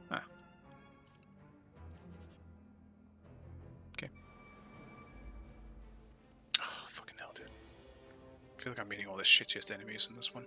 Ah. Okay. Oh, fucking hell, dude. I feel like I'm meeting all the shittiest enemies in this one.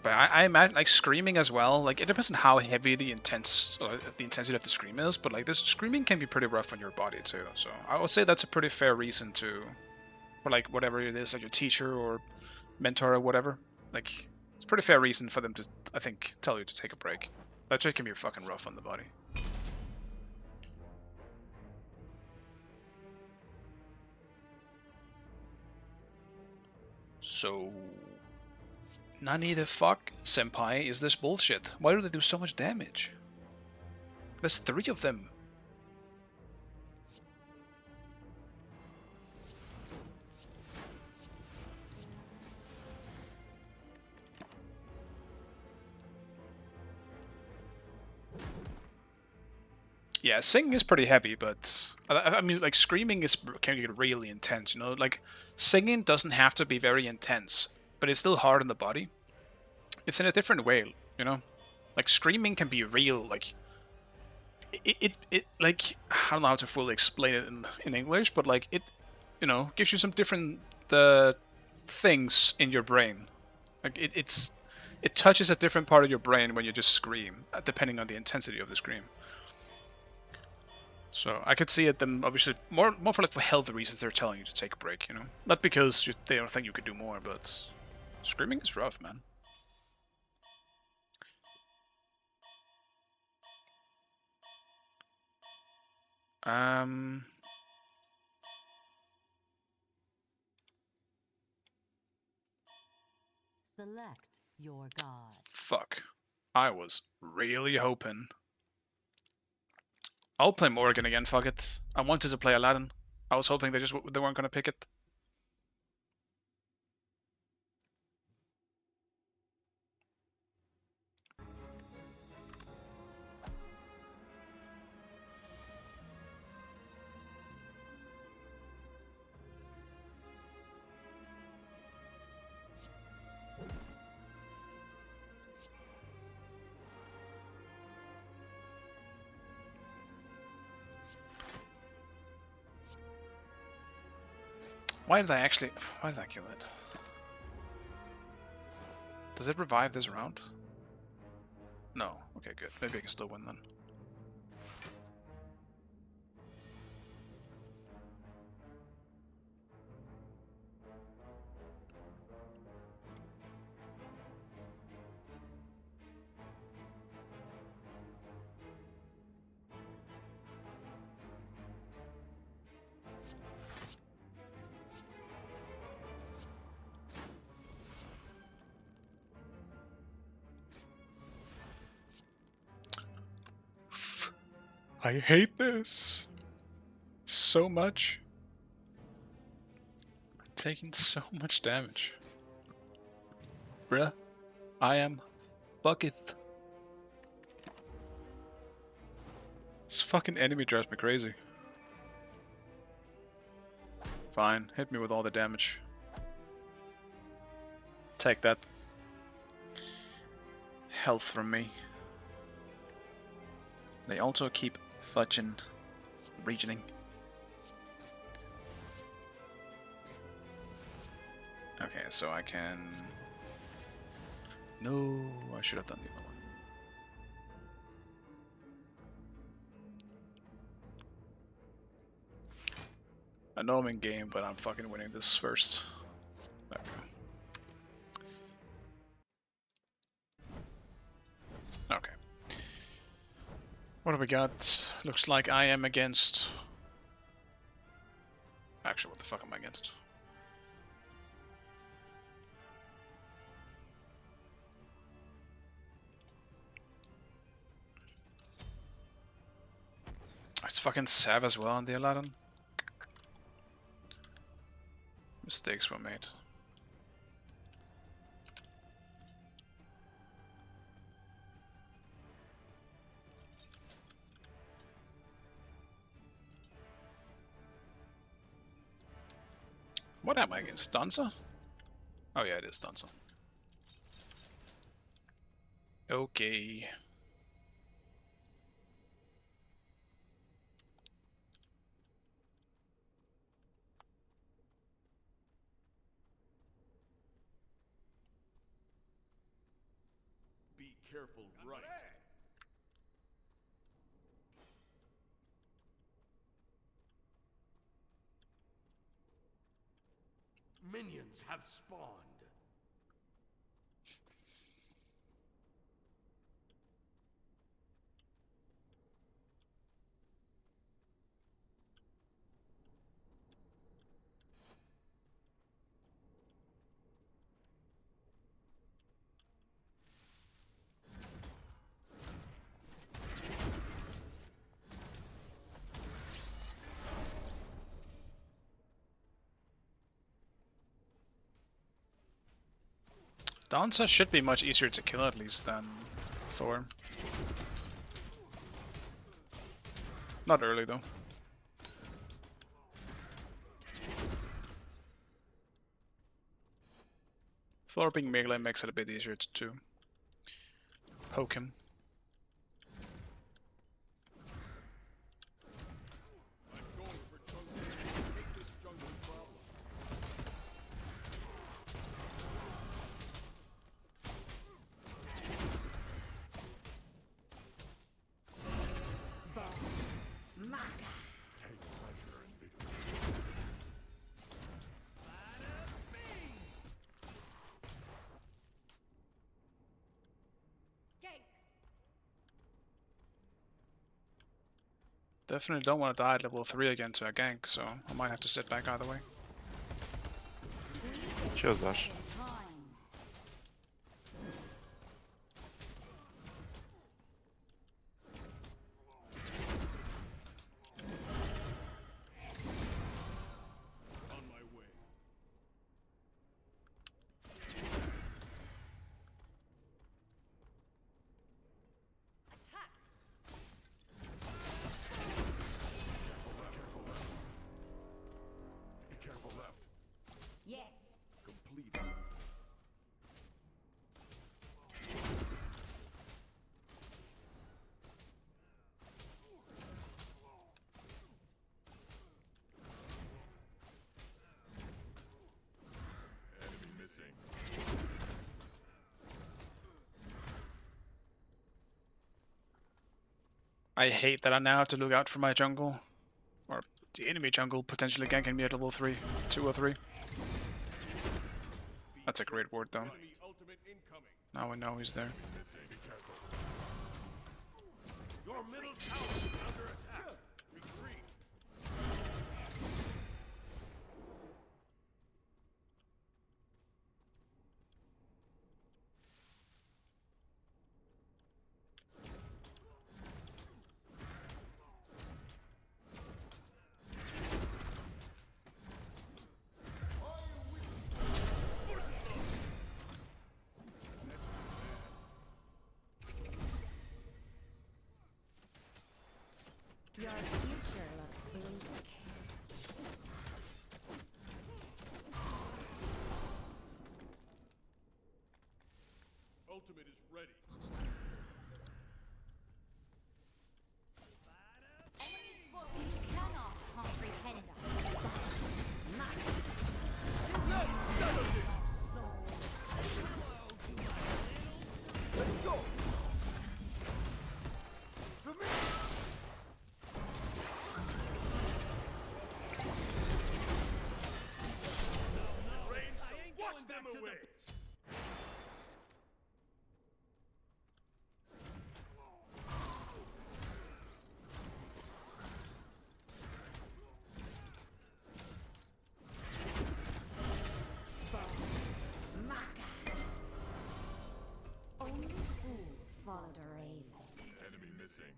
But I imagine like screaming as well. Like it depends on how heavy the intensity of the scream is. But like this screaming can be pretty rough on your body too. So I would say that's a pretty fair reason to, for like whatever it is, like your teacher or mentor or whatever. Like it's a pretty fair reason for them to, I think, tell you to take a break. That shit can be fucking rough on the body. So, Nani the fuck, senpai, is this bullshit? Why do they do so much damage? There's 3 of them. Yeah, singing is pretty heavy, but I mean, like screaming can get really intense. You know, like singing doesn't have to be very intense, but it's still hard on the body. It's in a different way, you know. Like screaming can be real, like it like I don't know how to fully explain it in English, but like it, you know, gives you some different things in your brain. Like it touches a different part of your brain when you just scream, depending on the intensity of the scream. So I could see it them obviously more for like for health reasons they're telling you to take a break, you know, not because they don't think you could do more, but screaming is rough, man. Select your god. Fuck. I was really hoping. I'll play Morrigan again, fuck it. I wanted to play Aladdin. I was hoping they weren't gonna pick it. Why did I kill it? Does it revive this round? No. Okay, good. Maybe I can still win then. I hate this so much. I'm taking so much damage. Bruh, I am fucketh. This fucking enemy drives me crazy. Fine, hit me with all the damage. Take that. Health from me. They also keep fudging, regioning. Okay, so I can... No, I should have done the other one. I know I'm in game, but I'm fucking winning this first. There we go. Okay. What do we got? Looks like I am against... Actually, what the fuck am I against? It's fucking Sav as well on the Aladdin. Mistakes were made. What am I against? Dancer? Oh yeah, it is Dancer. Okay. careful, right? Minions have spawned. Danza should be much easier to kill at least than Thor. Not early though. Thor being melee makes it a bit easier to poke him. I'm going for jungle. Take this jungle problem. Take pleasure in victory. Gank. Definitely don't want to die at level 3 again to a gank, so I might have to sit back either way. She has dash. Time. On my way. Attack. Be careful left. Yes. Complete. Enemy missing. I hate that I now have to look out for my jungle. Or the enemy jungle potentially ganking me at level 3, 2 or 3. That's a great ward though. Enemy ultimate incoming. Now I know he's there. Missing. Be careful. Your middle tower is under attack. Retreat. Your future looks bleak. Ultimate is ready. You cannot comprehend us. Let's go! Range, wash them away. Only fools follow the raven. Enemy missing.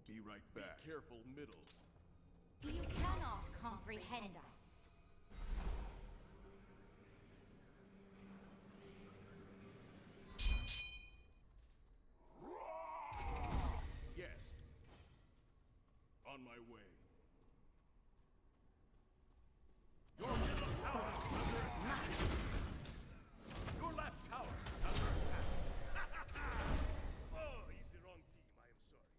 Be right back. Be careful, middle. You cannot comprehend us. Yes. On my way. Your middle tower is under attack. Your left tower is under attack. Oh, he's the wrong team. I am sorry.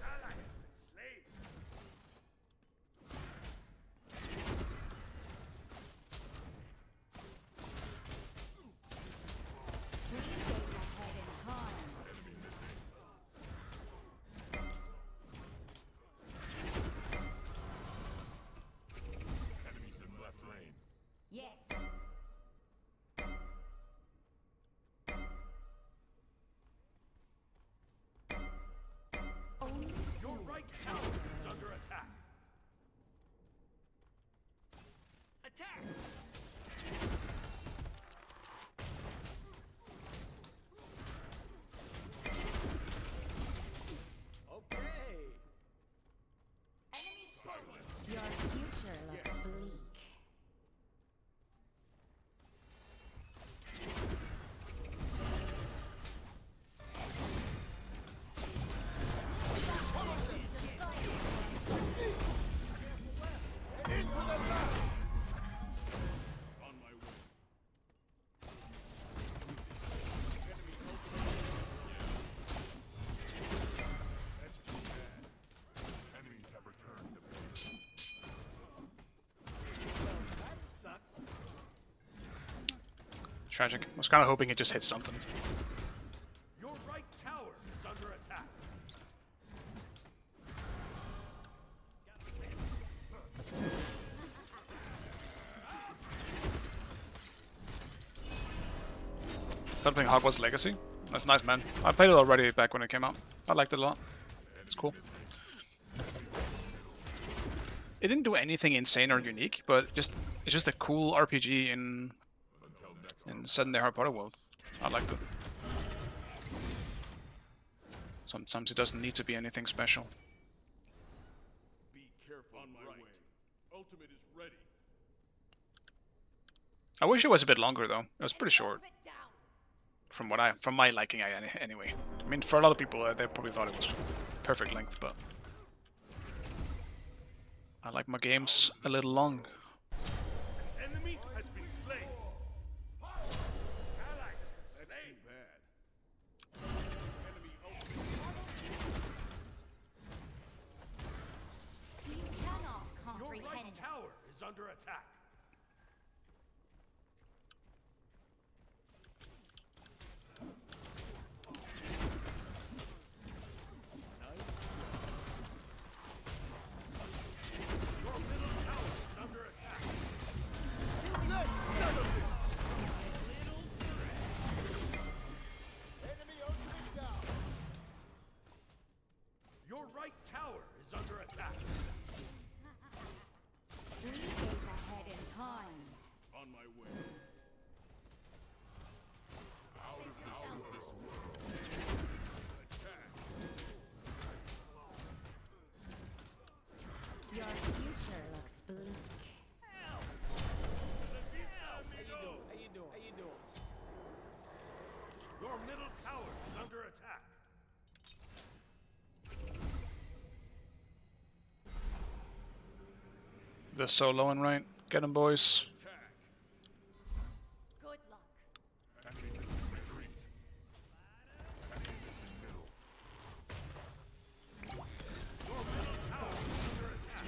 Ally has been slain. right tower is under attack. Attack! Okay. Enemy spotted. Your future looks bleak. On my way. That's too bad. Enemies have returned to base. That sucked. Tragic. I was kind of hoping it just hit something. Your right tower is under attack. Started playing Hogwarts Legacy. That's nice, man. I played it already back when it came out. I liked it a lot. It's cool. It didn't do anything insane or unique, but it's just a cool RPG in set in the Harry Potter world. I liked it. Sometimes it doesn't need to be anything special. Be careful. On my way. Ultimate is ready. I wish it was a bit longer though. It was pretty short. From my liking, anyway. I mean, for a lot of people, they probably thought it was perfect length, but I like my games a little long. Enemy has been slain. Ally has been slain. That's too bad. Enemy ultimate. You cannot Your right comprehend tower us. is under attack. Your middle tower is under attack. Your right tower is under attack. 3 days ahead in time. On my way. Out of this world. Attack. Your future looks bleak. How you doing? Your middle tower is under attack. The solo and right. Get him, boys. Good luck. Enemy retreat. Enemy in middle. Your middle tower is under attack.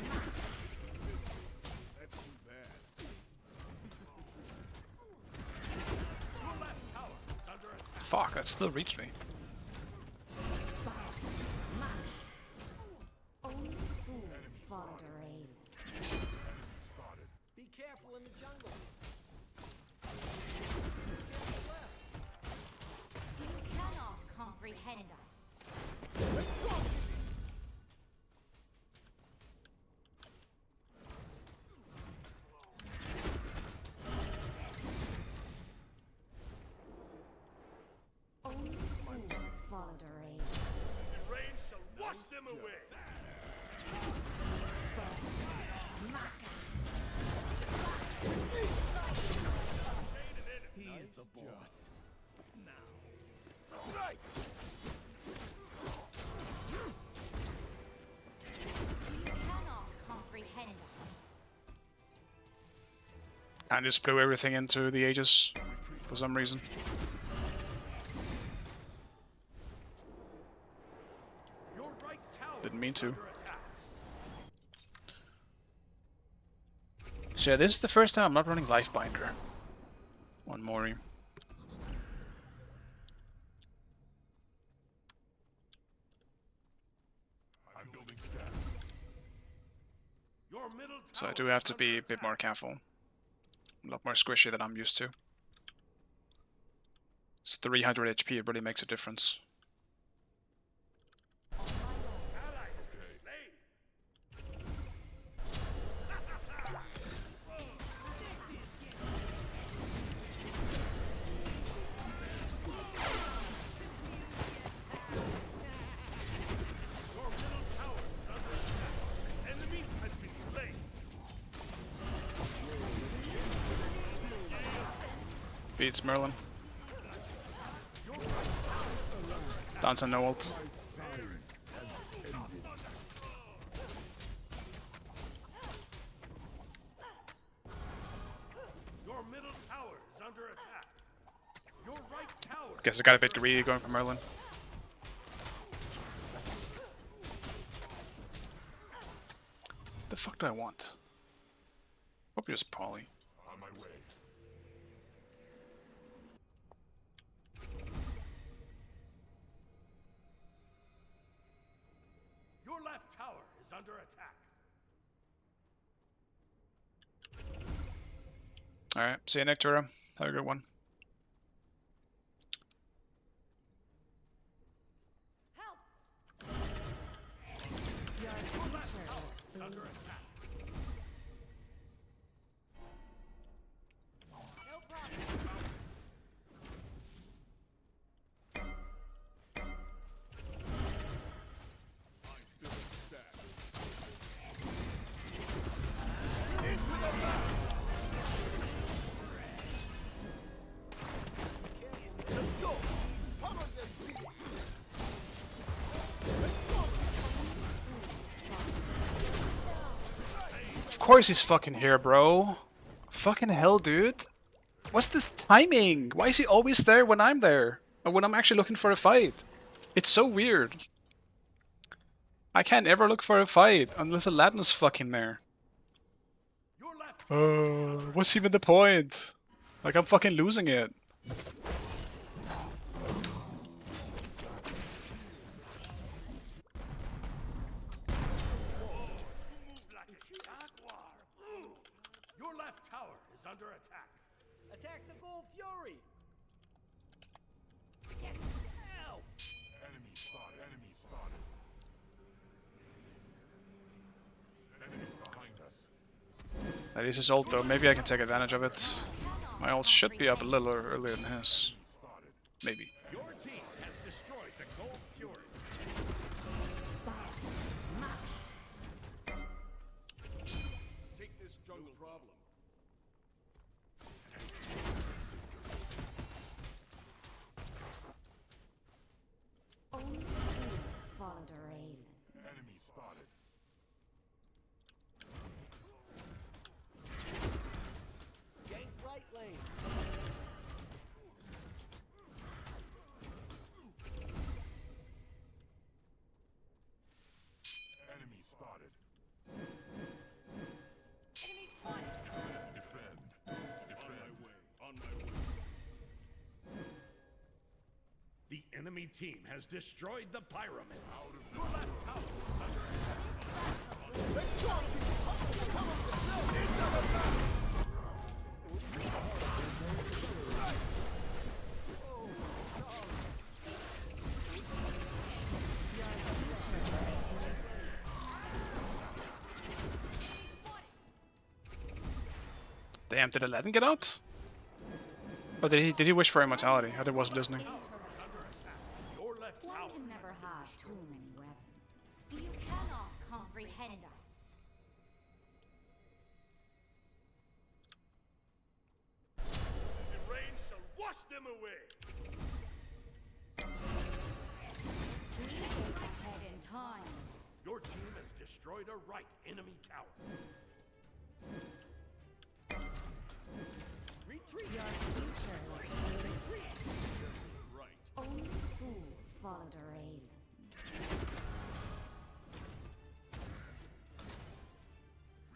That's too bad. Your left tower is under attack. Fuck, that still reached me. Only fools fall to rage. Spotted. Be careful in the jungle. You cannot comprehend us. Only fools fall to rage. The rain shall wash them away. He is the boss. Now. Strike. You cannot comprehend us. I just blew everything into the Aegis for some reason. Your right tower Didn't mean is to. under attack. So yeah, this is the first time I'm not running Lifebinder. One Mori. I'm building stats. Your middle So I tower do have is to be under a bit attack. more careful. A lot more squishy than I'm used to. It's 300 HP, it really makes a difference. Ally has been slain. Beats Merlin. Dance and no ult. Your middle tower is under attack. Your right tower. Guess I got a bit greedy going for Merlin. The fuck do I want? Hope just Polly. On my way. Your left tower is under attack. Alright, see you next Tura. Have a good one. Under attack. No problem. Of course he's fucking here, bro. Fucking hell, dude. What's this timing? Why is he always there when I'm there? Or when I'm actually looking for a fight? It's so weird. I can't ever look for a fight unless Aladdin's fucking there. Your left What's even the point? Like, I'm fucking losing it. Your left tower is under attack. Attack the Gold Fury. Help! Enemy spotted. Enemy spotted. Enemies behind us. That is his ult though, maybe I can take advantage of it. My ult should be up a little earlier than his. Spotted. Maybe. Your team has destroyed the Gold Fury. Take this jungle problem. Only fools follow the raven. Enemy spotted. Gank right lane. Enemy spotted. Enemy spotted. Defend. Defend. On my way. The enemy team has destroyed the pyramid. Your left tower is under attack. Damn, did Aladdin get out? Oh, did he wish for immortality? I wasn't listening. Your left One tower. can never have too many weapons. You cannot comprehend us. The rain shall wash them away. We get ahead in time. Your team has destroyed a right enemy tower. Retreat. Your future looks bleak. Right. Only fools follow the raven.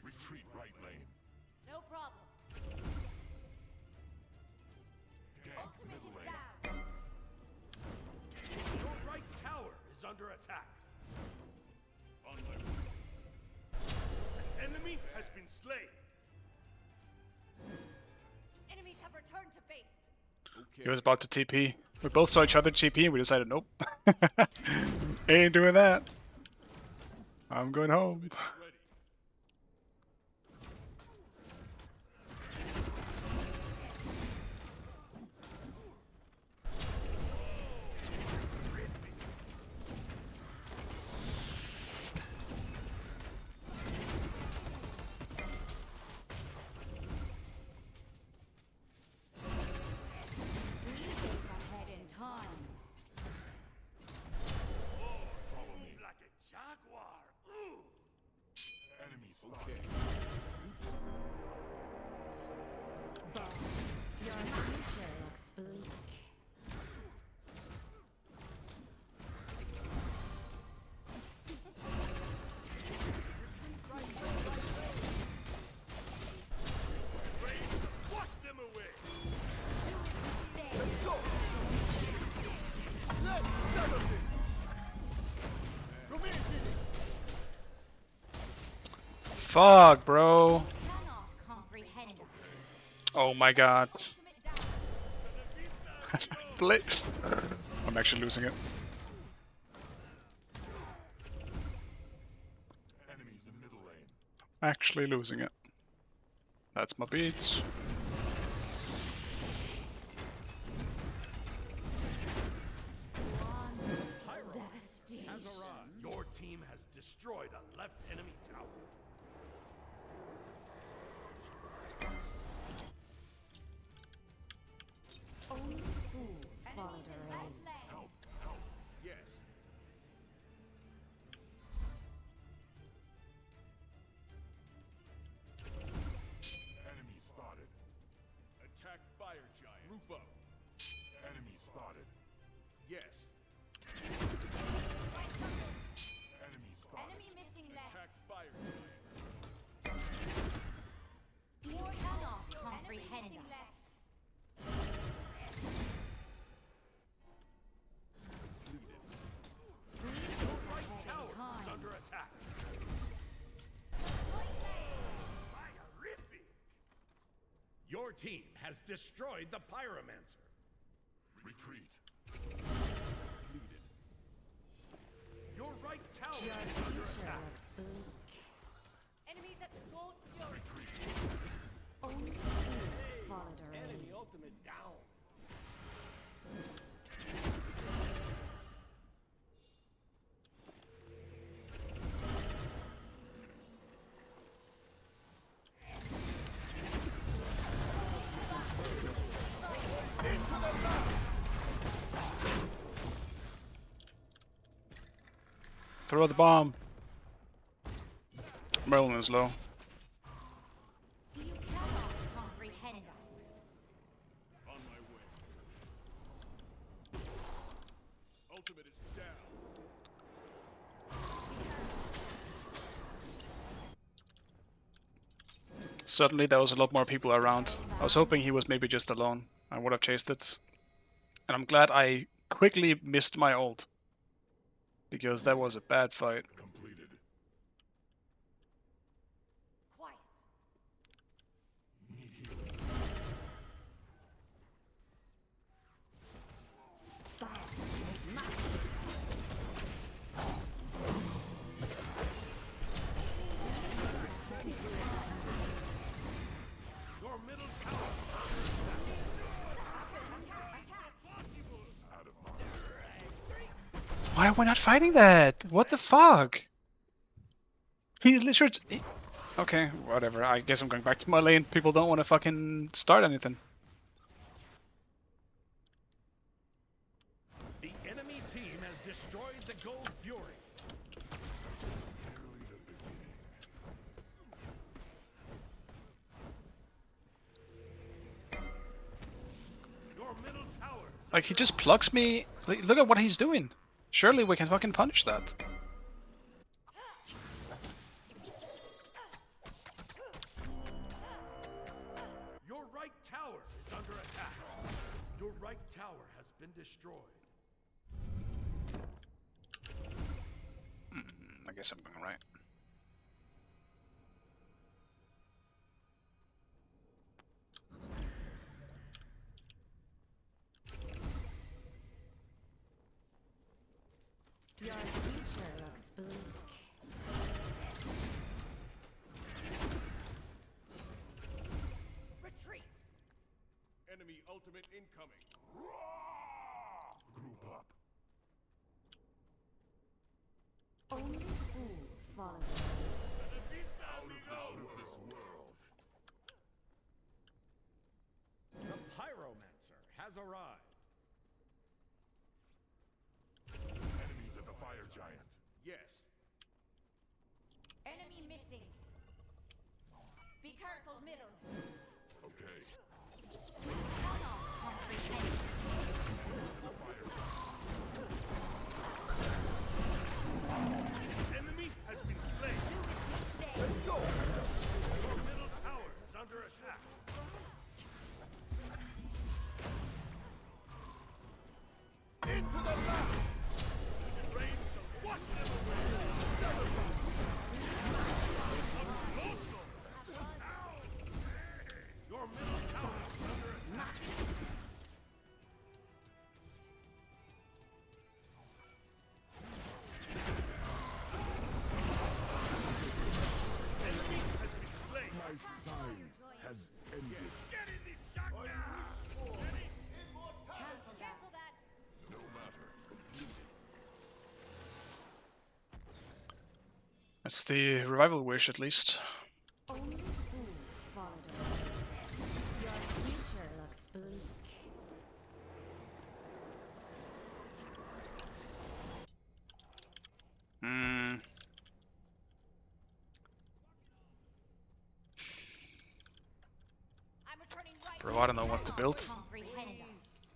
Retreat right lane. No problem. Gank middle lane. Down. Your right tower is under attack. On my way. An enemy has been slain. Enemies have returned to base. He was about to TP. We both saw each other TP and we decided, nope. Ain't doing that. I'm going home. Ready. Jaguar. Ooh. Enemy spotted. Your future looks bleak. Wash them away. Fuck, bro. Cannot comprehend us. Oh my god. Play. I'm actually losing it. Enemies in middle lane. Actually losing it. That's my beats. Devastation. Has arrived. Your team has destroyed a left enemy tower. Only fools follow their own. Help, help. Yes. Enemy spotted. Attack fire giant. Group up. Enemy spotted. Yes. Enemy spotted. Enemy missing left. Attack fire giant. You cannot comprehend us. Tower is under attack. Horrific. Your team has destroyed the pyromancer. Retreat. Your right tower Your is under future attack. looks bleak. Enemies at the gold fury. Only fools follow their own. Enemy ultimate down. Throw the bomb. Merlin is low. You cannot comprehend us. On my way. Ultimate is down. Suddenly there was a lot more people around. I was hoping he was maybe just alone. I would have chased it. And I'm glad I quickly missed my ult. Because that was a bad fight. Completed. Quiet. Need healing. Your middle tower. Out of mind. Why are we not fighting that? What the fuck? He literally... Okay, whatever. I guess I'm going back to my lane. People don't want to fucking start anything. The enemy team has destroyed the gold fury. Merely the beginning. Your middle tower. Like, he just plucks me. Like, look at what he's doing. Surely we can fucking punish that. Your right tower is under attack. Your right tower has been destroyed. I guess I'm going right. Your future looks bleak. Retreat. Enemy ultimate incoming. Group up. Only fools follow their own. Out of this world. The pyromancer has arrived. Enemies at the fire giant. Yes. Careful middle. Okay. Cannot comprehend. Enemy has been slain. Do as we say. Let's go. Your middle tower is under attack. Into the back. The rain shall wash them away. Colossal. Your middle tower is under attack. Enemy has been slain. My time has ended. Get in the shotgun. Cancel that. No matter. That's the revival wish, at least. Only fools follow the road. Your future looks bleak. Hmm. I'm returning right. Bro, I don't know what to build. Comprehend us.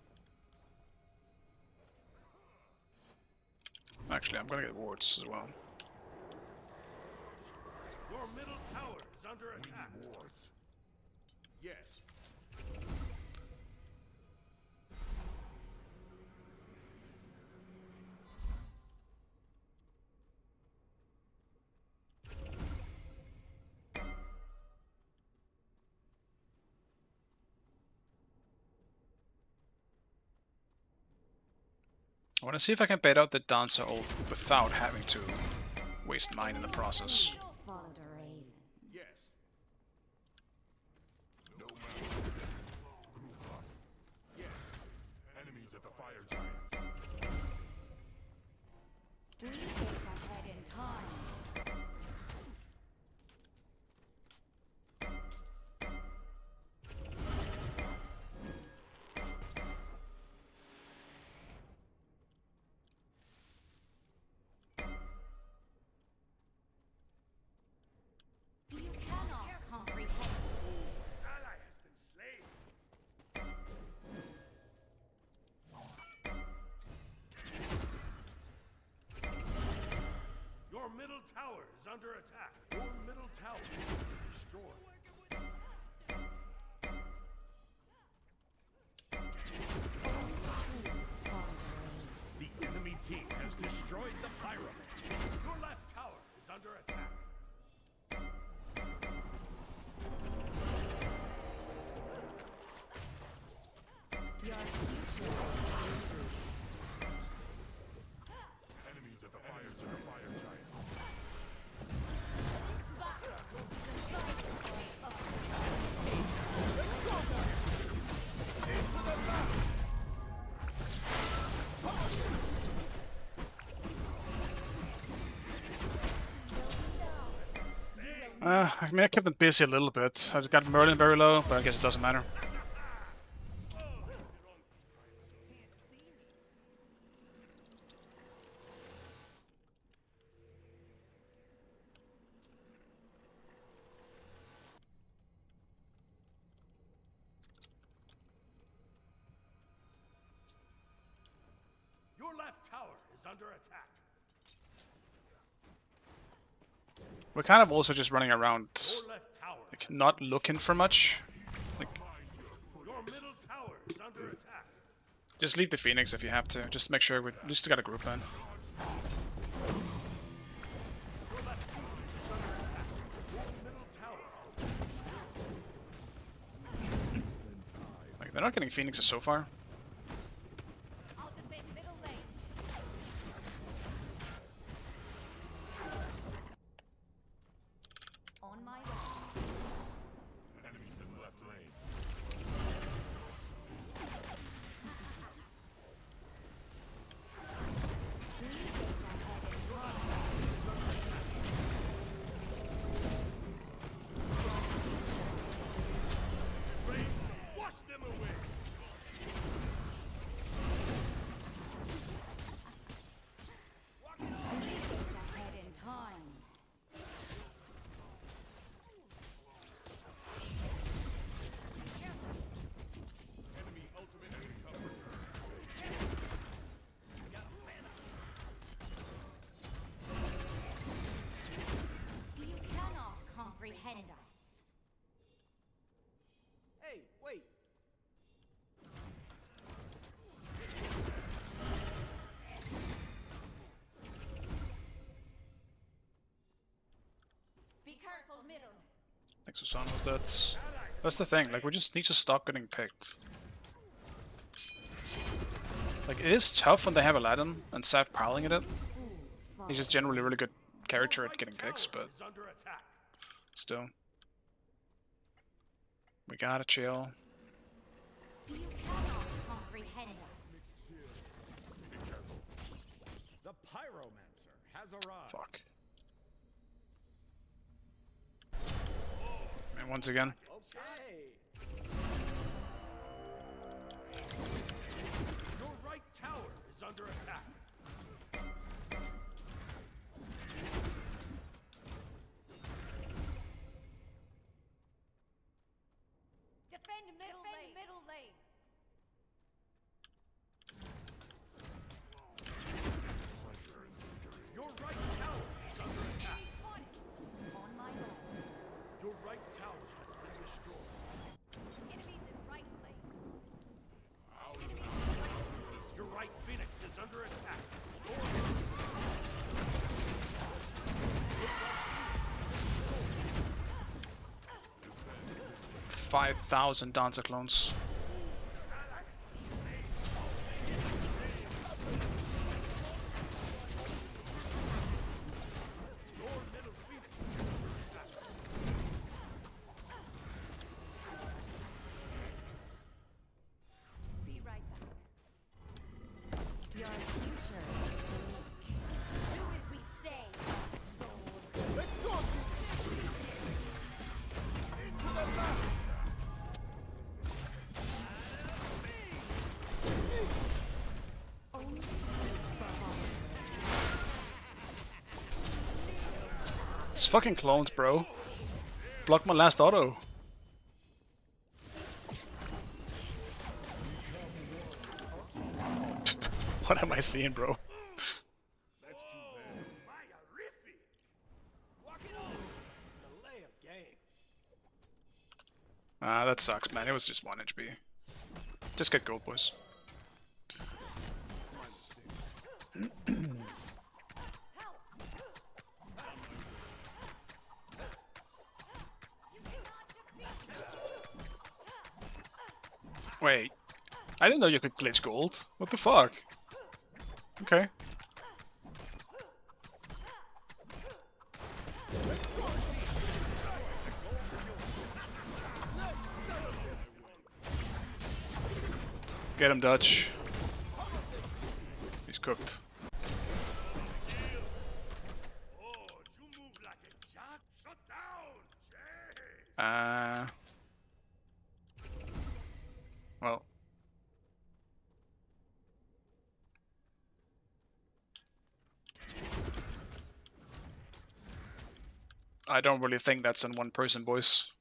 Actually, I'm gonna get wards as well. Your middle tower is under attack. Wards. Yes. I want to see if I can bait out the Dancer ult without having to waste mine in the process. Fools follow the raven. Yes. No matter. Group up. Yes. Enemies at the fire giant. 3 days ahead in time. You cannot comprehend. Ally has been slain. Your middle tower is under attack. Your middle tower is destroyed. The enemy team has destroyed the pyramid. Your left tower is under attack. Your future Enemies at the fire giant. I mean, I kept them busy a little bit. I got Merlin very low, but I guess it doesn't matter. Your left tower is under attack. We're kind of also just running around, Your left tower. like, not looking for much. Like, Your middle tower is under attack. just leave the Phoenix if you have to. Just make sure we just got a group in. Your left tower is under attack. Your middle tower has been destroyed. Like, they're not getting Phoenixes so far. ultimate middle lane. On my way. Enemies in the left lane. Rain shall wash them away. Susan was that. That's the thing, like we just need to stop getting picked. Like it is tough when they have Aladdin and Saf prowling at it. He's just generally a really good character at getting picks, but Is under attack. still. We gotta chill. You cannot comprehend us. The Pyromancer has arrived. Fuck. And once again. Okay. Your right tower is under attack. Defend middle lane. Your right tower is under attack. On my left. Your right tower has been destroyed. Enemies in right lane. Your right Phoenix is under attack. 5,000 Dancer clones. Be right back. Your future is bleak. Do as we say, soul. Let's go! Into the left! Only It's fucking clones, bro. Block my last auto. What am I seeing, bro? That's too bad. Myrific. Walk it on. Delay of game. Ah, that sucks, man. It was just 1 HP. Just get gold, boys. Wait. I didn't know you could glitch gold. What the fuck? Okay. Get him, Dutch. He's cooked. Oh, you move like a jack. Shut down. Jeez. Well. I don't really think that's in one person, boys.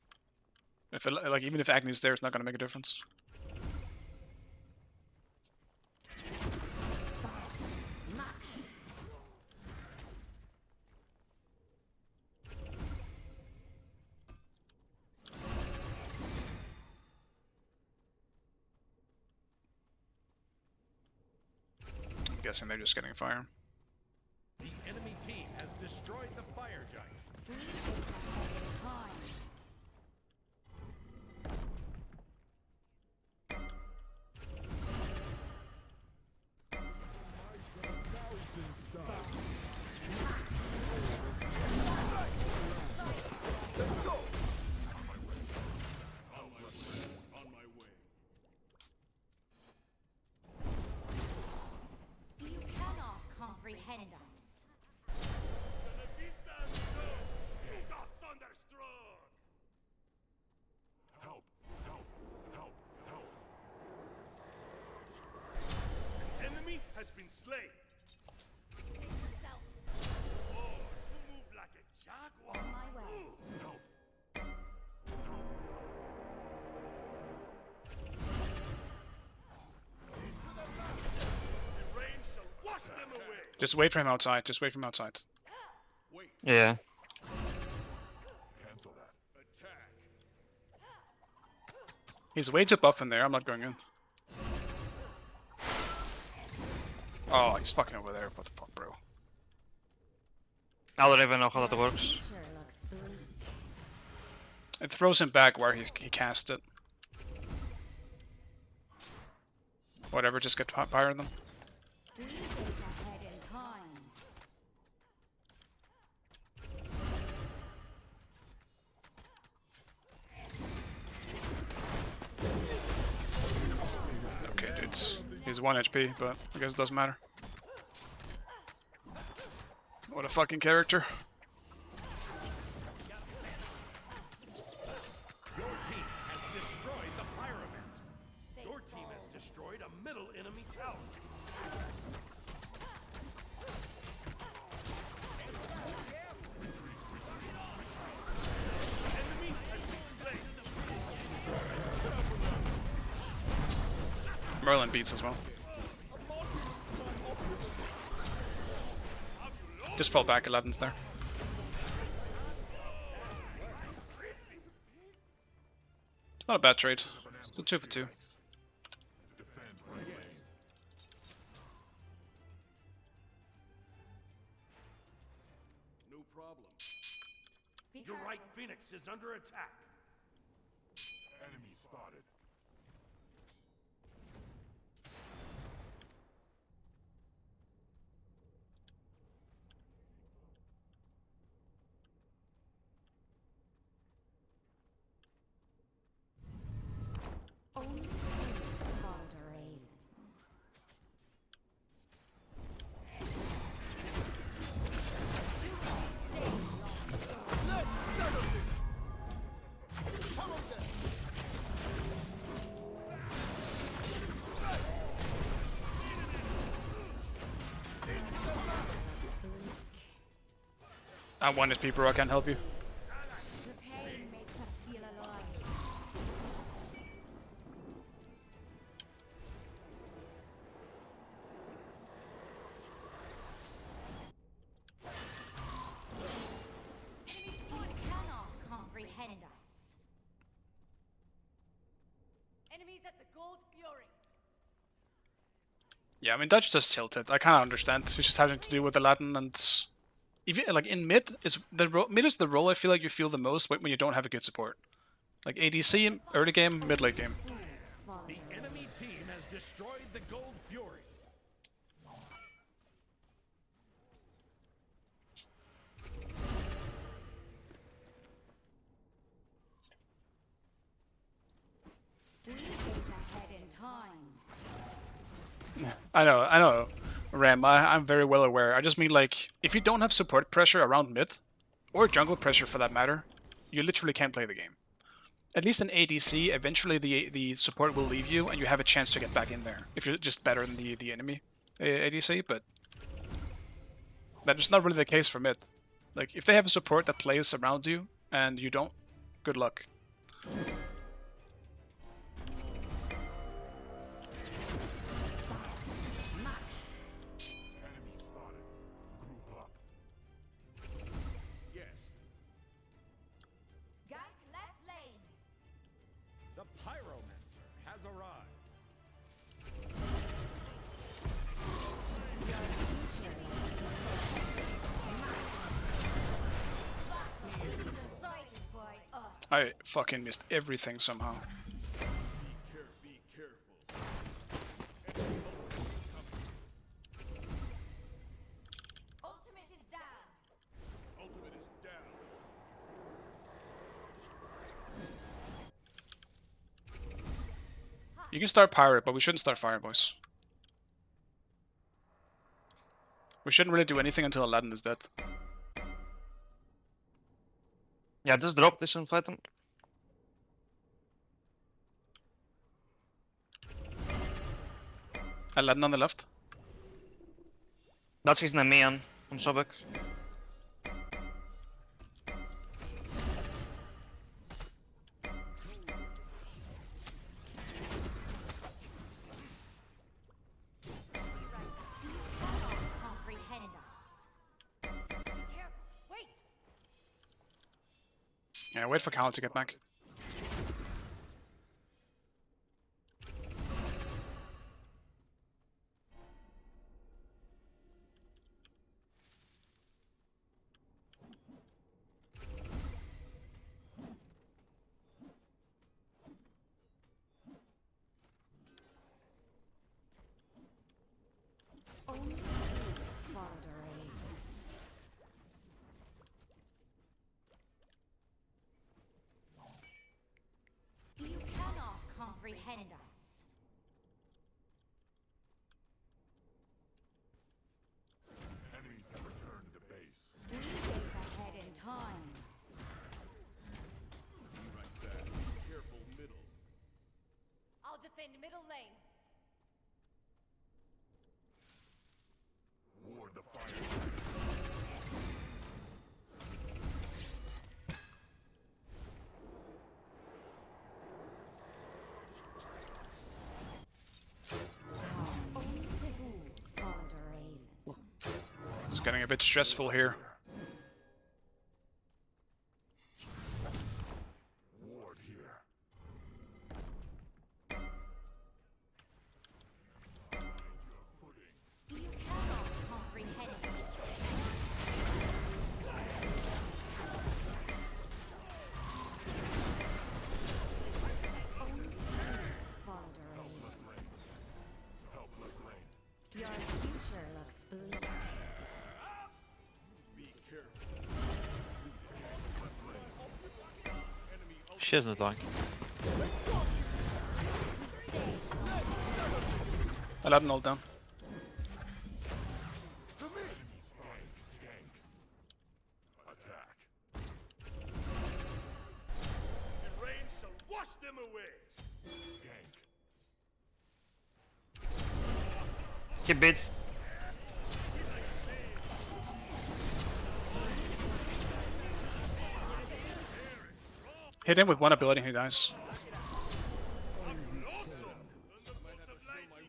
If it, like even if Agni's there, it's not gonna make a difference. I'm guessing they're just getting fire. The enemy team has destroyed the fire giant. time. On my way. You cannot comprehend us. Hasta la vista, amigo. You got thunderstruck. Help! Help! Help! Help! An enemy has been slain. Yourself. Oh, you move like a jaguar. On my way. Ooh, help! The rain shall wash them away. Just wait for him outside. Just wait for him outside. Wait, Yeah. cancel that. Attack. He's way too buff in there. I'm not going in. Oh, he's fucking over there. What the fuck, bro? I don't even know how that works. Future looks bleak. It throws him back where he cast it. Whatever, just get pyro them. We days ahead in time. Okay, dudes. He's 1 HP, but I guess it doesn't matter. What a fucking character. Your team has destroyed the Pyromancer. Your team has destroyed a middle enemy tower. Enemy has been slain. Merlin beats as well. Just fall back, 11's there. It's not a bad trade. It's a 2 for 2. No problem. Be Your right careful. Phoenix is under attack. Enemy spotted. Only saints falter aid. I'm 1 HP, bro. I can't help you. The pain makes us feel alive. Enemy squad cannot comprehend us. Enemies at the Gold Fury. Yeah, I mean, Dutch just tilted. I kind of understand. He's just having to deal with Aladdin, and if you, like in mid is mid is the role I feel like you feel the most when you don't have a good support. Like ADC early game, mid late game. The enemy team has destroyed the Gold Fury. We days ahead in time. I know, Ram. I'm very well aware. I just mean like if you don't have support pressure around mid, or jungle pressure for that matter, you literally can't play the game. At least in ADC, eventually the support will leave you, and you have a chance to get back in there if you're just better than the enemy ADC. But that is not really the case for mid. Like if they have a support that plays around you and you don't, good luck. Enemy spotted. Group up. Yes, Gank left lane. the Pyromancer has arrived. Decided by us. I fucking missed everything somehow. Be careful. Ultimate is down. Ultimate is down. You can start Pirate, but we shouldn't start Fire, boys. We shouldn't really do anything until Aladdin is dead. Yeah, just drop this and fight them. Aladdin on the left. That's his Nemean from Sobek. Cannot comprehend us. Careful. Wait. Yeah, wait for Cal to get back. comprehend us. Enemies have returned to base. We gaze ahead in time. Be right back. Be careful, middle. I'll defend middle lane. Ward the fire. It's getting a bit stressful here. Ward here. You cannot comprehend me. Only fools fall to rain. Help left lane. Your future looks bleak. Be careful. She has no tank. I let an ult down. Attack. The rain shall wash them away. Gank. He beats. Hit him with one ability and he dies. Thunderbolts of lightning.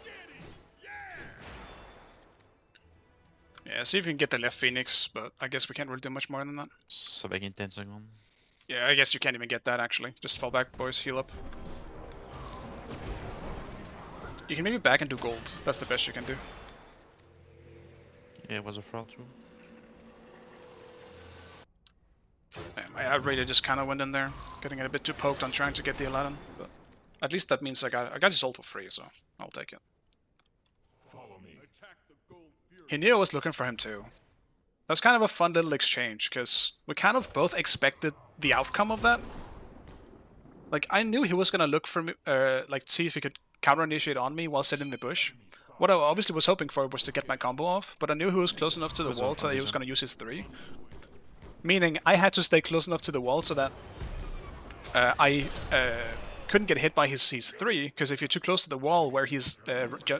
Steady. Yeah. Yeah, see if you can get the left Phoenix, but I guess we can't really do much more than that. Så back in 10 seconds. Yeah, I guess you can't even get that actually. Just fall back, boys, heal up. You can maybe back and do gold. That's the best you can do. Yeah, it was a fraud too. I really just kind of went in there, getting a bit too poked on trying to get the Aladdin, but at least that means I got his ult for free, so I'll take it. Follow me. Attack the gold fury. He knew I was looking for him too. That's kind of a fun little exchange, because we kind of both expected the outcome of that. Like, I knew he was gonna look for me, like, see if he could counter-initiate on me while sitting in the bush. What I obviously was hoping for was to get my combo off, but I knew he was close enough to the wall so that he was gonna use his 3. Meaning, I had to stay close enough to the wall so that I couldn't get hit by his 3, because if you're too close to the wall where he's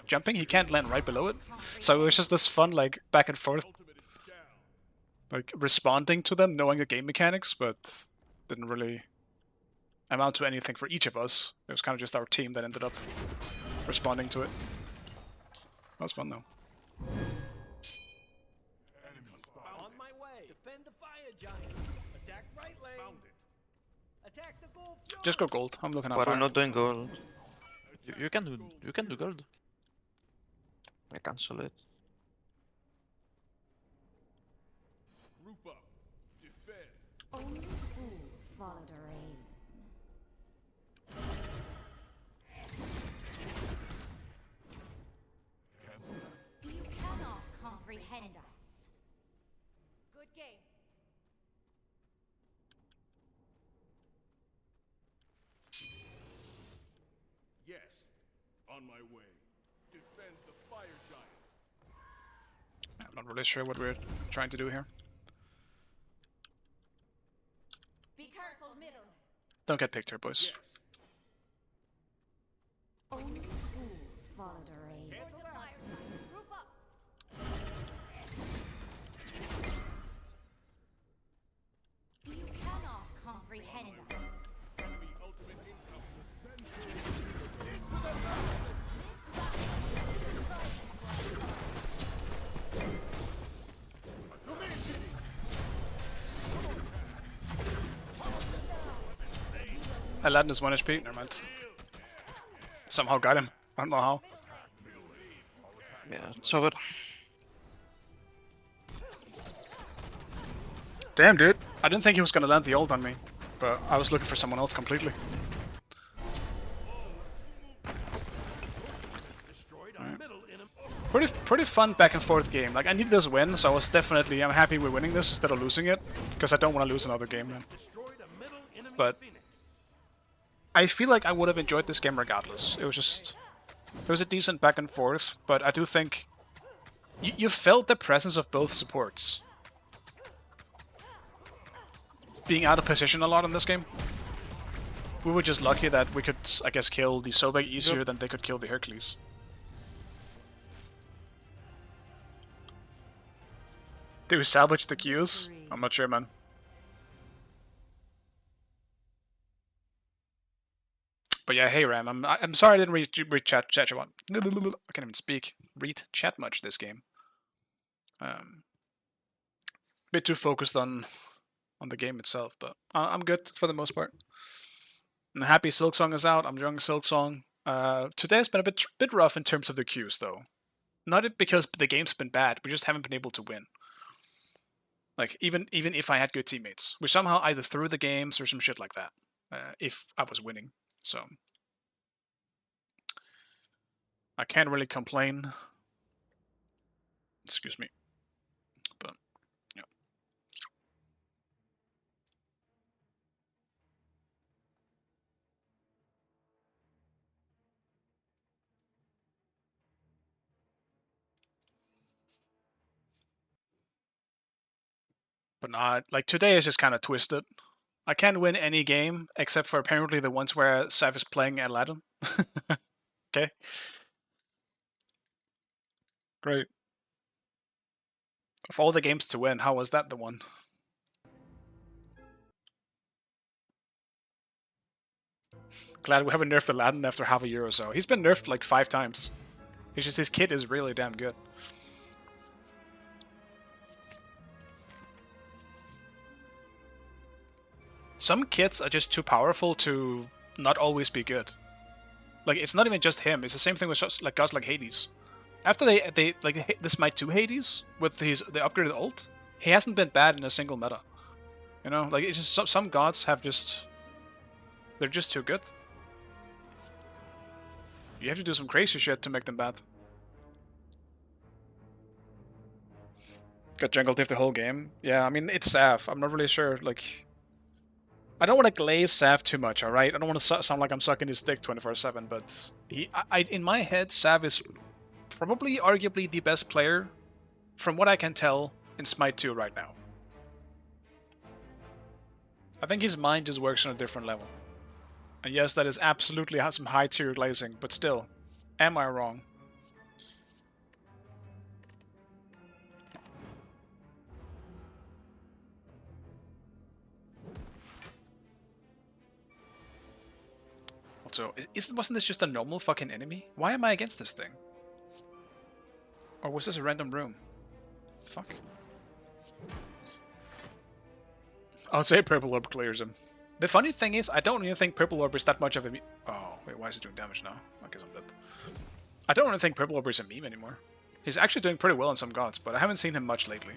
jumping, he can't land right below it. So it was just this fun, like, back and forth, like, responding to them, knowing the game mechanics, but didn't really amount to anything for each of us. It was kind of just our team that ended up responding to it. That was fun, though. On my way. Defend the fire giant. Attack right lane. Found it. Attack the gold fury. Just go gold. I'm looking out But for I'm not doing gold. You can do gold. I cancel it. Group up. Defend. Only fools follow the rain. Cancel that. You cannot comprehend us. Good game. Yes. On my way. Defend the fire giant. I'm not really sure what we're trying to do here. Be careful, middle. Don't get picked here, boys. Yes. Only fools follow the rain. Cancel the that. fire giant. Group up. You cannot comprehend us. Enemy ultimate incoming. Aladdin is 1 HP. Never mind. Somehow got him. I don't know how. Yeah, so good. Damn, dude. I didn't think he was gonna land the ult on me, but I was looking for someone else completely. Destroyed our middle enemy. Pretty fun back and forth game. Like, I needed this win, so I was definitely, I'm happy we're winning this instead of losing it, because I don't want to lose another game, man. Destroyed a middle enemy But phoenix. I feel like I would have enjoyed this game regardless. It was just... There was a decent back and forth, but I do think... You felt the presence of both supports. Being out of position a lot in this game. We were just lucky that we could, I guess, kill the Sobek easier than they could kill the Hercules. Do we salvage the queues? I'm not sure, man. But yeah, hey Ram, I'm sorry I didn't read chat one. I can't even speak. Read chat much this game. Bit too focused on the game itself, but I'm good for the most part. I'm happy Silksong is out. I'm enjoying Silksong. Today's been a bit rough in terms of the queues, though. Not because the game's been bad, we just haven't been able to win. Like, even if I had good teammates. We somehow either threw the games or some shit like that. If I was winning. So I can't really complain. Excuse me. But yeah. But not like today is just kind of twisted. I can't win any game except for apparently the ones where Sav is playing Aladdin. Okay. Great. Of all the games to win, how was that the one? Glad we haven't nerfed Aladdin after half a year or so. He's been nerfed like 5 times. It's just his kit is really damn good. Some kits are just too powerful to not always be good. Like, it's not even just him. It's the same thing with like gods like Hades. After they like the Smite 2 Hades with the upgraded ult, he hasn't been bad in a single meta. You know, like it's just some gods have just they're just too good. You have to do some crazy shit to make them bad. Got jungle diff the whole game. Yeah, I mean it's Sav. I'm not really sure. Like, I don't want to glaze Sav too much. All right, I don't want to sound like I'm sucking his dick 24/7. But in my head, Sav is probably, arguably, the best player, from what I can tell, in Smite 2 right now. I think his mind just works on a different level. And yes, that is absolutely some high tier glazing, but still, am I wrong? Also, wasn't this just a normal fucking enemy? Why am I against this thing? Or was this a random room? Fuck. I'll say Purple Orb clears him. The funny thing is, I don't even think Purple Orb is that much of a Oh, wait, why is it doing damage now? I guess I'm dead. I don't even think Purple Orb is a meme anymore. He's actually doing pretty well in some gods, but I haven't seen him much lately.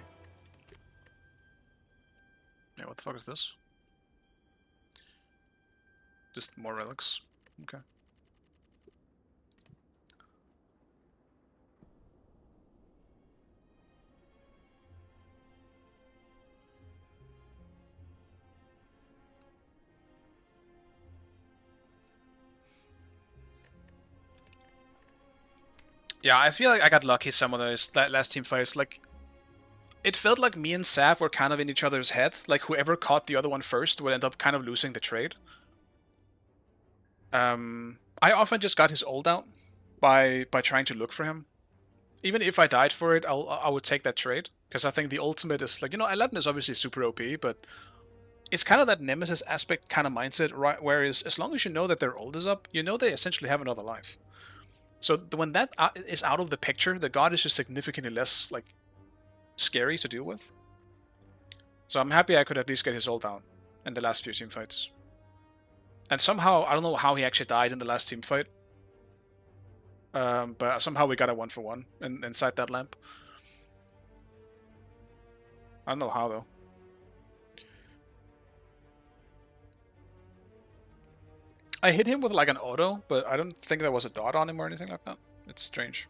Yeah, what the fuck is this? Just more relics. Okay. Yeah, I feel like I got lucky some of those last team fights. Like, it felt like me and Sav were kind of in each other's head. Like, whoever caught the other one first would end up kind of losing the trade. I often just got his ult out by trying to look for him. Even if I died for it, I would take that trade. Because I think the ultimate is like, you know, Aladdin is obviously super OP, but it's kind of that Nemesis aspect kind of mindset, right? Whereas as long as you know that their ult is up, you know they essentially have another life. So when that is out of the picture, the god is just significantly less, like, scary to deal with. So I'm happy I could at least get his ult out in the last few team fights. And somehow, I don't know how he actually died in the last team fight. But somehow we got a 1-for-1 inside that lamp. I don't know how, though. I hit him with like an auto, but I don't think there was a dot on him or anything like that. It's strange.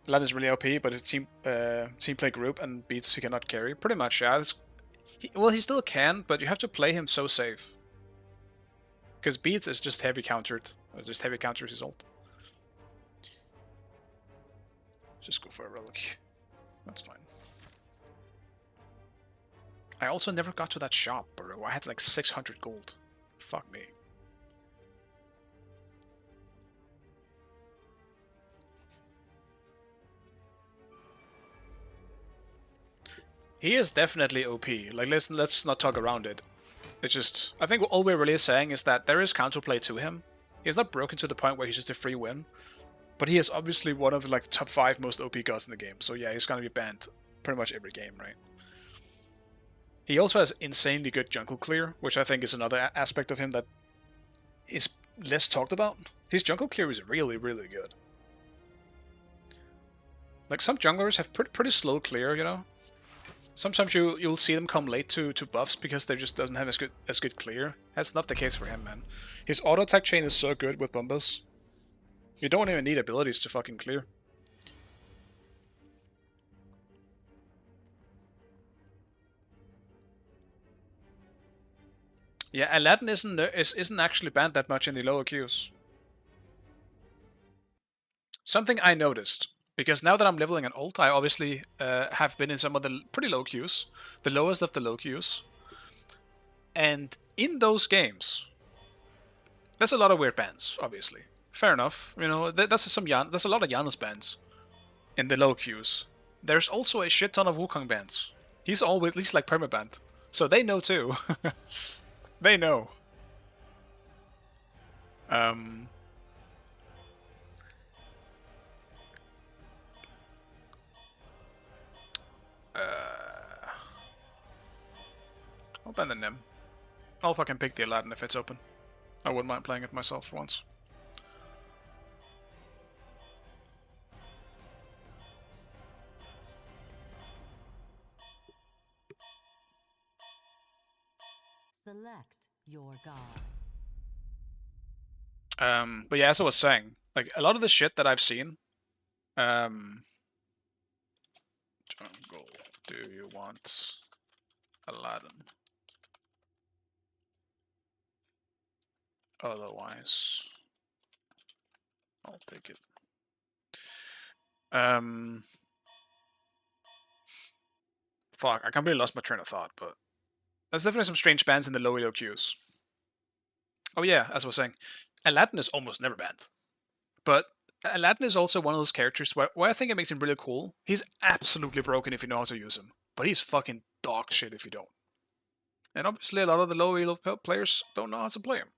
Lad is really OP, but it's team play group and beats he cannot carry. Pretty much, yeah. Well, he still can, but you have to play him so safe. Because Beats is just heavy countered. Or just heavy counters his ult. Just go for a relic. That's fine. I also never got to that shop, bro. I had like 600 gold. Fuck me. He is definitely OP. Like, let's not talk around it. It's just, I think all we're really saying is that there is counterplay to him. He's not broken to the point where he's just a free win, but he is obviously one of like the top 5 most OP gods in the game. So yeah, he's gonna be banned pretty much every game, right? He also has insanely good jungle clear, which I think is another aspect of him that is less talked about. His jungle clear is really, really good. Like, some junglers have pretty slow clear, you know? Sometimes you'll see them come late to buffs because they just doesn't have as good clear. That's not the case for him, man. His auto attack chain is so good with Bombas. You don't even need abilities to fucking clear. Yeah, Aladdin isn't actually banned that much in the lower queues. Something I noticed, because now that I'm leveling an ult, I obviously have been in some of the pretty low queues, the lowest of the low queues. And in those games, there's a lot of weird bans, obviously. Fair enough, you know, that's a lot of Janus bans in the low queues. There's also a shit ton of Wukong bans. He's always at least like permabanned, so they know too. They know. I'll ban the Nim. I'll fucking pick the Aladdin if it's open. I wouldn't mind playing it myself for once. Select your god. But yeah, as I was saying, like, a lot of the shit that I've seen, jungle, do you want Aladdin? Otherwise, I'll take it. Fuck, I completely lost my train of thought, but there's definitely some strange bans in the low queues. Oh yeah, as I was saying, Aladdin is almost never banned. But Aladdin is also one of those characters where I think it makes him really cool. He's absolutely broken if you know how to use him, but he's fucking dog shit if you don't. And obviously a lot of the low elo players don't know how to play him.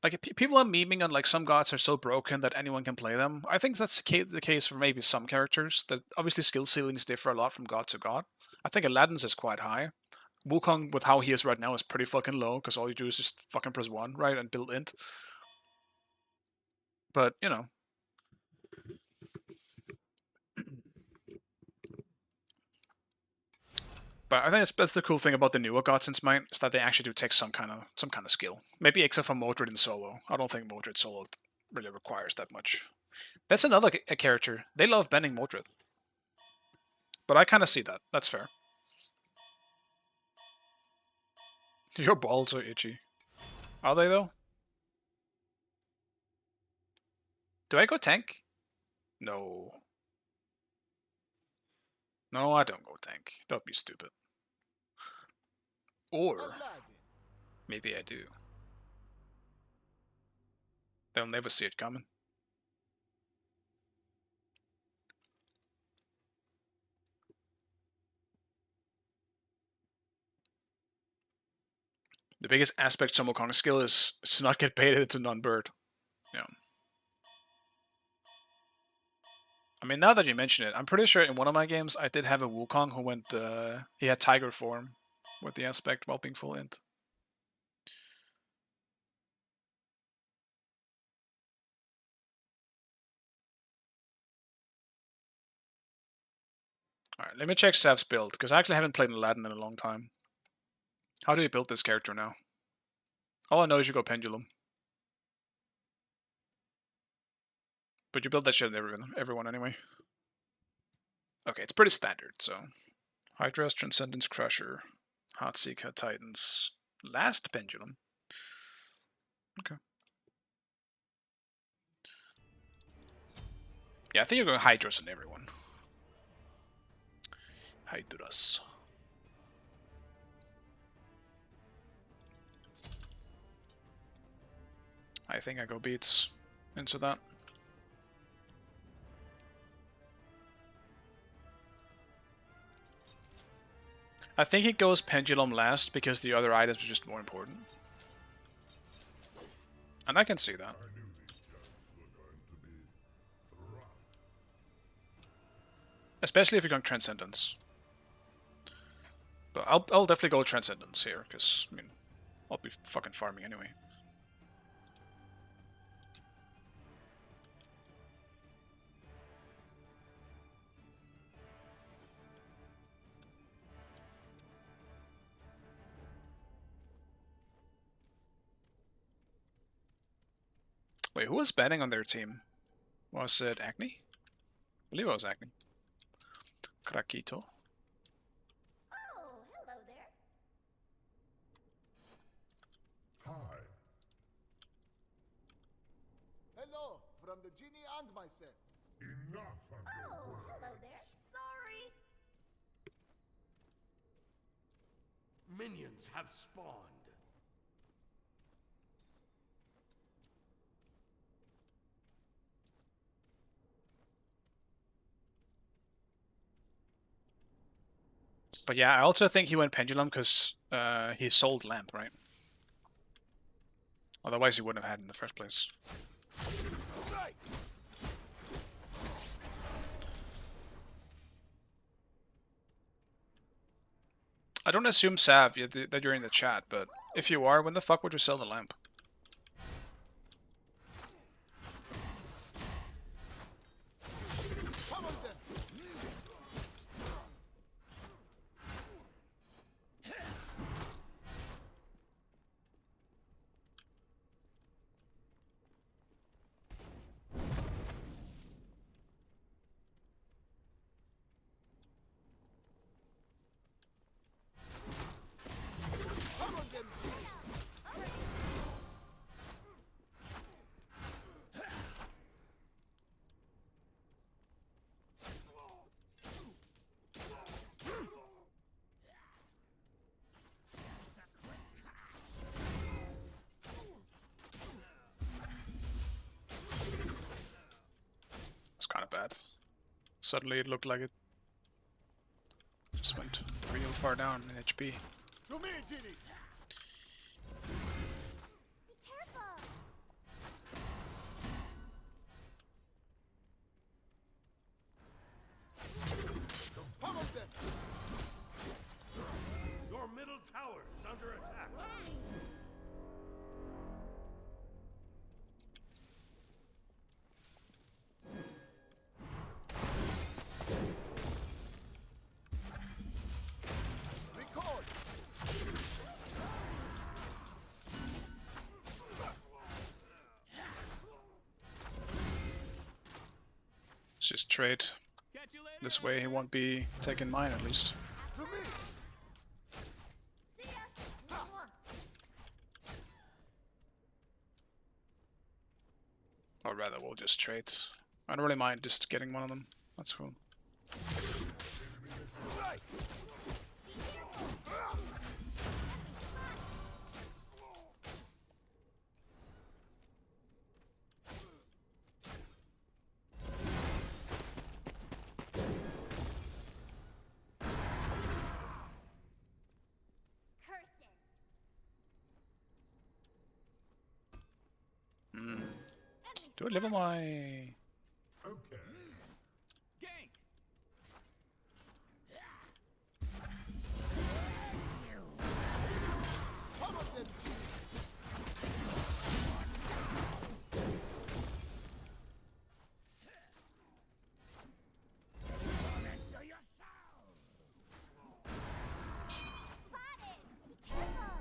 Like, people are memeing on like some gods are so broken that anyone can play them. I think that's the case for maybe some characters. That obviously skill ceilings differ a lot from god to god. I think Aladdin's is quite high. Wukong, with how he is right now, is pretty fucking low because all you do is just fucking press 1, right, and build int. But you know. But I think that's the cool thing about the newer gods in Smite is that they actually do take some kind of skill. Maybe except for Mordred in solo. I don't think Mordred solo really requires that much. That's another character. They love banning Mordred. But I kind of see that. That's fair. Your balls are itchy. Are they though? Do I go tank? No. No, I don't go tank. That would be stupid. Or maybe I do. They'll never see it coming. The biggest aspect of Wukong's skill is to not get baited into non-bird. Yeah. I mean, now that you mention it, I'm pretty sure in one of my games I did have a Wukong who went, he had tiger form with the aspect while being full int. Alright, let me check Sav's build, because I actually haven't played Aladdin in a long time. How do you build this character now? All I know is you go Pendulum. But you build that shit in everyone anyway. Okay, it's pretty standard, so... Hydra's Transcendence Crusher, Heartseeker Titans, Last Pendulum. Okay. Yeah, I think you're going Hydras on everyone. Hydras. I think I go beats into that. I think it goes Pendulum last because the other items are just more important. And I can see that. Especially if you're going Transcendence. But I'll definitely go Transcendence here, because, I mean, I'll be fucking farming anyway. Wait, who was banning on their team? Was it Acne? I believe it was Acne. Krakito. Oh, hello there. Hi. Hello, from the genie and myself. Enough of your Oh, words. hello there. Sorry. Minions have spawned. But yeah, I also think he went Pendulum because he sold Lamp, right? Otherwise he wouldn't have had it in the first place. Right. I don't assume, Sav, that you're in the chat, but if you are, when the fuck would you sell the Lamp? Come on then. Come on then. It's kind of bad. Suddenly it looked like it just went real far down in HP. To me, genie. Be careful. Come on then. Your middle tower is under attack. Record. Let's just trade. This way he won't be taking mine at least. To me. See ya. Or rather, we'll just trade. I don't really mind just getting one of them. That's cool. Right. Curses. Do I live on my... Okay. Gank. Come on then. Spotted. Be careful.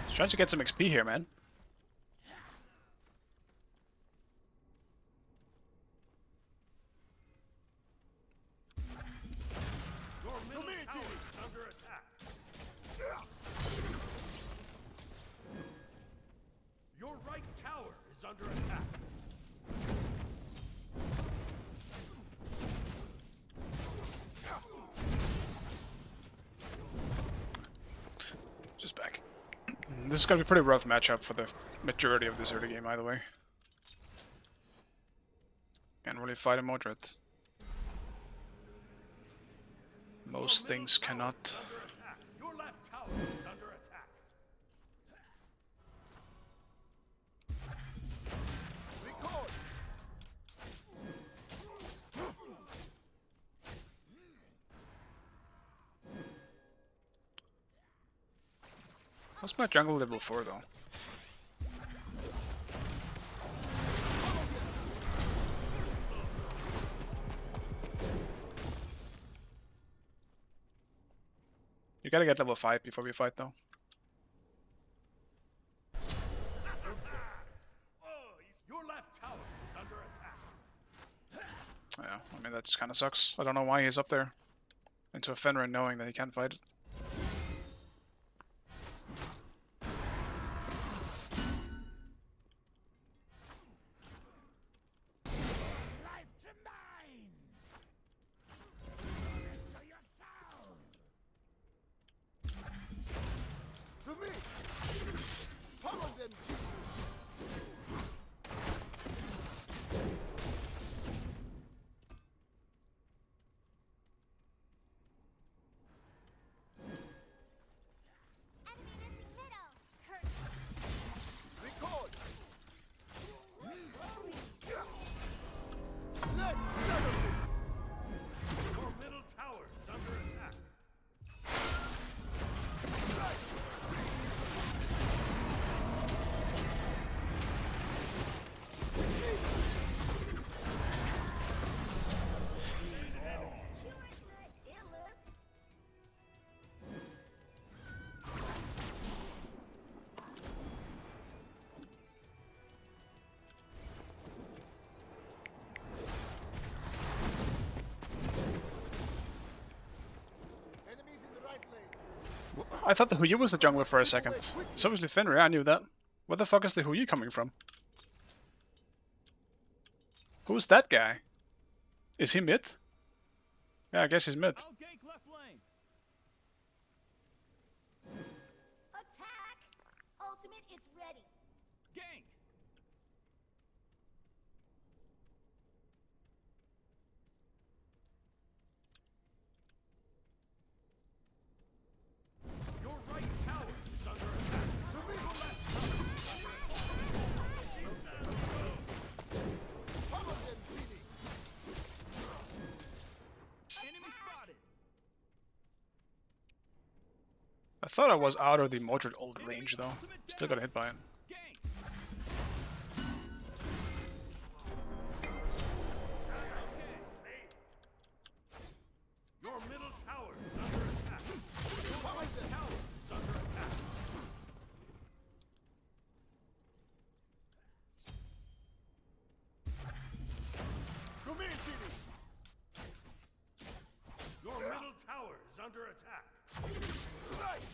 Just trying to get some XP here, man. under attack. Just back. This is gonna be a pretty rough matchup for the majority of this early game, either way. Can't really fight a Modred. Most things cannot. Under attack. Your left tower is under attack. Record. What's my jungle level 4 though? You gotta get level 5 before we fight though. Your left tower is under attack. Yeah, I mean that just kinda sucks. I don't know why he's up there. Into a Fenrir knowing that he can't fight it. Life to mine. To your soul. To me. Follow them, Jesus. Enemy missing middle. Curse. Record. Let's settle this. Your middle tower is under attack. Enemies in the right lane. I thought the Huyu was the jungler for a second. It's obviously Fenrir, I knew that. Where the fuck is the Huyu coming from? Who's that guy? Is he mid? Yeah, I guess he's mid. I'll gank left lane. Attack! Ultimate is ready. Gank. Your right tower is under attack. Follow them, Genie. Enemy spotted. I thought I was out of the Modred ult range though. Still got hit by it. Gank. Your middle tower is under attack. Your right tower is under attack. Come here, Genie. Your middle tower is under attack. Right.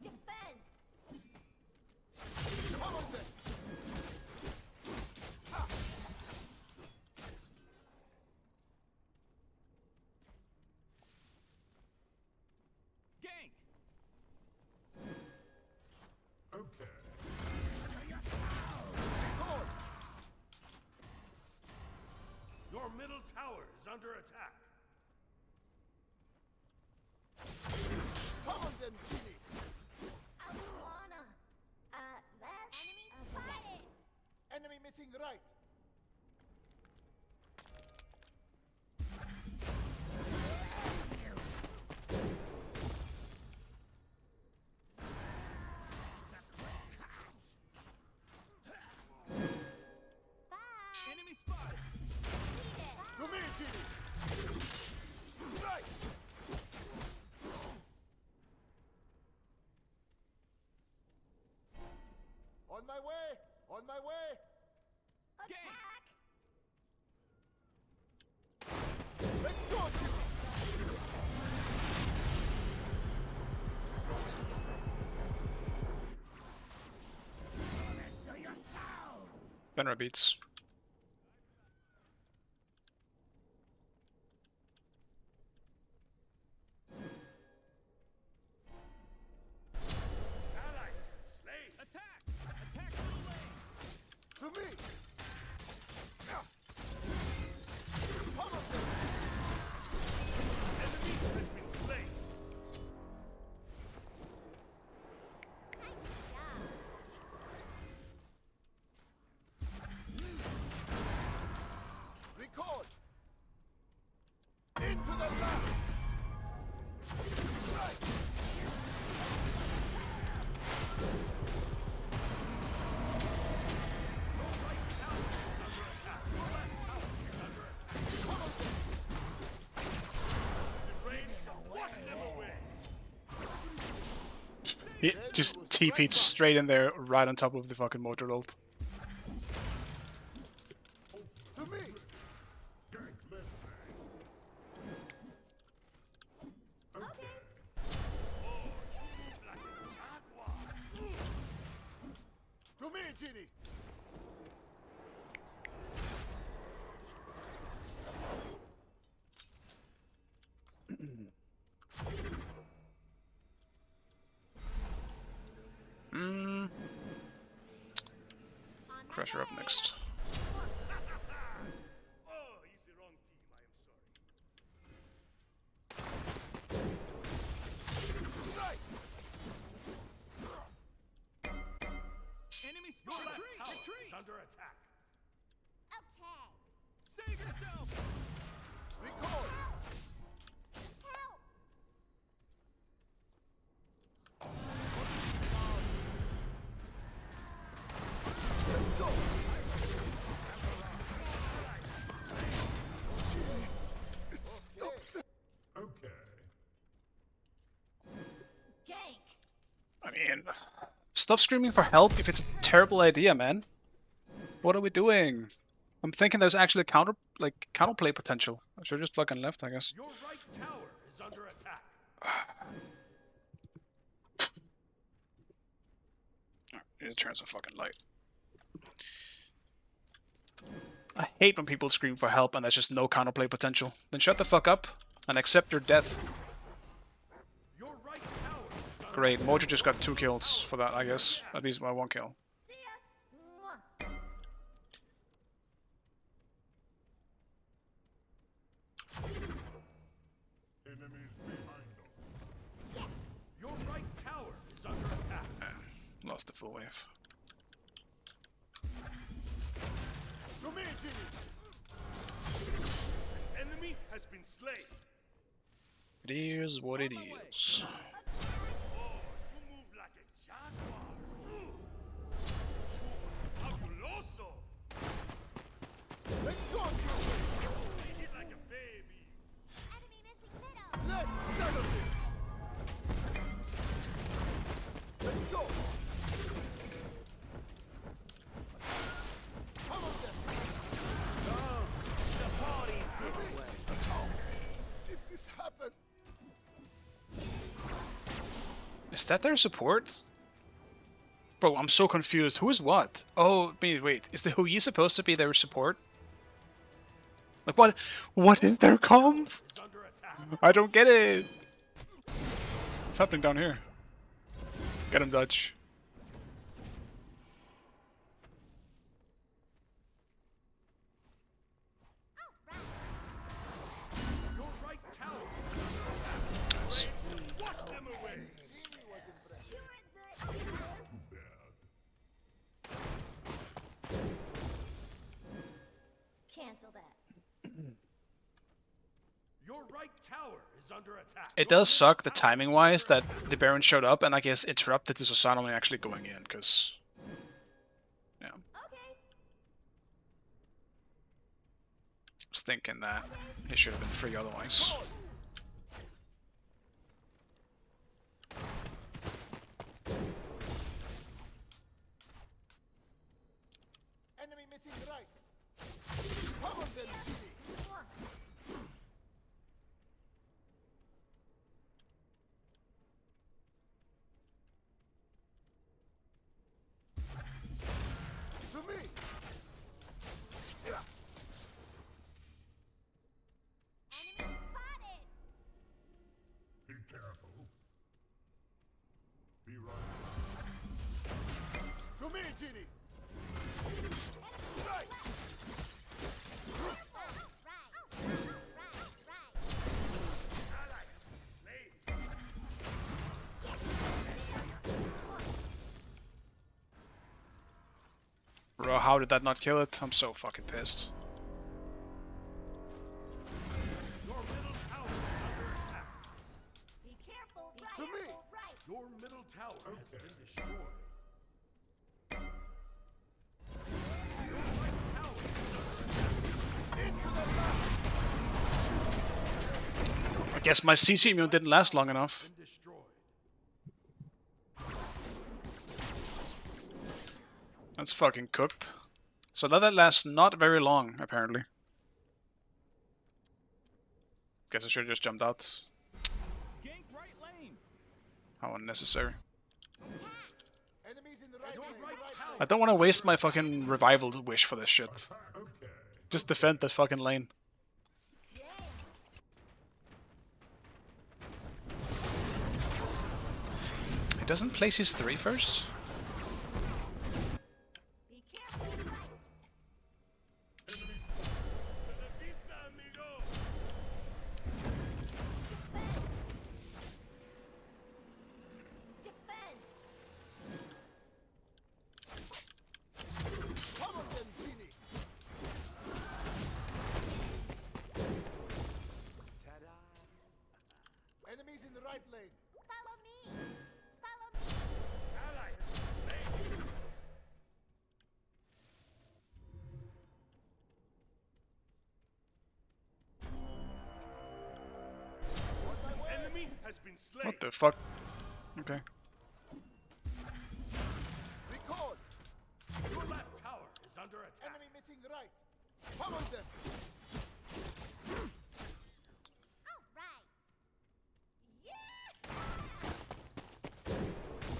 Defend! Follow them. Gank. Okay. Your middle tower is under attack. Follow them, Genie. I wanna. Left. Enemy spotted. Enemy missing right. Enemy spotted. Come here, Genie. On my way! On my way! Attack! Let's go, Jimmy! Fenrir beats. Ally has been slain. Attack! Attack to the lane! To me! Pummel them! Enemy has been slain. Record! Into the lab! Right! The rain shall wash them away. He just TP'd straight in there, right on top of the fucking motor ult. To me! Like a jaguar. To me, Genie! Crusher up next. Oh, he's the wrong team. I am sorry. Right! Enemy spot! Retreat! Retreat! Under attack. Okay. Save yourself! Record! Help! Let's go! Gank! I mean, stop screaming for help if it's a terrible idea, man. What are we doing? I'm thinking there's actually counterplay potential. I should just fucking left, I guess. Your right tower is under attack. Need to turn some fucking light. I hate when people scream for help and there's just no counterplay potential. Then shut the fuck up and accept your death. Your right tower is under Great, Mojo just got 2 kills for that, I guess. At least my 1 kill. See ya! Mwah. Your right tower is under attack. Lost the full wave. To me, Genie! Enemy has been slain. It is what it is. Oh, you move like a jaguar. Fabuloso. Let's go, Jimmy! Eat it like a baby. Enemy missing middle. Let's settle this! Let's go! Pummel them! Did this happen? Is that their support? Bro, I'm so confused. Who is what? Oh, wait. Is the Hui supposed to be their support? Like, what? What is their comp? Is under attack. I don't get it. What's happening down here? Get him, Dutch. Your right tower is under attack. Nice. Wash them away. Genie was impressed. Cancel that. Your right tower is under attack. It does suck, the timing-wise, that the Baron showed up and I guess interrupted the Susanoo actually going in, because... Yeah. I Okay. was thinking that he should have been free otherwise. Genie. Ally has been slain. Bro, how did that not kill it? I'm so fucking pissed. Your middle tower is under attack. Be careful, To me. Your middle tower has been destroyed. Your right tower is under attack. I guess my CC immune didn't last long enough. Been destroyed. That's fucking cooked. So that lasts not very long, apparently. Guess I should have just jumped out. Gank right lane. How unnecessary. Enemies in the right Your lane. right tower. I don't want to waste my fucking revival wish for this shit. Just defend that fucking lane. He doesn't place his 3 first? Be careful, Hasta la vista, amigo. defend. Come on then, Genie. Ta-da. Enemies in the right lane. Follow me. Follow me. Ally has been slain. Enemy has been slain. What the fuck? Okay. Record. Your left tower is under attack. Enemy missing right. Come on then. All right. Yeah.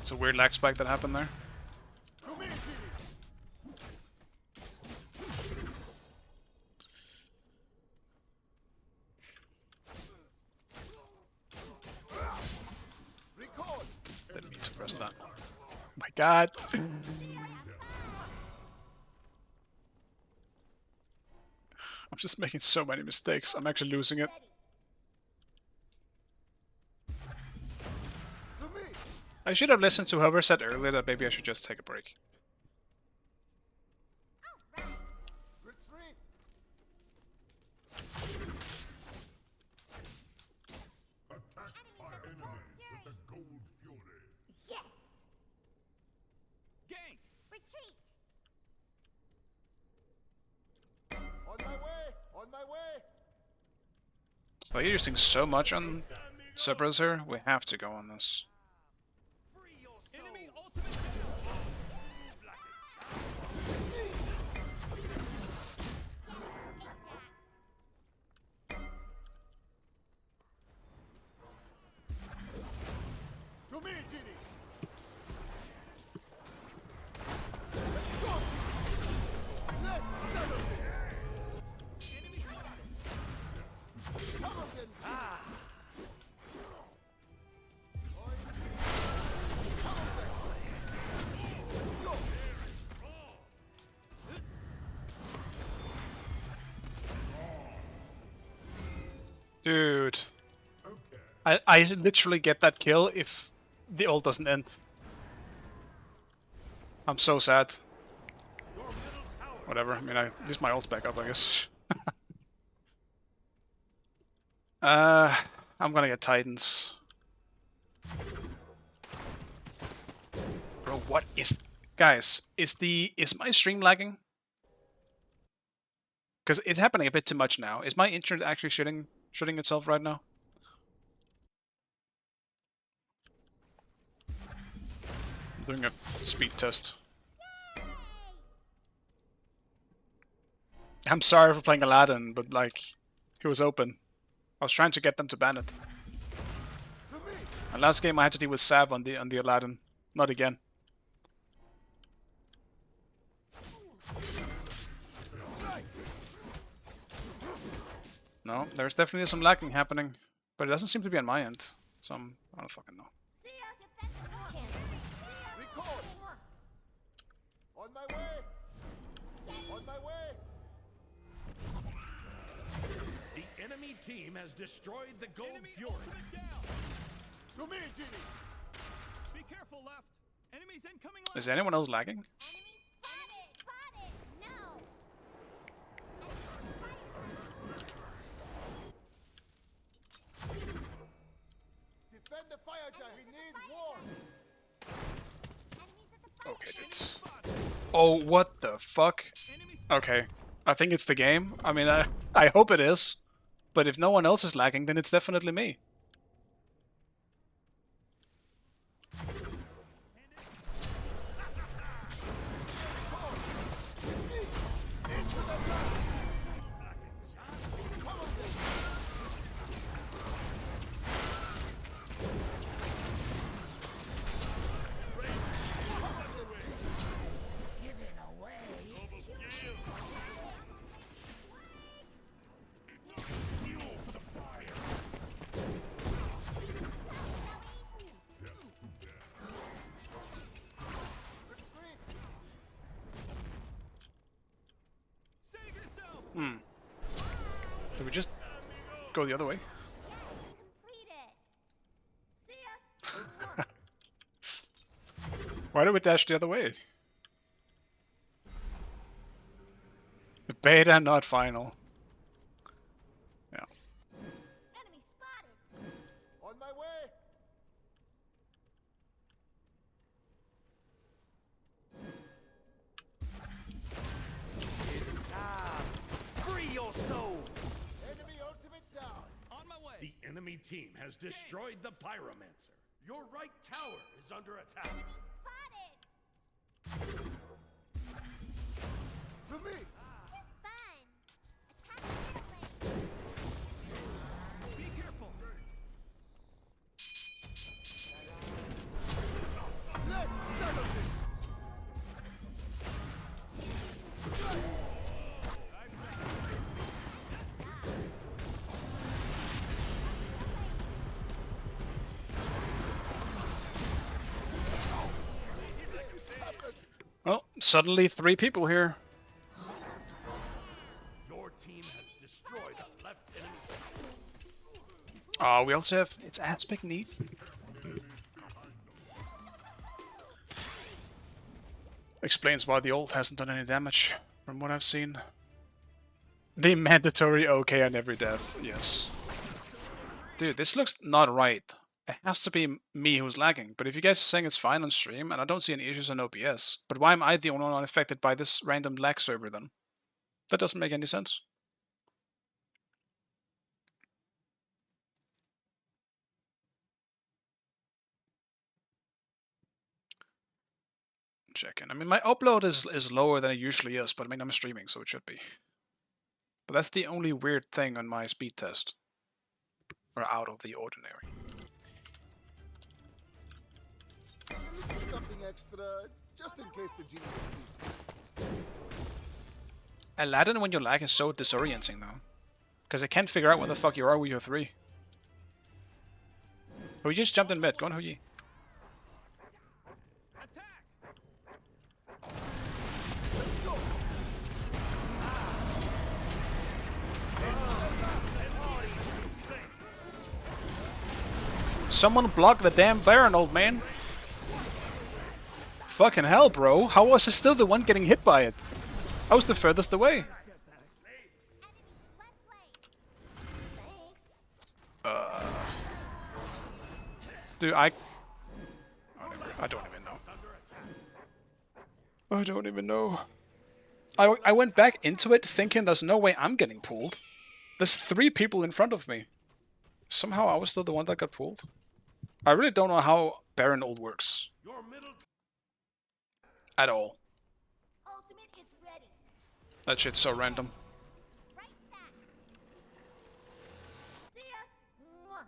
It's a weird lag spike that happened there. To me, Genie. Record. Didn't mean to press that. Oh my god. I'm just making so many mistakes. I'm actually losing it. To me. I should have listened to whoever said earlier that maybe I should just take a break. Retreat. Yes. Gank. Retreat. On my way. On my way. Well, you're using so much on Cerberus here. We have to go on this. Enemy ultimate. To me, Genie. Let's go, Genie. Let's settle this. Come on then, Genie. Dude. I literally get that kill if the ult doesn't end. I'm so sad. Whatever, I mean, I use my ult back up, I guess. I'm gonna get Titans. Bro, what is... Guys, is my stream lagging? Because it's happening a bit too much now. Is my internet actually shooting itself right now? I'm doing a speed test. I'm sorry for playing Aladdin, but like, it was open. I was trying to get them to ban it. And last game I had to deal with Sav on the Aladdin. Not again. No, there's definitely some lagging happening, but it doesn't seem to be on my end. So I don't fucking know. See ya. Defend the point. Record. On my way! On my way! The enemy team has destroyed the Gold Fury. To me, Genie! Be careful, left. Enemies incoming. Is anyone else lagging? Enemy spotted! Spotted! No! Defend the fire giant! We need wards! Enemies at the fire! Okay, dudes. Oh, what the fuck? Okay. I think it's the game. I mean, I hope it is. But if no one else is lagging, then it's definitely me. Did we just go the other way? Complete it! See ya! Why did we dash the other way? Beta, not final. Yeah. Enemy spotted! On my way! Free your soul! Enemy ultimate down! On my way. The enemy team has destroyed the Pyromancer. Your right tower is under attack. Spotted! To me! Fun! Attack the lane! Be careful. Let's settle this! Well, suddenly 3 people here. Your team has destroyed a left enemy. We also have... It's ads beneath. Explains why the ult hasn't done any damage, from what I've seen. The mandatory OK on every death, yes. Dude, this looks not right. It has to be me who's lagging, but if you guys are saying it's fine on stream, and I don't see any issues on OBS, but why am I the only one affected by this random lag server then? That doesn't make any sense. Checking. I mean, my upload is lower than it usually is, but I mean, I'm streaming, so it should be. But that's the only weird thing on my speed test. Or out of the ordinary. Something extra, just in case the genie is decent. Aladdin when you lag is so disorienting though. Because I can't figure out where the fuck you are with your 3. Oh, you just jumped in mid. Go on, Huyi. Someone block the damn Baron, old man. Fucking hell, bro. How was I still the one getting hit by it? I was the furthest away. Dude, I don't even know. I don't even know. I went back into it thinking there's no way I'm getting pulled. There's 3 people in front of me. Somehow I was still the one that got pulled. I really don't know how Baron ult works. At all. Ultimate is ready. That shit's so random. Right back. See ya. Mwah.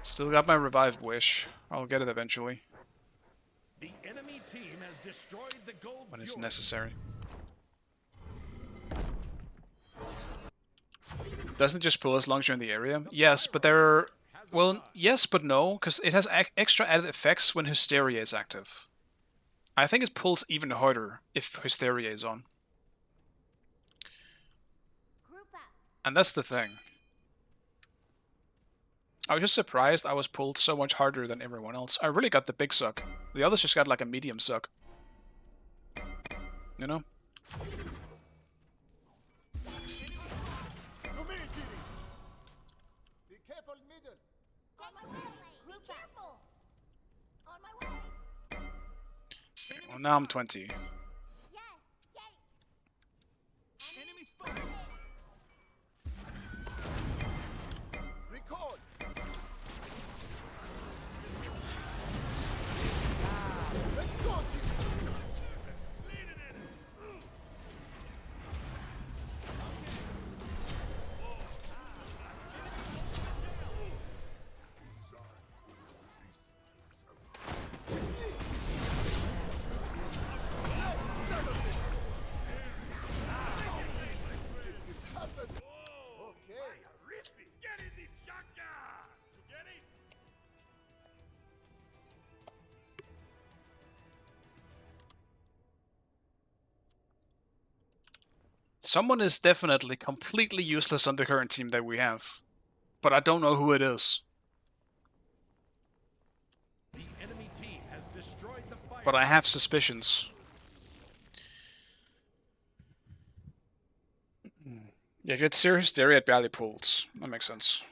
Still got my revived wish. I'll get it eventually. The enemy team has destroyed the Gold When it's Fury. necessary. Doesn't it just pull as long as you're in the area? Yes, but there are... Well, yes, but no, because it has extra added effects when Hysteria is active. I think it pulls even harder if Hysteria is on. Group up. And that's the thing. I was just surprised I was pulled so much harder than everyone else. I really got the big suck. The others just got like a medium suck. You know? Be careful, middle. On my way. Be careful. On my way. Well, now I'm 20. Yes. Gank. Enemy spotted. Recall. Let's go, team. This happened. Okay. Get in the chaka! You get it? Someone is definitely completely useless on the current team that we have. But I don't know who it is. The enemy team has destroyed the fire. But I have suspicions. Yeah, if you had serious hysteria, it barely pulls. That makes sense.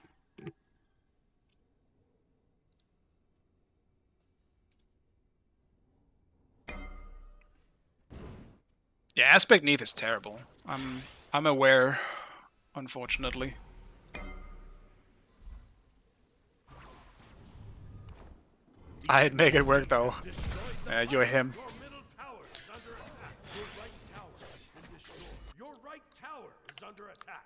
Yeah, aspect need is terrible. I'm aware, unfortunately. I'd make it work though. Yeah, you're him. Your middle tower is under attack. Your right tower has been destroyed. Your right tower is under attack.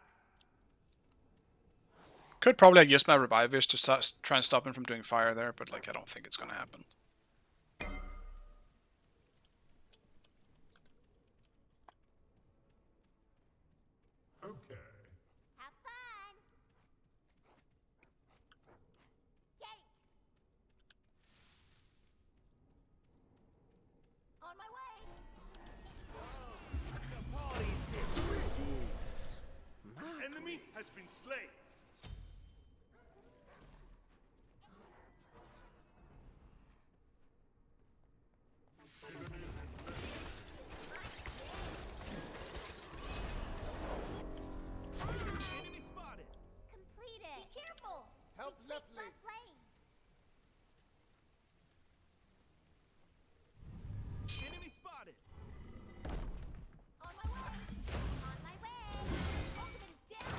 Could probably like, use my revivish to try and stop him from doing fire there, but like I don't think it's gonna happen. Okay. Have fun. Gank. On my way. Enemy has been slain. Enemy spotted. Completed. Be careful. Help Retake left left lane. lane. Enemy spotted. On my way. On my way. Ultimate's down.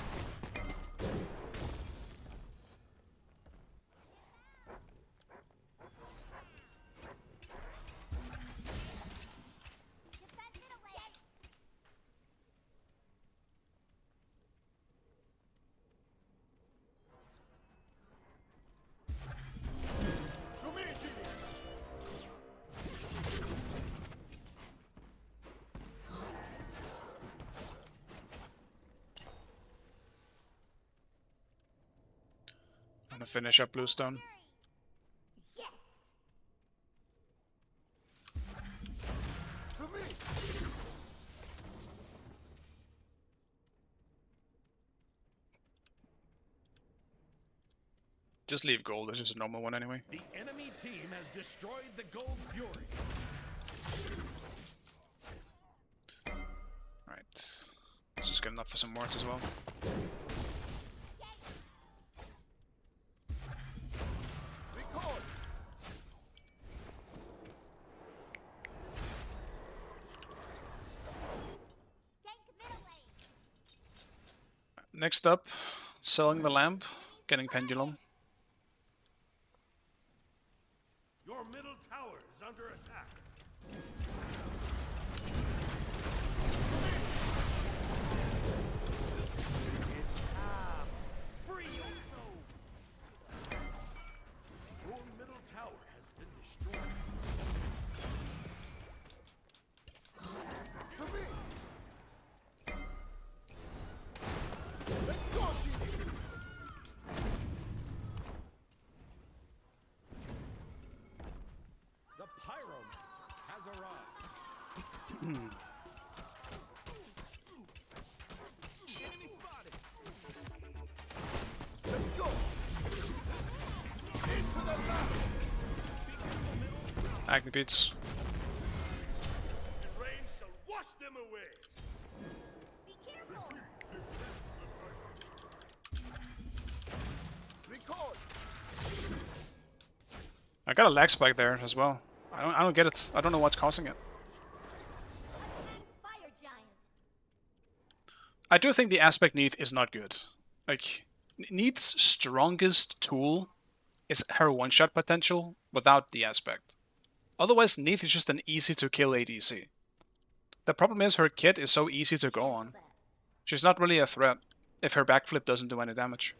Defend middle lane. Come here, Jimmy. I'm gonna finish up Bluestone. Yes. To me. Just leave gold, it's just a normal one anyway. The enemy team has destroyed the Gold Fury. Right. This is good enough for some wards as well. Recall. Gank middle lane. Next up, selling the lamp, getting pendulum. Your middle tower is under attack. It's time. Free your soul. Your middle tower has been destroyed. To me. Let's go, Jimmy. The Pyromancer has arrived. Enemy spotted. Let's go. Into the lab. Acne beats. The rain shall wash them away. Be careful. Record. I got a lag spike there as well. I don't get it. I don't know what's causing it. Fire giant. I do think the aspect Neith is not good. Like, Neith's strongest tool is her one-shot potential without the aspect. Otherwise, Neith is just an easy-to-kill ADC. The problem is her kit is so easy to go on. She's not really a threat if her backflip doesn't do any damage.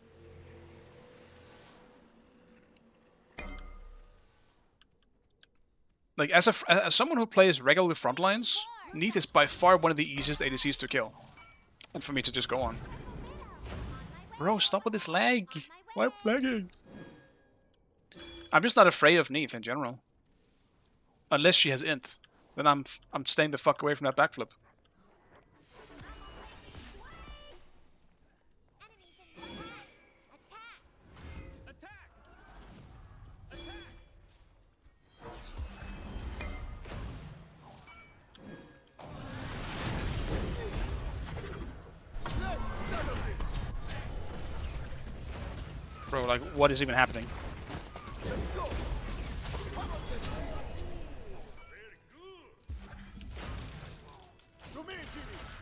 Like, as someone who plays regular frontlines, Neith is by far one of the easiest ADCs to kill. And for me to just go on. Bro, stop with this lag! Why lagging? I'm just not afraid of Neith in general. Unless she has int. Then I'm staying the fuck away from that backflip. Enemies in contact. Attack. Attack. Attack. Bro, like, what is even happening?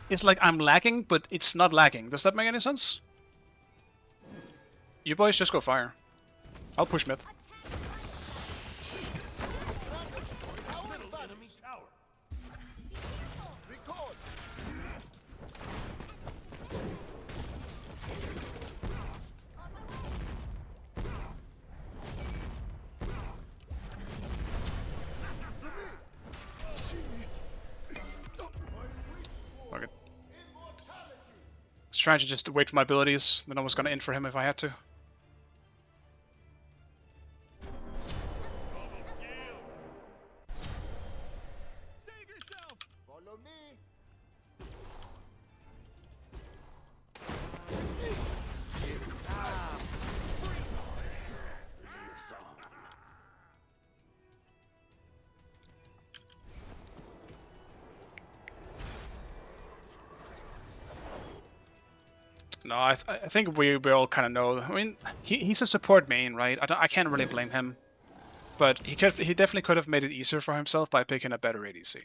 It's like I'm lagging, but it's not lagging. Does that make any sense? You boys just go fire. I'll push mid. Little enemy tower. Record. Fuck it. I was trying to just wait for my abilities, then I was gonna int for him if I had to. Save yourself. Follow me. No, I think we all kind of know. I mean, he's a support main, right? I can't really blame him. But he definitely could have made it easier for himself by picking a better ADC.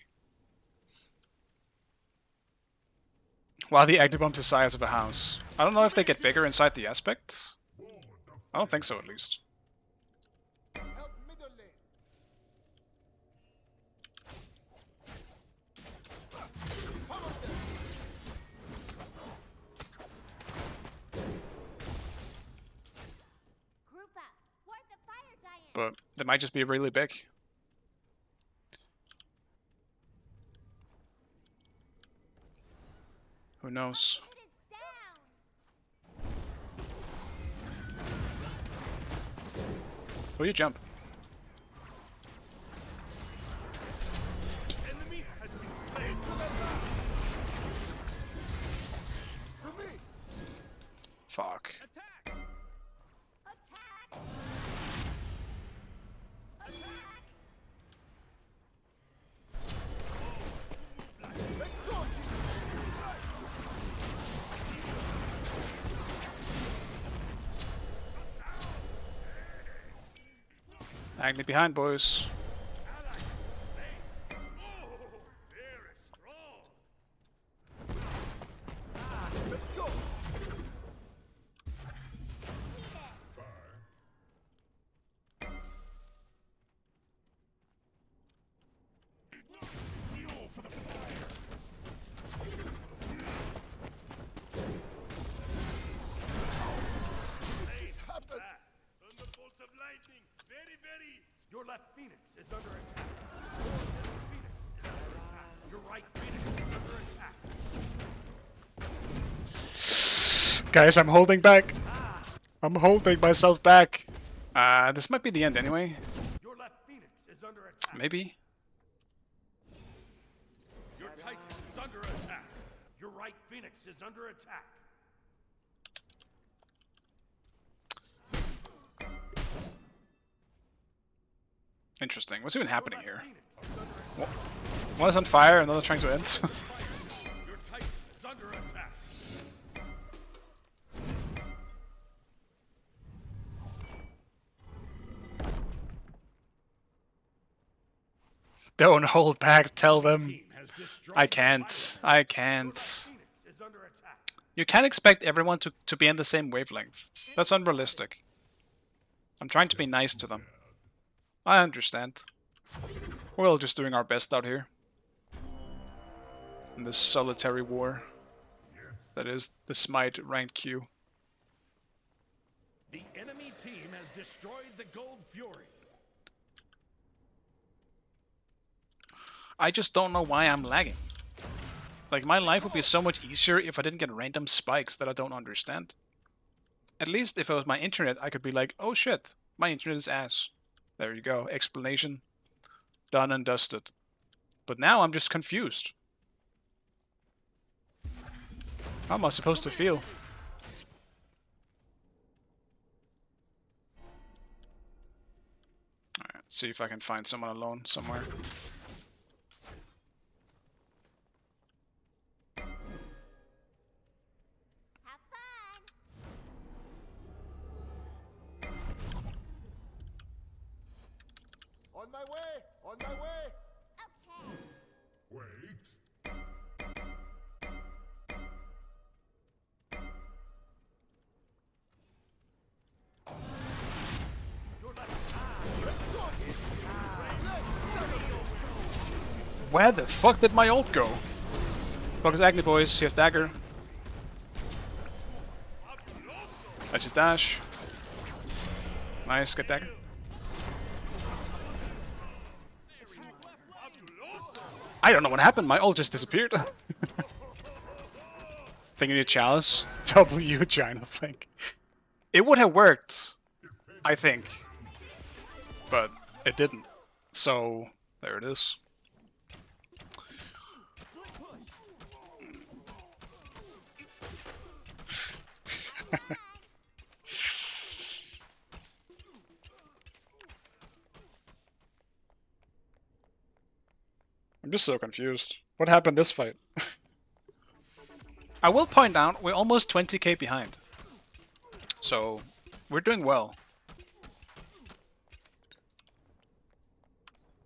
While the Agnibomb's the size of a house. I don't know if they get bigger inside the aspect. I don't think so, at least. Help middle lane. Group up. Ward the fire giant. But they might just be really big. Who knows? It is down. Who you jump? Enemy has been slain. To me. Fuck. Attack. Attack. Let's go. Agni behind, boys. Very strong. Let's go. This happened. Thunderbolts of lightning. Very, very. Your left Phoenix is under attack. Your middle Phoenix is under attack. Your right Phoenix is under attack. Guys, I'm holding back. I'm holding myself back. This might be the end anyway. Your left Phoenix is under attack. Maybe. Your Titan is under attack. Your right Phoenix is under attack. Interesting. What's even happening here? One is on fire, another trying to end. Your Titan is under attack. Don't hold back, tell them. Team has destroyed I the can't. Pyro. I can't. Phoenix is under attack. You can't expect everyone to be in the same wavelength. That's unrealistic. I'm trying to be nice to them. I understand. We're all just doing our best out here. In this solitary war. That is the Smite ranked queue. The enemy team has destroyed the Gold Fury. I just don't know why I'm lagging. Like, my life would be so much easier if I didn't get random spikes that I don't understand. At least if it was my internet, I could be like, oh shit, my internet is ass. There you go, explanation. Done and dusted. But now I'm just confused. How am I supposed to feel? Alright, see if I can find someone alone somewhere. Have fun. On my way! On my way! Okay. Wait. Where the fuck did my ult go? Focus Agni, boys. Here's dagger. That's his dash. Nice, get dagger. I don't know what happened. My ult just disappeared. Think you need chalice? W China flank. It would have worked, I think, but it didn't. So there it is. I'm just so confused. What happened this fight? I will point out, we're almost 20k behind. So, we're doing well.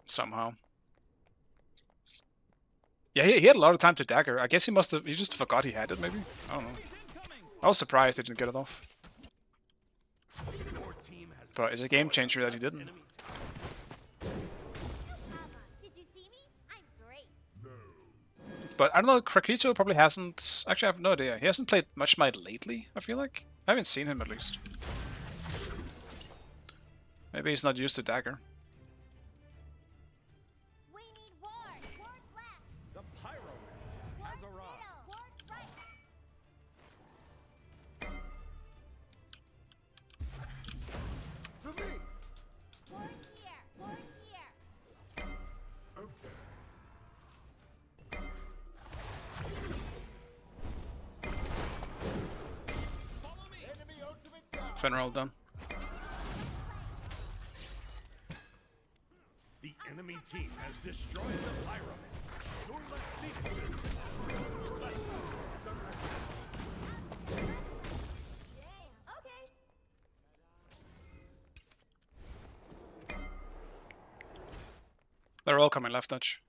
Somehow. Yeah, he had a lot of time to dagger. I guess he just forgot he had it, maybe? I don't know. I was surprised he didn't get it off. Your team has But it's a game changer that he didn't. Did you see me? I'm great. But I don't know, Krakito probably hasn't... Actually, I have no idea. He hasn't played much Smite lately, I feel like. I haven't seen him, at least. Maybe he's not used to dagger. We need ward. Ward left. the Pyromancer has Ward arrived. middle. Ward right. To me! Ward here. Ward here. Okay. Enemy ultimate down! Fenrir all done. The enemy team has destroyed the Pyromancer. Your left Phoenix is destroyed. Your left Phoenix is under attack. Okay. They're all coming left, Dutch.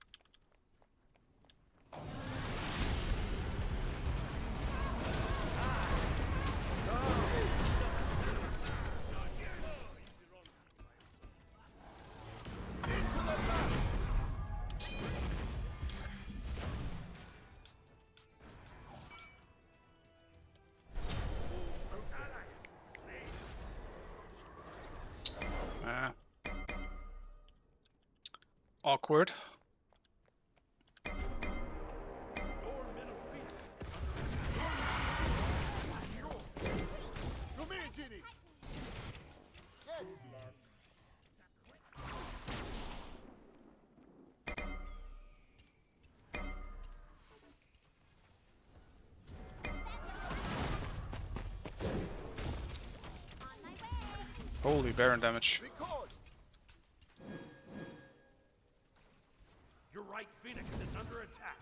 Awkward. Your middle Phoenix. To me, Genie! Yes! Holy Baron damage. Your right Phoenix is under attack.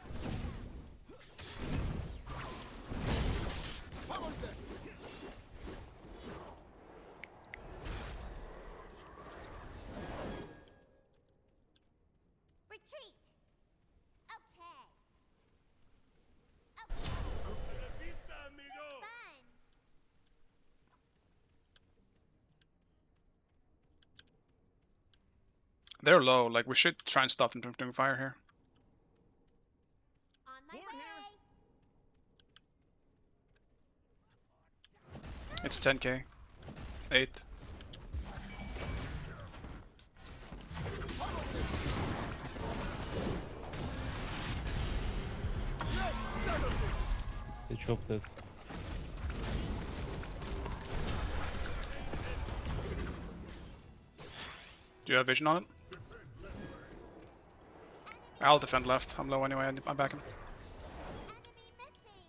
Retreat. Okay. Hasta la vista, amigo. Fun. They're low, like we should try and stop them from doing fire here. On my Board here. way. It's 10k. 8. They dropped it. Do you have vision on it? I'll defend left. I'm low anyway. I'm backing. Enemy missing.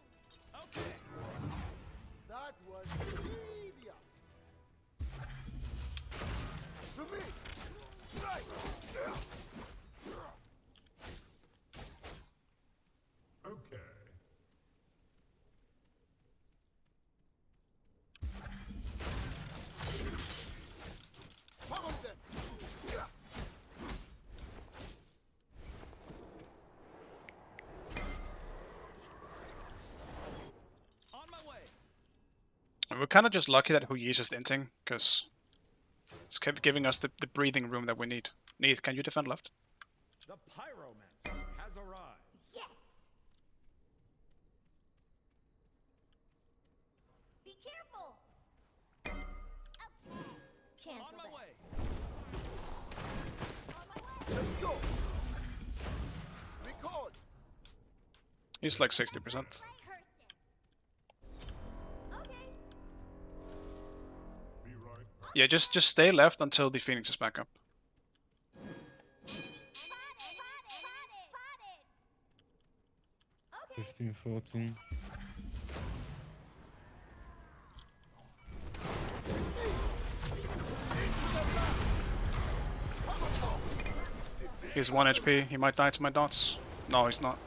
That was genius. To me. Right. Okay. Follow them. On my way. And we're kind of just lucky that Hu Yi is just inting, because it's kept giving us the breathing room that we need. Neith, can you defend left? The Pyromancer has arrived. Yes. Be careful. Okay. Cancel On my that. way. Let's go. Record. He's like 60%. Curses. Okay. Be right. Yeah, just stay left until the Phoenix is back up. Okay. 15, 14. He's 1 HP. He might die to my dots. No, he's not.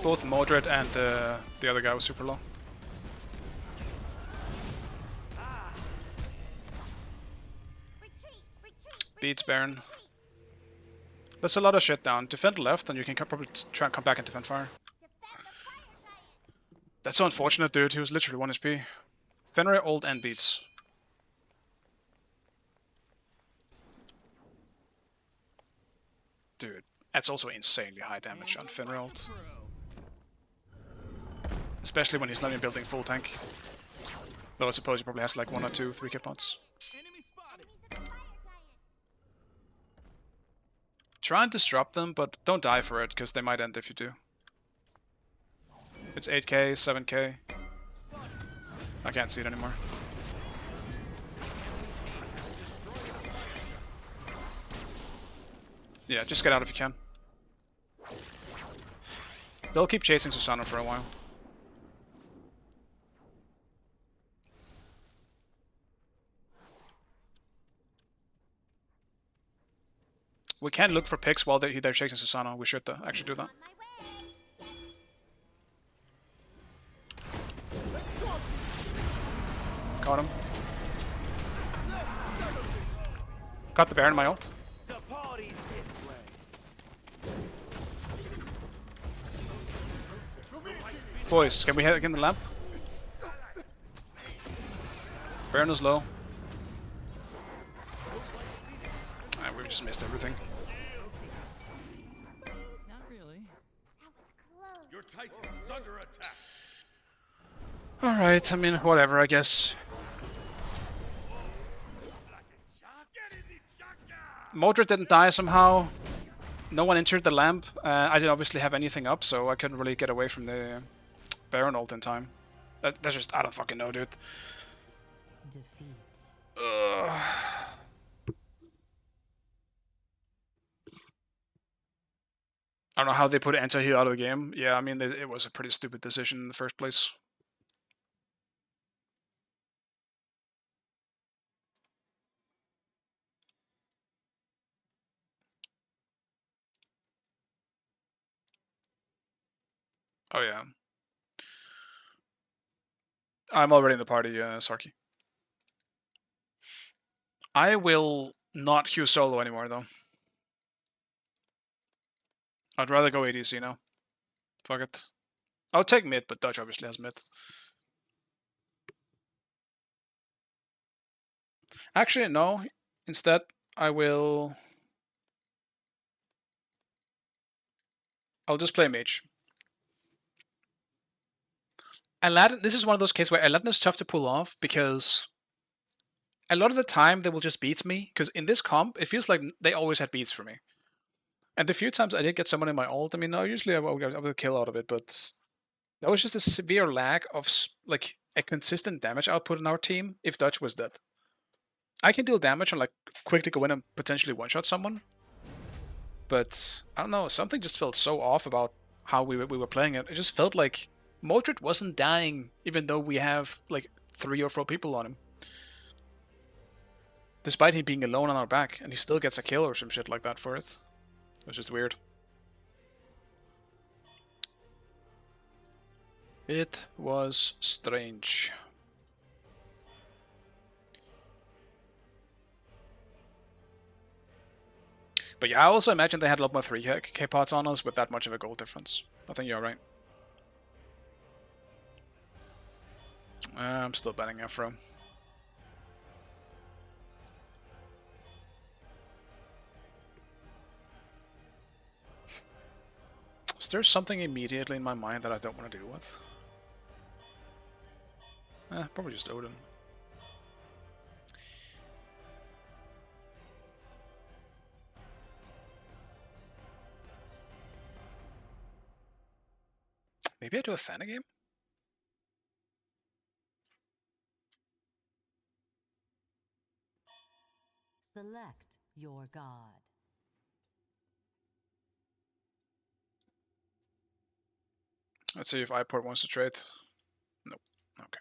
Both Mordred and the other guy was super low. Beats Baron. There's a lot of shit down. Defend left, and you can probably try and come back and defend fire. That's so unfortunate, dude. He was literally 1 HP. Fenrir ult and beats. Dude, that's also insanely high damage on Fenrir ult. Especially when he's not even building full tank. Though I suppose he probably has like 1 or 2 3 kit pots. Enemy spotted. Try and disrupt them, but don't die for it, because they might end if you do. It's 8k, 7k. I can't see it anymore. Yeah, just get out if you can. They'll keep chasing Susanna for a while. We can look for picks while they're chasing Susanna. We should actually do that. Caught him. Got the Baron in my ult. The party's this way. Boys, can we hit again the lamp? Baron is low. Ah, we just missed everything. Not really. That was close. Your Titan is under attack. Alright, I mean, whatever, I guess. Mordred didn't die somehow. No one entered the lamp. I didn't obviously have anything up, so I couldn't really get away from the Baron ult in time. That's just, I don't fucking know, dude. Ugh. I don't know how they put anti-heal out of the game. Yeah, I mean, it was a pretty stupid decision in the first place. Oh yeah. I'm already in the party, Sarky. I will not queue solo anymore though. I'd rather go ADC now. Fuck it. I'll take mid, but Dutch obviously has mid. Actually, no. Instead, I'll just play mage. Aladdin, this is one of those cases where Aladdin is tough to pull off because a lot of the time they will just beat me. Because in this comp, it feels like they always had beats for me. And the few times I did get someone in my ult, I mean, usually I would get a kill out of it, but that was just a severe lack of like a consistent damage output in our team if Dutch was dead. I can deal damage and like quickly go in and potentially one-shot someone, but I don't know, something just felt so off about how we were playing it. It just felt like Mordred wasn't dying, even though we have like 3 or 4 people on him. Despite him being alone on our back, and he still gets a kill or some shit like that for it. It was just weird. It was strange. But yeah, I also imagine they had a lot more 3k pots on us with that much of a goal difference. I think you're right. I'm still betting Afro. Is there something immediately in my mind that I don't want to deal with? Probably just Odin. Maybe I do a Thana game? Select your god. Let's see if iPort wants to trade. Nope. Okay.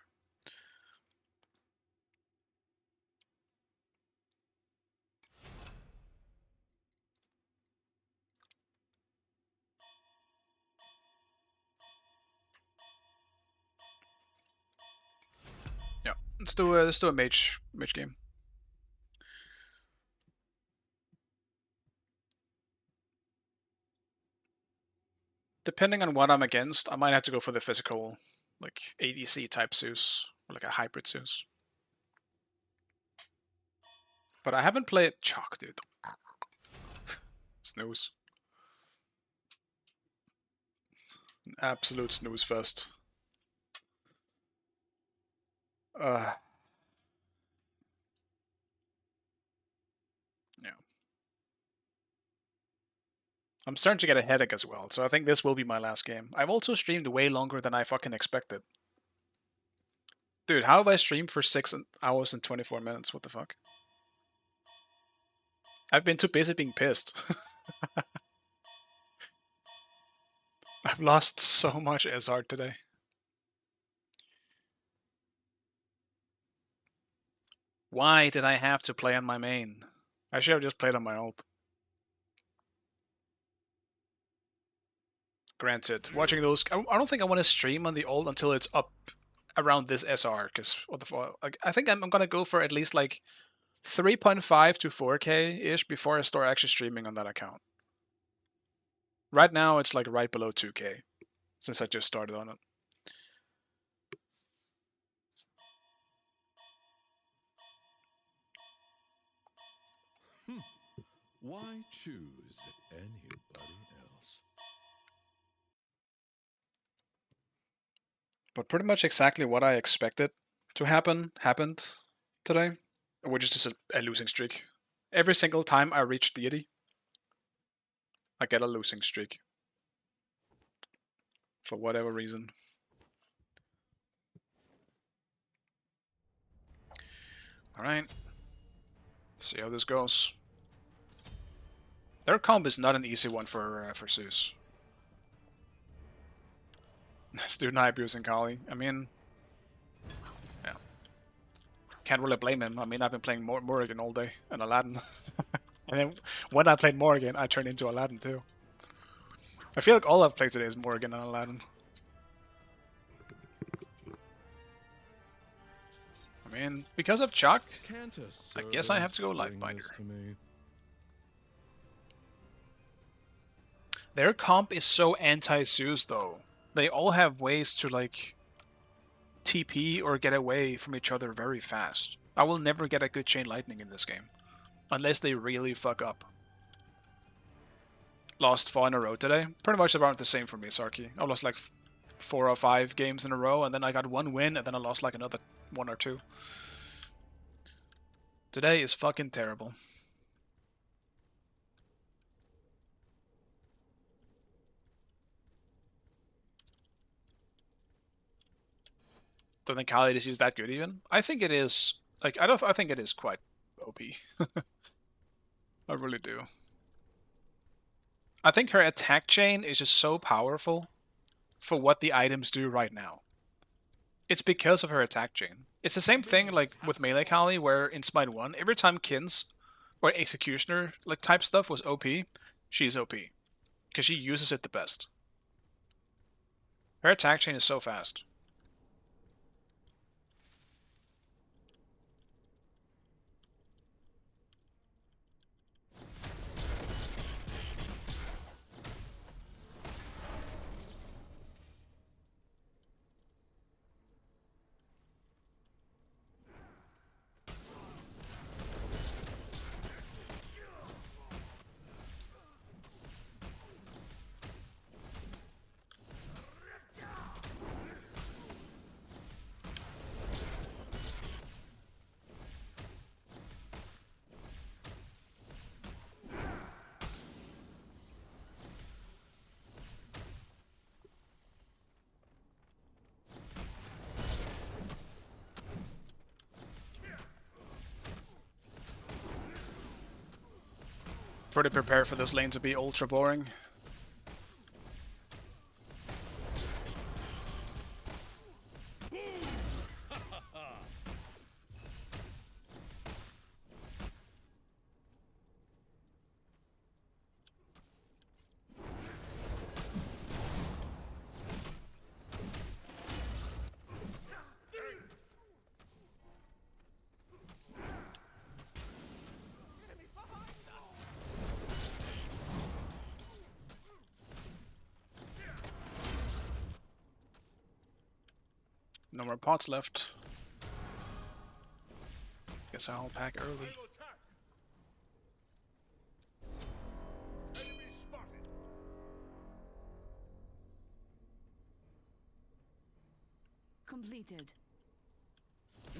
Yeah, let's do a mage game. Depending on what I'm against, I might have to go for the physical, like ADC type Zeus, or like a hybrid Zeus. But I haven't played Chalk, dude. Snooze. Absolute snooze fest. Yeah. I'm starting to get a headache as well, so I think this will be my last game. I've also streamed way longer than I fucking expected. Dude, how have I streamed for 6 hours and 24 minutes? What the fuck? I've been too busy being pissed. I've lost so much SR today. Why did I have to play on my main? I should have just played on my ult. Granted, watching those... I don't think I want to stream on the ult until it's up around this SR, because what the fuck? Like, I think I'm gonna go for at least like 3.5 to 4K-ish before I start actually streaming on that account. Right now, it's like right below 2K, since I just started on it. Why choose anybody else? But pretty much exactly what I expected to happen happened today, which is just a losing streak. Every single time I reach deity, I get a losing streak. For whatever reason. Alright. See how this goes. Their comp is not an easy one for Zeus. Still not abusing Kali. I mean, yeah. Can't really blame him. I mean, I've been playing Morrigan all day and Aladdin. And then when I played Morrigan, I turned into Aladdin too. I feel like all I've played today is Morrigan and Aladdin. I mean, because of Chuck, Can't a I guess I have to go servant bring Lifebinder. this to me? Their comp is so anti-Zeus, though. They all have ways to, like, TP or get away from each other very fast. I will never get a good Chain Lightning in this game. Unless they really fuck up. Lost 4 in a row today. Pretty much about the same for me, Sarky. I lost like 4 or 5 games in a row, and then I got 1 win, and then I lost like another 1 or 2. Today is fucking terrible. Don't think Kali is that good even. I think it is. Like I think it is quite OP. I really do. I think her attack chain is just so powerful for what the items do right now. It's because of her attack chain. It's the same thing like with Melee Kali, where in Smite 1, every time Kins or Executioner like type stuff was OP, she's OP. Because she uses it the best. Her attack chain is so fast. Pretty prepared for this lane to be ultra boring. No more pots left. Guess I'll pack early. Enemy spotted. Completed.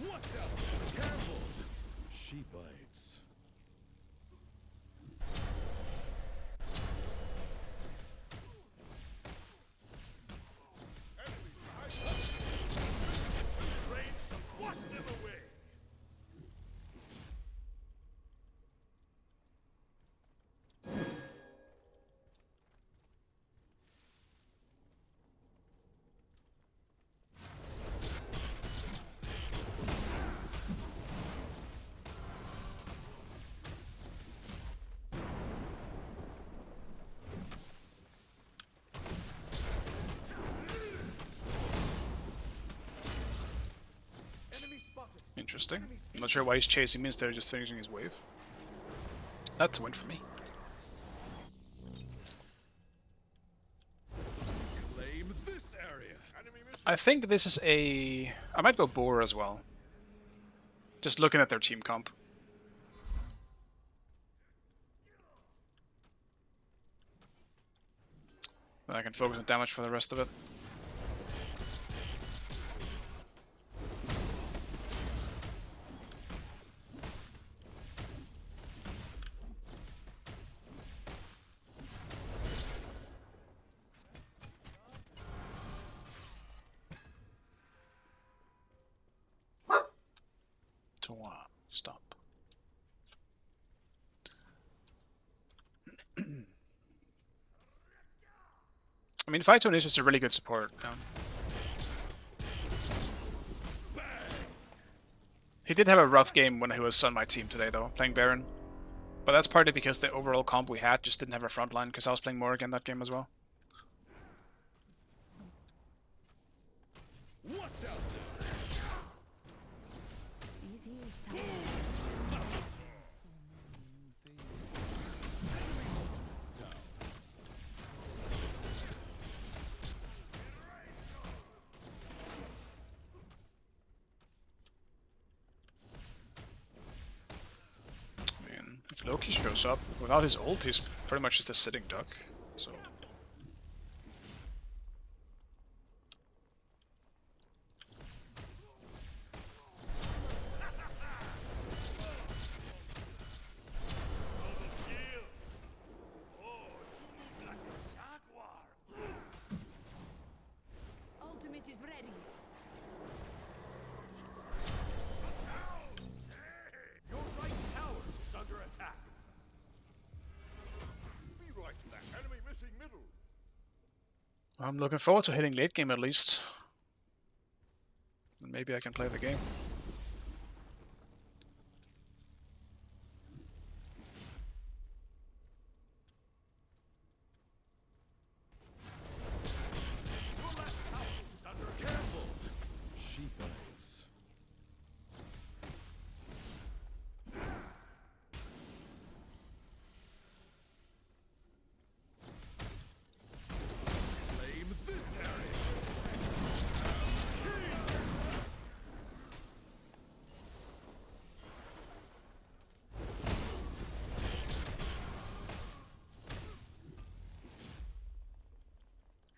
Watch out! Careful! She bites. Wash them away. Interesting. I'm not sure why he's chasing me instead of just finishing his wave. That's a win for me. Claim this area. I think this is a... I might go Boar as well. Just looking at their team comp. Then I can focus on damage for the rest of it. Stop. I mean, Phytone is just a really good support. He did have a rough game when he was on my team today, though, playing Baron. But that's partly because the overall comp we had just didn't have a front line, because I was playing Morrigan that game as well. Watch out! If Loki shows up without his ult, he's pretty much just a sitting duck. So Ultimate is ready. Your right tower is under attack. Be right back. Enemy missing middle. I'm looking forward to hitting late game at least. And maybe I can play the game. Your left tower is under attack. Careful. She bites. Claim this area.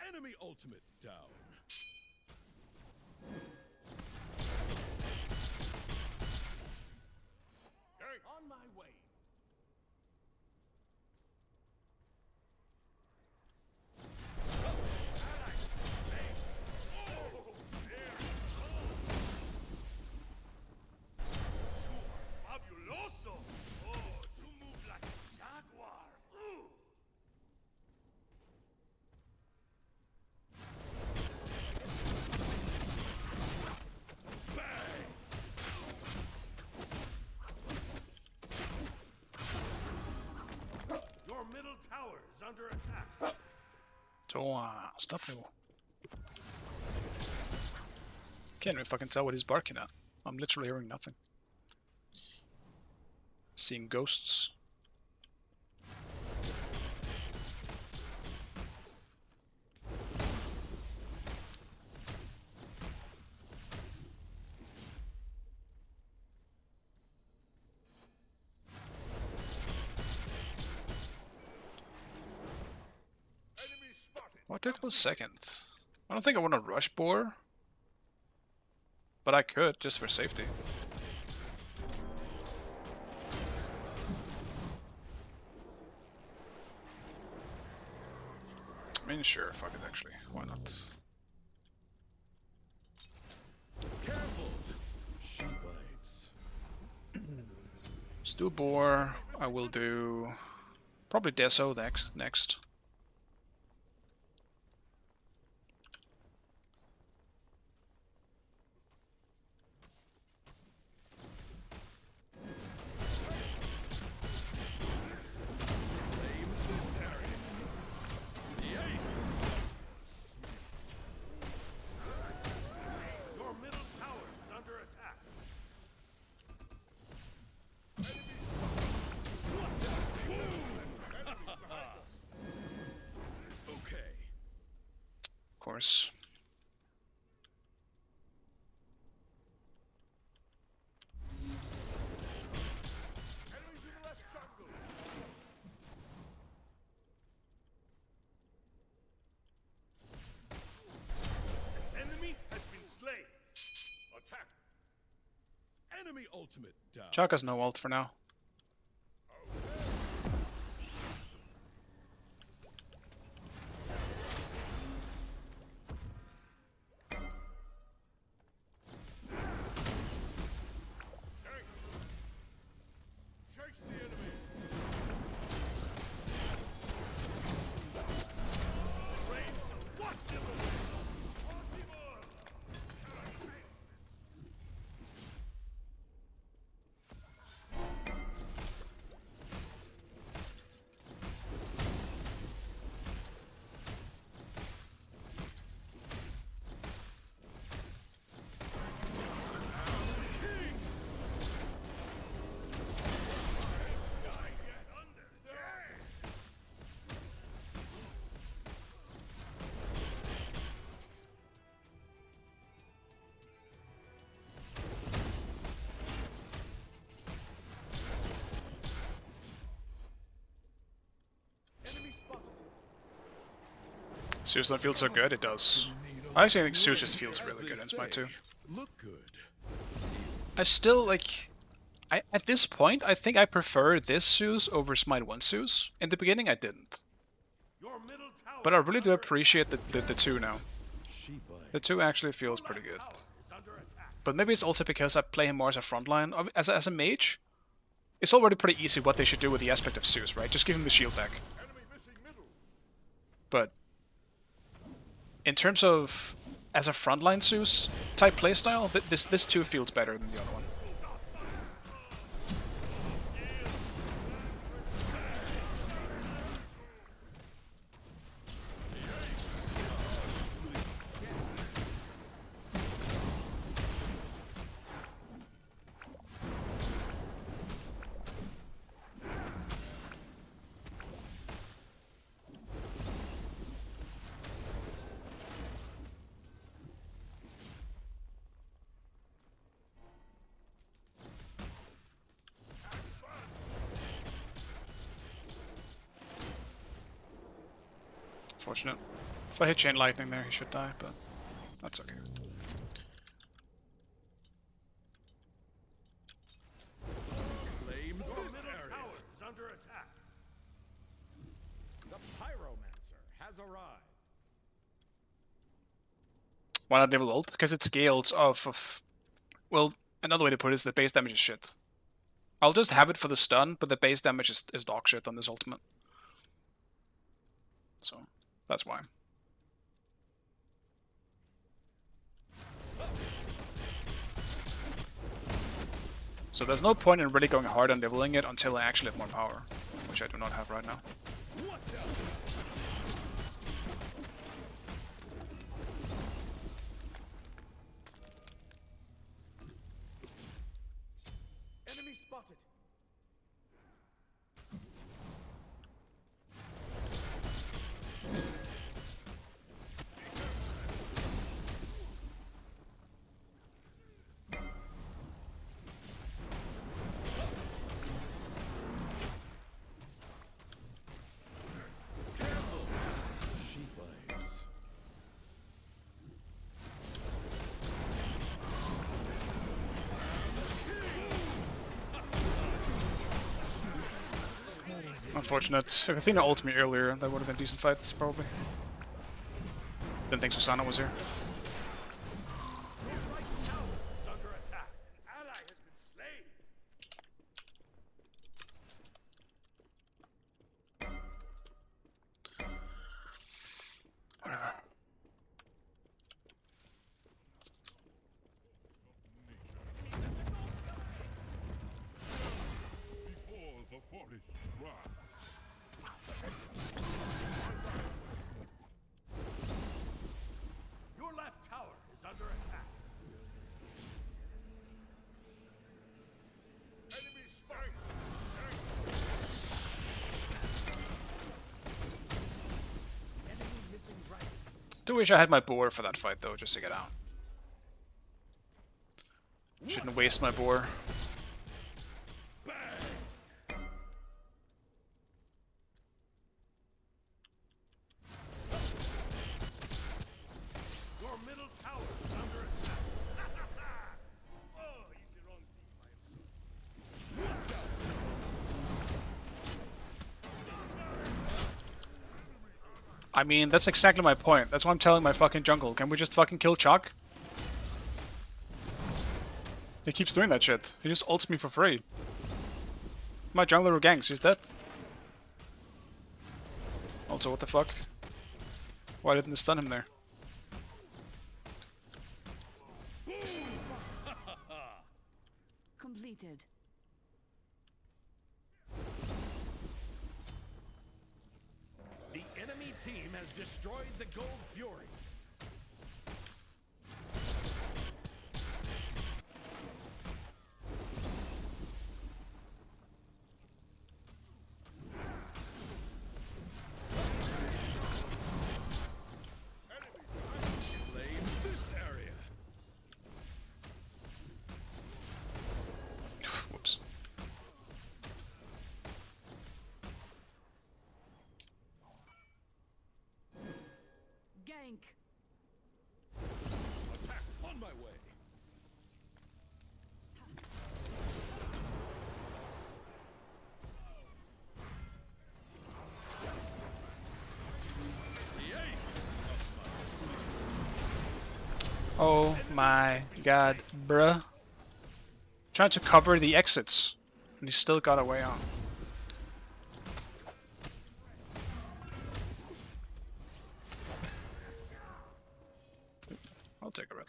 Enemy ultimate down. On my way. Fabuloso! Oh, you move like a jaguar. Ooh. Your middle tower is under attack. So, stop him. Can't even fucking tell what he's barking at. I'm literally hearing nothing. Seeing ghosts. Enemy spotted. Why did I go second? I don't think I want to rush boar. But I could, just for safety. I mean, sure, fuck it actually. Why not? Careful. She bites. Let's do boar. I will do probably Deso next. Claim this area. Yay. Your middle tower is under attack. Okay. Of course. Enemies in left jungle. Enemy has been slain. Attack. Enemy ultimate down. Chuck has no ult for now. Chase the enemy. Rains shall wash them away. Possible. Zeus don't feel so good, it does. I actually think Zeus just feels really good in Smite too. Look good. I still, like... at this point, I think I prefer this Zeus over Smite 1 Zeus. In the beginning, I didn't. Your middle tower But I really do appreciate the 2 now. She bites. The 2 actually feels pretty good. Is under attack. But maybe it's also because I play him more as a frontline. As a mage, it's already pretty easy what they should do with the aspect of Zeus, right? Just give him the shield back. Enemy missing middle. But in terms of as a frontline Zeus type playstyle, this 2 feels better than the other one. Fortunate. If I hit Chain Lightning there, he should die, but that's okay. Flame your middle tower is under attack. The Pyromancer has arrived. Why not level ult? Because it scales off of... Well, another way to put it is the base damage is shit. I'll just have it for the stun, but the base damage is dog shit on this ultimate. So, that's why. So there's no point in really going hard on leveling it until I actually have more power, which I do not have right now. Enemy spotted. She bites. Unfortunate. If Athena ulted me earlier, that would have been decent fights, probably. Didn't think Susanna was here. Your right tower is under attack. Ally has been slain. Before the forest rise. Your left tower is under attack. Enemy spotted. Enemy missing right. Do wish I had my boar for that fight though, just to get out. Shouldn't waste my boar. Your middle tower is under attack. Oh, he's the wrong team, I am sorry. I mean, that's exactly my point. That's why I'm telling my fucking jungle. Can we just fucking kill Chuck? He keeps doing that shit. He just ults me for free. My jungler who ganks, he's dead. Also, what the fuck? Why didn't they stun him there? Completed. The enemy team has destroyed the Gold Fury. Claim this area. Whoops. Oh my god, bruh. Trying to cover the exits, and he still got away on. I'll take a red.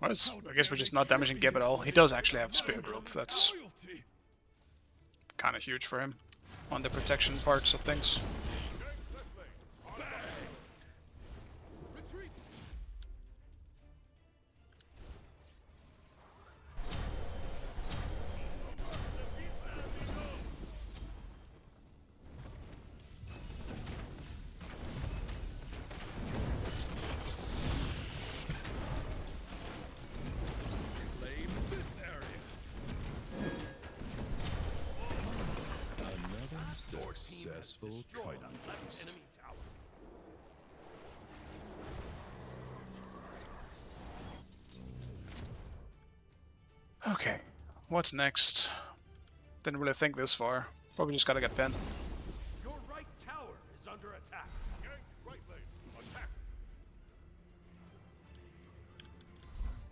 I guess we're just not damaging Geb at all. He does actually have Spear Group. That's kind of huge for him on the protection parts of things. Successful kite enemy tower. Okay, what's next? Didn't really think this far. Probably just gotta get Pen. Your right tower is under attack. Gank right lane. Attack.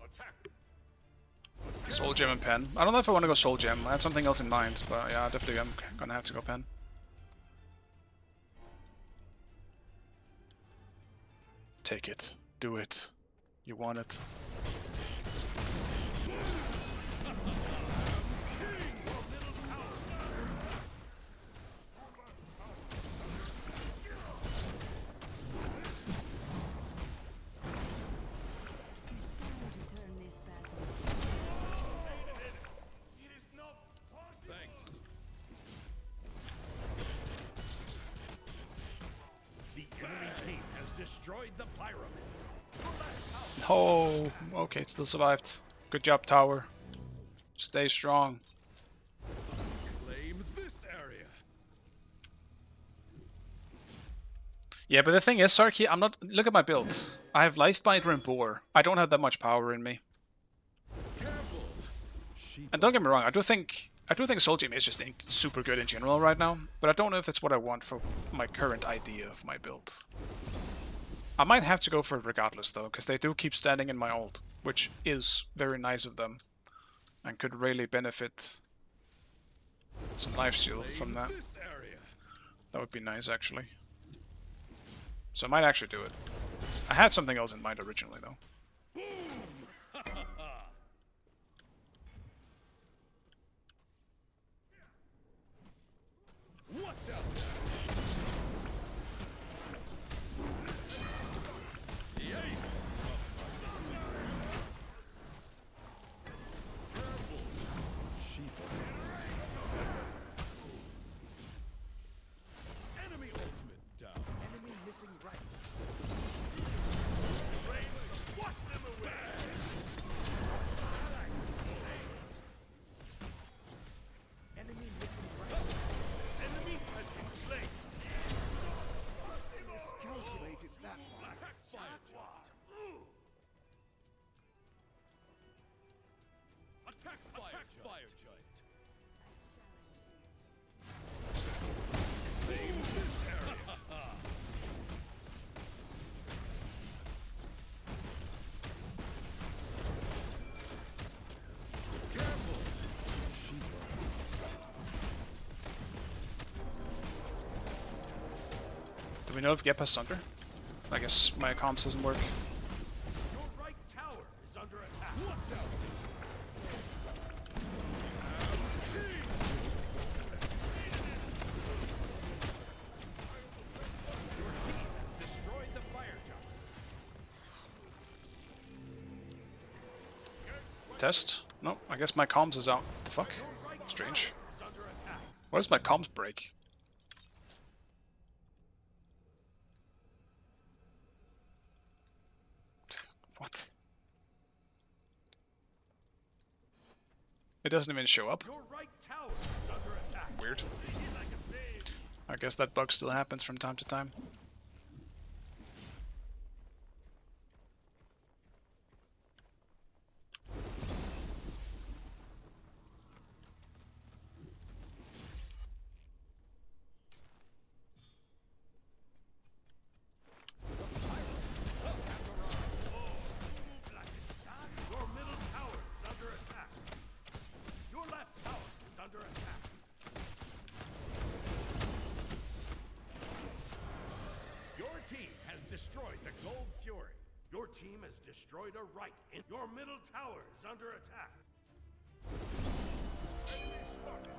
Attack. Soul Gem and Pen. I don't know if I want to go Soul Gem. I had something else in mind, but yeah, definitely I'm gonna have to go Pen. Take it. Do it. You want it. Destroyed the pyramid. Oh, okay, it still survived. Good job, tower. Stay strong. Claim this area. Yeah, but the thing is, Sarky, I'm not. Look at my build. I have Lifebiter and Boar. I don't have that much power in me. And don't get me wrong, I do think Soul Gem is just super good in general right now, but I don't know if that's what I want for my current idea of my build. I might have to go for it regardless though, because they do keep standing in my ult, which is very nice of them, and could really benefit some lifesteal from that. That would be nice actually. So I might actually do it. I had something else in mind originally though. What's out there? Enemy ultimate down. Enemy missing right. Wash them away. Enemy missing right. Enemy has been slain. Miscalculated that one. Attack fire giant. Attack fire giant. Claim this area. Careful. Do we know if Gep has Thunder? I guess my comms doesn't work. Your right tower is under attack. What's out? Your team has destroyed the fire tower. Test? No, I guess my comms is out. What the fuck? Strange. Is under attack. Why does my comms break? What? It doesn't even show up. Your right tower is under attack. Weird. I guess that bug still happens from time to time. Your middle tower is under attack. Your left tower is under attack. Your team has destroyed the Gold Fury. Your team has destroyed a right in your middle tower is under attack. Enemy spotted.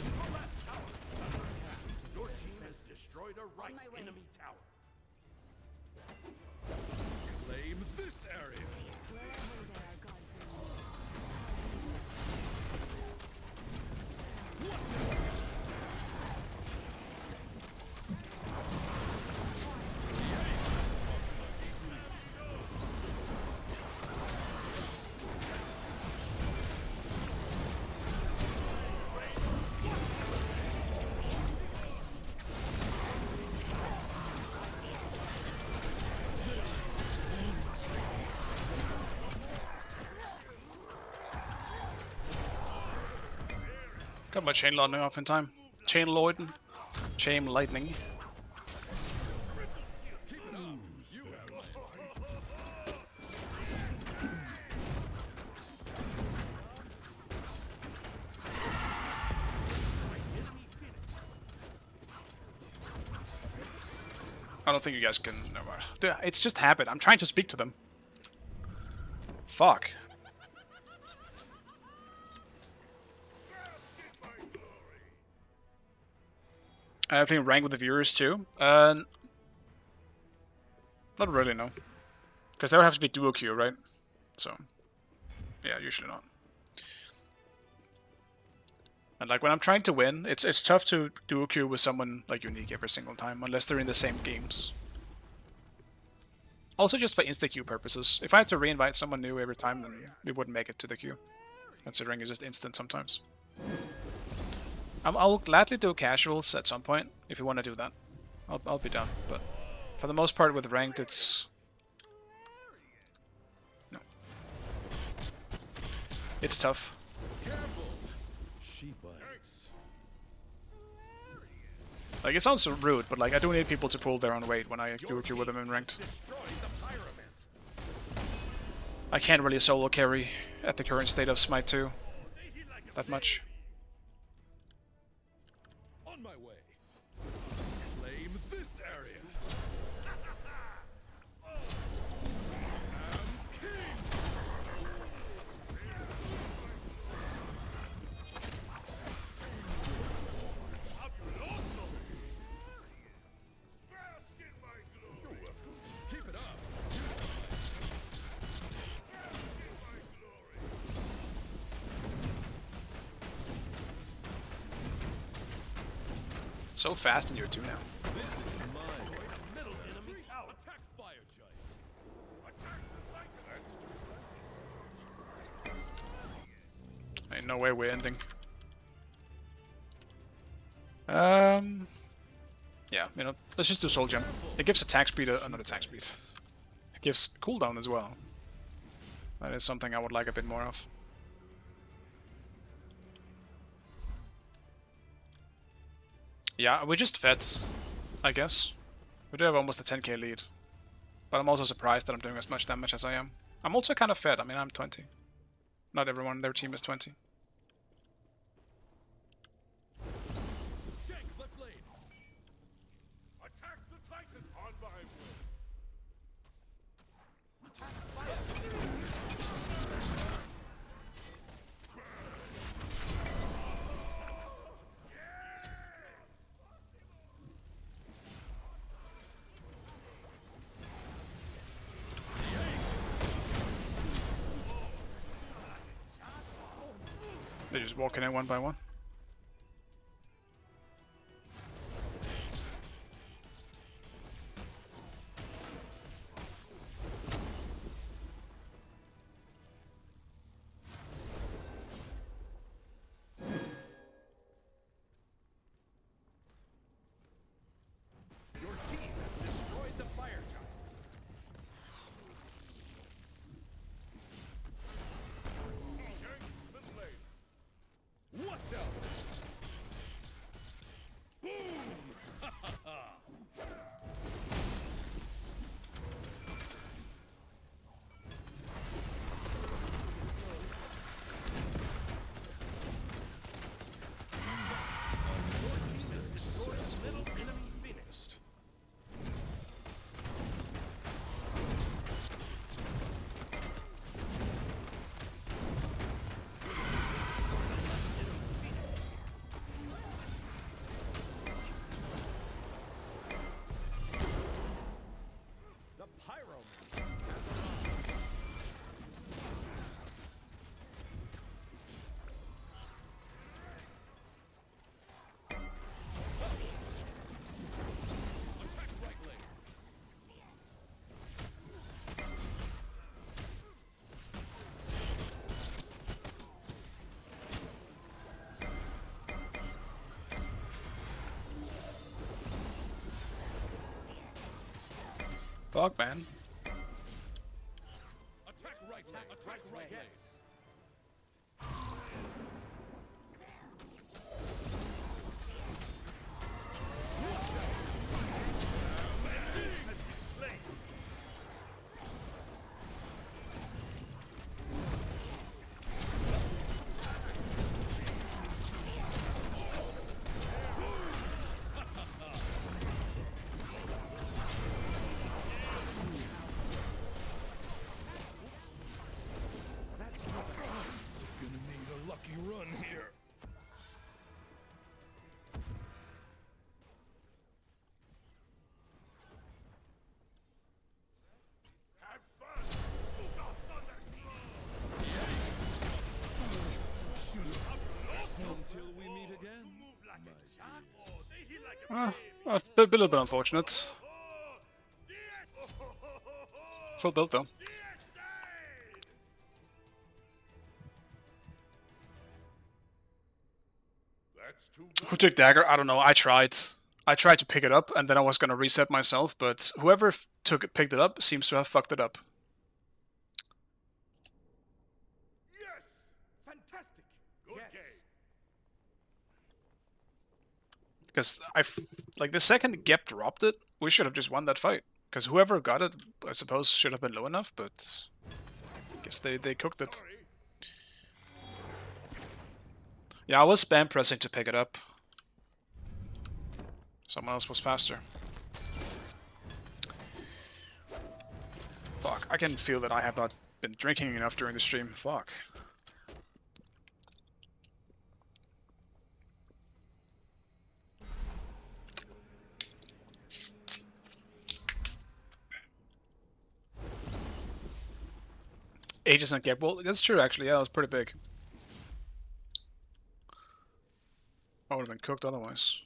Your left tower is under attack. Your team has destroyed a right enemy tower. Claim this area. Wherever there, God Got my chain lightning off in time. Chain lightning. Chain lightning. I don't think you guys can. No, dude, it's just habit. I'm trying to speak to them. Fuck. I playing rank with the viewers too. Not really, no. Because that would have to be duo queue, right? So, yeah, usually not. And like when I'm trying to win, it's tough to duo queue with someone like unique every single time, unless they're in the same games. Also, just for insta queue purposes. If I had to reinvite someone new every time, then we wouldn't make it to the queue. Considering it's just instant sometimes. I'll gladly do casuals at some point if you want to do that. I'll be down, but for the most part with ranked, it's no. It's tough. She bites. Like it sounds so rude, but like I do need people to pull their own weight when I do a queue with them in ranked. I can't really solo carry at the current state of Smite 2 that much. On my way. Claim this area. Keep it up. So fast in your 2 now. This is mine. Middle enemy tower. Attack fire giant. Attack the Titan. Ain't no way we're ending. Yeah, you know, let's just do Soul Gem. It gives attack speed, not attack speed. It gives cooldown as well. That is something I would like a bit more of. Yeah, we just fed, I guess. We do have almost a 10k lead. But I'm also surprised that I'm doing as much damage as I am. I'm also kind of fed, I mean I'm 20. Not everyone in their team is 20. Gank left lane. Attack the Titan. On my way. They're just walking in one by one. Fuck, man. Attack right, attack right. Yes. Gonna need a lucky run here. Have fun! Until we meet again. That's a little bit unfortunate. Full build though. That's too Who took dagger? I don't know. I tried. I tried to pick it up, and then I was gonna reset myself, but whoever picked it up seems to have fucked it up. Yes! Fantastic! Good Yes. game. Because like the second Gep dropped it, we should have just won that fight. Because whoever got it, I suppose, should have been low enough, but I guess they cooked it. Sorry. Yeah, I was spam pressing to pick it up. Someone else was faster. Fuck, I can feel that I have not been drinking enough during the stream. Fuck. Ages and Gap. Well, that's true actually. Yeah, that was pretty big. I would have been cooked otherwise.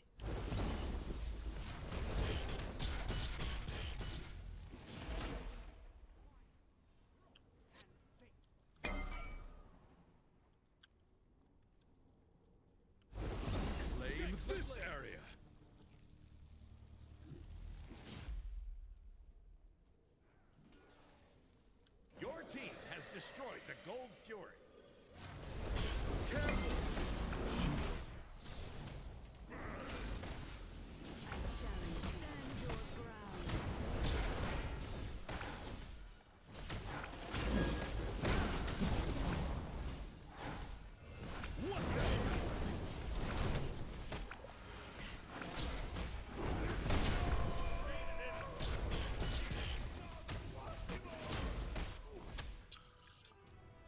Claim this area. Your team has destroyed the Gold Fury. Stand your ground.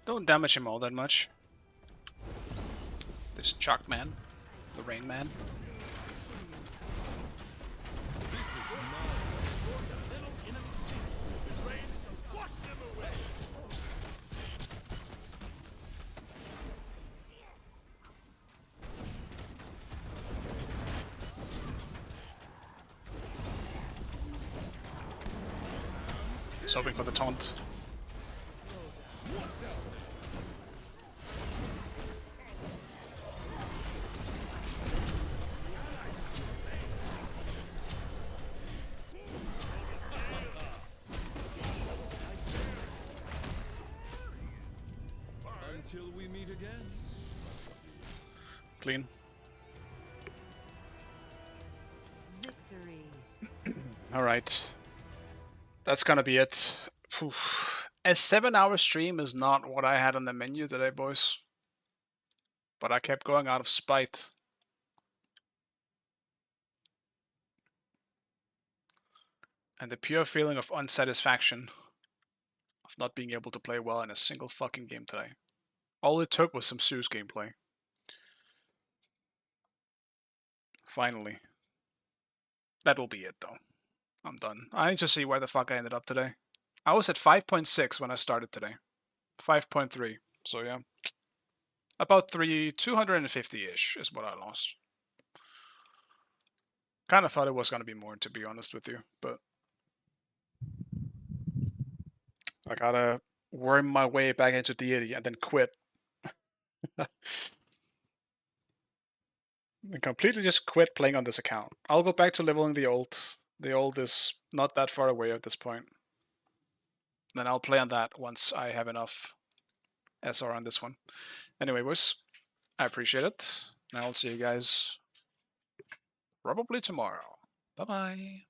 Don't damage him all that much. This Chalk Man, the Rain Man. He's hoping for the taunt. Until we meet again. Clean. Victory. Alright. That's gonna be it. Oof. A 7-hour stream is not what I had on the menu today, boys. But I kept going out of spite. And the pure feeling of unsatisfaction of not being able to play well in a single fucking game today. All it took was some Zeus gameplay. Finally. That will be it, though. I'm done. I need to see where the fuck I ended up today. I was at 5.6 when I started today. 5.3. So yeah. About 250-ish is what I lost. Kind of thought it was going to be more, to be honest with you, but I gotta worm my way back into deity and then quit. And completely just quit playing on this account. I'll go back to leveling the old The old is not that far away at this point. Then I'll play on that once I have enough SR on this one. Anyway, boys, I appreciate it. And I'll see you guys probably tomorrow. Bye-bye.